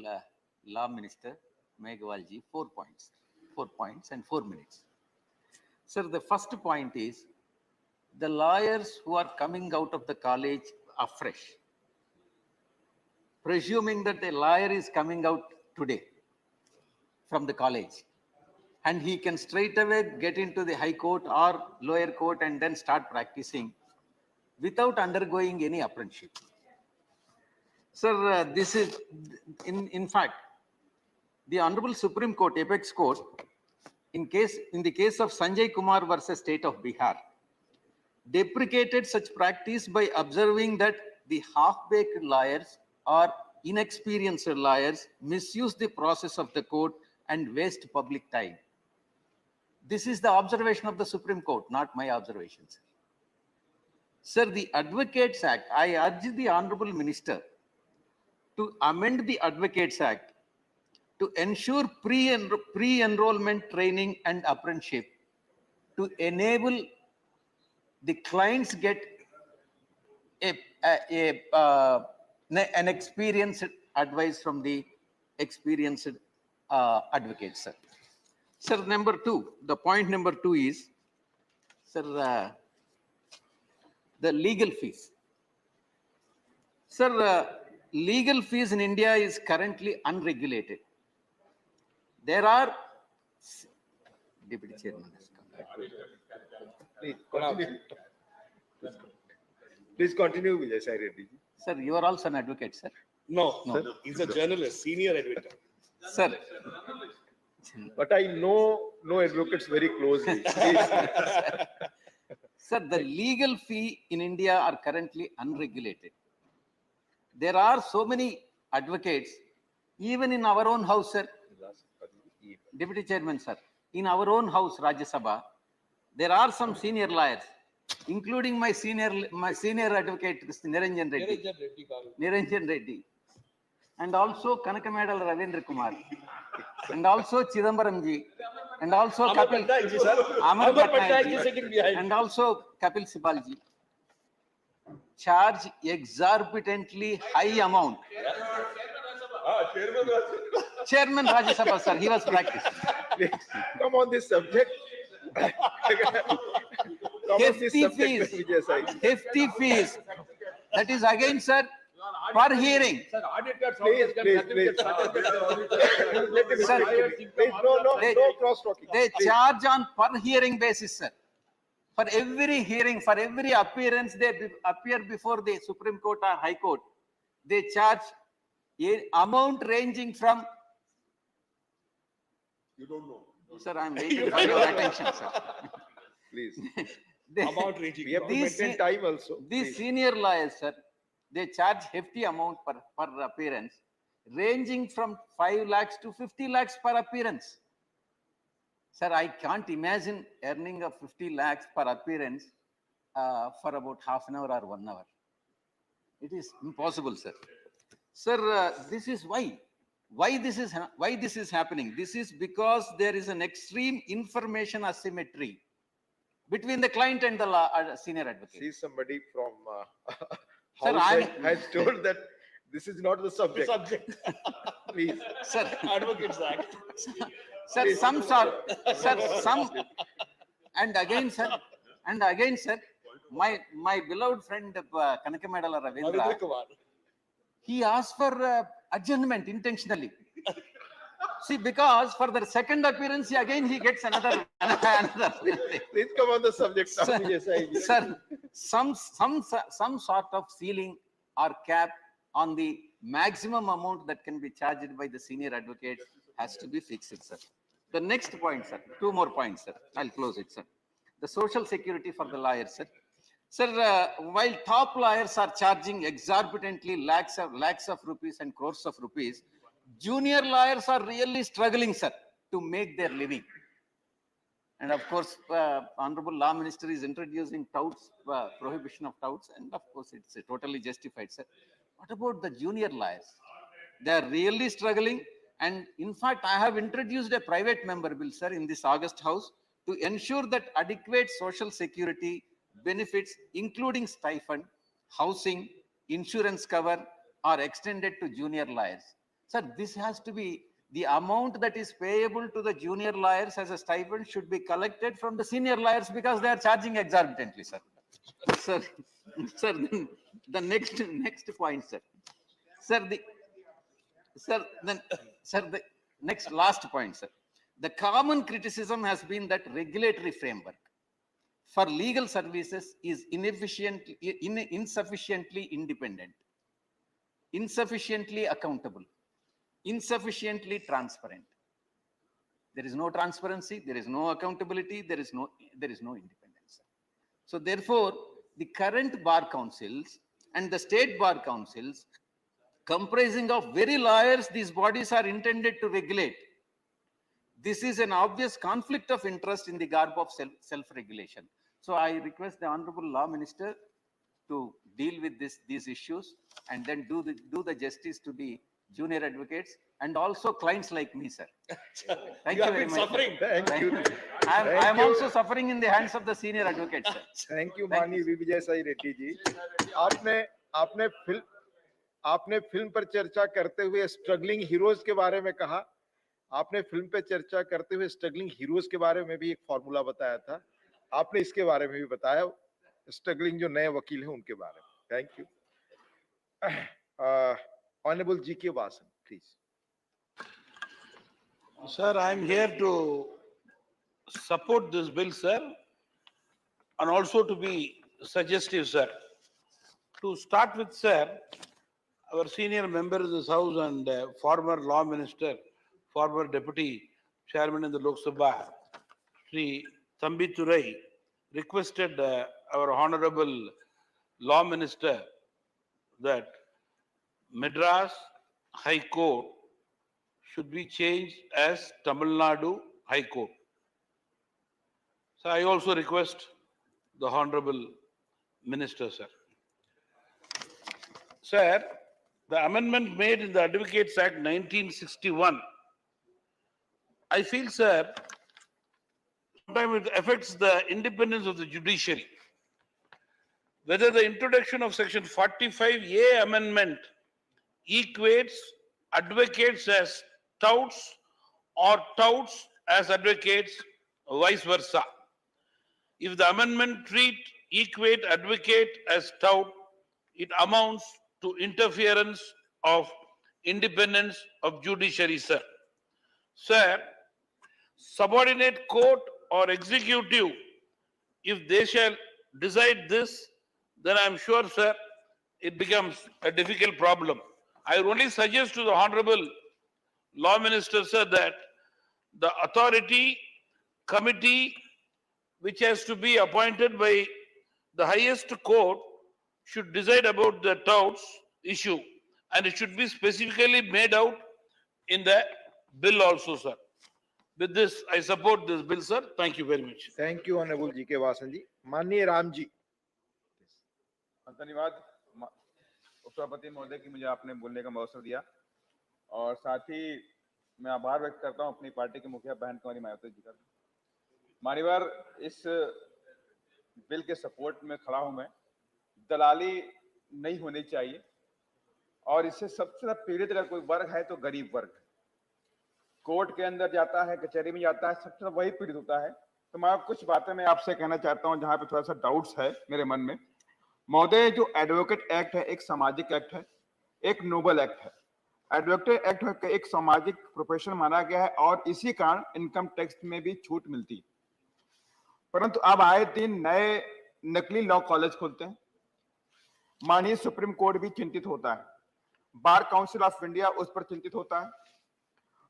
Law Minister Meghalji 4 points and 4 minutes. Sir, the first point is the lawyers who are coming out of the college afresh, presuming that a lawyer is coming out today from the college and he can straight away get into the high court or lower court and then start practicing without undergoing any apprenticeship. Sir, this is in fact the Honorable Supreme Court, Apex Court, in the case of Sanjay Kumar versus State of Bihar, deprecated such practice by observing that the half-baked lawyers or inexperienced lawyers misuse the process of the court and waste public time. This is the observation of the Supreme Court, not my observations. Sir, the Advocates Act, I urge the Honorable Minister to amend the Advocates Act to ensure pre-enrollment training and apprenticeship to enable the clients get an experienced advice from the experienced advocates, sir. Sir, the point number two is, sir, the legal fees. Sir, legal fees in India is currently unregulated. There are, Deputy Chairman. Please continue. Please continue, Vijay Sai Reddy. Sir, you are also an advocate, sir. No, sir, he's a journalist, senior editor. Sir. But I know advocates very closely. Sir, the legal fee in India are currently unregulated. There are so many advocates, even in our own house, sir. Deputy Chairman, sir, in our own house, Rajya Sabha, there are some senior lawyers, including my senior advocate, Niranjan Reddy, and also Kanakamadal Ravindra Kumar, and also Chidambaram ji, and also Amar Kapil Patnaik ji, sir. Amar Amar Patnaik Patnaik ji, ji sitting behind. and also Kapil Sibal ji, charge exorbitantly high amount. Chairman Rajya Sabha, sir, he was practicing. Come on this subject. Hefty fees. That is again, sir, per hearing. Please. No cross-talking. They charge on per hearing basis, sir. For every hearing, for every appearance they appear before the Supreme Court or High Court, they charge an amount ranging from. You don't know. Sir, I am waiting for your attention, sir. Please. Amount ranging. We have to maintain time also. These senior lawyers, sir, they charge hefty amount per appearance, ranging from 5 lakhs to 50 lakhs per appearance. Sir, I can't imagine earning of 50 lakhs per appearance for about half an hour or 1 hour. It is impossible, sir. Sir, this is why. Why this is happening? This is because there is an extreme information asymmetry between the client and the senior advocate. See, somebody from Sir, house has told that this is not the subject. Please. Sir, Advocates Act. Sir, and again, sir, my beloved friend Kanakamadala Ravindra, he asked for adjournment intentionally. See, because for the second appearance, he gets another. Please come on the subject. Sir, some sort of ceiling or cap on the maximum amount that can be charged by the senior advocate has to be fixed, sir. The next point, sir. 2 more points, sir. I'll close it, sir. The social security for the lawyers, sir. Sir, while top lawyers are charging exorbitantly lakhs of rupees and crores of rupees, junior lawyers are really struggling, sir, to make their living. And of course, Honorable Law Minister is introducing touts, prohibition of touts, and of course, it's totally justified, sir. What about the junior lawyers? They are really struggling. And in fact, I have introduced a private member bill, sir, in this August House to ensure that adequate social security benefits, including stipend, housing, insurance cover, are extended to junior lawyers. Sir, this has to be the amount that is payable to the junior lawyers as a stipend should be collected from the senior lawyers because they are charging exorbitantly, sir. Sir, the next point, sir. The next last point, sir. The common criticism has been that regulatory framework for legal services is insufficiently independent, insufficiently accountable, insufficiently transparent. There is no transparency, there is no accountability, there is no independence. So therefore, the current bar councils and the state bar councils, comprising of very lawyers, these bodies are intended to regulate. This is an obvious conflict of interest in the garb of self-regulation. So I request the Honorable Law Minister to deal with these issues and then do the justice to the junior advocates and also clients like me, sir. Thank you very much. Suffering. Thank you. I am also suffering in the hands of the senior advocates, sir. Thank you, माननीय विजय साई रेड्डी जी. आपने film पर चर्चा करते हुए struggling heroes के बारे में कहा. आपने फिल्म पे चर्चा करते हुए स्ट्रगलिंग हीरोज के बारे में भी एक फॉर्मूला बताया था. आपने इसके बारे में भी बताया, स्ट्रगलिंग जो नए वकील हैं उनके बारे में. Thank you. Honourable G K. Vasan, please. Sir, I am here to support this bill, sir, and also to be suggestive, sir. To start with, sir, our senior member of this house and former law minister, former deputy chairman in the Lok Sabha, Sri Thambi Thurai, requested our honorable law minister that Madras High Court should be changed as Tamil Nadu High Court. So I also request the honorable minister, sir. Sir, the amendment made in the Advocates Act 1961, I feel, sir, sometimes it affects the independence of the judiciary. Whether the introduction of section 45A amendment equates advocates as touts or touts as advocates, vice versa. If the amendment equate advocate as tout, it amounts to interference of independence of judiciary, sir. Sir, subordinate court or executive, if they shall decide this, then I am sure, sir, it becomes a difficult problem. I will only suggest to the Honorable Law Minister, sir, that the authority committee which has to be appointed by the highest court should decide about the touts issue, and it should be specifically made out in the bill also, sir. With this, I support this bill, sir. Thank you very much. Thank you, Honorable G.K. Vasan ji. माननीय राम जी. धन्यवाद उपसभापति महोदय की मुझे आपने बोलने का अवसर दिया, और साथ ही मैं आभार व्यक्त करता हूं अपनी पार्टी के मुखिया बहन कुमारी मायावती जी का. मान्यवर, इस बिल के सपोर्ट में खड़ा हूं मैं. दलाली नहीं होनी चाहिए, और इससे सबसे ज्यादा पीड़ित अगर कोई वर्ग है तो गरीब वर्ग. कोर्ट के अंदर जाता है, कचहरी में जाता है, सबसे ज्यादा वही पीड़ित होता है. तो मैं कुछ बातें मैं आपसे कहना चाहता हूं जहां पे थोड़ा सा डाउट्स है मेरे मन में. महोदय, जो एडवोकेट एक्ट है एक सामाजिक एक्ट है, एक नोबल एक्ट है. एडवोकेट एक्ट एक सामाजिक प्रोफेशन माना गया है और इसी कारण इनकम टैक्स में भी छूट मिलती है. परंतु अब आए दिन नए नकली लॉ कॉलेज खुलते हैं. माननीय सुप्रीम कोर्ट भी चिंतित होता है, बार काउंसिल ऑफ इंडिया उस पर चिंतित होता है,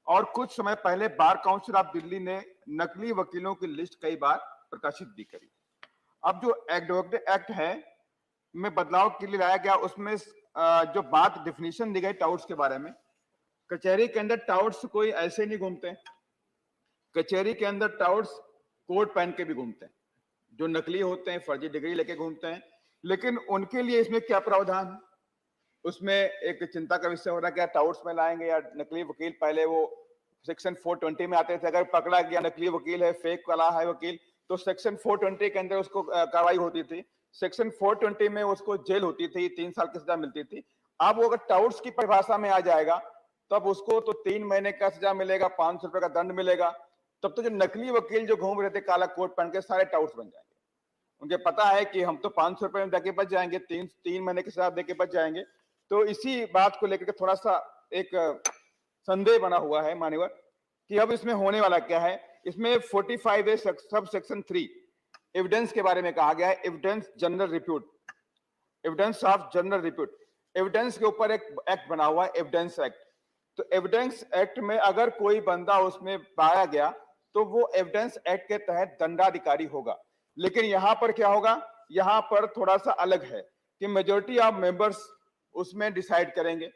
और कुछ समय पहले बार काउंसिल ऑफ दिल्ली ने नकली वकीलों की लिस्ट कई बार प्रकाशित भी करी. अब जो एडवोकेट एक्ट है में बदलाव के लिए लाया गया, उसमें जो बात डिफिनीशन दी गई टाउट्स के बारे में, कचहरी के अंदर टाउट्स कोई ऐसे नहीं घूमते. कचहरी के अंदर टाउट्स कोट पहन के भी घूमते हैं, जो नकली होते हैं, फर्जी डिग्री लेके घूमते हैं. लेकिन उनके लिए इसमें क्या प्रावधान है, उसमें एक चिंता का विषय हो रहा है. क्या टाउट्स में लाएंगे या नकली वकील? पहले वो सेक्शन 420 में आते थे, अगर पकड़ा गया नकली वकील है, फेक वाला है वकील, तो सेक्शन 420 के अंदर उसको कार्रवाई होती थी. सेक्शन 420 में उसको जेल होती थी, 3 साल की सजा मिलती थी. अब वो अगर टाउट्स की परिभाषा में आ जाएगा तब उसको तो 3 महीने का सजा मिलेगा, 500 रुपए का दंड मिलेगा. तब तो जो नकली वकील जो घूम रहे थे काला कोट पहन के, सारे टाउट्स बन जाएंगे. उनके पता है कि हम तो 500 रुपए में देके बच जाएंगे, 3 महीने की सजा देके बच जाएंगे. तो इसी बात को लेकर के थोड़ा सा एक संदेह बना हुआ है मान्यवर कि अब इसमें होने वाला क्या है. इसमें 45A सब सेक्शन 3 एविडेंस के बारे में कहा गया है. Evidence general repute, evidence of general repute, evidence के ऊपर एक एक्ट बना हुआ है, एविडेंस एक्ट. तो एविडेंस एक्ट में अगर कोई बंदा उसमें पाया गया तो वो एविडेंस एक्ट के तहत दंडाधिकारी होगा। लेकिन यहाँ पर क्या होगा, यहाँ पर थोड़ा सा अलग है कि मेजोरिटी ऑफ मेंबर्स उसमें डिसाइड करेंगे।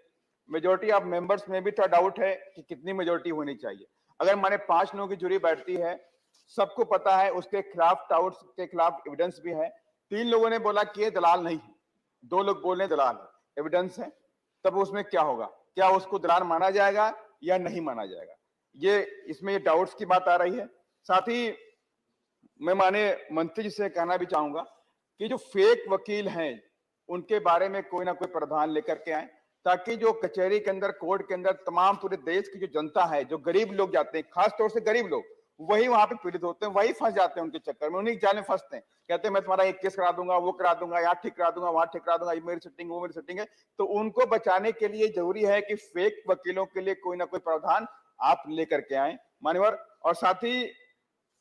मेजोरिटी ऑफ मेंबर्स में भी थोड़ा डाउट है कि कितनी मेजोरिटी होनी चाहिए। अगर माने 5 लोगों की जूरी बैठती है, सबको पता है उसके खिलाफ, टाउट्स के खिलाफ एविडेंस भी है, 3 लोगों ने बोला कि ये दलाल नहीं है, 2 लोग बोल रहे दलाल है, एविडेंस है, तब उसमें क्या होगा, क्या उसको दलाल माना जाएगा या नहीं माना जाएगा, ये इसमें ये डाउट्स की बात आ रही है। साथ ही मैं माने मंत्री जी से कहना भी चाहूंगा कि जो फेक वकील हैं उनके बारे में कोई ना कोई प्रावधान लेकर के आए, ताकि जो कचहरी के अंदर, कोर्ट के अंदर तमाम पूरे देश की जो जनता है, जो गरीब लोग जाते हैं, खास तौर से गरीब लोग, वही वहां पे पीड़ित होते हैं, वही फंस जाते हैं उनके चक्कर में, उन्हीं जाल में फंसते हैं। कहते हैं मैं तुम्हारा एक केस करा दूंगा, वो करा दूंगा, यहाँ ठीक करा दूंगा, वहां ठीक करा दूंगा, ये मेरी सेटिंग, वो मेरी सेटिंग है। तो उनको बचाने के लिए जरूरी है कि फेक वकीलों के लिए कोई ना कोई प्रावधान आप लेकर के आए मान्यवर। और साथ ही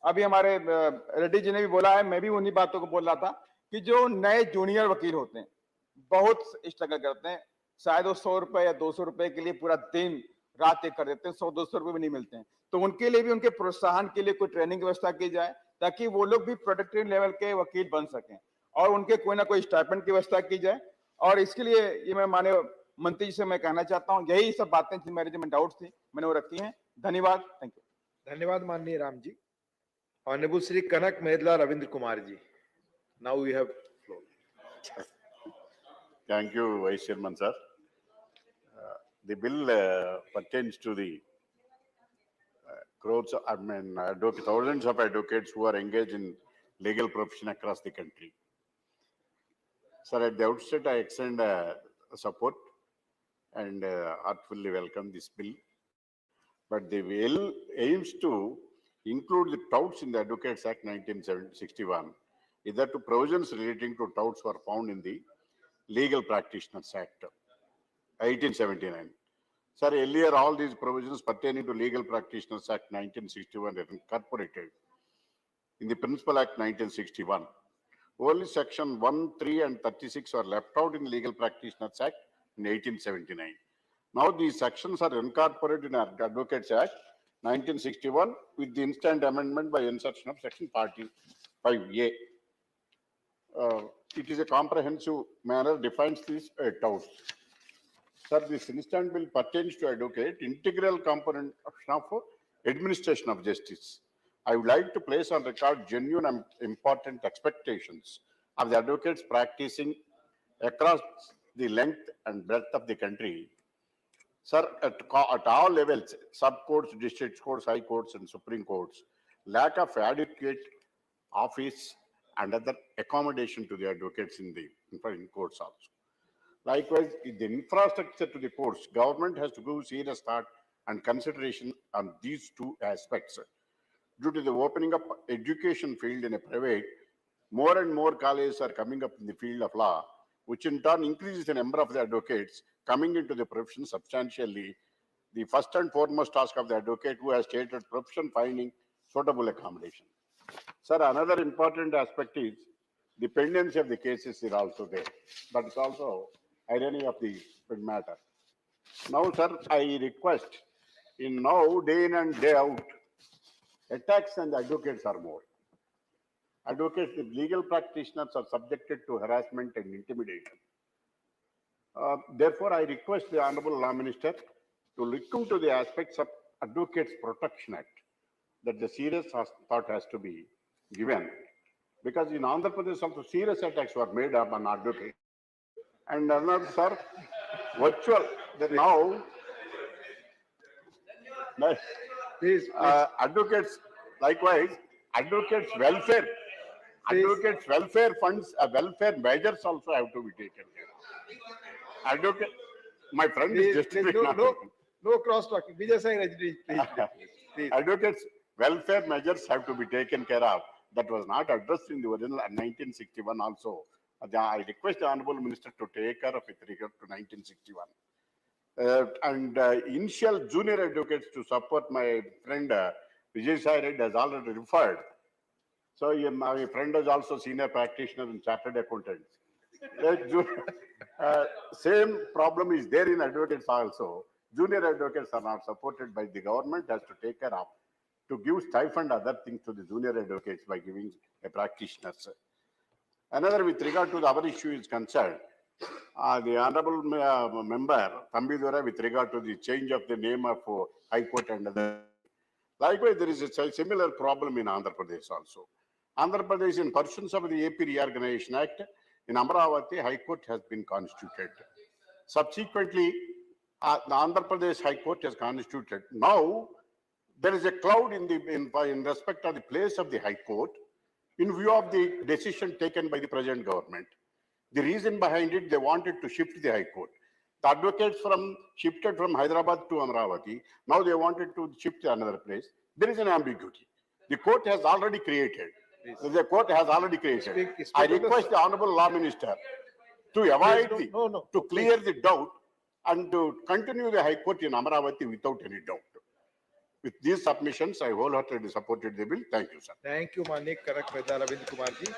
अभी हमारे रेड्डी जी ने भी बोला है, मैं भी उन्हीं बातों को बोल रहा था कि जो नए जूनियर वकील होते हैं बहुत स्ट्रगल करते हैं, शायद वो 100 रुपए या 200 रुपए के लिए पूरा दिन रात एक कर देते हैं, 100-200 रुपए भी नहीं मिलते हैं। तो उनके लिए भी, उनके प्रोत्साहन के लिए कोई ट्रेनिंग की व्यवस्था की जाए, ताकि वो लोग भी प्रोडक्टिव लेवल के वकील बन सकें, और उनके कोई ना कोई स्टाइपेंड की व्यवस्था की जाए। और इसके लिए ये मैं माने मंत्री जी से मैं कहना चाहता हूँ, यही सब बातें थी मेरे जो डाउट्स थी, मैंने वो रखी हैं। धन्यवाद, थैंक यू। धन्यवाद माननीय Ram ji. Honourable Shri Kanakamedala Ravindra Kumar ji, now we have floor. Thank you, Vice Chairman, sir. The bill pertains to the crores, thousands of advocates who are engaged in legal profession across the country. Sir, at the outset, I extend support and heartfully welcome this bill. But the bill aims to include the touts in the Advocates Act 1961, either to provisions relating to touts were found in the Legal Practitioners Act 1879. Sir, earlier all these provisions pertaining to Legal Practitioners Act 1961 were incorporated in the Principal Act 1961. Only section 1, 3 and 36 are left out in the Legal Practitioners Act in 1879. Now these sections are incorporated in our Advocates Act 1961 with the instant amendment by insertion of section 45A. It is a comprehensive manner defines these touts. Sir, this instant bill pertains to advocate, integral component of administration of justice. I would like to place on record genuine and important expectations of the advocates practicing across the length and breadth of the country. Sir, at all levels, sub-courts, district courts, high courts, and Supreme Courts, lack of adequate office and other accommodation to the advocates in courts also. Likewise, in the infrastructure to the courts, government has to give serious thought and consideration on these two aspects. Due to the opening up education field in a private, more and more colleges are coming up in the field of law, which in turn increases the number of the advocates coming into the profession substantially. The first and foremost task of the advocate who has stated profession finding suitable accommodation. Sir, another important aspect is the pendency of the cases is also there, but it's also irony of the matter. Now, sir, I request in now day in and day out, attacks on the advocates are more. Advocates, the legal practitioners are subjected to harassment and intimidation. Therefore, I request the Honorable Law Minister to look into the aspects of Advocates Protection Act, that the serious thought has to be given. Because in Andhra Pradesh also serious attacks were made upon advocates. And another, sir, virtual, now, advocates, likewise, advocates welfare funds, welfare measures also have to be taken care of. Advocate, my friend is just no cross talking. Please. Advocates welfare measures have to be taken care of. That was not addressed in the original 1961 also. I request the Honorable Minister to take care of it regard to 1961. Initial junior advocates to support my friend Vijay Sai Reddy has already referred. So my friend is also senior practitioner in chartered accountants. Same problem is there in advocates also. junior advocates are not supported by the government, has to take care of to give stipend other things to the junior advocates by giving a practitioners. Another, with regard to the other issue is concerned, the honorable member Thambidura, with regard to the change of the name of High Court and other. Likewise, there is a similar problem in Andhra Pradesh also. Andhra Pradesh, in pursuance of the AP Reorganization Act, in Amravati, High Court has been constituted. Subsequently, the Andhra Pradesh High Court has constituted. Now, there is a cloud in respect of the place of the High Court in view of the decision taken by the present government. The reason behind it, they wanted to shift the High Court. The advocates shifted from Hyderabad to Amravati. Now they wanted to shift to another place. There is an ambiguity. The court has already created. The court has already created. I request the Honorable Law Minister to avoid to clear the doubt and to continue the High Court in Amravati without any doubt. With these submissions, I wholeheartedly supported the bill. Thank you, sir. Thank you, माननीय करक वेदा रविंद्र कुमार जी।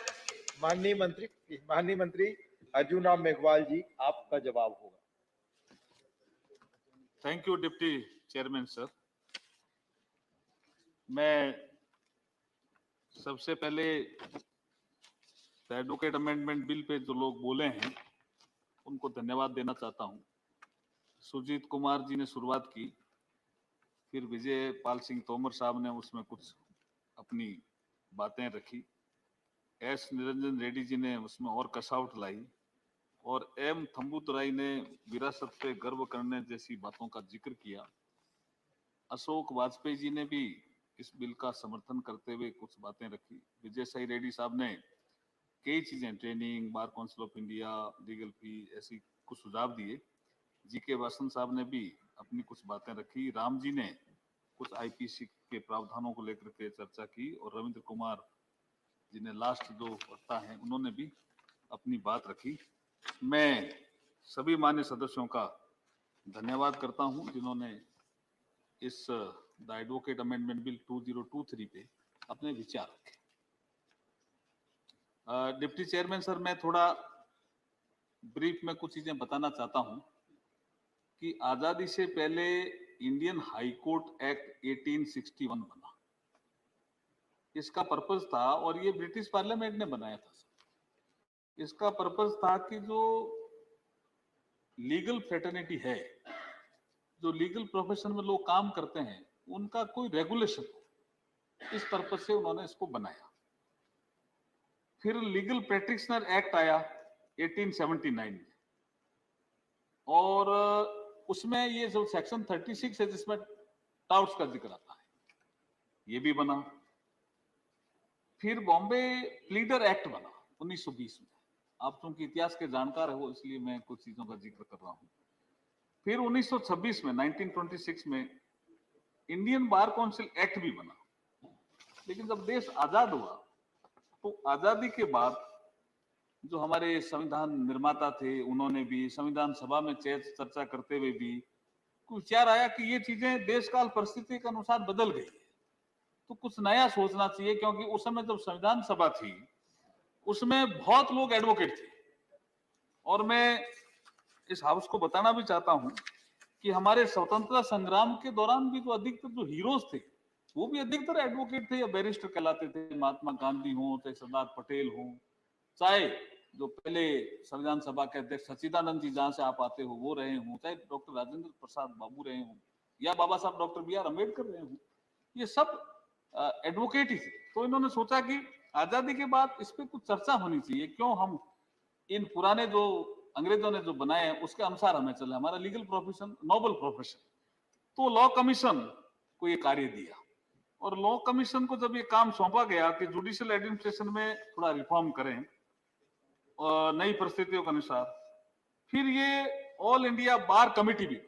माननीय मंत्री अर्जुन राम मेघवाल जी, आपका जवाब होगा। Thank you deputy chairman sir. मैं सबसे पहले एडवोकेट अमेंडमेंट बिल पे जो लोग बोले हैं उनको धन्यवाद देना चाहता हूं। सुजीत कुमार जी ने शुरुआत की, फिर विजय पाल सिंह तोमर साहब ने उसमें कुछ अपनी बातें रखी, एस निरंजन रेड्डी जी ने उसमें और कसावट लाई, और एम थम्बुतराई ने विरासत पे गर्व करने जैसी बातों का जिक्र किया। अशोक वाजपेयी जी ने भी इस बिल का समर्थन करते हुए कुछ बातें रखी। विजय साई रेड्डी साहब ने कई चीजें, training, bar council of India, legal fee, ऐसी कुछ सुझाव दिए। जी के वासन साहब ने भी अपनी कुछ बातें रखी। राम जी ने कुछ आईपीसी के प्रावधानों को लेकर के चर्चा की, और रविंद्र कुमार जी ने लास्ट जो वक्ता हैं उन्होंने भी अपनी बात रखी। मैं सभी मान्य सदस्यों का धन्यवाद करता हूं जिन्होंने इस द एडवोकेट अमेंडमेंट बिल 2023 पे अपने विचार रखे। डिप्टी चेयरमैन सर, मैं थोड़ा ब्रीफ में कुछ चीजें बताना चाहता हूं कि आजादी से पहले इंडियन हाई कोर्ट एक्ट 1861 बना। इसका पर्पस था, और ये ब्रिटिश पार्लियामेंट ने बनाया था, इसका पर्पस था कि जो लीगल फ्रेटर्निटी है, जो लीगल प्रोफेशन में लोग काम करते हैं, उनका कोई रेगुलेशन हो, इस पर्पस से उन्होंने इसको बनाया। फिर लीगल प्रैक्टिशनर एक्ट आया 1879 में, और उसमें ये जो सेक्शन 36 है जिसमें टाउट्स का जिक्र आता है, ये भी बना। फिर बॉम्बे प्लीडर एक्ट बना 1920 में। आप चूंकि इतिहास के जानकार हो इसलिए मैं कुछ चीजों का जिक्र कर रहा हूं। फिर 1926 में 1926 में इंडियन बार काउंसिल एक्ट भी बना। लेकिन जब देश आजाद हुआ तो आजादी के बाद जो हमारे संविधान निर्माता थे उन्होंने भी संविधान सभा में चर्चा करते हुए भी कुछ विचार आया कि ये चीजें देश काल परिस्थिति के अनुसार बदल गई, तो कुछ नया सोचना चाहिए। क्योंकि उस समय जब संविधान सभा थी उसमें बहुत लोग एडवोकेट थे, और मैं इस हाउस को बताना भी चाहता हूं कि हमारे स्वतंत्रता संग्राम के दौरान भी जो अधिकतर जो हीरोज थे वो भी अधिकतर एडवोकेट थे या बैरिस्टर कहलाते थे। महात्मा गांधी हो, चाहे सरदार पटेल हो, चाहे जो पहले संविधान सभा के अध्यक्ष सच्चिदानंद जी जहां से आप आते हो वो रहे हों, चाहे डॉक्टर राजेंद्र प्रसाद बाबू रहे हों, या बाबा साहब डॉक्टर BR अम्बेडकर रहे हों, ये सब एडवोकेट ही थे। तो इन्होंने सोचा कि आजादी के बाद इस पर कुछ चर्चा होनी चाहिए, क्यों हम इन पुराने जो अंग्रेजों ने जो बनाए हैं उसके अनुसार हमें चले, हमारा लीगल प्रोफेशन नोबल प्रोफेशन। तो लॉ कमीशन को ये कार्य दिया, और लॉ कमीशन को जब ये काम सौंपा गया कि जुडिशियल एडमिनिस्ट्रेशन में थोड़ा रिफॉर्म करें और नई परिस्थितियों के अनुसार, फिर ये ऑल इंडिया बार कमेटी भी,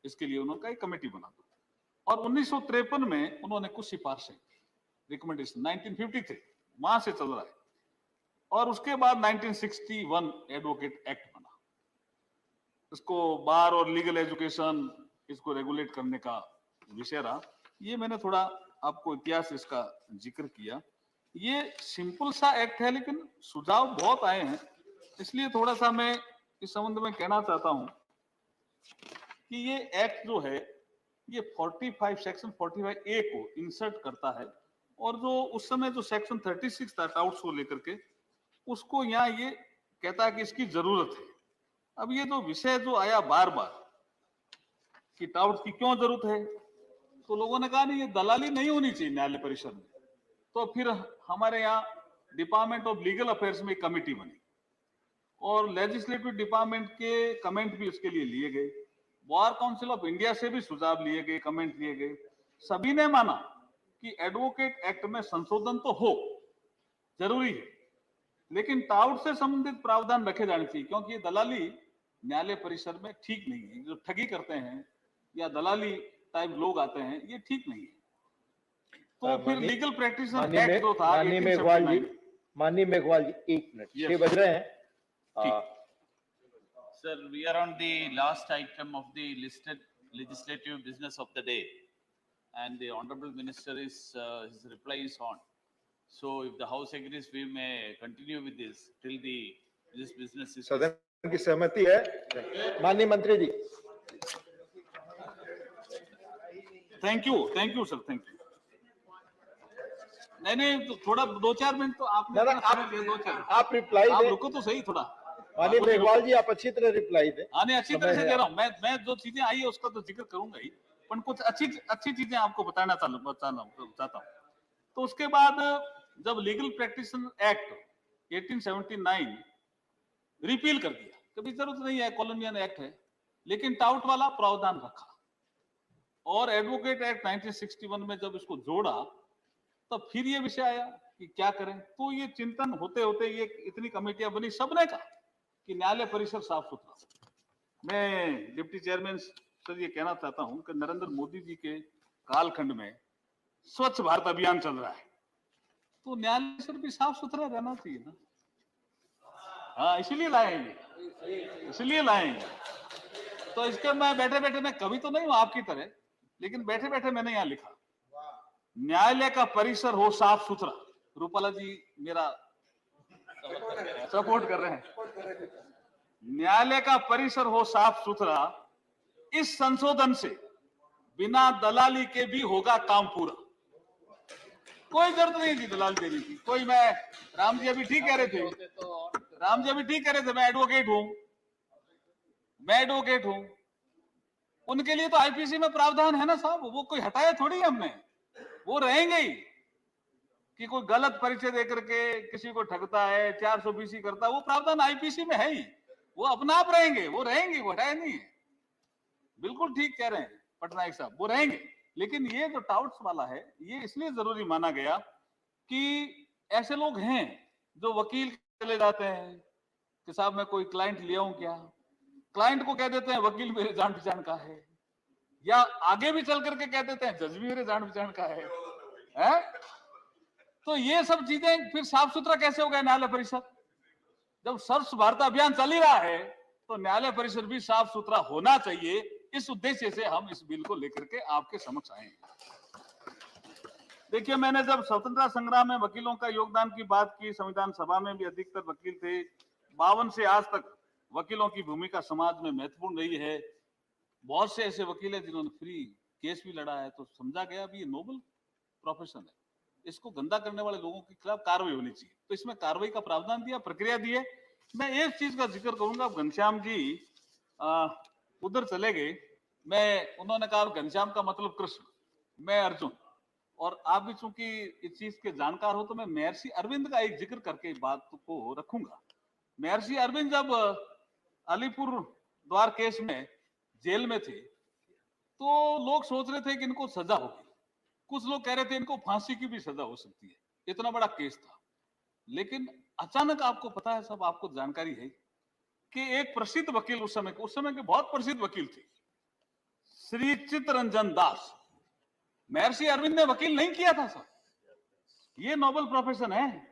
इसके लिए उन्होंने एक कमेटी बना दी, और 1953 में उन्होंने कुछ सिफारिशें, रिकमेंडेशन 1953 वहां से चल रहा है, और उसके बाद 1961 एडवोकेट एक्ट बना। इसको बार और लीगल एजुकेशन इसको रेगुलेट करने का विषय रहा। ये मैंने थोड़ा आपको इतिहास इसका जिक्र किया। ये सिंपल सा एक्ट है लेकिन सुझाव बहुत आए हैं, इसलिए थोड़ा सा मैं इस संबंध में कहना चाहता हूं कि ये एक्ट जो है ये 45 सेक्शन 45A को इंसर्ट करता है, और जो उस समय जो सेक्शन 36 था टाउट्स को लेकर के, उसको यहाँ ये कहता है कि इसकी जरूरत है। अब ये जो विषय जो आया बार बार कि टाउट्स की क्यों जरूरत है, तो लोगों ने कहा नहीं, ये दलाली नहीं होनी चाहिए न्यायालय परिषद में। तो फिर हमारे यहाँ डिपार्टमेंट ऑफ लीगल अफेयर्स में कमेटी बनी और लेजिस्लेटिव डिपार्टमेंट के कमेंट भी उसके लिए लिए गए, बार काउंसिल ऑफ इंडिया से भी सुझाव लिए गए, कमेंट लिए गए। सभी ने माना कि एडवोकेट एक्ट में संशोधन तो हो, जरूरी है, लेकिन टाउट से संबंधित प्रावधान रखे जाने चाहिए, क्योंकि ये दलाली न्यायालय परिसर में ठीक नहीं है। जो ठगी करते हैं या दलाली टाइप लोग आते हैं, ये ठीक नहीं है। तो फिर लीगल प्रैक्टिशनर एक्ट जो था माननीय मेघवाल जी 1 मिनट, 6 बज रहे हैं। Sir, we are on the last item of the listed legislative business of the day, and the Honorable Minister is his reply is on. So, if the House agrees, we may continue with this till this business is. सदन की सहमति है, माननीय मंत्री जी। Thank you sir, thank you. नहीं तो थोड़ा 2-4 मिनट तो आपने आप रिप्लाई आप रुको तो सही थोड़ा। माननीय मेघवाल जी आप अच्छी तरह रिप्लाई दें। हाँ नहीं, अच्छी तरह से दे रहा हूँ मैं जो चीजें आई है उसका तो जिक्र करूंगा ही, पर कुछ अच्छी चीजें आपको बताना चाहता हूँ। तो उसके बाद जब लीगल प्रैक्टिशनर एक्ट 1879 रिपील कर दिया, कभी जरूरत नहीं है, कॉलोनियल एक्ट है, लेकिन टाउट वाला प्रावधान रखा, और एडवोकेट एक्ट 1961 में जब इसको जोड़ा तब फिर ये विषय आया कि क्या करें। तो ये चिंतन होते होते ये इतनी कमेटियां बनी, सबने कहा कि न्यायालय परिसर साफ सुथरा। मैं डिप्टी चेयरमैन सर ये कहना चाहता हूं कि नरेंद्र मोदी जी के कालखंड में स्वच्छ भारत अभियान चल रहा है, तो न्यायालय परिसर भी साफ सुथरा रहना चाहिए ना। हाँ, इसलिए लाएंगे। तो इसके मैं बैठे मैं कभी तो नहीं हूं आपकी तरह, लेकिन बैठे मैंने यहाँ लिखा, न्यायालय का परिसर हो साफ सुथरा। रूपाला जी मेरा सपोर्ट कर रहे हैं। न्यायालय का परिसर हो साफ सुथरा, इस संशोधन से बिना दलाली के भी होगा काम पूरा। कोई जरूरत नहीं थी दलाल देने की, कोई। मैं राम जी अभी ठीक कह रहे थे, मैं एडवोकेट हूं। उनके लिए तो आईपीसी में प्रावधान है ना साहब, वो कोई हटाया थोड़ी हमने, वो रहेंगे ही। कि कोई गलत परिचय देकर के किसी को ठगता है, 420 करता है, वो प्रावधान आईपीसी में है ही, वो अपना आप रहेंगे, वो हटाया नहीं है। बिल्कुल ठीक कह रहे हैं पटनायक साहब, वो रहेंगे। लेकिन ये जो टाउट्स वाला है, ये इसलिए जरूरी माना गया कि ऐसे लोग हैं जो वकील चले जाते हैं कि साहब मैं कोई क्लाइंट लिया हूं क्या, क्लाइंट को कह देते हैं वकील मेरे जान पहचान का है, या आगे भी चल करके कह देते हैं जज भी मेरे जान पहचान का है? तो ये सब चीजें फिर साफ सुथरा कैसे होगा न्यायालय परिसर? जब स्वच्छ भारत अभियान चल ही रहा है तो न्यायालय परिसर भी साफ सुथरा होना चाहिए। इस उद्देश्य से हम इस बिल को लेकर के आपके समक्ष आए हैं। देखिए, मैंने जब स्वतंत्रता संग्राम में वकीलों का योगदान की बात की, संविधान सभा में भी अधिकतर वकील थे। 52 से आज तक वकीलों की भूमिका समाज में महत्वपूर्ण रही है। बहुत से ऐसे वकील हैं जिन्होंने फ्री केस भी लड़ा है। तो समझा गया भी ये नोबल प्रोफेशन है, इसको गंदा करने वाले लोगों के खिलाफ कार्रवाई होनी चाहिए। तो इसमें कार्रवाई का प्रावधान दिया, प्रक्रिया दी है। मैं एक चीज का जिक्र करूंगा, घनश्याम जी उधर चले गए। उन्होंने कहा घनश्याम का मतलब कृष्ण, मैं अर्जुन, और आप भी चूंकि इस चीज के जानकार हो तो मैं महर्षि अरविंद का एक जिक्र करके बात को रखूंगा। महर्षि अरविंद जब अलीपुर द्वार केस में जेल में थे तो लोग सोच रहे थे कि इनको सजा होगी, कुछ लोग कह रहे थे इनको फांसी की भी सजा हो सकती है, इतना बड़ा केस था। लेकिन अचानक आपको पता है, सब आपको जानकारी है कि एक प्रसिद्ध वकील उस समय के बहुत प्रसिद्ध वकील थे, श्री चित्तरंजन दास। महर्षि अरविंद ने वकील नहीं किया था सर, ये नोबल प्रोफेशन है,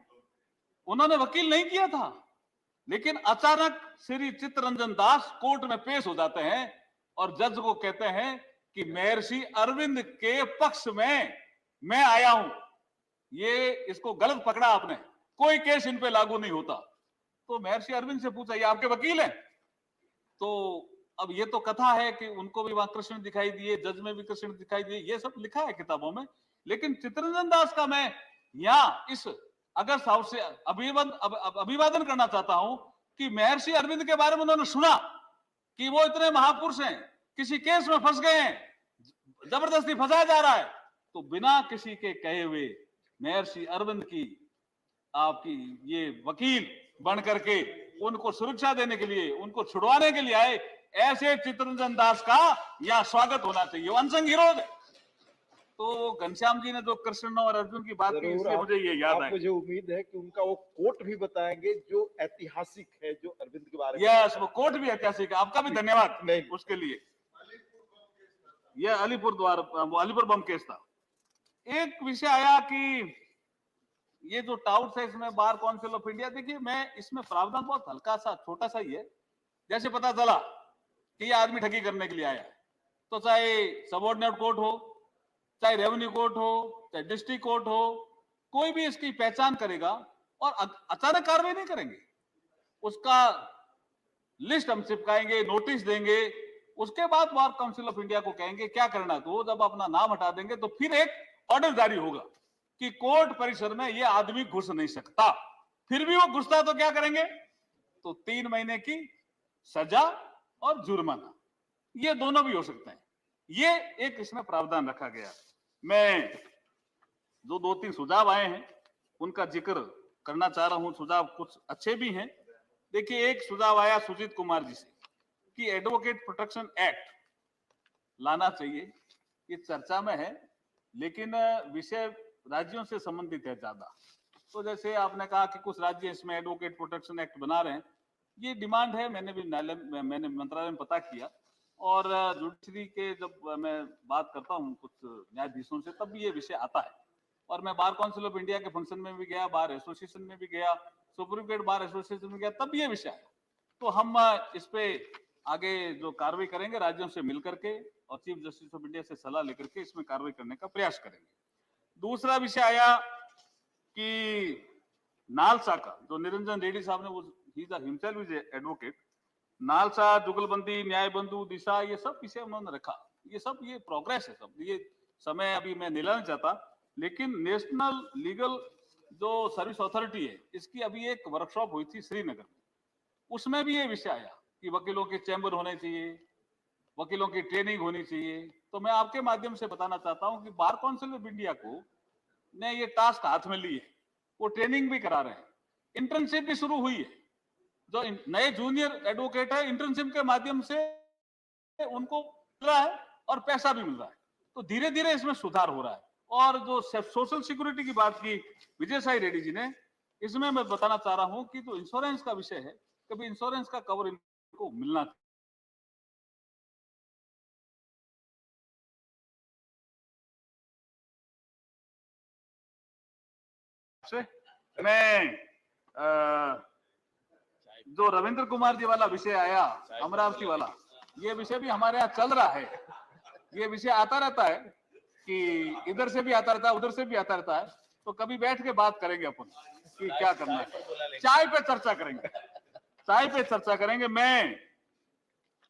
उन्होंने वकील नहीं किया था। लेकिन अचानक श्री चित्तरंजन दास कोर्ट में पेश हो जाते हैं और जज को कहते हैं कि महर्षि अरविंद के पक्ष में मैं आया हूं, ये इसको गलत पकड़ा आपने, कोई केस इन पे लागू नहीं होता। तो महर्षि अरविंद से पूछा, ये आपके वकील हैं? तो अब ये तो कथा है कि उनको भी वहां कृष्ण दिखाई दिए, जज में भी कृष्ण दिखाई दिए, ये सब लिखा है किताबों में। लेकिन चित्तरंजन दास का मैं यहाँ इस अगस्त हाउस से अभिवादन करना चाहता हूं कि महर्षि अरविंद के बारे में उन्होंने सुना कि वो इतने महापुरुष हैं, किसी केस में फंस गए हैं, जबरदस्ती फंसाया जा रहा है, तो बिना किसी के कहे हुए महर्षि अरविंद की आपकी ये वकील बन करके उनको सुरक्षा देने के लिए, उनको छुड़वाने के लिए आए, ऐसे चित्तरंजन दास का यहाँ स्वागत होना चाहिए। Unsung heroes. तो घनश्याम जी ने जो कृष्ण और अर्जुन की बात की, इसलिए मुझे ये याद है। मुझे उम्मीद है कि उनका वो कोट भी बताएंगे जो ऐतिहासिक है, जो अरविंद के बारे में। यस, वो कोट भी ऐतिहासिक है। आपका भी धन्यवाद नहीं उसके लिए। यह अलीपुर बम केस था। एक विषय आया कि ये जो टाउट्स है इसमें बार काउंसिल ऑफ इंडिया, देखिए मैं इसमें प्रावधान बहुत हल्का सा छोटा सा ही है। जैसे पता चला कि ये आदमी ठगी करने के लिए आया है, तो चाहे सबऑर्डिनेट कोर्ट हो, चाहे रेवेन्यू कोर्ट हो, चाहे डिस्ट्रिक्ट कोर्ट हो, कोई भी इसकी पहचान करेगा और अचानक कार्रवाई नहीं करेंगे, उसका लिस्ट हम चिपकाएंगे, नोटिस देंगे, उसके बाद बार काउंसिल ऑफ इंडिया को कहेंगे क्या करना है। तो जब अपना नाम हटा देंगे तो फिर एक ऑर्डर जारी होगा कि कोर्ट परिसर में ये आदमी घुस नहीं सकता। फिर भी वो घुसता तो क्या करेंगे, तो 3 महीने की सजा और जुर्माना, ये दोनों भी हो सकते हैं। ये एक इसमें प्रावधान रखा गया। मैं जो 2-3 सुझाव आए हैं उनका जिक्र करना चाह रहा हूं। सुझाव कुछ अच्छे भी हैं। देखिए, एक सुझाव आया सुजीत कुमार जी से कि एडवोकेट प्रोटेक्शन एक्ट लाना चाहिए। ये चर्चा में है, लेकिन विषय राज्यों से संबंधित है ज्यादा। तो जैसे आपने कहा कि कुछ राज्य इसमें एडवोकेट प्रोटेक्शन एक्ट बना रहे हैं, ये डिमांड है। मैंने मंत्रालय में पता किया, और जुडिशरी के जब मैं बात करता हूँ कुछ न्यायाधीशों से, तब भी ये विषय आता है। और मैं बार काउंसिल ऑफ इंडिया के फंक्शन में भी गया, बार एसोसिएशन में भी गया, सुप्रीम कोर्ट बार एसोसिएशन में गया, तब ये विषय आया। तो हम इस पे आगे जो कार्रवाई करेंगे राज्यों से मिलकर के और चीफ जस्टिस ऑफ इंडिया से सलाह लेकर के इसमें कार्रवाई करने का प्रयास करेंगे। दूसरा विषय आया कि नालसा का, जो निरंजन रेड्डी साहब ने, वो हिमसेल्फ इज एडवोकेट, नालसा, जुगलबंदी, न्याय बंधु, दिशा, ये सब विषय उन्होंने रखा। ये सब ये प्रोग्रेस है, सब ये समय अभी मैं नहीं लेना चाहता, लेकिन नेशनल लीगल जो सर्विस अथॉरिटी है, इसकी अभी एक वर्कशॉप हुई थी श्रीनगर में, उसमें भी ये विषय आया कि वकीलों के चैम्बर होने चाहिए, वकीलों की ट्रेनिंग होनी चाहिए। तो मैं आपके माध्यम से बताना चाहता हूं कि बार काउंसिल ऑफ इंडिया को ने ये टास्क हाथ में ली है, वो ट्रेनिंग भी करा रहे हैं, इंटर्नशिप भी शुरू हुई है। जो नए जूनियर एडवोकेट है, इंटर्नशिप के माध्यम से उनको मिल रहा है और पैसा भी मिल रहा है। तो धीरे धीरे इसमें सुधार हो रहा है। और जो सोशल सिक्योरिटी की बात की विजय साई रेड्डी जी ने, इसमें मैं बताना चाह रहा हूं कि जो इंश्योरेंस का विषय है, कभी इंश्योरेंस का कवर इनको मिलना चाहिए। मैं जो रविंद्र कुमार जी वाला विषय आया, अमरावती वाला, ये विषय भी हमारे यहाँ चल रहा है। ये विषय आता रहता है कि इधर से भी आता रहता है, उधर से भी आता रहता है। तो कभी बैठ के बात करेंगे अपन कि क्या करना है, चाय पे चर्चा करेंगे, चाय पे चर्चा करेंगे। मैं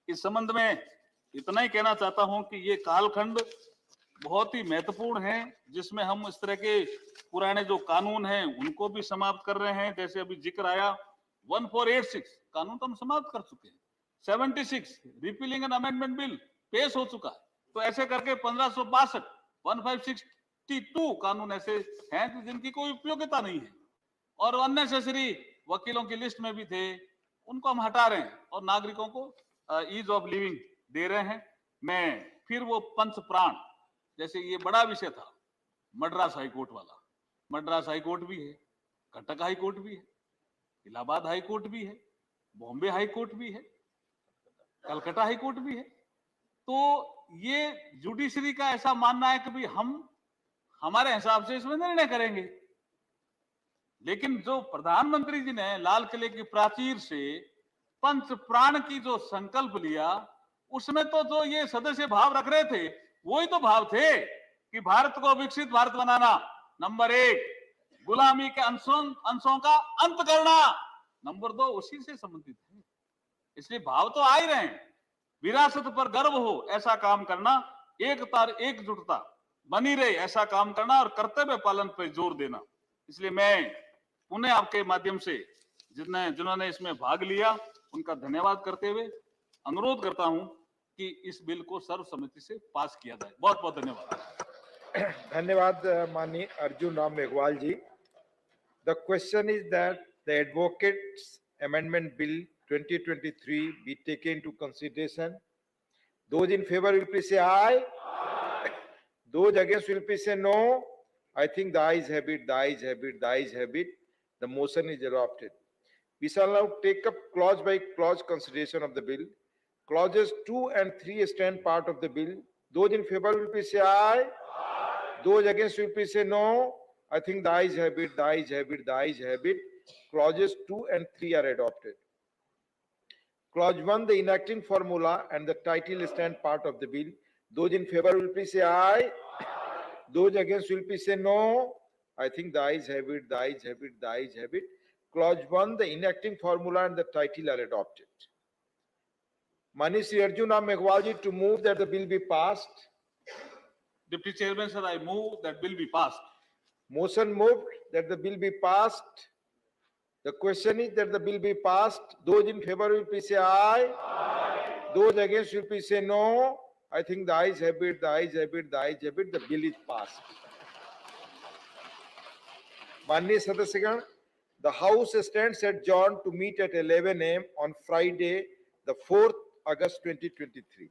इस संबंध में इतना ही कहना चाहता हूं कि ये कालखंड बहुत ही महत्वपूर्ण है, जिसमें हम इस तरह के पुराने जो कानून हैं उनको भी समाप्त कर रहे हैं। जैसे अभी जिक्र आया 1486 कानून तो हम समाप्त कर चुके हैं, 76 रिपीलिंग एंड अमेंडमेंट बिल पेश हो चुका है। तो ऐसे करके 1562 1562 कानून ऐसे हैं जिनकी कोई उपयोगिता नहीं है, और अननेसेसरी वकीलों की लिस्ट में भी थे, उनको हम हटा रहे हैं और नागरिकों को ईज ऑफ लिविंग दे रहे हैं। मैं फिर वो पंच प्राण, जैसे ये बड़ा विषय था मद्रास हाई कोर्ट वाला, मद्रास हाई कोर्ट भी है, कटक हाई कोर्ट भी है, इलाहाबाद हाई कोर्ट भी है, बॉम्बे हाई कोर्ट भी है, कलकत्ता हाई कोर्ट भी है। तो ये जुडिशरी का ऐसा मानना है कि भाई हम हमारे हिसाब से इसमें निर्णय करेंगे, लेकिन जो प्रधानमंत्री जी ने लाल किले की प्राचीर से पंच प्राण की जो संकल्प लिया, उसमें तो जो ये सदस्य भाव रख रहे थे, वही तो भाव थे कि भारत को विकसित भारत बनाना, नंबर 1 गुलामी के अंशों का अंत करना, नंबर 2 उसी से संबंधित है। इसलिए भाव तो आ ही रहे हैं, विरासत पर गर्व हो ऐसा काम करना, एकता एकजुटता बनी रहे ऐसा काम करना और कर्तव्य पालन पर जोर देना। इसलिए मैं पुनः आपके माध्यम से जिन्होंने इसमें भाग लिया उनका धन्यवाद करते हुए अनुरोध करता हूं कि इस बिल को सर्वसम्मति से पास किया जाए। बहुत बहुत धन्यवाद। धन्यवाद माननीय अर्जुन राम मेघवाल जी। The question is that the Advocates Amendment Bill 2023 be taken into consideration. Those in favor will please say aye. Those against will please say no. I think the ayes have it, the ayes have it, the ayes have it. The motion is adopted. We shall now take up clause by clause consideration of the bill. Clauses 2 and 3 stand part of the bill. Those in favor will please say aye. Those against will please say no. I think the ayes have it, the ayes have it, the ayes have it. Clauses 2 and 3 are adopted. Clause 1, the enacting formula and the title stand part of the bill. Those in favor will please say aye. Those against will please say no. I think the ayes have it, the ayes have it, the ayes have it. Clause 1, the enacting formula and the title are adopted. Mani Sri Arjun Ram Meghwal ji to move that the bill be passed. Deputy Chairman, sir, I move that bill be passed. Motion moved that the bill be passed. The question is that the bill be passed. Those in favor will please say aye. Those against will please say no. I think the ayes have it, the ayes have it, the ayes have it. The bill is passed. Maanनीय सदस्यगण, the House stands adjourned to meet at 11 a.m. on Friday, the 4th August 2023.